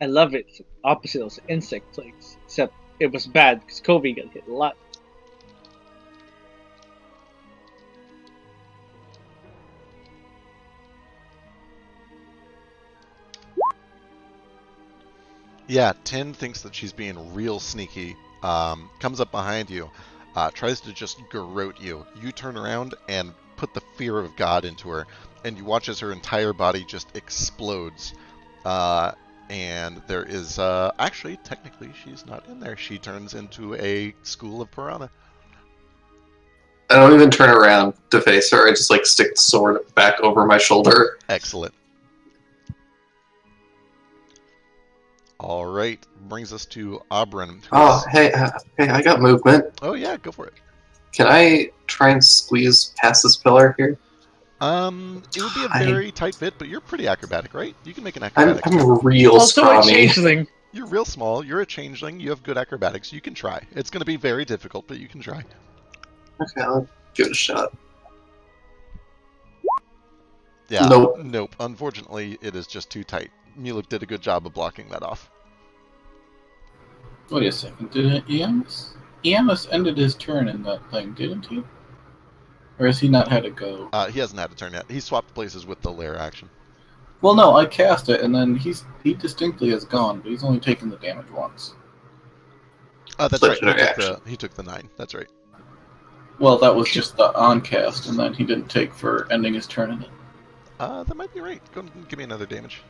I love it. Opposite of insect plagues. Except it was bad because Kobe got hit a lot. Yeah, 10 thinks that she's being real sneaky. Comes up behind you, tries to just garrote you. You turn around and put the fear of God into her, and you watch as her entire body just explodes. And there is, actually, technically, she's not in there. She turns into a school of piranha. I don't even turn around to face her. I just like stick the sword back over my shoulder. Excellent. All right, brings us to Oberyn. Oh, hey, I got movement. Oh yeah, go for it. Can I try and squeeze past this pillar here? It would be a very tight fit, but you're pretty acrobatic, right? You can make an acrobatic. I'm real Also a scrawny. changeling. You're real small. You're a changeling. You have good acrobatics. You can try. It's going to be very difficult, but you can try. Okay, I'll give it a shot. Yeah, Nope. nope. Unfortunately, it is just too tight. Mulek did a good job of blocking that off. Wait a second. Did Ianis? Ianis ended his turn in that thing, didn't he? Or has he not had a go? He hasn't had a turn yet. He swapped places with the lair action. Well, no, I cast it, and then he distinctly has gone, but he's only taken the damage once. That's right. Legendary action. He took the 9. That's right. Well, that was just the on cast, and then he didn't take for ending his turn in it. That might be right. Go ahead and give me another damage.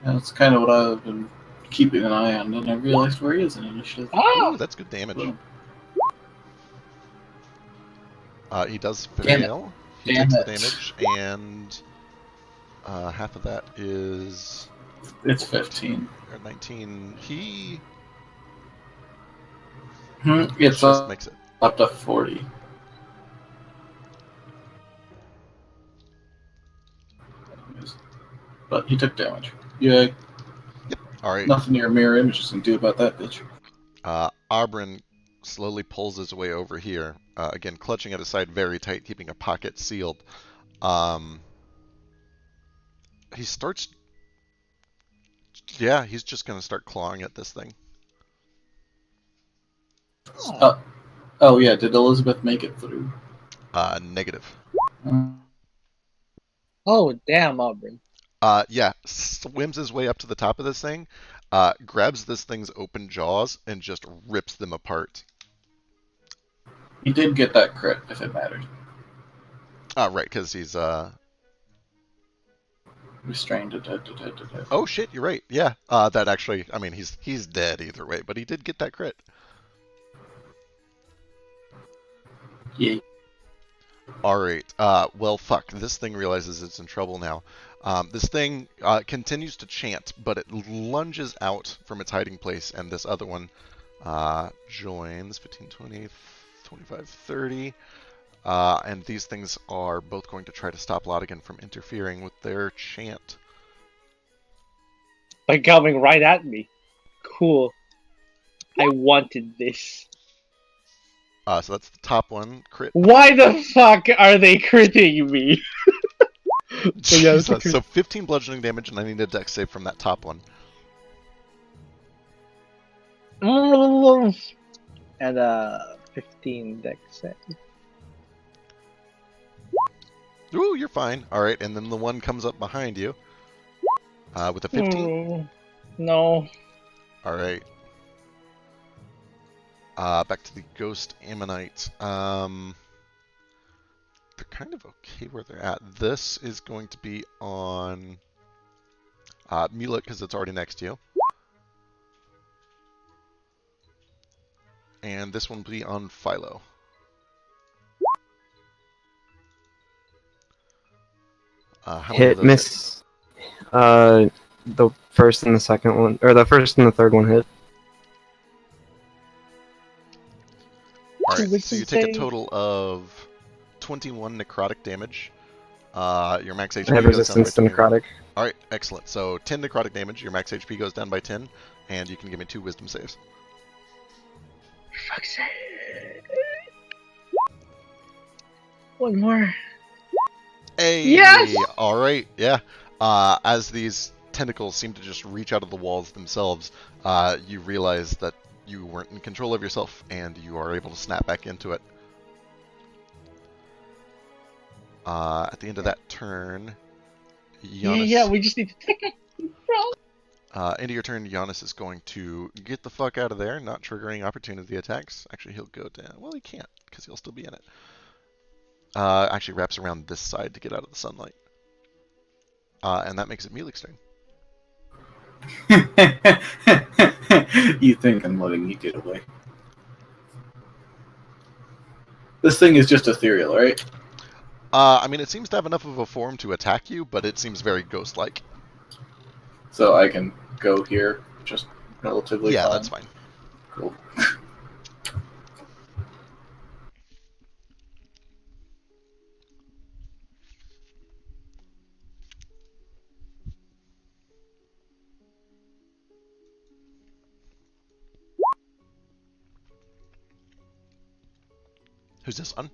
That's kind of what I've been keeping an eye on, and I realized where he is in initiative. Ooh, that's good damage. Boom. He does Damn it. fail. He Damn takes the it. damage, and half of that is It's 15. 19. He It's just makes it. up to 40. But he took damage. Yeah, Yep. All right. nothing your mirror images can do about that, bitch. Arbrin slowly pulls his way over here, again clutching at his side very tight, keeping a pocket sealed. He starts. Yeah, he's just gonna start clawing at this thing. Oh yeah, did Elizabeth make it through? Negative. Oh, damn, Auburn. Yeah, swims his way up to the top of this thing, grabs this thing's open jaws, and just rips them apart. He did get that crit, if it mattered. Right, because he's Restrained. Oh shit, you're right. Yeah, that actually. I mean, he's dead either way, but he did get that crit. Yeah. All right. Well, fuck. This thing realizes it's in trouble now. This thing continues to chant, but it lunges out from its hiding place, and this other one joins 15, 20, 25, 30. And these things are both going to try to stop Laudigan from interfering with their chant. By coming right at me. Cool. I wanted this. So that's the top one. Crit. Why the fuck are they critting me? Jesus. So 15 bludgeoning damage, and I need a dex save from that top one. And 15 dex save. Ooh, you're fine. All right, and then the one comes up behind you with a 15. No. All right. Back to the Ghost Ammonite. They're kind of okay where they're at. This is going to be on Mulek because it's already next to you. And this one will be on Philo. How many of Hit, those miss. The first and the second one, or the first and the third one hit. All right, so you take a total of 21 necrotic damage. Your max HP I have goes resistance to down by 20. necrotic. All right, excellent. So 10 necrotic damage. Your max HP goes down by 10, and you can give me 2 wisdom saves. Fuck's sake. One more. Hey! Yes! All right, yeah. As these tentacles seem to just reach out of the walls themselves, you realize that you weren't in control of yourself, and you are able to snap back into it. At the end of that turn, Giannis, Yeah, we just need to take it. end of your turn, Giannis is going to get the fuck out of there, not triggering opportunity attacks. Actually, he'll go down. Well, he can't, because he'll still be in it. Actually wraps around this side to get out of the sunlight. And that makes it Mulek's turn. You think I'm letting you get away. This thing is just ethereal, right? I mean, it seems to have enough of a form to attack you, but it seems very ghost-like. So I can go here just relatively Yeah, fine. that's fine. Cool. Who's this on?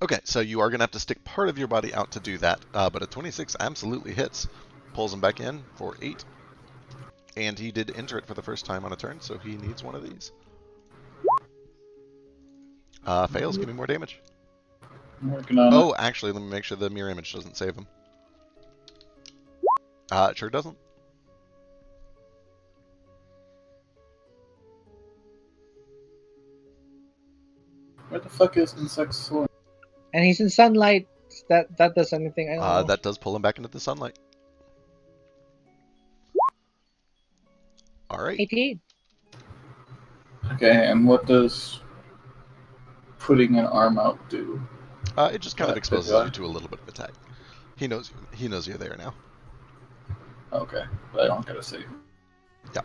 Okay, so you are going to have to stick part of your body out to do that, but a 26 absolutely hits. Pulls him back in for 8. And he did enter it for the first time on a turn, so he needs one of these. Fails, give me more damage. I'm working on Oh, actually, let me make sure the mirror image doesn't save him. It sure doesn't. Where the fuck is Insect Swarm? And he's in sunlight. That does anything? I don't know. That does pull him back into the sunlight. All right. 88. Okay, and what does putting an arm out do? It just kind of exposes you to a little bit of attack. He knows you're there now. Okay, but I don't gotta save. Yeah.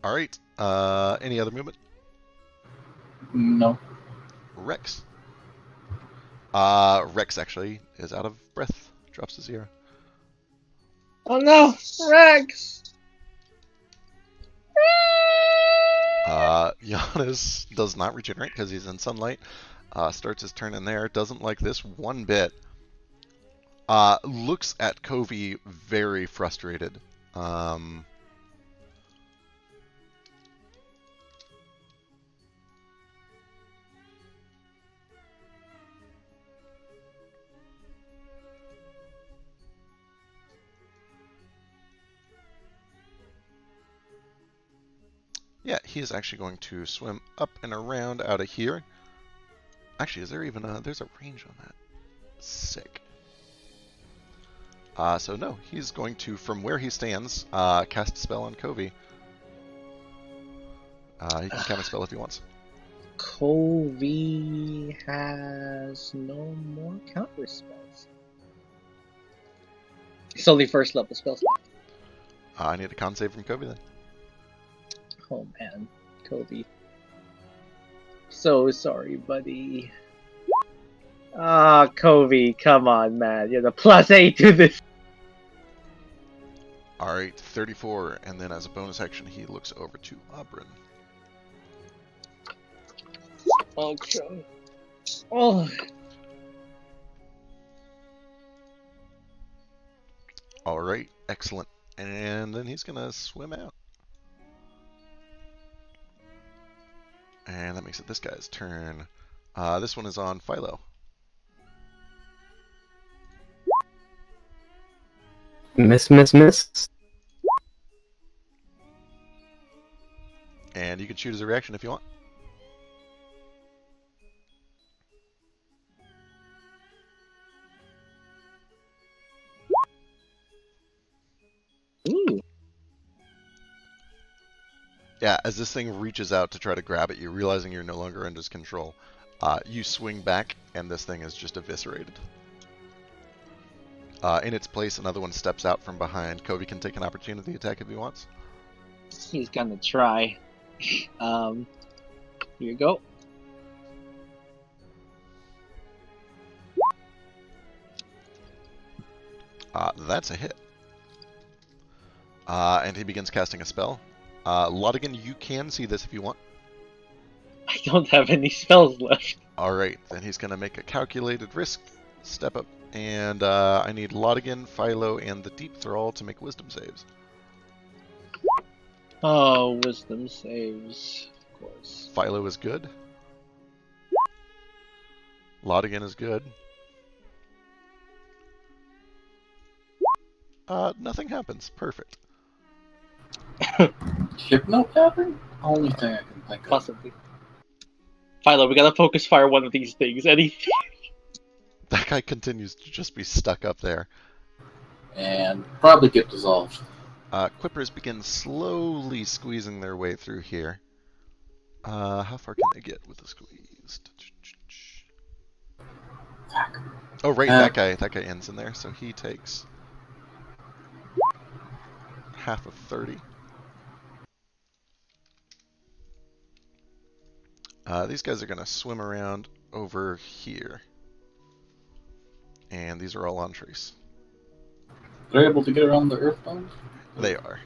All right. Any other movement? No. Rex. Rex actually is out of breath. Drops to 0. Oh no, Rex! Giannis does not regenerate because he's in sunlight. Starts his turn in there. Doesn't like this one bit. Looks at Covey very frustrated. Yeah, he is actually going to swim up and around out of here. Actually, is there even there's a range on that? Sick. So no, he's going to, from where he stands, cast a spell on Covey. He can counter spell if he wants. Covey has no more counter spells. It's only first level spells. I need a con save from Covey then. Oh man, Covey. So sorry, buddy. Ah, Covey, come on, man. You're the +8 to this. Alright, 34, and then as a bonus action, he looks over to Aubryn. Okay. Oh. Alright, excellent. And then he's gonna swim out. And that makes it this guy's turn. This one is on Philo. Miss. And you can shoot as a reaction if you want. Ooh. Yeah, as this thing reaches out to try to grab it, you realizing you're no longer under its control. You swing back, and this thing is just eviscerated. In its place, another one steps out from behind. Covey can take an opportunity attack if he wants. He's gonna try. Here you go. That's a hit. And he begins casting a spell. Laudigan, you can see this if you want. I don't have any spells left. Alright, then he's going to make a calculated risk. Step up. And I need Laudigan, Philo, and the Deep Thrall to make wisdom saves. Oh, wisdom saves, of course. Philo is good. Laudigan is good. Nothing happens. Perfect. Hypno pattern? Only thing I can think of. Possibly. Philo, we gotta focus fire one of these things. Anything. That guy continues to just be stuck up there. And probably get dissolved. Quippers begin slowly squeezing their way through here. How far can they get with the squeeze? Oh, right, that guy ends in there, so he takes half of 30. These guys are going to swim around over here. And these are all on trace. They're able to get around the earth bones? They are.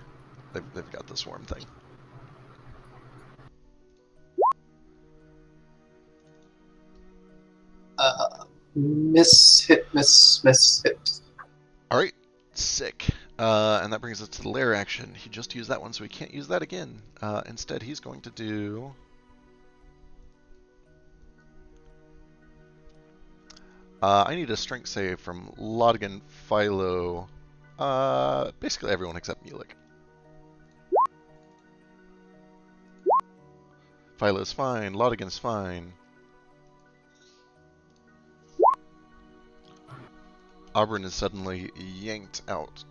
They've got the swarm thing. Miss hit. All right, sick. And that brings us to the lair action. He just used that one, so he can't use that again. Instead, he's going to do. I need a strength save from Laudigan, Philo, basically everyone except Mulek. Philo's fine, Laudigan's fine. Auburn is suddenly yanked out.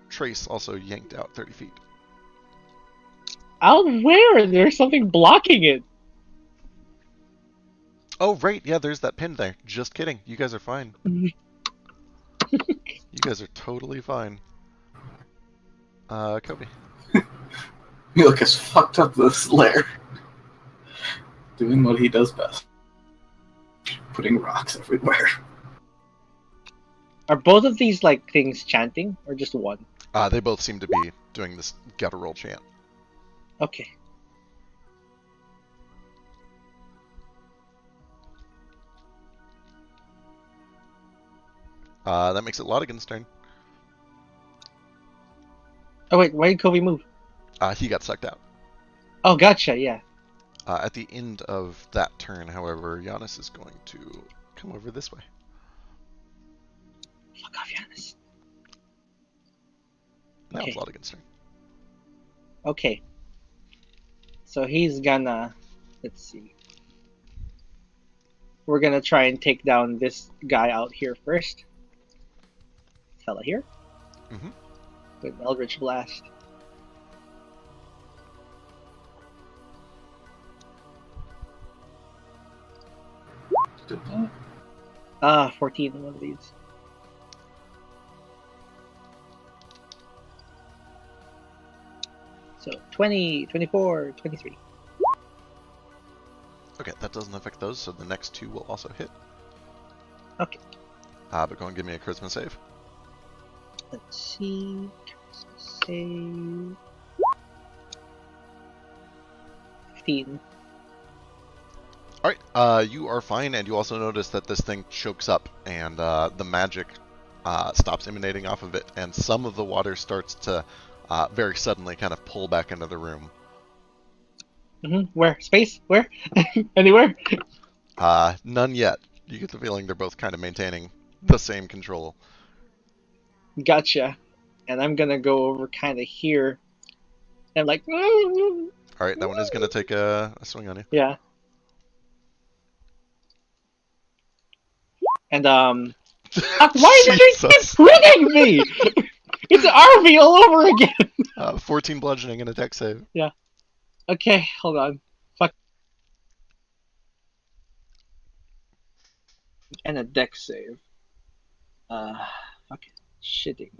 Trace also yanked out 30 feet. Out where? There's something blocking it. Oh, right, yeah, there's that pin there. Just kidding. You guys are fine. You guys are totally fine. Kobe. Mulek has fucked up this lair. Doing what he does best. Putting rocks everywhere. Are both of these like things chanting, or just one? They both seem to be doing this guttural chant. Okay. That makes it Laudigan's turn. Oh wait, why did Kobe move? He got sucked out. Oh, gotcha. Yeah. At the end of that turn, however, Giannis is going to come over this way. Fuck off, Giannis. Now Okay. it's Laudigan's turn. Okay. So he's gonna. Let's see. We're gonna try and take down this guy out here first. Fella here. Mhm. With Eldritch Blast. Did that? 14 on one of these. So 20, 24, 23. Okay, that doesn't affect those, so the next two will also hit. Okay. But go and give me a charisma save. Let's see. Save. 15. Alright, you are fine, and you also notice that this thing chokes up, and the magic stops emanating off of it, and some of the water starts to very suddenly kind of pull back into the room. Where? Space? Where? Anywhere? None yet. You get the feeling they're both kind of maintaining the same control. Gotcha. And I'm gonna go over kind of here. And like. Alright, that one is going to take a swing on you. Yeah. And fuck, why did they keep Jesus. hitting me? It's RV all over again. 14 bludgeoning and a dex save. Okay, hold on. Fuck. And a dex save. Fucking shitting.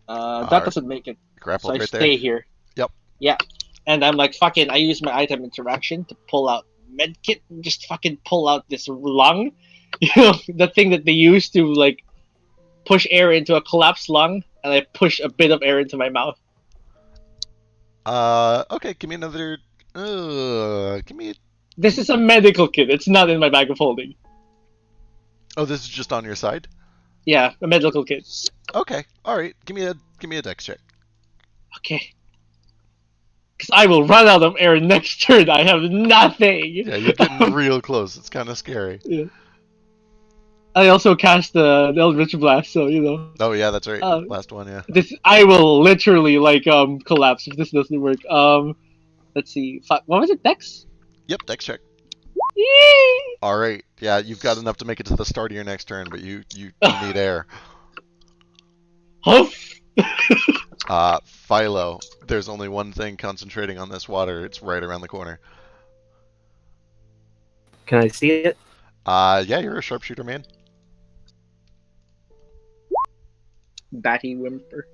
That Alright. doesn't make it. So Grappled I right stay there. here. Yep. Yeah. And I'm like, fucking, I use my item interaction to pull out medkit and just fucking pull out this lung. You know, the thing that they use to, like, push air into a collapsed lung, and I push a bit of air into my mouth. Okay, give me another. Give me. This is a medical kit. It's not in my bag of holding. Oh, this is just on your side. Yeah, a medical kit. Okay, all right. Give me a dex check. Okay. Because I will run out of air next turn. I have nothing. Yeah, you're getting real close. It's kind of scary. Yeah. I also cast the Eldritch Blast, so you know. Oh yeah, that's right. Last one, yeah. This I will literally like collapse if this doesn't work. Let's see. What was it? Dex? Yep, dex check. Yay! All right. Yeah, you've got enough to make it to the start of your next turn, but you need air. Huff. Philo, there's only one thing concentrating on this water. It's right around the corner. Can I see it? Yeah, you're a sharpshooter, man. Batty whimper.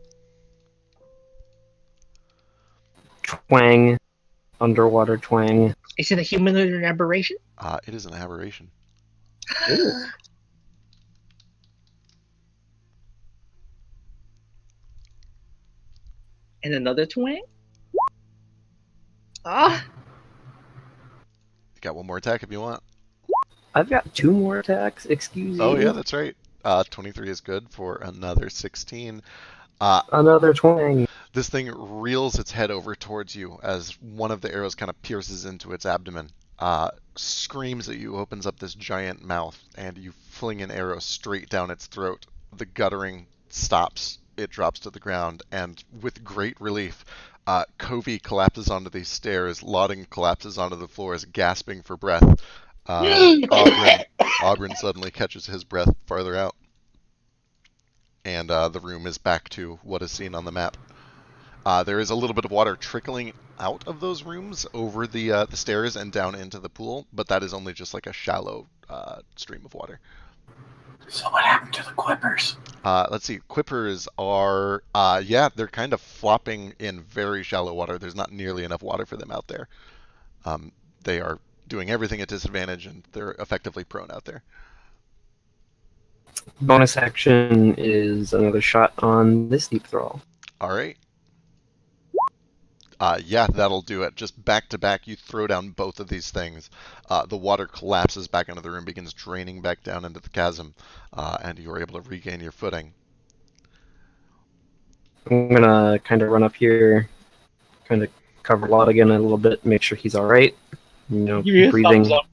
Twang. Underwater twang. Is it a humanoid or an aberration? It is an aberration. And another twang? Ah. You got one more attack if you want. I've got 2 more attacks. Excuse Oh yeah, you. that's right. 23 is good for another 16. Another 20. This thing reels its head over towards you as one of the arrows kind of pierces into its abdomen. Screams at you, opens up this giant mouth, and you fling an arrow straight down its throat. The guttering stops. It drops to the ground, and with great relief, Covey collapses onto these stairs. Laudigan collapses onto the floor, as gasping for breath. Auburn suddenly catches his breath farther out, and the room is back to what is seen on the map. There is a little bit of water trickling out of those rooms over the stairs and down into the pool, but that is only just like a shallow stream of water. So what happened to the quippers? Let's see. Quippers are, yeah, they're kind of flopping in very shallow water. There's not nearly enough water for them out there. They are doing everything at disadvantage, and they're effectively prone out there. Bonus action is another shot on this deep thrall. All right. Yeah, that'll do it. Just back to back, you throw down both of these things. The water collapses back into the room, begins draining back down into the chasm, and you are able to regain your footing. I'm gonna kind of run up here, kind of cover Laudigan a little bit, make sure he's all right. You know, Give you a breathing. thumbs up.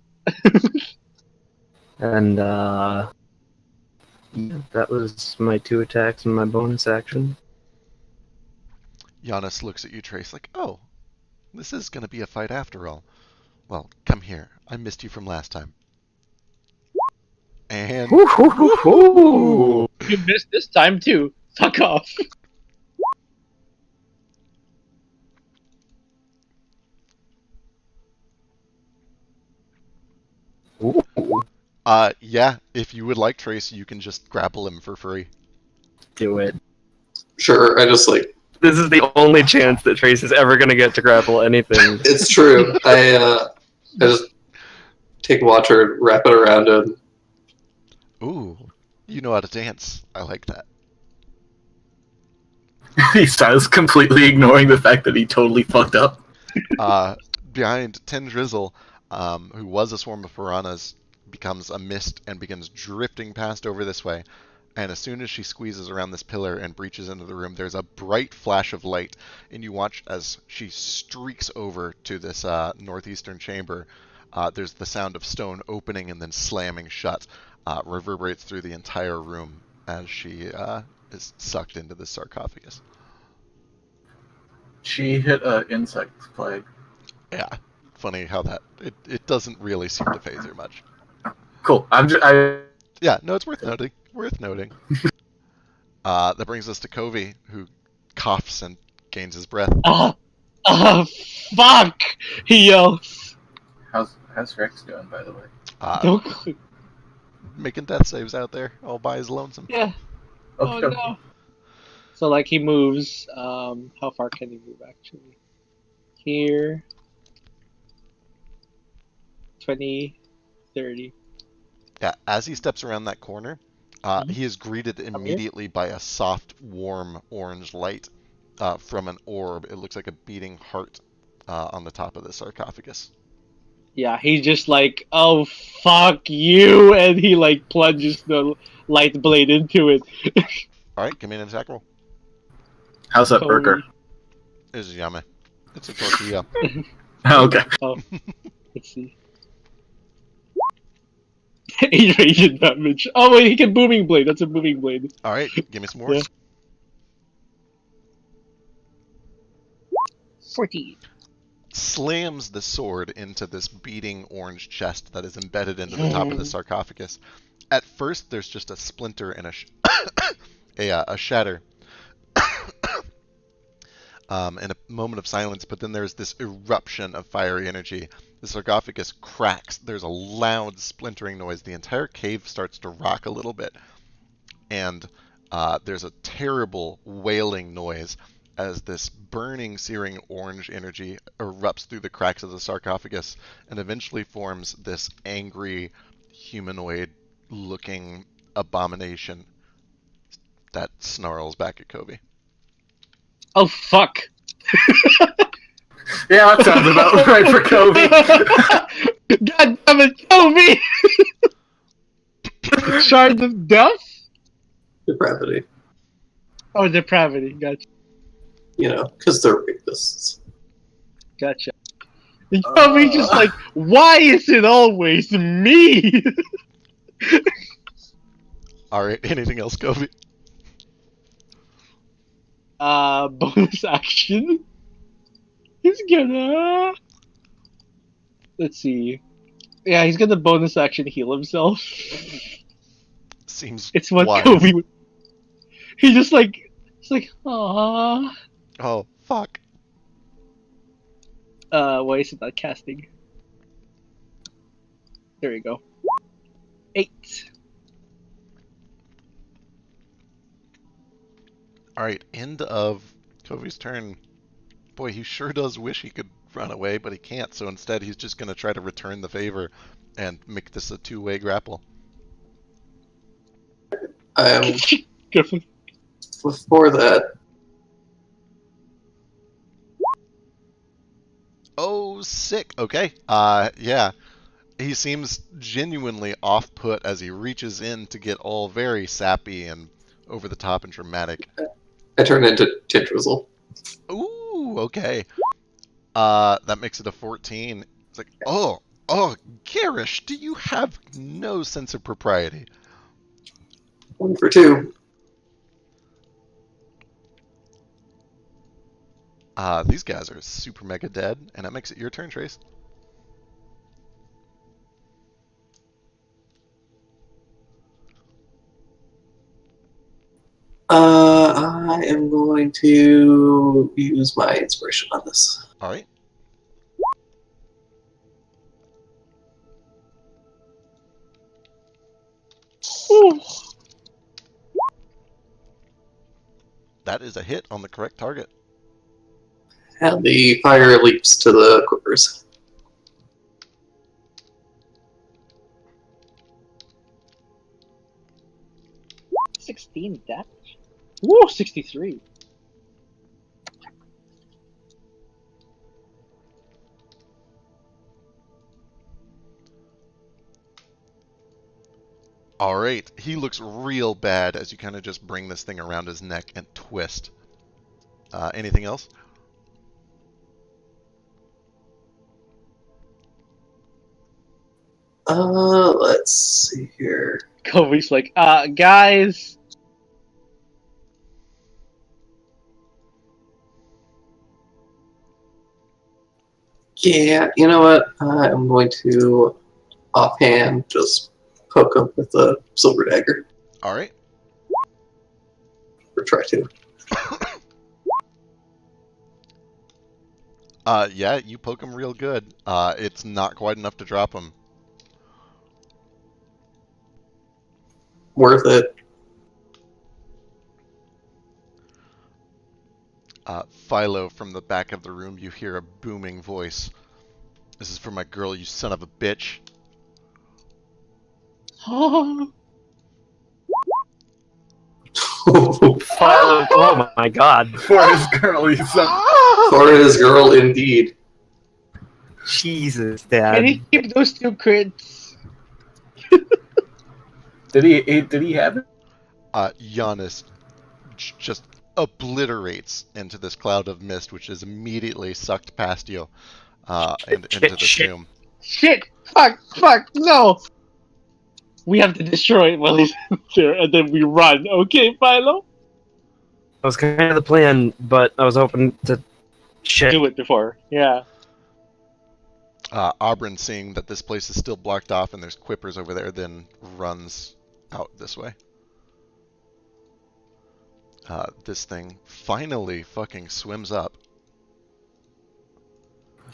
And yeah, that was my 2 attacks and my bonus action. Giannis looks at you, Trace, like, oh, this is going to be a fight after all. Well, come here. I missed you from last time. And Woo-hoo-hoo-hoo! You missed this time too. Fuck off. Ooh. yeah, if you would like, Trace, you can just grapple him for free. Do it. Sure, I just like This is the only chance that Trace is ever gonna get to grapple anything. it's true. I just take water, wrap it around him. Ooh, you know how to dance. I like that. He starts completely ignoring the fact that he totally fucked up. Behind Tendrizzle, who was a swarm of piranhas, becomes a mist and begins drifting past over this way. And as soon as she squeezes around this pillar and breaches into the room, there's a bright flash of light, and you watch as she streaks over to this northeastern chamber. There's the sound of stone opening and then slamming shut, reverberates through the entire room as she is sucked into the sarcophagus. She hit an insect plague. Yeah, funny how that it doesn't really seem to phase her much. Cool. Yeah, no, it's worth noting. Worth noting. That brings us to Covey, who coughs and gains his breath. Fuck! He yells. How's Rex doing, by the way? Don't. Making death saves out there, all by his lonesome. Yeah. Okay, Oh no. So like he moves. How far can he move actually? Here. 20, 30. Yeah, as he steps around that corner, he is greeted immediately by a soft, warm orange light from an orb. It looks like a beating heart on the top of the sarcophagus. Yeah, he's just like, oh fuck you, and he like plunges the light blade into it. All right, give me an attack roll. How's that burger? This is yummy. It's a tortilla. Okay. Oh, let's see. 8 radiant damage. Oh wait, he can booming blade. That's a booming blade. All right, give me some more. Yeah. 14. Slams the sword into this beating orange chest that is embedded into the top of the sarcophagus. At first, there's just a splinter and a shatter. In a moment of silence, but then there's this eruption of fiery energy. The sarcophagus cracks. There's a loud splintering noise. The entire cave starts to rock a little bit. And there's a terrible wailing noise as this burning, searing orange energy erupts through the cracks of the sarcophagus and eventually forms this angry, humanoid-looking abomination that snarls back at Kobe. Oh fuck! Yeah, that sounds about right for Kobe. God damn it, Kobe! Shards of death? Depravity. Oh, depravity. Gotcha. You know, because they're rapists. Gotcha. And Kobe's just like, why is it always me? All right. Anything else, Kobe? Bonus action. He's gonna. Let's see. Yeah, he's gonna bonus action heal himself. Seems It's what wise. Kobe would. He just like. It's like, aww. Oh, fuck. Why is it not casting? There we go. 8. All right. End of Kobe's turn. Boy, he sure does wish he could run away, but he can't. So instead, he's just going to try to return the favor and make this a two-way grapple. Before that, Oh, sick. Okay. Yeah. He seems genuinely off-put as he reaches in to get all very sappy and over the top and dramatic. I turn into Tindrizzle. Ooh, okay. That makes it a 14. It's like, oh, Garish, do you have no sense of propriety? 1 for 2. These guys are super mega dead, and that makes it your turn, Trace. I am going to use my inspiration on this. All right. Ooh. That is a hit on the correct target. And the fire leaps to the quivers. 16 damage. Woo, 63. All right. He looks real bad as you kind of just bring this thing around his neck and twist. Anything else? Let's see here. Kobe's like, guys. Yeah, you know what? I'm going to offhand just poke him with the silver dagger. All right. Or try to. Yeah, you poke him real good. It's not quite enough to drop him. Worth it. Philo, from the back of the room, you hear a booming voice. This is for my girl, you son of a bitch. Oh my god. For his girl, you son. For his girl, indeed. Jesus, Can he Dad. keep those 2 crits? Did he have it? Giannis just obliterates into this cloud of mist, which is immediately sucked past you and into the Shit. tomb. Shit! Fuck! No! We have to destroy it while he's there, and then we run. Okay, Philo? That was kind of the plan, but I was hoping to shit. Do it before. Yeah. Auburn, seeing that this place is still blocked off and there's quippers over there, then runs out this way. This thing finally fucking swims up.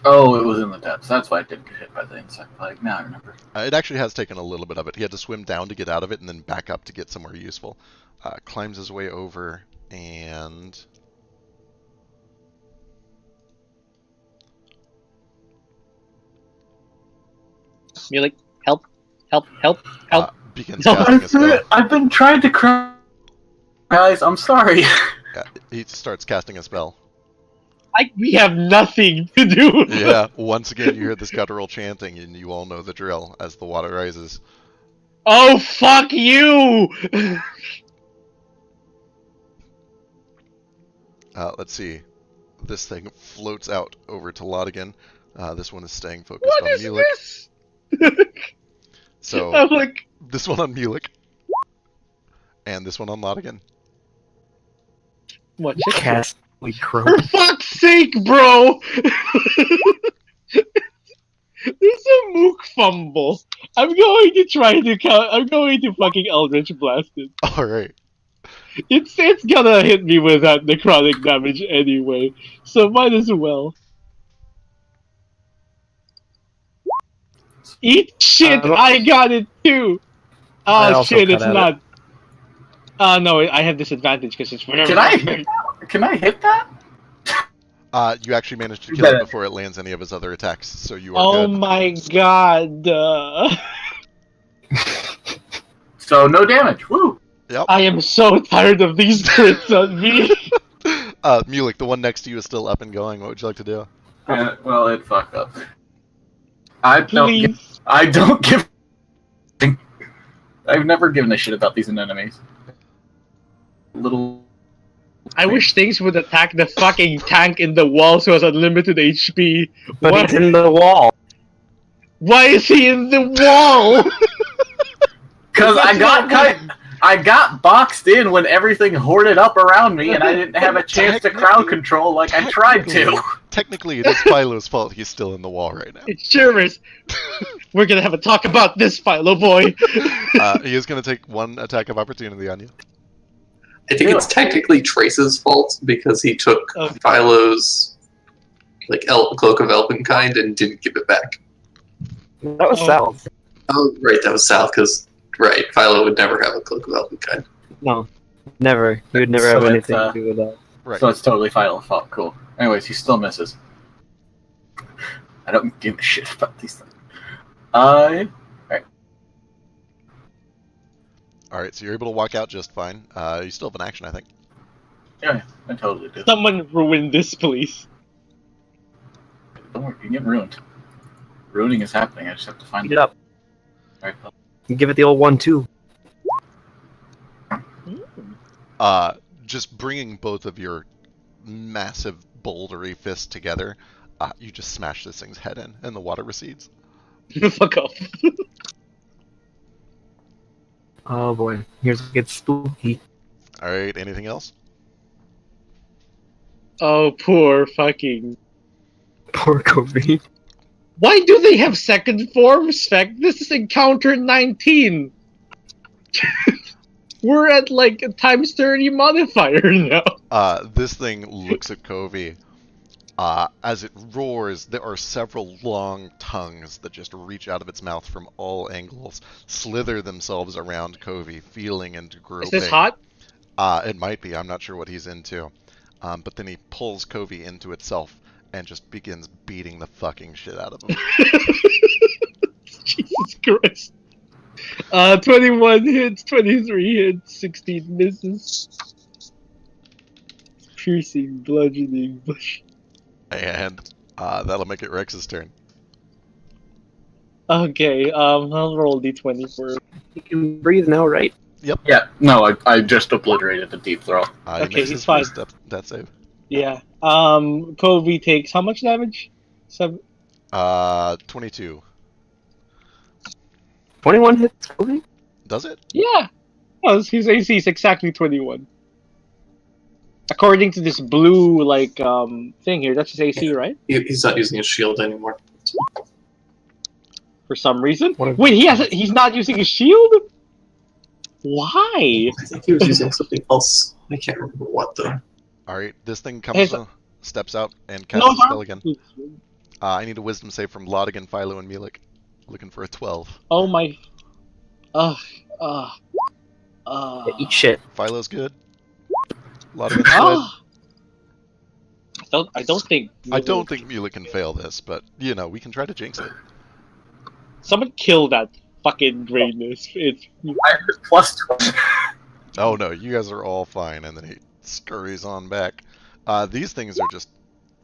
Oh, it was in the depths. That's why it didn't get hit by the insect plague. Now I remember. It actually has taken a little bit of it. He had to swim down to get out of it and then back up to get somewhere useful. Climbs his way over and... You're like, help. begins casting a spell. I've been trying to cry. Guys, I'm sorry. Yeah, he starts casting a spell. We have nothing to do. Yeah, once again you hear this guttural chanting, and you all know the drill as the water rises. Oh, fuck you! Let's see. This thing floats out over to Laudigan. This one is staying focused What on is Mulek. this? So I'm like, this one on Mulek, and this one on Laudigan. what? Cast we For croak. fuck's sake, bro! There's a mook fumble. I'm going to try to count. I'm going to fucking Eldritch Blast it. All right. It's gonna hit me with that necrotic damage anyway, so might as well. Eat shit! I got it too! I Oh also shit, cut it's at not. No, I have disadvantage because it's whatever. Can I hit that? You actually managed to kill it before it lands any of his other attacks, so you are Oh good. my god. So no damage. Woo! Yep. I am so tired of these crits on me. Mulek, the one next to you is still up and going. What would you like to do? Well, it fucked up. I Please. don't give. I've never given a shit about these anemones. Little. I wish things would attack the fucking tank in the wall so it has unlimited HP. But Why, he's in the wall. why is he in the wall? Because That's not I got boxed in when everything hoarded up around me, and I didn't have a chance to crowd control like I tried to. Technically, it is Philo's fault he's still in the wall right now. It sure is. We're gonna have a talk about this, Philo boy. He is going to take one attack of opportunity on you. I think it's technically Trace's fault because he took Oh. Philo's cloak of Elvenkind and didn't give it back. That was Oh. Sal's. Oh, right, that was Sal, because Philo would never have a cloak of Elvenkind. No, never. He would never So have it's, anything to do with that. Right. So it's totally Philo's fault. Cool. Anyways, he still misses. I don't give a shit about these things. Alright, so you're able to walk out just fine. You still have an action, I think. Yeah, I totally do. Someone ruin this, please. Don't worry, you get ruined. Ruining is happening. I just have to find Beat it up. Alright, You give it the old 1-2. Just bringing both of your massive bouldery fists together, you just smash this thing's head in, and the water recedes. Fuck off. Oh boy, here's what gets spooky. Alright, anything else? Oh, poor fucking. Poor Kobe. Why do they have second form spec? This is encounter 19. We're at like a times 30 modifier now. This thing looks at Covey. As it roars, there are several long tongues that just reach out of its mouth from all angles, slither themselves around Covey, feeling and groping. Is this hot? It might be. I'm not sure what he's into. But then he pulls Covey into itself and just begins beating the fucking shit out of him. Jesus Christ. 21 hits, 23 hits, 16 misses. Piercing, bludgeoning, And that'll make it Rex's turn. Okay, I'll roll d20 for. You can breathe now, right? Yeah, no, I just obliterated the deep throw. He Okay, makes he's his fine. first death save. Yeah. Covey takes how much damage? 22. 21 hits, Kobe? Does it? Yeah. Oh, his AC is exactly 21. According to this blue thing here, that's his AC, right? He's not using his shield anymore. For some reason. What a- Wait, he's not using his shield? Why? I think he was using something else. I can't remember what though. Alright, this thing Hey, comes, steps out, and casts No, a spell again. I need a wisdom save from Laudigan, Philo, and Mulek. Looking for a 12. Oh my. Eat shit. Philo's good. Laudigan's good. I don't think. I don't think Mulek can fail this, but, you know, we can try to jinx it. Someone kill that fucking greatness. It's. I heard plus 20. Oh no, you guys are all fine, and then he scurries on back. These things are just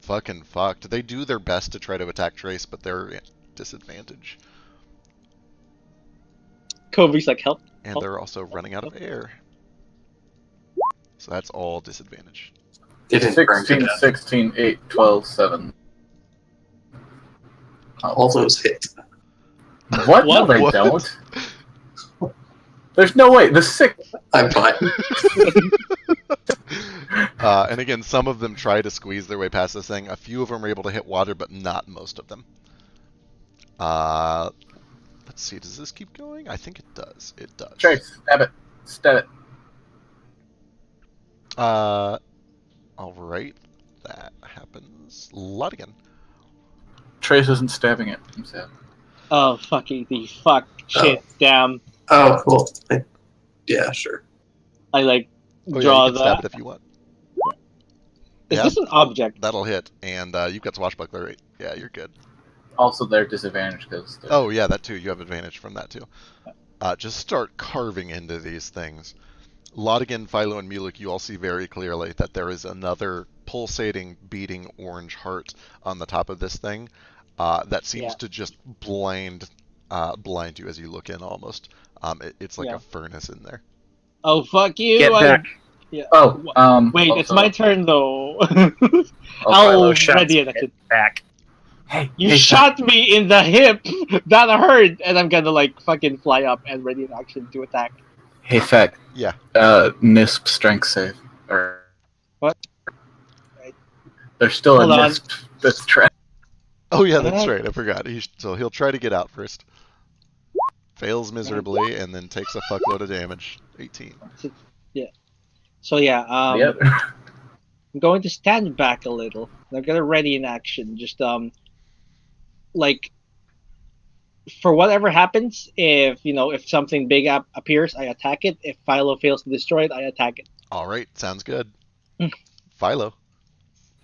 fucking fucked. They do their best to try to attack Trace, but they're at disadvantage. Kobe's like, help. And help. they're also running out of air. So that's all disadvantage. They didn't burn to 16, death. 16, 8, 12, 7. All those hit. What? No, What? they What? don't. There's no way. The 6. I'm fine. And again, some of them try to squeeze their way past this thing. A few of them are able to hit water, but not most of them. Let's see, does this keep going? I think it does. It does. Trace, stab it. Stab it. Alright. That happens. Laudigan. Trace isn't stabbing it. I'm sad. Oh, fucking the fuck. Shit, damn. Oh, cool. Yeah, sure. I like Oh, draw yeah, you can stab it that. if you want. Is Yeah. this an object? That'll hit. And you've got Swashbuckler, right? Yeah, you're good. Also, they're disadvantaged because. Oh, yeah, that too. You have advantage from that too. Just start carving into these things. Laudigan, Philo, and Mulek, you all see very clearly that there is another pulsating, beating orange heart on the top of this thing that seems Yeah. to just blind you as you look in almost. It's like Yeah. a furnace in there. Oh, fuck you. Get back. Yeah. Oh, Wait, also, it's my turn though. Oh, I'll shots. ready an action. Back. Hey, You hey, shot me in the hip. That hurt, and I'm gonna like fucking fly up and ready an action to attack. Hey, Feck. Yeah. NISP strength save. Or What? There's still Hold a on. NISP that's trapped. Oh, yeah, that's Uh, right. I forgot. So he'll try to get out first. Fails miserably and then takes a fuckload of damage. 18. So yeah, Yep. I'm going to stand back a little. I'm gonna ready an action. Just like for whatever happens, if something big appears, I attack it. If Philo fails to destroy it, I attack it. All right, sounds good. Philo,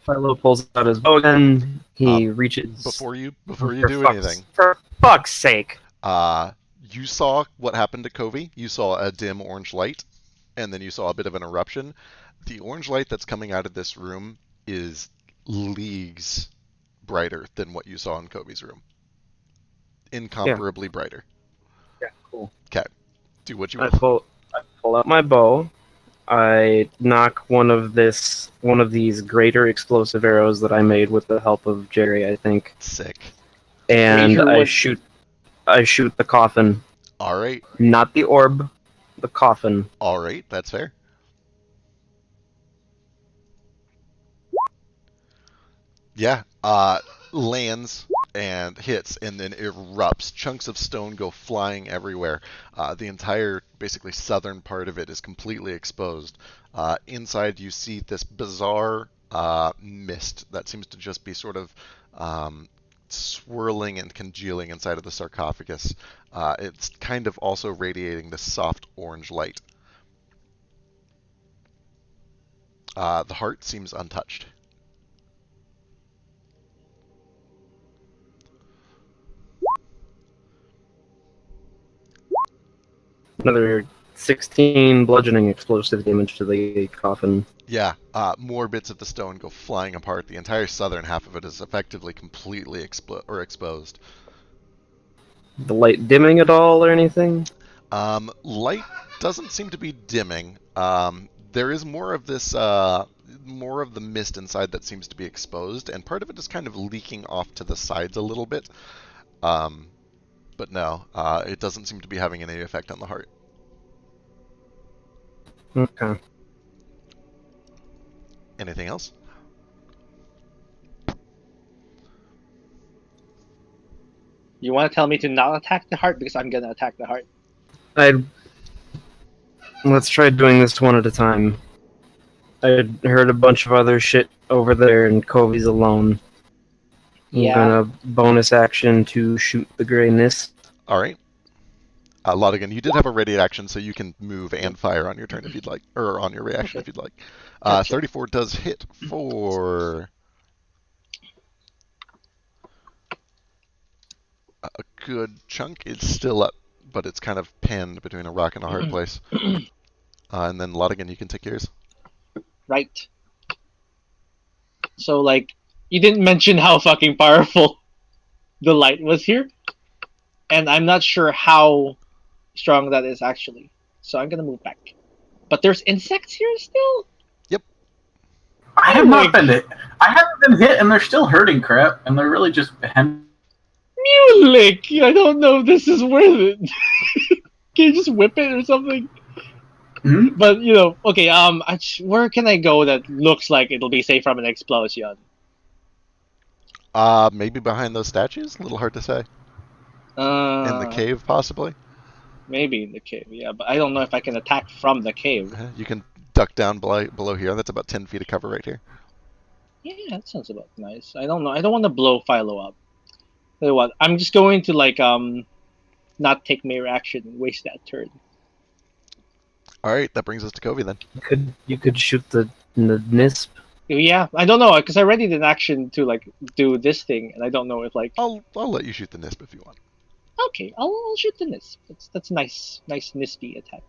Philo pulls out his bow again. He reaches. before you For do fuck's- anything, For fuck's sake. you saw what happened to Covey. You saw a dim orange light, and then you saw a bit of an eruption. The orange light that's coming out of this room is leagues brighter than what you saw in Covey's room. Incomparably brighter. Yeah, cool. Okay, do what you I will. pull out my bow. I knock one of these greater explosive arrows that I made with the help of Jerry, I think, Sick. and Greater I what? shoot the coffin, All right, not the orb, the coffin. all right, that's fair. Yeah, lands and hits and then erupts. Chunks of stone go flying everywhere. The entire, basically, southern part of it is completely exposed. Inside, you see this bizarre mist that seems to just be sort of swirling and congealing inside of the sarcophagus. It's kind of also radiating this soft orange light. The heart seems untouched. Another 16 bludgeoning explosive damage to the coffin. Yeah, more bits of the stone go flying apart. The entire southern half of it is effectively completely exposed. The light dimming at all or anything? Light doesn't seem to be dimming. There is more of this, more of the mist inside that seems to be exposed, and part of it is kind of leaking off to the sides a little bit. But no, it doesn't seem to be having any effect on the heart. Okay. Anything else? You want to tell me to not attack the heart because I'm gonna attack the heart. Let's try doing this one at a time. I heard a bunch of other shit over there, and Kobe's alone. Yeah. I'm gonna bonus action to shoot the grayness. All right. Laudigan, you did have a ready action, so you can move and fire on your turn if you'd like, or on your reaction if you'd like. Gotcha. 34 does hit for a good chunk. It's still up, but it's kind of pinned between a rock and a hard place. And then Laudigan, you can take yours. Right. So like You didn't mention how fucking powerful the light was here, and I'm not sure how strong that is actually. So I'm gonna move back. But there's insects here still. Yep. I have not been hit. I haven't been hit, and they're still hurting crap, and they're really just. Mulek, I don't know if this is worth it. Can you just whip it or something? Hmm? But okay. Where can I go that looks like it'll be safe from an explosion? Maybe behind those statues? A little hard to say. In the Uh, cave, possibly? maybe in the cave. Yeah, but I don't know if I can attack from the cave. You can duck down below here. That's about 10 feet of cover right here. Yeah, that sounds about nice. I don't know. I don't want to blow Philo up. Tell you what, I'm just going to not take mere action and waste that turn. Alright, that brings us to Covey then. You could shoot the Nisp. Yeah, I don't know because I already did an action to do this thing, and I don't know if I'll let you shoot the Nisp if you want. Okay, I'll shoot the Nisp. That's a nice Nispy attack.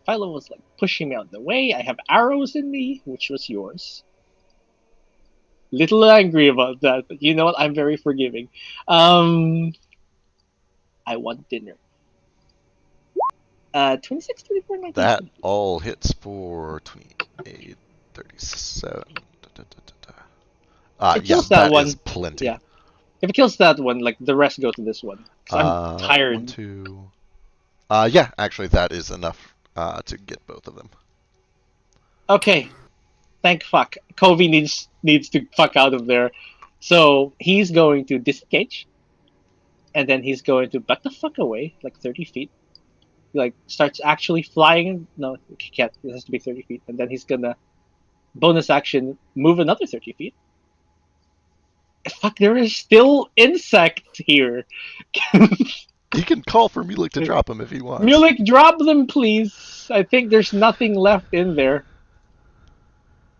Philo was pushing me out of the way. I have arrows in me, which was yours. Little angry about that, but you know what? I'm very forgiving. I want dinner. 26, 24, 19. That all hits for 28, 37. It Yeah, kills that one. is plenty. Yeah. If it kills that one, the rest go to this one. 'Cause I'm tired. 1, 2. Yeah, actually, that is enough to get both of them. Okay. Thank fuck. Covey needs to fuck out of there. So he's going to disengage. And then he's going to back the fuck away, 30 feet. He starts actually flying. No, he can't. It has to be 30 feet. And then he's gonna bonus action move another 30 feet. Fuck, there is still insects here. He can call for Mulek to drop him if he wants. Mulek, drop them, please. I think there's nothing left in there.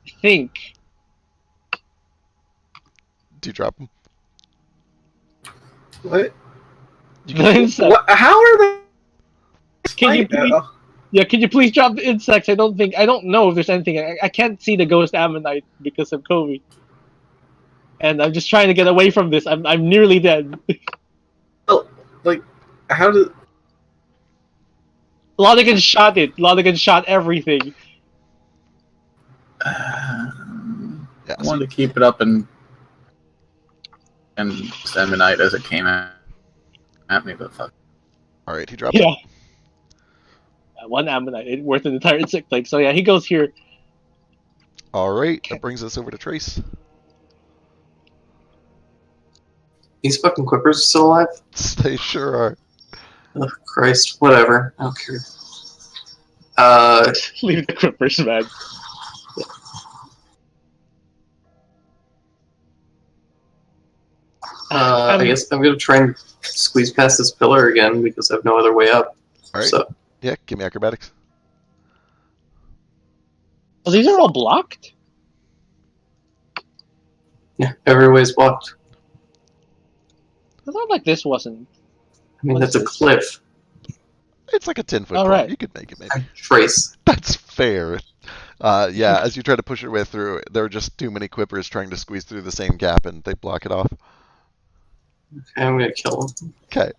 I think. Do you drop him? What? You The can, insect. What? How are they? Can you please? Yeah, can you please drop the insects? I don't know if there's anything. I can't see the ghost ammonite because of Covey. And I'm just trying to get away from this. I'm nearly dead. Oh, how did? Laudigan shot it. Laudigan shot everything. yeah, I wanted to keep it up and Semonite as it came at me, but fuck. Alright, he dropped it. Yeah. One ammonite worth an entire insect plague. So yeah, he goes here. Alright, that brings us over to Trace. These fucking quippers are still alive? They sure are. Oh, Christ, whatever. I don't care. Leave the crippers, man. I guess I'm gonna try and squeeze past this pillar again because I have no other way up. Alright. So Yeah, give me acrobatics. Oh, these are all blocked? yeah, every way's blocked. I thought this wasn't. I mean, What's that's a this? cliff. It's like a 10-foot All drop. right. You could make it, maybe. I trace. That's fair. Yeah, as you try to push your way through, there are just too many quippers trying to squeeze through the same gap, and they block it off. Okay, I'm gonna kill him. Okay.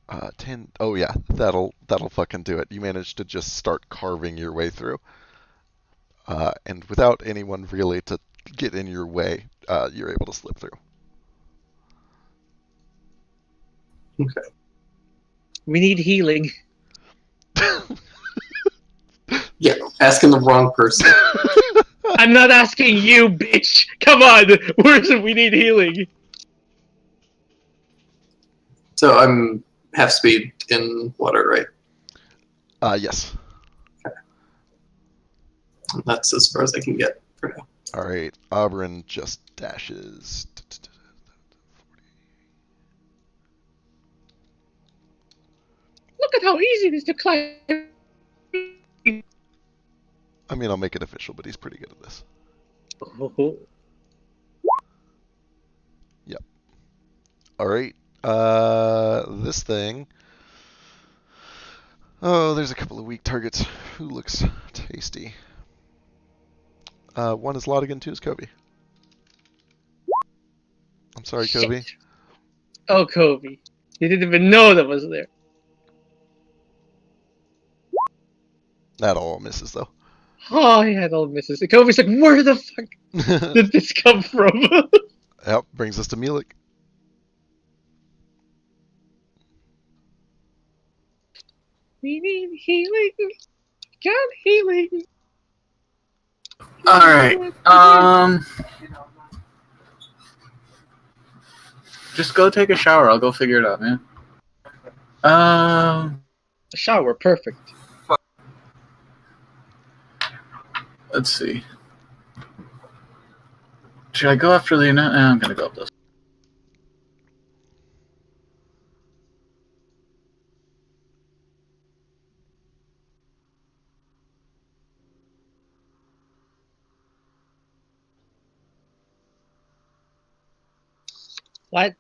Uh, 10. Oh yeah, that'll fucking do it. You managed to just start carving your way through, and without anyone really to get in your way, you're able to slip through. Okay. We need healing. Yeah, asking the wrong person. I'm not asking you, bitch. Come on. Where's it? We need healing. So I'm half speed in water, right? Yes. And that's as far as I can get for now. All right. Auburn just dashes. Look at how easy it is to climb. I mean, I'll make it official, but he's pretty good at this. Yep. All right. This thing Oh, there's a couple of weak targets. Who looks tasty? One is Laudigan, two is Kobe. I'm sorry, Shit. Kobe. Oh, Kobe. You didn't even know that was there. That all misses, though. Oh, he had all misses. And Kobe's like, where the fuck did this come from? Yep, brings us to Milik. We need healing. Got healing. All right. Just go take a shower. I'll go figure it out, man. Shower, perfect. Let's see. Should I go after the? I'm gonna go up this. What?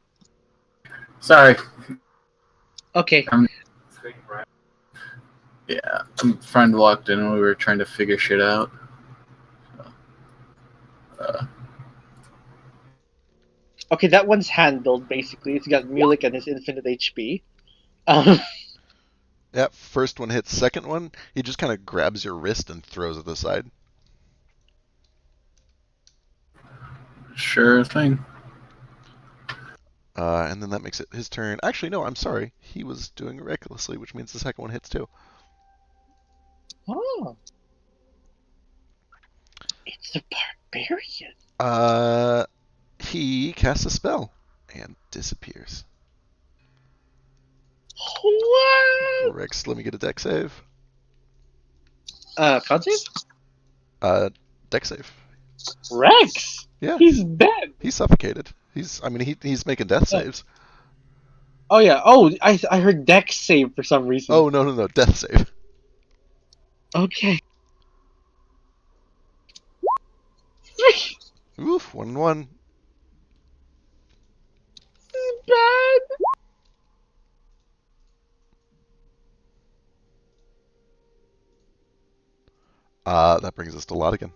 Sorry. Okay. Yeah, some friend walked in and we were trying to figure shit out. Okay, that one's handled, basically. It's got Mulek and his infinite HP. Um, Yep, first one hits. Second one, he just kind of grabs your wrist and throws it aside. Sure thing. And then that makes it his turn. Actually, no, I'm sorry. He was doing it recklessly, which means the second one hits too. oh. It's a barbarian. He casts a spell and disappears. What? Rex, let me get a deck save. Con save? Deck save. Rex! Yeah, He's dead! he's suffocated. He's making death saves. Oh, yeah. Oh, I heard dex save for some reason. Oh, no, death save. Okay. Oof, 1-1. Bad. That brings us to Laudigan.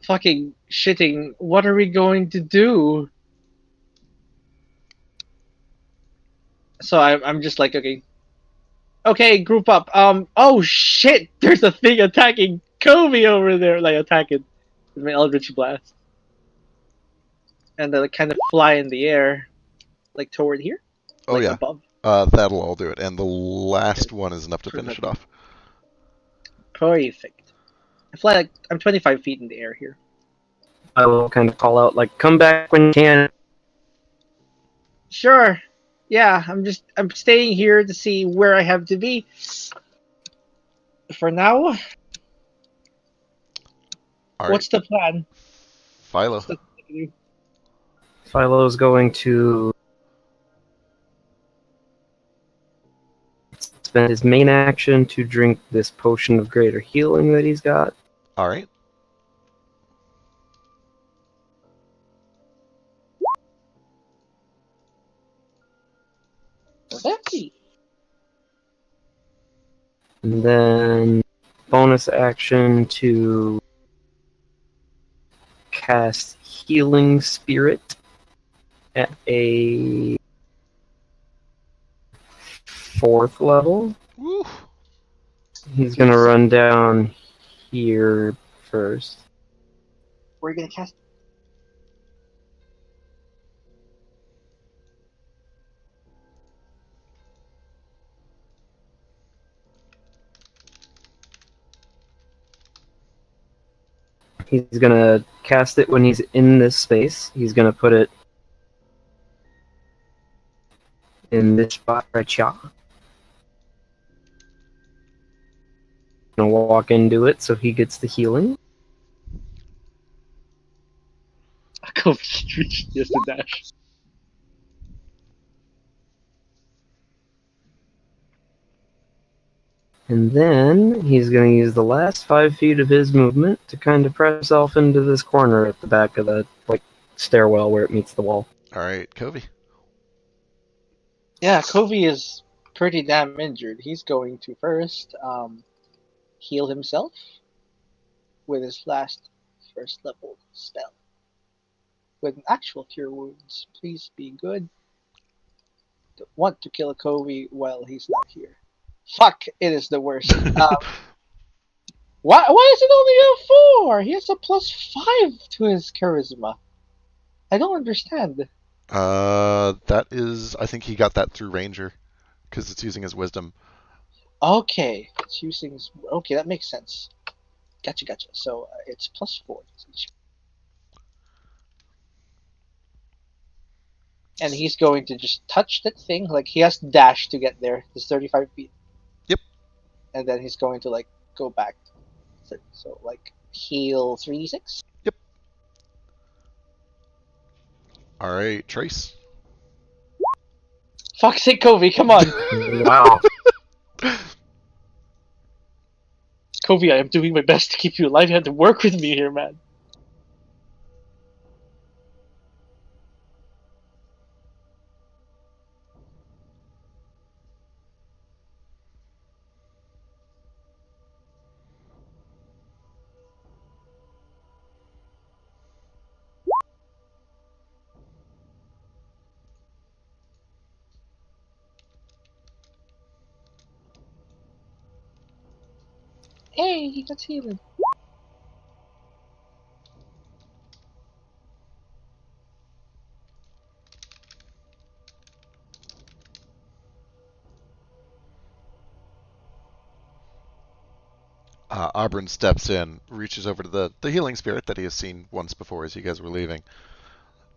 Fucking shitting. What are we going to do? So I'm just like, okay. Okay, group up. Oh shit! There's a thing attacking Kobe over there, like attacking with my Eldritch Blast. And they kind of fly in the air, like toward here, Oh, like yeah. above. That'll all do it. And the last one is enough to finish it off. Perfect. I fly like I'm 25 feet in the air here. I will kind of call out, like, come back when you can. Sure. Yeah, I'm staying here to see where I have to be. For now, All right. what's the plan? Philo. What's the plan? Philo's going to spend his main action to drink this potion of greater healing that he's got. All right. And then bonus action to cast Healing Spirit at a 4th level. Woo. He's gonna run down here first. Where are you gonna cast? He's gonna cast it when he's in this space. He's gonna put it in this spot right here. Gonna walk into it so he gets the healing. Kobe reached just a dash. And then he's going to use the last 5 feet of his movement to kind of press himself into this corner at the back of the stairwell where it meets the wall. All right, Kobe. Yeah, Kobe is pretty damn injured. He's going to first heal himself with his last first level spell. With an actual cure wounds, please be good. Don't want to kill a Covey while he's not here. Fuck, it is the worst. Why is it only a 4? He has a +5 to his charisma. I don't understand. That is, I think he got that through Ranger, because it's using his wisdom. Okay, it's using. Okay, that makes sense. Gotcha. So it's +4. And he's going to just touch that thing. Like, he has to dash to get there. It's 35 feet. Yep. And then he's going to, like, go back. So like, heal 3d6. Yep. Alright, Trace. Fuck's sake, Covey, come on. Wow. Covey, I am doing my best to keep you alive. You have to work with me here, man. Hey, he got healing. Auburn steps in, reaches over to the healing spirit that he has seen once before as you guys were leaving.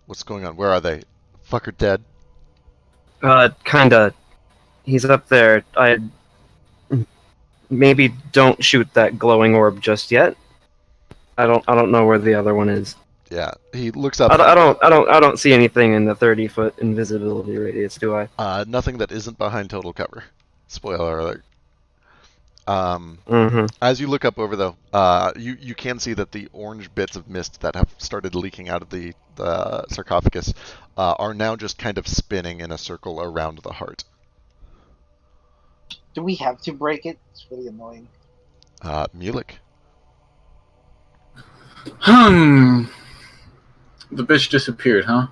What's going on? Where are they? Fucker dead? Kinda. He's up there. I maybe don't shoot that glowing orb just yet. I don't know where the other one is. Yeah, he looks up. I don't see anything in the 30-foot invisibility radius, do I? Nothing that isn't behind total cover. Spoiler alert. Mm-hmm. As you look up over, though, you can see that the orange bits of mist that have started leaking out of the sarcophagus are now just kind of spinning in a circle around the heart. Do we have to break it? It's really annoying. Mulek. The bitch disappeared, huh?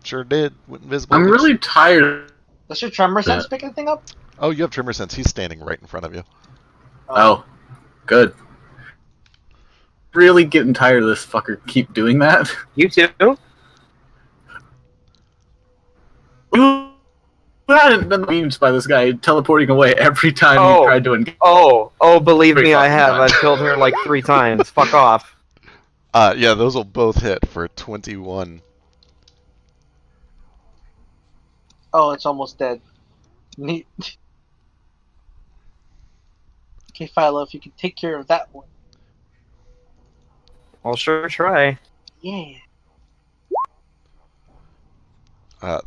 Sure did. Went invisible. I'm really tired. Does your tremor sense pick anything up? Oh, you have tremor sense. He's standing right in front of you. Oh, good. Really getting tired of this fucker. Keep doing that. You too? You hadn't been memes by this guy teleporting away every time you tried to engage. Oh, believe me, I fucking have. time. I've killed her like 3 times. Fuck off. Yeah, those will both hit for 21. Oh, it's almost dead. Neat. Okay, Philo, if you can take care of that one. I'll sure try. Yeah.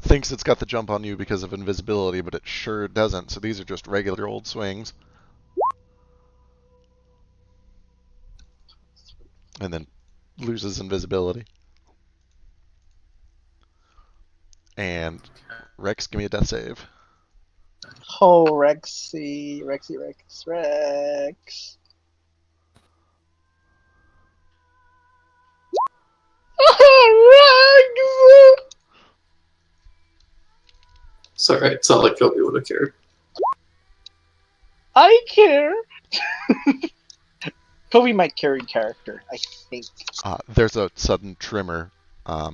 Thinks it's got the jump on you because of invisibility, but it sure doesn't. So these are just regular old swings. And then loses invisibility. And Rex, give me a death save. Oh, Rex. Oh, Rex! It's alright, it's not like Kobe would have cared. I care. Kobe might carry character, I think. There's a sudden tremor. A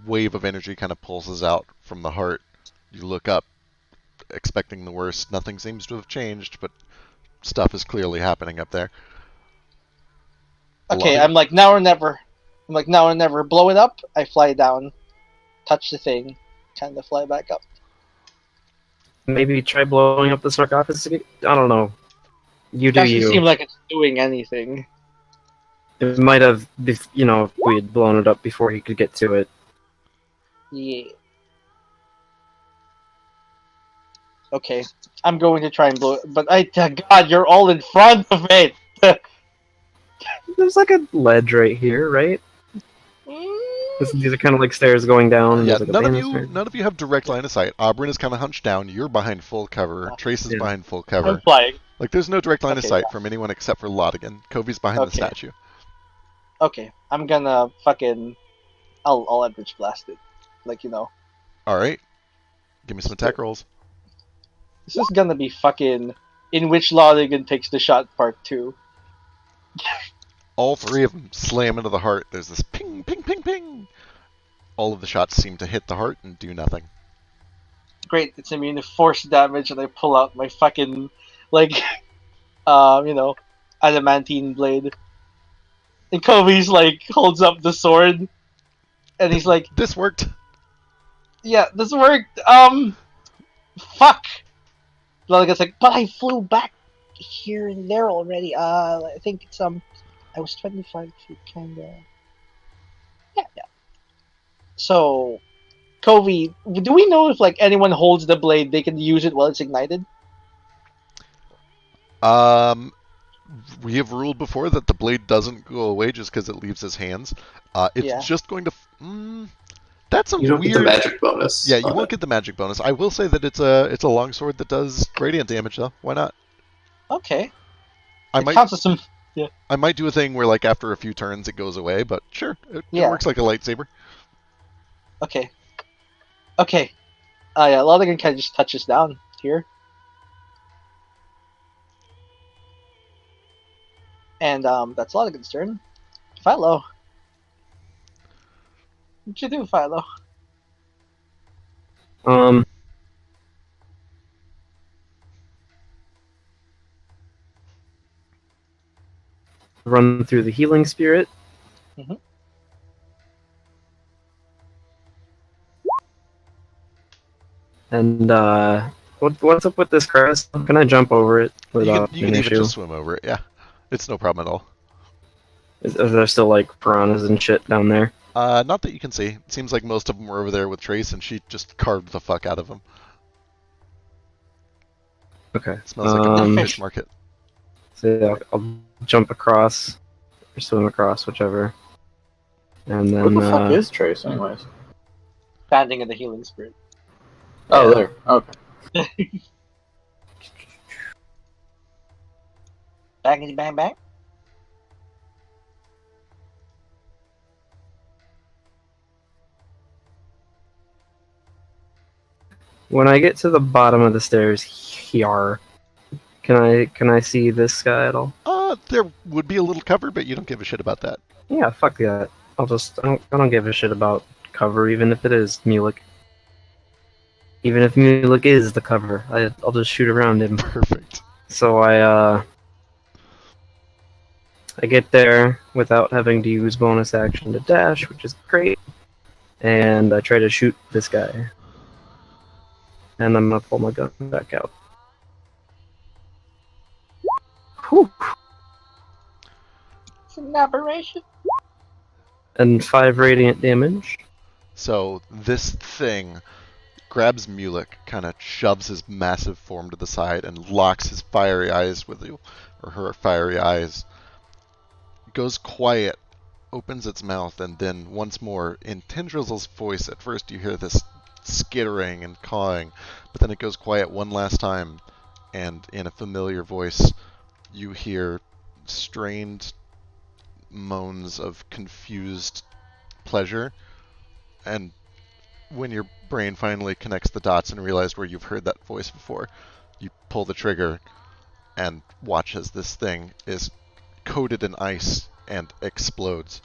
wave of energy kind of pulses out from the heart. You look up, expecting the worst. Nothing seems to have changed, but stuff is clearly happening up there. Okay, Laudigan? I'm like, now or never. Blow it up, I fly down, touch the thing, kind of fly back up. Maybe try blowing up the sarcophagus. I don't know. You It do doesn't you. seem like it's doing anything. It might have, if we had blown it up before he could get to it. Yeah. Okay, I'm going to try and blow it, but God, you're all in front of it! There's like a ledge right here, right? These are kind of like stairs going down. And Yeah, there's like a banister. none of you have direct line of sight. Aubryn is kind of hunched down. You're behind full cover. Trace is Yeah. behind full I'm cover. flying. Like, there's no direct line of Okay, sight from anyone except for Laudigan. Kobe's behind the Okay. statue. Okay, I'm gonna fucking. I'll Eldritch Blast it. Like, you know. All right, give me some attack rolls. This is gonna be fucking. In which Laudigan takes the shot part 2. All three of them slam into the heart. There's this ping, ping, ping, ping. All of the shots seem to hit the heart and do nothing. Great, it's immune to force damage, and I pull out my fucking. Like. You know. Adamantine blade. And Kobe's like, holds up the sword. And he's like, This worked. yeah, this worked. Fuck. Laudigan's like, but I flew back here and there already. I think it's, I was 25 feet, kinda. Yeah. So, Kobe, do we know if, like, anyone holds the blade, they can use it while it's ignited? We have ruled before that the blade doesn't go away just because it leaves his hands. It's Yeah. just going to. That's a You don't weird. get the magic bonus. Yeah, you on won't it. get the magic bonus. I will say that it's a longsword that does radiant damage though. Why not? Okay. I It might counts as some. I might do a thing where like after a few turns it goes away, but sure, it Yeah. works like a lightsaber. Okay. Okay. Yeah, Laudigan kind of just touches down here. And that's Laudigan's turn. Philo. What'd you do, Philo? Run through the healing spirit. Mhm. And what's up with this crest? Can I jump over it without You can an even issue? just swim over it. Yeah, it's no problem at all. Is there still like piranhas and shit down there? Not that you can see. It seems like most of them were over there with Trace, and she just carved the fuck out of them. Okay. It smells like a fish market. So yeah, I'll jump across or swim across, whichever. And then Where the fuck is Trace, anyways? Standing in the healing spirit. Oh, Yeah. there. Okay. Bangity bang bang. when I get to the bottom of the stairs here, can I see this guy at all? There would be a little cover, but you don't give a shit about that. Yeah, fuck that. I don't give a shit about cover, even if it is Mulek. Even if Mulek is the cover, I'll just shoot around him. Perfect. So I get there without having to use bonus action to dash, which is great. And I try to shoot this guy. And I'm gonna pull my gun back out. Whew. It's an aberration. And 5 radiant damage. So this thing grabs Mulek, kind of shoves his massive form to the side, and locks his fiery eyes with you, or her fiery eyes. Goes quiet, opens its mouth, and then once more, in Tendril's voice, at first you hear this skittering and cawing, but then it goes quiet one last time, and in a familiar voice, you hear strained moans of confused pleasure, and when your brain finally connects the dots and realizes where you've heard that voice before, you pull the trigger and watch as this thing is coated in ice and explodes.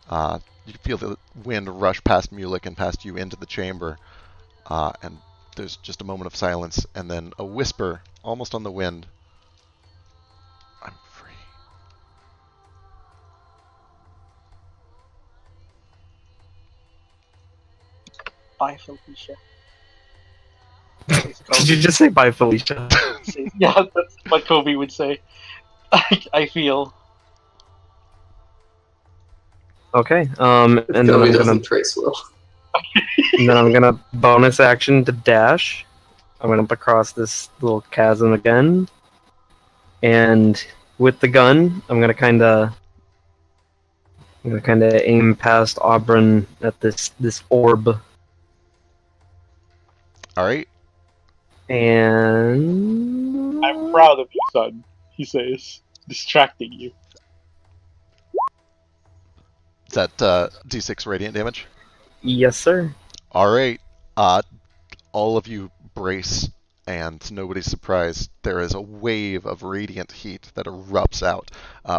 You feel the wind rush past Mulek and past you into the chamber, and there's just a moment of silence, and then a whisper, almost on the wind. I'm free. Bye, Felicia. Did you just say bye, Felicia? Yeah, that's what Kobe would say. I feel. Okay. And then Kobe I'm doesn't gonna trace well. bonus action to dash. I'm gonna jump across this little chasm again, and with the gun, I'm gonna kind of I'm gonna kind of aim past Auburn at this orb, All right. and I'm proud of you, son, he says, distracting you. Is that D6 radiant damage? yes, sir. All right. Uh, all of you brace, and to nobody's surprise, there is a wave of radiant heat that erupts out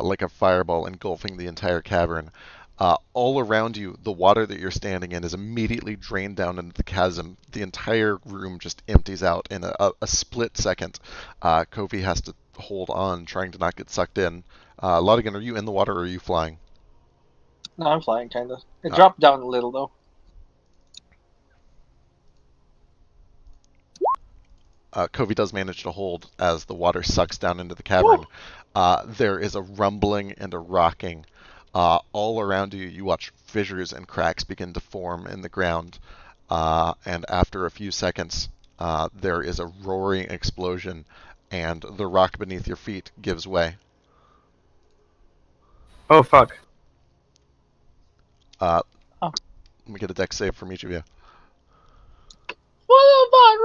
like a fireball, engulfing the entire cavern. All around you, the water that you're standing in is immediately drained down into the chasm. The entire room just empties out in a split second. Kofi has to hold on, trying to not get sucked in. Laudigan, are you in the water or are you flying? No, I'm flying, kind of. It Uh, dropped down a little, though. Kobe does manage to hold as the water sucks down into the Woo! cavern. There is a rumbling and a rocking. All around you, you watch fissures and cracks begin to form in the ground. And after a few seconds, there is a roaring explosion, and the rock beneath your feet gives way. Oh fuck. Uh, Oh. Let me get a dex save from each of you. What about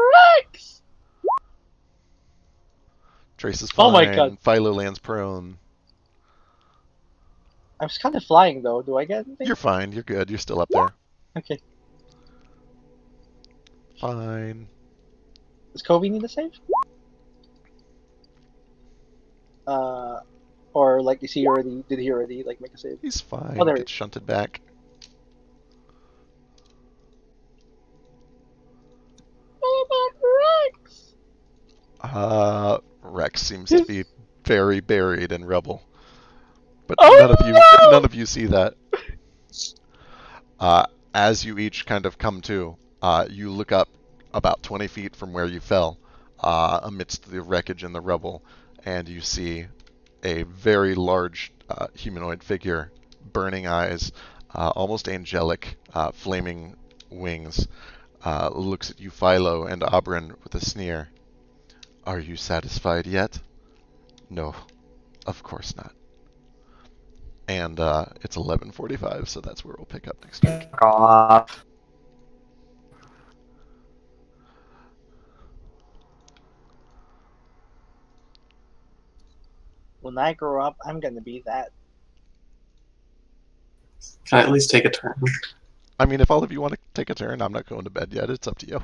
Rex? Trace is Oh my god. fine. Philo lands prone. I'm kind of flying, though. Do I get anything? You're fine. You're good. You're still up there. Okay. Fine. Does Kobe need a save? Or like, is he already? Did he already like make a save? He's fine. Oh, there he Gets shunted back. What about Rex? Rex seems to be very buried in rubble, but Oh no! none of you see that. As you each kind of come to, you look up about 20 feet from where you fell, amidst the wreckage and the rubble, and you see a very large humanoid figure, burning eyes, almost angelic, flaming wings. Looks at you, Philo and Oberyn, with a sneer. Are you satisfied yet? No, of course not. And it's 11:45, so that's where we'll pick up next week. Fuck off. When I grow up, I'm gonna be that. Can I at least take a turn? I mean, if all of you want to take a turn, I'm not going to bed yet. It's up to you.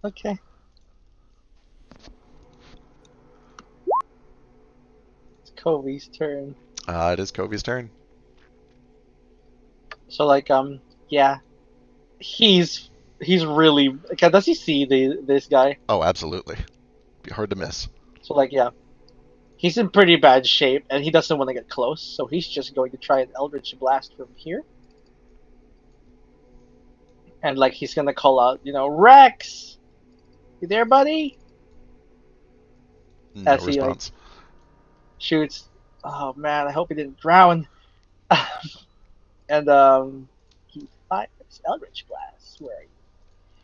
Okay. It's Kobe's turn. It is Kobe's turn. So like, yeah, he's really. Okay, does he see this guy? Oh, absolutely. Be hard to miss. So like, yeah, he's in pretty bad shape, and he doesn't want to get close. So he's just going to try an Eldritch Blast from here. And like, he's gonna call out, Rex, you there, buddy? No As he like response. shoots. Oh man, I hope he didn't drown. And he fires Eldritch Blast. Where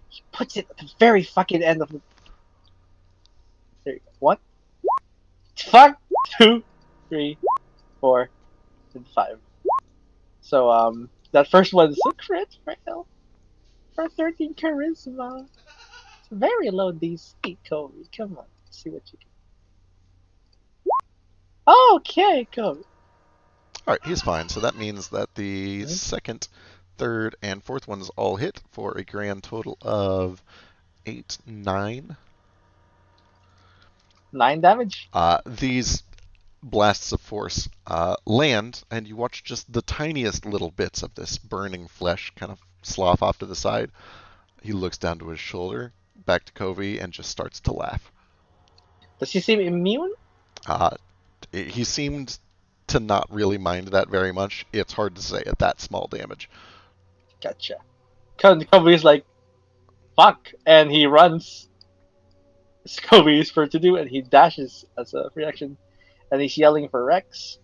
he puts it at the very fucking end of the. There you go. 1, fuck, 2, 3, 4, and 5. So that first one is a crit fail for 13 charisma. It's very low DC, Kobe. Come on, let's see what you can. Okay, Kobe. All right, he's fine. So that means that the second, third, and fourth ones all hit for a grand total of 8, 9. 9 damage. These blasts of force land, and you watch just the tiniest little bits of this burning flesh kind of slough off to the side. He looks down to his shoulder, back to Kobe, and just starts to laugh. Does he seem immune? He seemed to not really mind that very much. It's hard to say at that small damage. Gotcha. Kobe's like, fuck, and he runs. It's Kobe's for to do, and he dashes as a reaction, and he's yelling for Rex.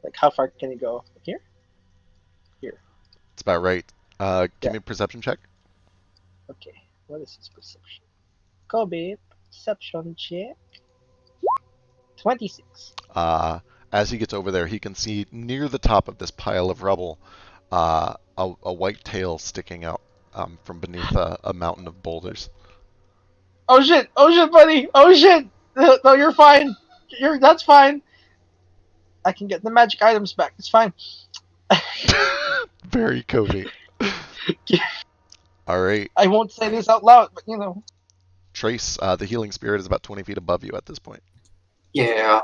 Like, how far can he go? Here? Here. It's about right. Give Yeah. me a perception check. Okay, what is his perception? Kobe, perception check. 26. as he gets over there, he can see near the top of this pile of rubble a white tail sticking out from beneath a mountain of boulders. Oh shit, buddy! Oh shit! No, you're fine. That's fine. I can get the magic items back. It's fine. Very Cody. All right, I won't say this out loud, but you know. Trace, the healing spirit is about 20 feet above you at this point. Yeah.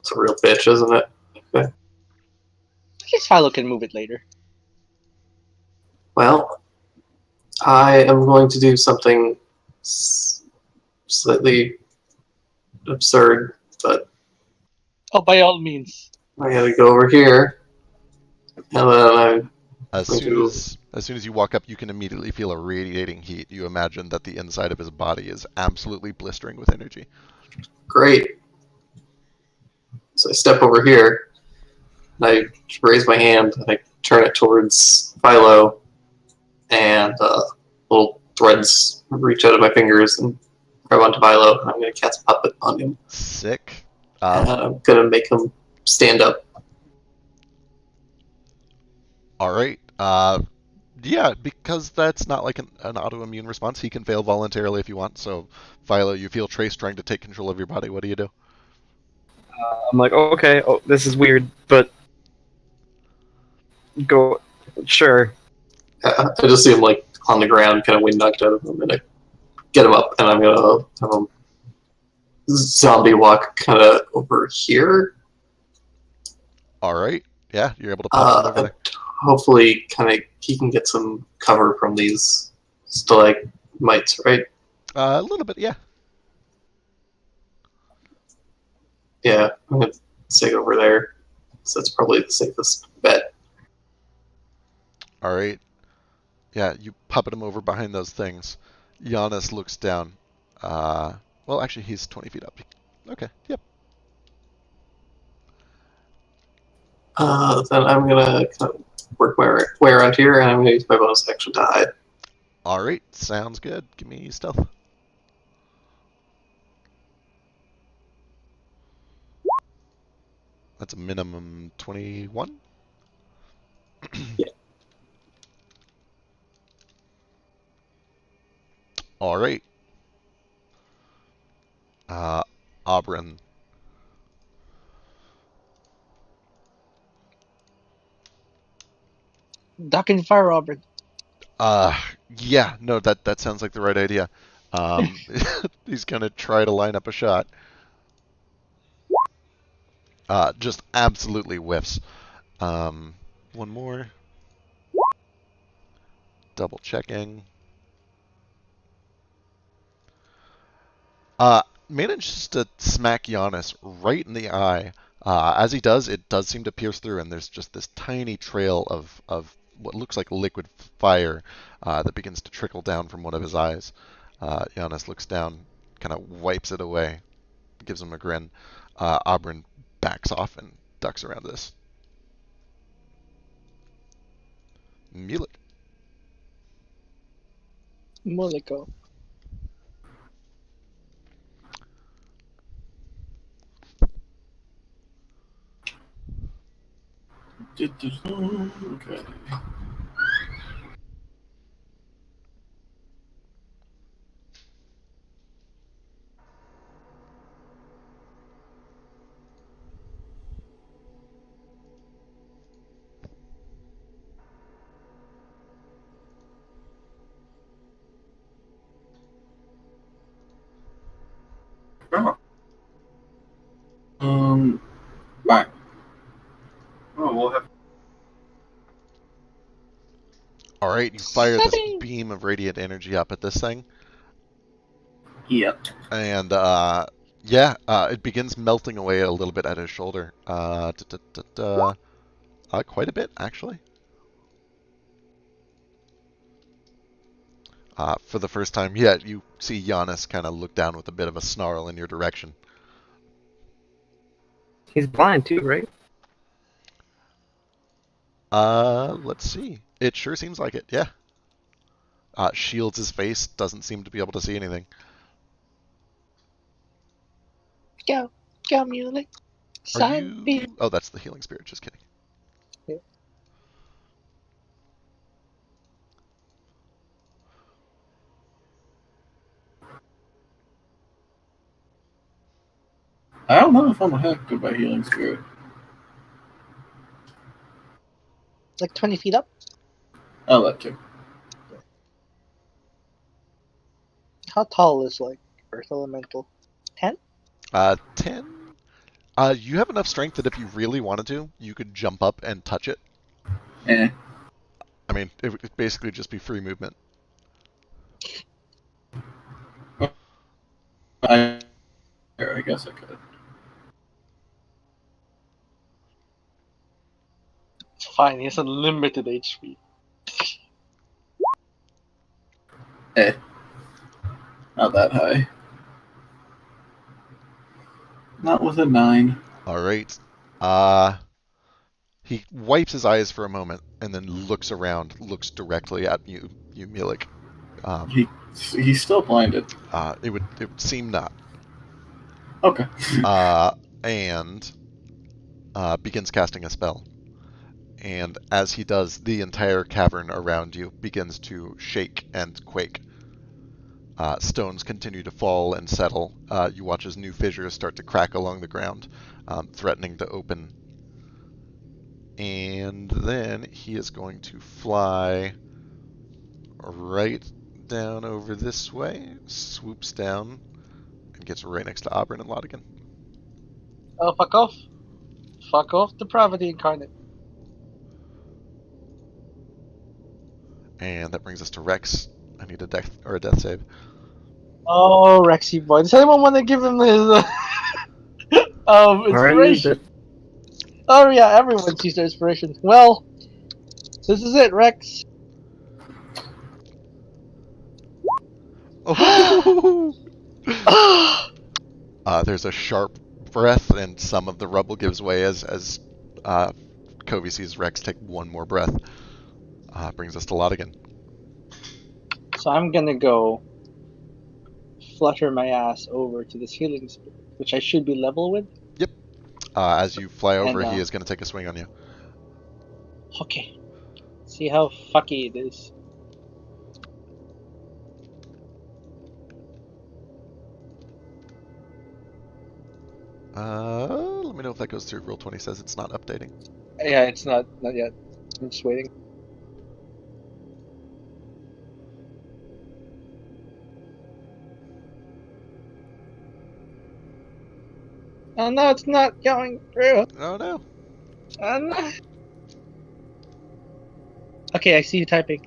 It's a real bitch, isn't it? Okay. I guess Philo can move it later. Well, I am going to do something slightly absurd, but Oh, by all means. I gotta go over here, and then I'm As going soon to. as soon as you walk up, you can immediately feel a radiating heat. You imagine that the inside of his body is absolutely blistering with energy. Great. So I step over here, and I raise my hand, and I turn it towards Philo, and little threads reach out of my fingers and grab onto Philo, and I'm going to cast a puppet on him. Sick. And I'm going to make him stand up. All right. Yeah, because that's not like an autoimmune response. He can fail voluntarily if you want. So, Philo, you feel Trace trying to take control of your body. What do you do? I'm like, okay, this is weird, but go, sure. I just see him like on the ground, kind of wind knocked out of him, and I get him up, and I'm going to have him zombie walk kind of over here. All right. Yeah, you're able to pop him over there. Hopefully, kind of he can get some cover from these stalagmites, right? A little bit, yeah. Yeah, I'm gonna stick over there. So that's probably the safest bet. All right. Yeah, you puppet him over behind those things. Giannis looks down. Well, actually, he's 20 feet up. Okay, yep. Then I'm gonna kind of work my way around here, and I'm gonna use my bonus action to hide. All right, sounds good. Give me stealth. That's a minimum 21. Yeah. All right. Aubryn. Duck and fire, Robert. Yeah, no, that sounds like the right idea. He's gonna try to line up a shot. Just absolutely whiffs. One more. Double checking. Manages to smack Giannis right in the eye. As he does, it does seem to pierce through, and there's just this tiny trail of what looks like liquid fire that begins to trickle down from one of his eyes. Giannis looks down, kind of wipes it away, gives him a grin. Aubryn backs off and ducks around this. Mulek. Monaco. Okay. Oh. Right. Oh, we'll have. All right, you fire this 7. beam of radiant energy up at this thing, Yep. and yeah, it begins melting away a little bit at his shoulder. Quite a bit, actually. For the first time yet, you see Giannis kind of look down with a bit of a snarl in your direction. He's blind too, right? Let's see. It sure seems like it, yeah. Shields his face, doesn't seem to be able to see anything. Go, Mulek. Are Sunbeam. you? Oh, that's the healing spirit. Just kidding. I don't know if I'm affected by healing spirit. Like 20 feet up. Oh, that too. How tall is like Earth Elemental? 10? 10. You have enough strength that if you really wanted to, you could jump up and touch it. Eh. I mean, it would basically just be free movement. I guess I could. It's fine. He has unlimited HP. Eh. Not that high. Not with a 9. All right. He wipes his eyes for a moment and then looks around, looks directly at you, Milik. He's still blinded. It would seem not. Okay. And begins casting a spell. And as he does, the entire cavern around you begins to shake and quake. Stones continue to fall and settle. You watch as new fissures start to crack along the ground, threatening to open. And then he is going to fly right down over this way, swoops down, and gets right next to Auburn and Laudigan. Oh, fuck off. Fuck off, depravity incarnate. And that brings us to Rex. I need a death save. Oh, Rexy boy. Does anyone want to give him his Already used inspiration? it. Oh yeah, everyone sees their inspiration. Well, this is it, Rex. Oh! There's a sharp breath, and some of the rubble gives way as Covey sees Rex take one more breath. Brings us to Laudigan. So I'm gonna go flutter my ass over to this healing spirit, which I should be level with. Yep. As you fly over, And, he is going to take a swing on you. Okay. See how fucky it is. Let me know if that goes through. Roll 20 says it's not updating. Yeah, it's not yet. I'm just waiting. Oh no, it's not going through. Oh no. Oh no. Okay, I see you typing.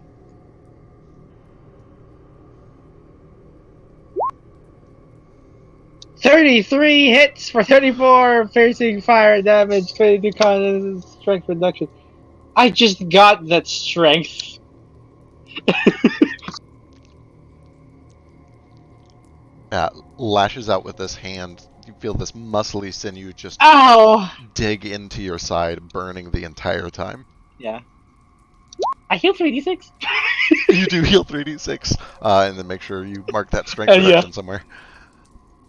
"33 hits for 34 piercing fire damage, 22 con strength reduction." I just got that strength. Lashes out with this hand. You feel this muscly sinew just Ow! dig into your side, burning the entire time. Yeah. I heal 3d6. You do heal 3d6, and then make sure you mark that strength Yeah. reduction somewhere.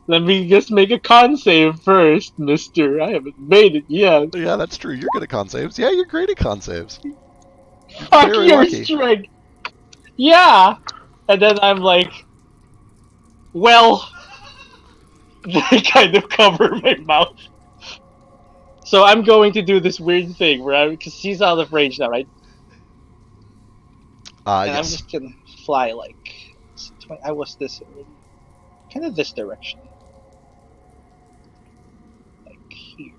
Let me just make a con save first, mister. I haven't made it yet. Yeah, that's true. You're good at con saves. Yeah, you're great at con saves. Fuck Very your lucky. strength. Yeah. And then I'm like, well, I kind of cover my mouth. So I'm going to do this weird thing where because he's out of range now, right? And I'm Yes. just gonna fly like I was this kind of this direction, like here.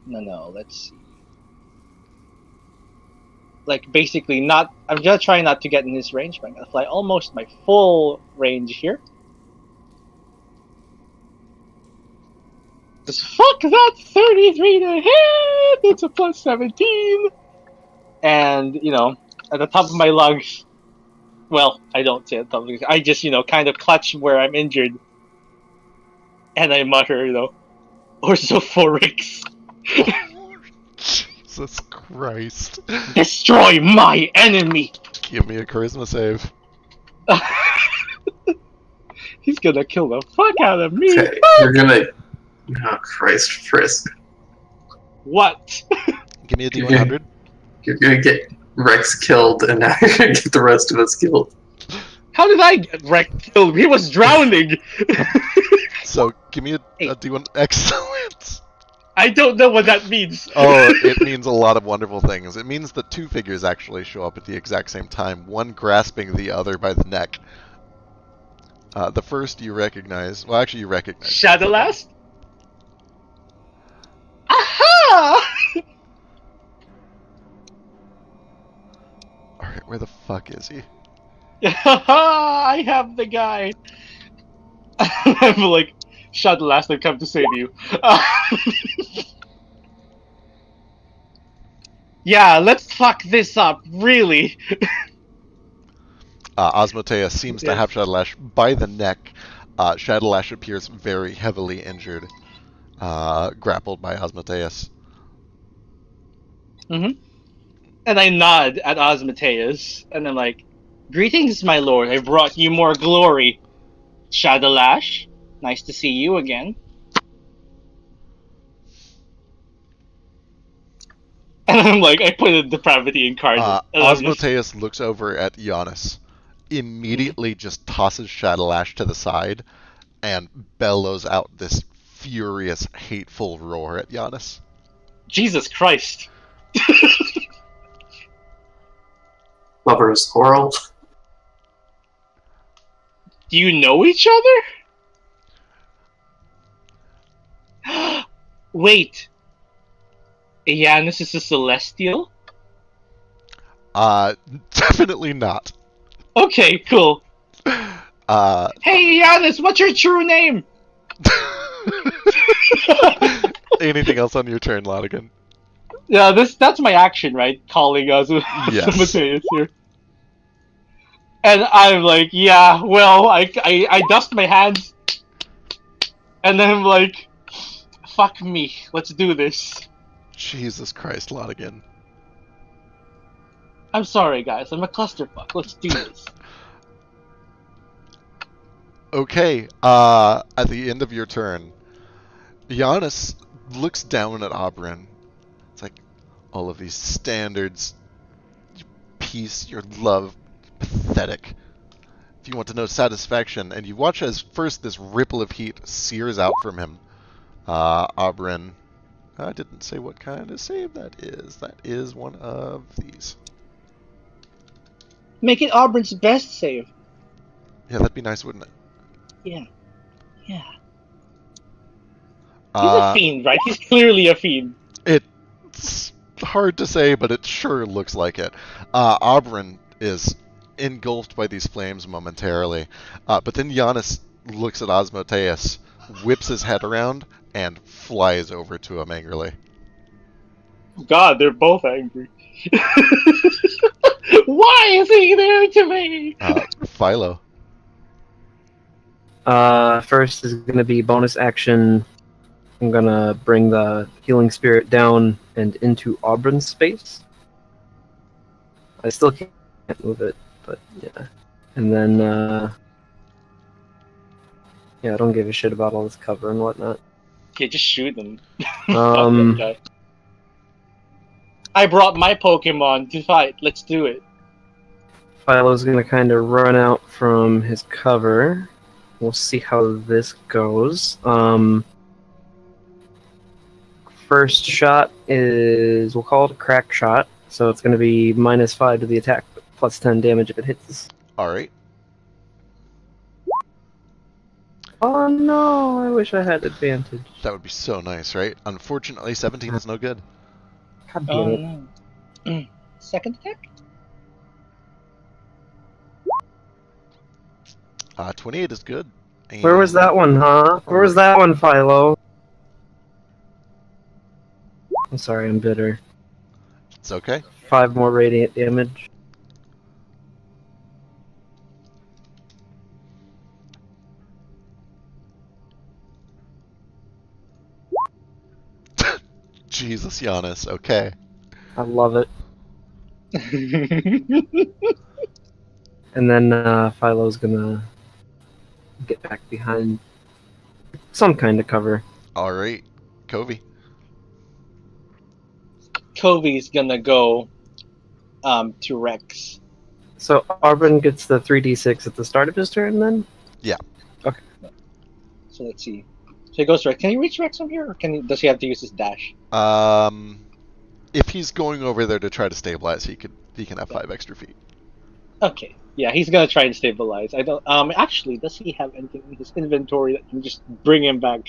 No. Let's see. Like basically not. I'm gonna try not to get in his range, but I'm gonna fly almost my full range here. Cause fuck that 33 to hit. It's a plus 17, and at the top of my lungs. Well, I don't say at the top of my lungs. I just kind of clutch where I'm injured, and I mutter, Orsophorix. Jesus Christ. Destroy my enemy! Give me a charisma save. He's gonna kill the fuck out of me! Okay, you're gonna Oh, Christ, Frisk. What? Give me a D100. You're gonna get Rex killed, and now you're gonna get the rest of us killed. How did I get Rex killed? He was drowning. So give me a Hey. D1. Excellent. I don't know what that means. Oh, it means a lot of wonderful things. It means that two figures actually show up at the exact same time, one grasping the other by the neck. The first you recognize. Well, actually, you recognize. Shadowlast? Aha! Alright, where the fuck is he? I have the guy. I'm like, Shadowlast, I've come to save you. Yeah, let's fuck this up, really. Osmotea seems to have Shadowlash by the neck. Shadowlash appears very heavily injured, grappled by Osmoteus. Mm-hmm. And I nod at Osmoteus, and I'm like, greetings, my lord. I brought you more glory. Shadowlash, nice to see you again. And I'm like, I put a depravity incarnate. And I'm just- Osmoteus looks over at Giannis, immediately just tosses Shadowlash to the side, and bellows out this furious, hateful roar at Giannis. Jesus Christ. Lovers quarrel. Do you know each other? Wait. Iannis is a celestial? Definitely not. Okay, cool. Uh, Hey, Iannis, what's your true name? anything else on your turn, Laudigan? Yeah, that's my action, right? Calling us Yes. Mateus here. And I'm like, yeah, well, I dust my hands. And then I'm like, fuck me, let's do this. Jesus Christ, Laudigan. I'm sorry, guys, I'm a clusterfuck. Let's do this. Okay, at the end of your turn, Giannis looks down at Oberyn. It's like, all of these standards, your peace, your love, pathetic. If you want to know satisfaction, and you watch as first this ripple of heat sears out from him, Oberyn, I didn't say what kind of save that is. That is one of these. Make it Auburn's best save. Yeah, that'd be nice, wouldn't it? Yeah. Yeah. He's a fiend, right? He's clearly a fiend. It's hard to say, but it sure looks like it. Oberyn is engulfed by these flames momentarily, but then Giannis looks at Osmoteus, whips his head around, and flies over to him angrily. God, they're both angry. Why is he there to me? Philo. First is going to be bonus action. I'm going to bring the healing spirit down and into Auburn's space. I still can't move it, but yeah. And then, yeah, I don't give a shit about all this cover and whatnot. Okay, just shoot them. Um, I brought my Pokemon to fight. Let's do it. Philo's going to kind of run out from his cover. We'll see how this goes. First shot is, we'll call it a crack shot. So it's going to be -5 to the attack, but plus 10 damage if it hits. Alright. Oh no, I wish I had advantage. That would be so nice, right? Unfortunately, 17 is no good. God damn it. No. Second attack? 28 is good. And Where was that one, huh? Where was that one, Philo? I'm sorry, I'm bitter. It's okay. 5 more radiant damage. Jesus, Giannis. Okay. I love it. And then Philo's gonna get back behind some kind of cover. All right, Covey. Covey's gonna go to Rex. So Auburn gets the 3d6 at the start of his turn, then. So let's see. So he goes to Rex. Can he reach Rex from here, or does he have to use his dash? If he's going over there to try to stabilize, he can have 5 extra feet. Okay. Yeah, he's gonna try and stabilize. I don't. Actually, does he have anything in his inventory that can just bring him back?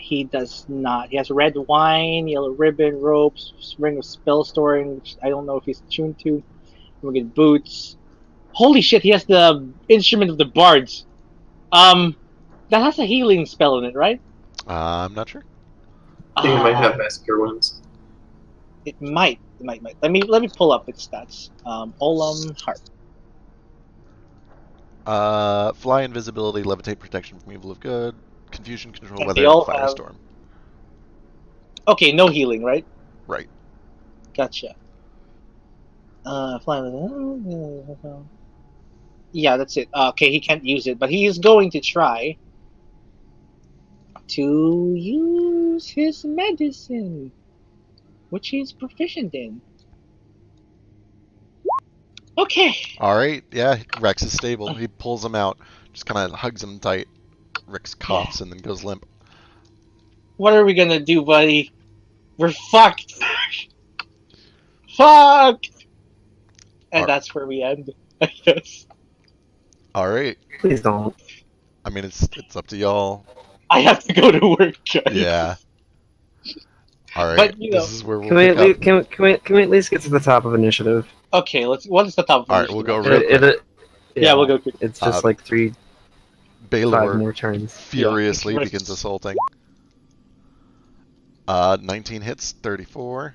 He does not. He has red wine, yellow ribbon, ropes, ring of spell storing, which I don't know if he's tuned to. We get boots. Holy shit! He has the instrument of the bards. That has a healing spell in it, right? I'm not sure. I think it might have Mass Cure Wounds. It might. Let me pull up its stats. Olam Harp. Fly, invisibility, levitate, protection from evil of good, confusion, control, Okay, weather, they all and have- firestorm. Okay, no healing, right? Right. Gotcha. Fly. Yeah, that's it. Okay, he can't use it, but he is going to try to use his medicine, which he's proficient in. Okay. All right. Yeah, Rex is stable. He pulls him out, just kind of hugs him tight. Rex coughs and then goes limp. What are we gonna do, buddy? We're fucked. Fucked. And that's where we end, I guess. All right. Please don't. I mean, it's up to y'all. I have to go to work, guys. Yeah. All right. But, you know, this is where we'll Can we, pick at least, up. can we at least get to the top of initiative? Okay, what is the top? All right, we'll go real quick. Yeah, we'll go quick. It's just like 5 Baylor more turns. furiously Yeah. begins assaulting. 19 hits, 34.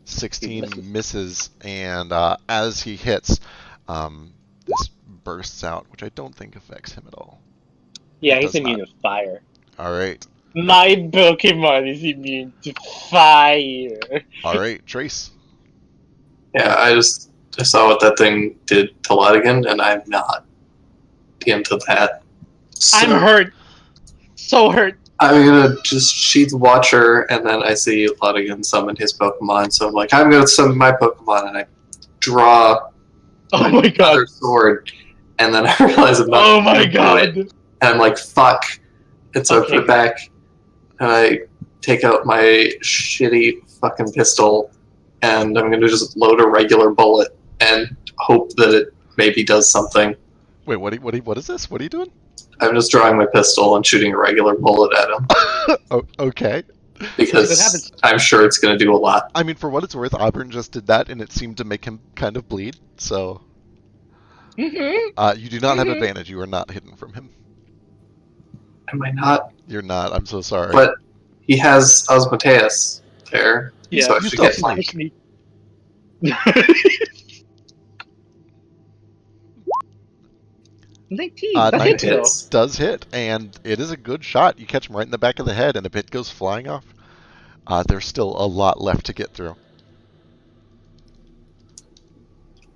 16 misses, and as he hits, this bursts out, which I don't think affects him at all. Yeah, It he's does immune not. to fire. All right. My Pokemon is immune to fire. All right, Trace. Yeah, I saw what that thing did to Laudigan, and I'm not into that. So I'm hurt. So hurt. I'm gonna just Sheath Watcher, and then I see Laudigan summon his Pokemon, so I'm like, I'm gonna summon my Pokemon, and I draw Oh my god. another sword, and then I realize I'm not. Oh my gonna do god. it. And I'm like, fuck. And so I put Okay. it back, and I take out my shitty fucking pistol, and I'm gonna just load a regular bullet and hope that it maybe does something. Wait, what is this? What are you doing? I'm just drawing my pistol and shooting a regular bullet at him Oh, okay. What because happens? I'm sure it's gonna do a lot. I mean, for what it's worth, Auburn just did that, and it seemed to make him kind of bleed. So, Mm-hmm. you do not have Mhm. advantage. You are not hidden from him. Am I not? You're not. I'm so sorry. But he has Osmoteus there. Yeah, so I you should still get flank. like 19. That 19 hits though. hits. does hit, and it is a good shot. You catch him right in the back of the head, and a bit goes flying off. There's still a lot left to get through.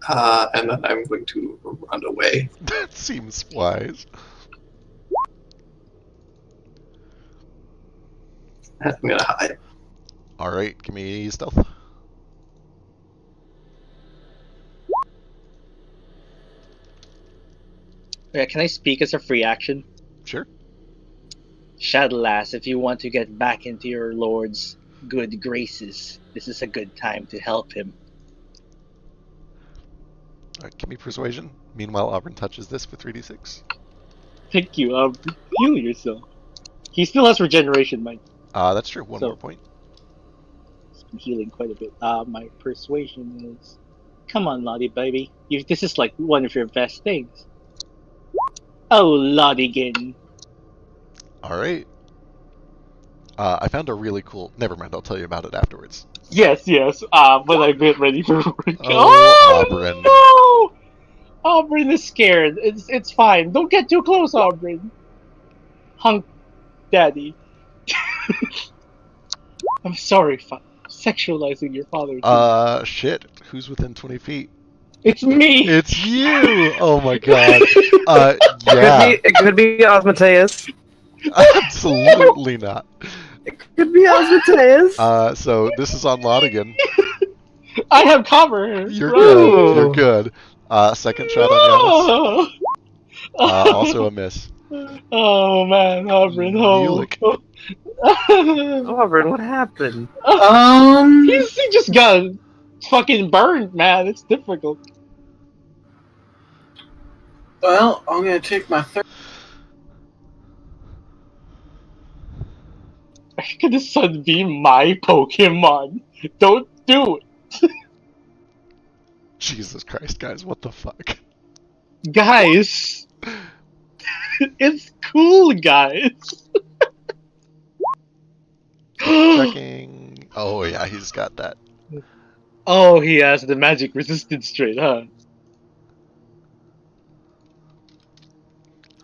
And then I'm going to run away. That seems wise. I'm gonna hide. All right, give me stealth. Yeah, can I speak as a free action? Sure. Shadowlass, if you want to get back into your lord's good graces, this is a good time to help him. All right, give me persuasion. Meanwhile, Auburn touches this for 3d6. Thank you. Heal yourself. He still has regeneration, Mike. That's true. One So- more point. He's been healing quite a bit. My persuasion is... Come on, Lottie, baby. This is like one of your best things. Oh, Laudigan. All right. I found a really cool. Never mind. I'll tell you about it afterwards. Yes. When I get ready for work. Oh, Auburn. No! Auburn is scared. It's fine. Don't get too close, Auburn. Hunk daddy. I'm sorry for sexualizing your father. Shit. Who's within 20 feet? It's me! It's you! Oh my god. Yeah. It could be Osmoteus. Absolutely not. It could be Osmoteus. So this is on Laudigan. I have cover. You're Run. good. You're good. Second shot on Giannis. No. Also a miss. Oh man, Auburn, oh. Mulek. Auburn, what happened? He just got fucking burned, man. It's difficult. Well, I'm gonna take my third. Could the sun be my Pokemon? Don't do it. Jesus Christ, guys, what the fuck? Guys. It's cool, guys. Checking. Oh yeah, he's got that. Oh, he has the magic resistance trait, huh?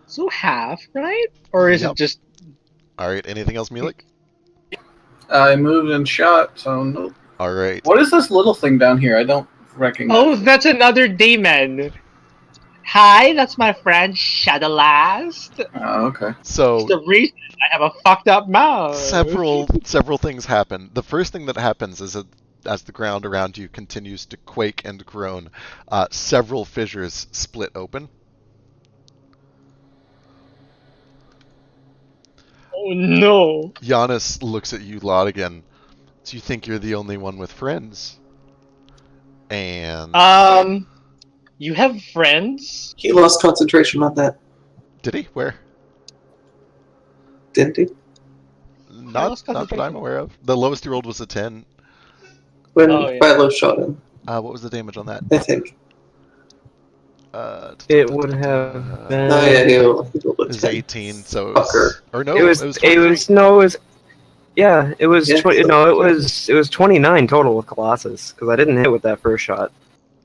So half, right? Or is Yep. it just... All right. Anything else, Mulek? I moved and shot, so no. All right. What is this little thing down here? I don't recognize. Oh, it. that's another demon. Hi, that's my friend Shadowlast. Oh, okay. So The reason I have a fucked up mouth. several things happen. The first thing that happens is that as the ground around you continues to quake and groan, several fissures split open. Oh no. Giannis looks at you, Laudigan. Do you think you're the only one with friends? And You have friends? He lost concentration on that, did he? Where? didn't he? Not that I'm aware of. The lowest he rolled was a 10. When Oh, yeah. Philo shot him, What was the damage on that? I think. It would have been. Oh yeah, he rolled It was 10. 18, so it was, Fucker. or no, It was. 23. Yeah, it was. Yeah. It was 29 total with Colossus because I didn't hit with that first shot.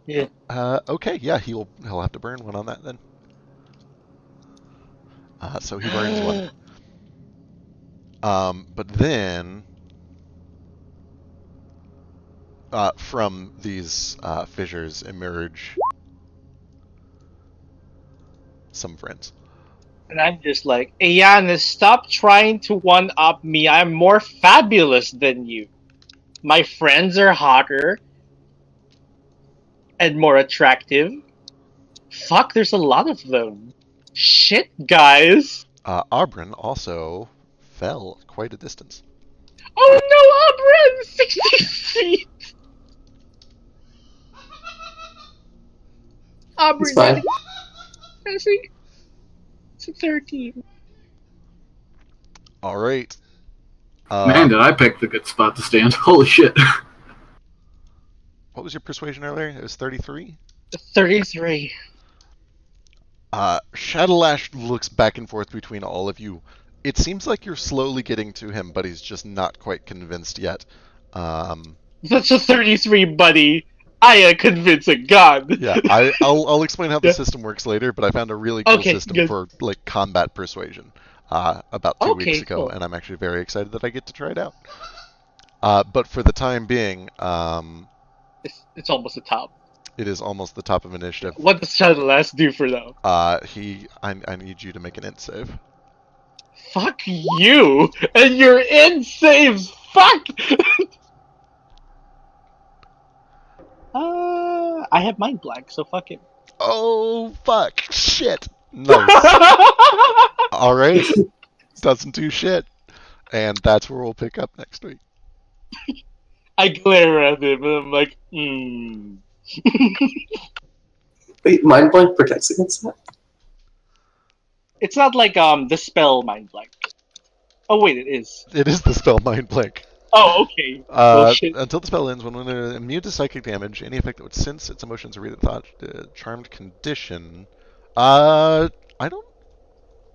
Yeah. Okay, yeah, he'll have to burn one on that then. So he burns one. But then, from these fissures emerge some friends. And I'm just like, Ayana, stop trying to one-up me. I'm more fabulous than you. My friends are hotter and more attractive. Fuck, there's a lot of them. Shit, guys. Arbrin also fell quite a distance. Oh no, Aubryn! 60 feet! Aubryn, It's fine. I see. It's a 13. All right. Man, did I pick the good spot to stand? Holy shit! What was your persuasion earlier? It was 33? 33. Shadowlash looks back and forth between all of you. It seems like you're slowly getting to him, but he's just not quite convinced yet. That's a 33, buddy. I convince a god. Yeah, I'll explain how the system works later, but I found a really cool system good. for like combat persuasion about 2 Okay, weeks ago, cool. and I'm actually very excited that I get to try it out. But for the time being, It's almost the top. it is almost the top of initiative. What does Shadowlast do for now? I need you to make an int save. Fuck you! And your in saves! Fuck! I have mind blank, so fuck it. Oh fuck! Shit! Nice. All right, doesn't do shit, and that's where we'll pick up next week. I glare at him and I'm like, Wait, Mind Blank protects against that? It's not like the spell mind blank. Oh wait, it is. It is the spell Mind Blank. Oh, okay. Bullshit. Until the spell ends, when immune to psychic damage, any effect that would sense its emotions or read its thought, charmed condition. I don't.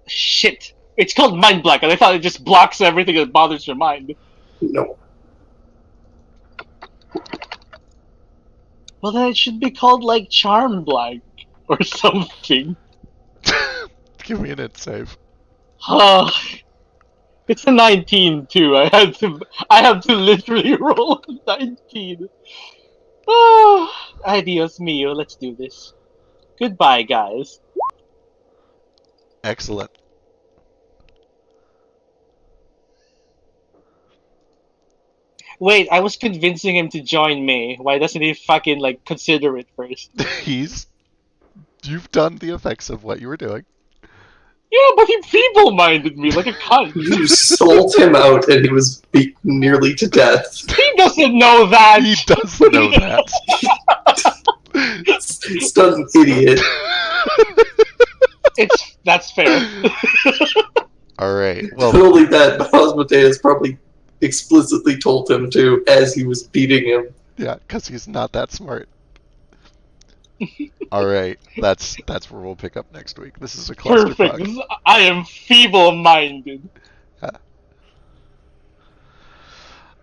Shit. It's called mind blank, and I thought it just blocks everything that bothers your mind. No. Well, then it should be called like charm blank or something. Give me an int save. It's a 19 too. I have to literally roll a 19. Oh, adios mio. Let's do this. Goodbye, guys. Excellent. Wait, I was convincing him to join me. Why doesn't he fucking like consider it first? You've done the effects of what you were doing. Yeah, but he feeble-minded me like a cunt. You sold him out, and he was beaten nearly to death. He doesn't know that. He does know that. He's not an idiot. That's fair. Alright, Not well, only that, but Osmodeus probably explicitly told him to as he was beating him. yeah, because he's not that smart. Alright, that's where we'll pick up next week. This is a Perfect. clusterfuck. I am feeble-minded.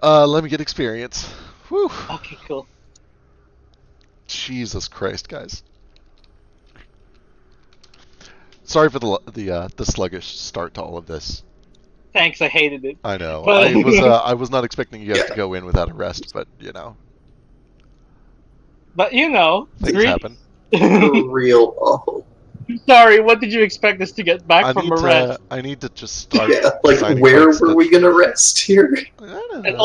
Let me get experience. Whew. Okay, cool. Jesus Christ, guys. Sorry for the sluggish start to all of this. Thanks, I hated it. I know. But- I was not expecting you guys to go in without a rest, but you know, But you know, things happen. For real awful. Sorry, what did you expect us to get back I from need a rest? to just start. Yeah, like designing where cards were that- we gonna rest here? I don't And know.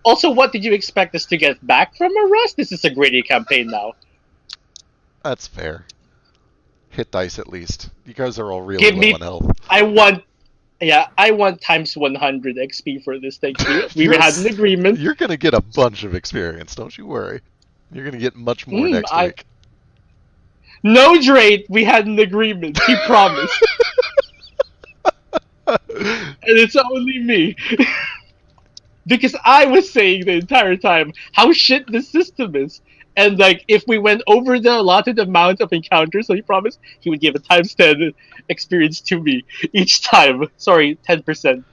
also, what did you expect us to get back from a rest? This is a gritty campaign now. That's fair. Hit dice at least. You guys are all really Give low me- on health. I want times 100 XP for this. Thank you. We had an agreement. You're gonna get a bunch of experience, don't you worry. You're gonna get much more next week. No, Drake, we had an agreement. He promised. And it's only me. Because I was saying the entire time how shit this system is. And like, if we went over the allotted amount of encounters, so he promised he would give a times 10 experience to me each time. Sorry, 10%.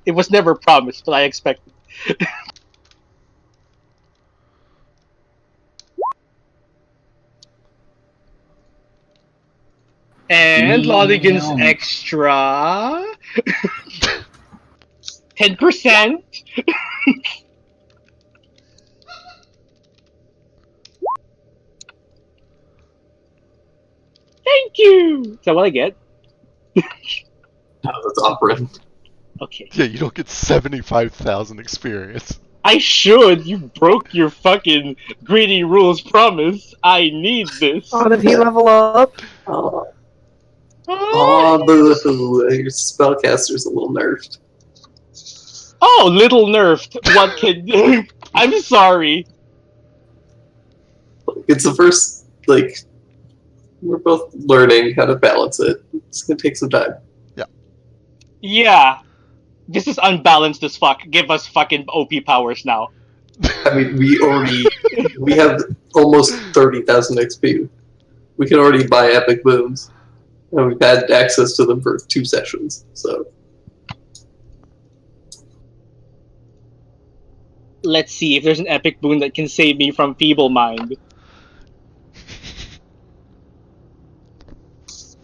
It was never promised, but I expected. And Laudigan's extra 10%. Thank you. Is that what I get? Oh, that's operant. Okay. Yeah, you don't get 75,000 experience. I should. You broke your fucking greedy rules promise. I need this. Oh, did he level up? Oh, Oh, boo-hoo. Your spellcaster's a little nerfed. oh, little nerfed. What can? I'm sorry. It's the first, like, we're both learning how to balance it. It's gonna take some time. Yeah. This is unbalanced as fuck. Give us fucking OP powers now. I mean, we have almost 30,000 XP. We can already buy epic boons. And we've had access to them for 2 sessions, so. Let's see if there's an epic boon that can save me from feeble mind.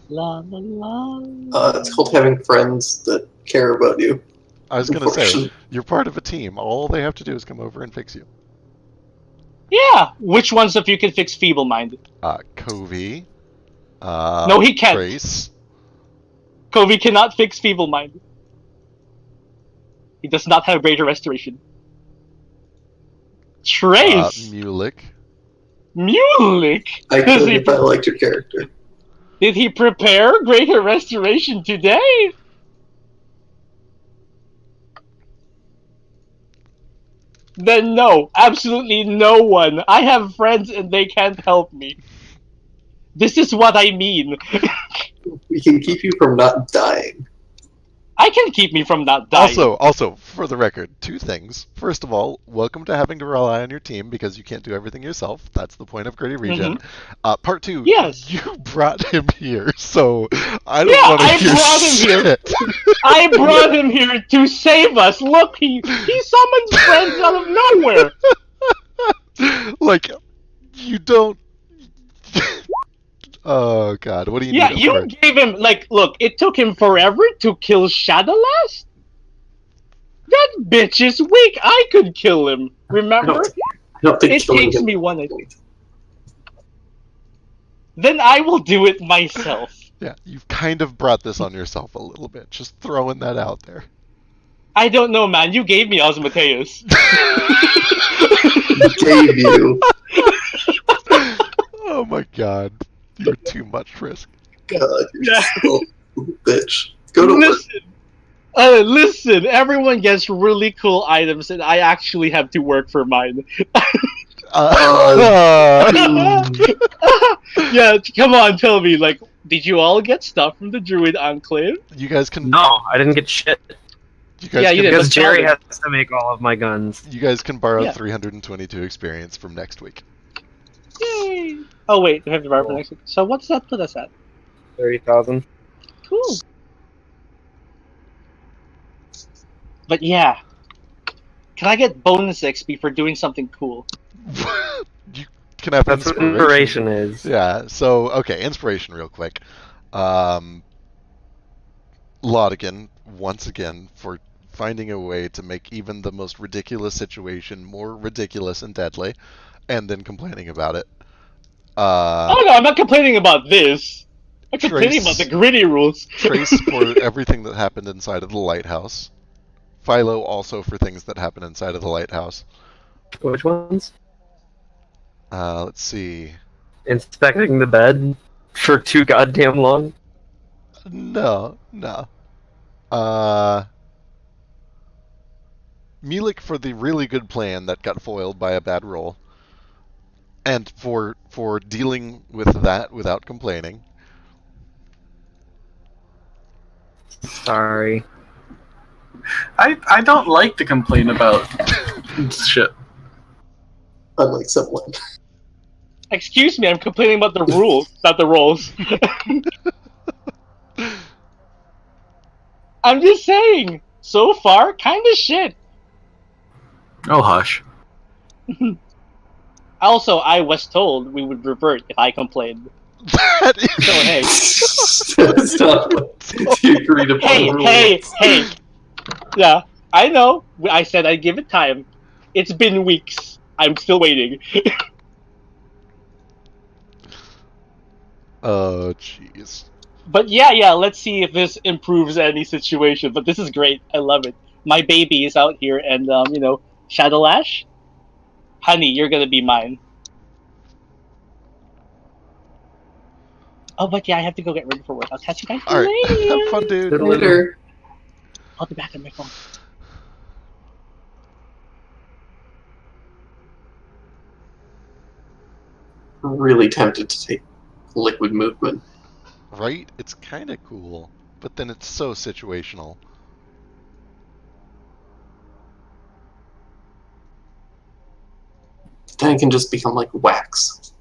La la la. It's called having friends that care about you. I was gonna say, you're part of a team. All they have to do is come over and fix you. Yeah. Which ones of you can fix feeble mind? Covey. No, he can't. Trace. Covey cannot fix feeble mind. He does not have greater restoration. Trace. Mulik. Mulik. I Does could he if I liked your character. Did he prepare greater restoration today? Then no, absolutely no one. I have friends and they can't help me. This is what I mean. We can keep you from not dying. I can keep me from not dying. Also, for the record, 2 things. First of all, welcome to having to rely on your team because you can't do everything yourself. That's the point of Gritty Regen. Part 2, Yes. you brought him here, so I don't Yeah, want to I hear brought him here. shit. I brought him here to save us. Look, he summons friends out of nowhere. Like, you don't... Oh, God, what do you Yeah, need him you for? gave him, like, look, it took him forever to kill Shadowlast? That bitch is weak. I could kill him. Remember? I don't think It killing takes him- me one, I think. Then I will do it myself. Yeah, you've kind of brought this on yourself a little bit. Just throwing that out there. I don't know, man. You gave me Osmoteus. Gave you. Oh my god. You're too much risk. God, you're Yeah. so bitch. Go to work. Listen. Everyone gets really cool items, and I actually have to work for mine. Yeah, come on, tell me. Like, did you all get stuff from the Druid Enclave? you guys can. No, I didn't get shit. You guys Yeah, can, you did, Because but Jerry Sheldon- has to make all of my guns. You guys can borrow Yeah. 322 experience from next week. Yay! Oh wait, we have to borrow for next week. So what's that put us at? 30,000. Cool. But yeah, can I get bonus XP for doing something cool? You can have That's what inspiration. inspiration is. Yeah. So okay, inspiration, real quick. Laudigan, once again, for finding a way to make even the most ridiculous situation more ridiculous and deadly, and then complaining about it. Oh no, I'm not complaining about this. I'm complaining Trace- about the gritty rules. Trace for everything that happened inside of the lighthouse. Philo also for things that happen inside of the lighthouse. Which ones? Let's see. Inspecting the bed for too goddamn long. No. Milik for the really good plan that got foiled by a bad roll, and for dealing with that without complaining. Sorry. I don't like to complain about shit. Unlike someone. Excuse me, I'm complaining about the rules, not the rolls. I'm just saying. So far, kind of shit. Oh hush. Also, I was told we would revert if I complained. That is So hey, That's not what the agreed upon rule. hey. Yeah, I know. I said I'd give it time. It's been weeks. I'm still waiting. Oh, jeez. But yeah, let's see if this improves any situation. But this is great. I love it. My baby is out here, and Shadow Ash, honey, you're gonna be mine. Oh, but yeah, I have to go get ready for work. I'll catch you guys All right, later. have fun, dude. Later. I'll be back on my phone. Really tempted to take liquid movement. Right? It's kind of cool, but then it's so situational. Then it can just become like wax.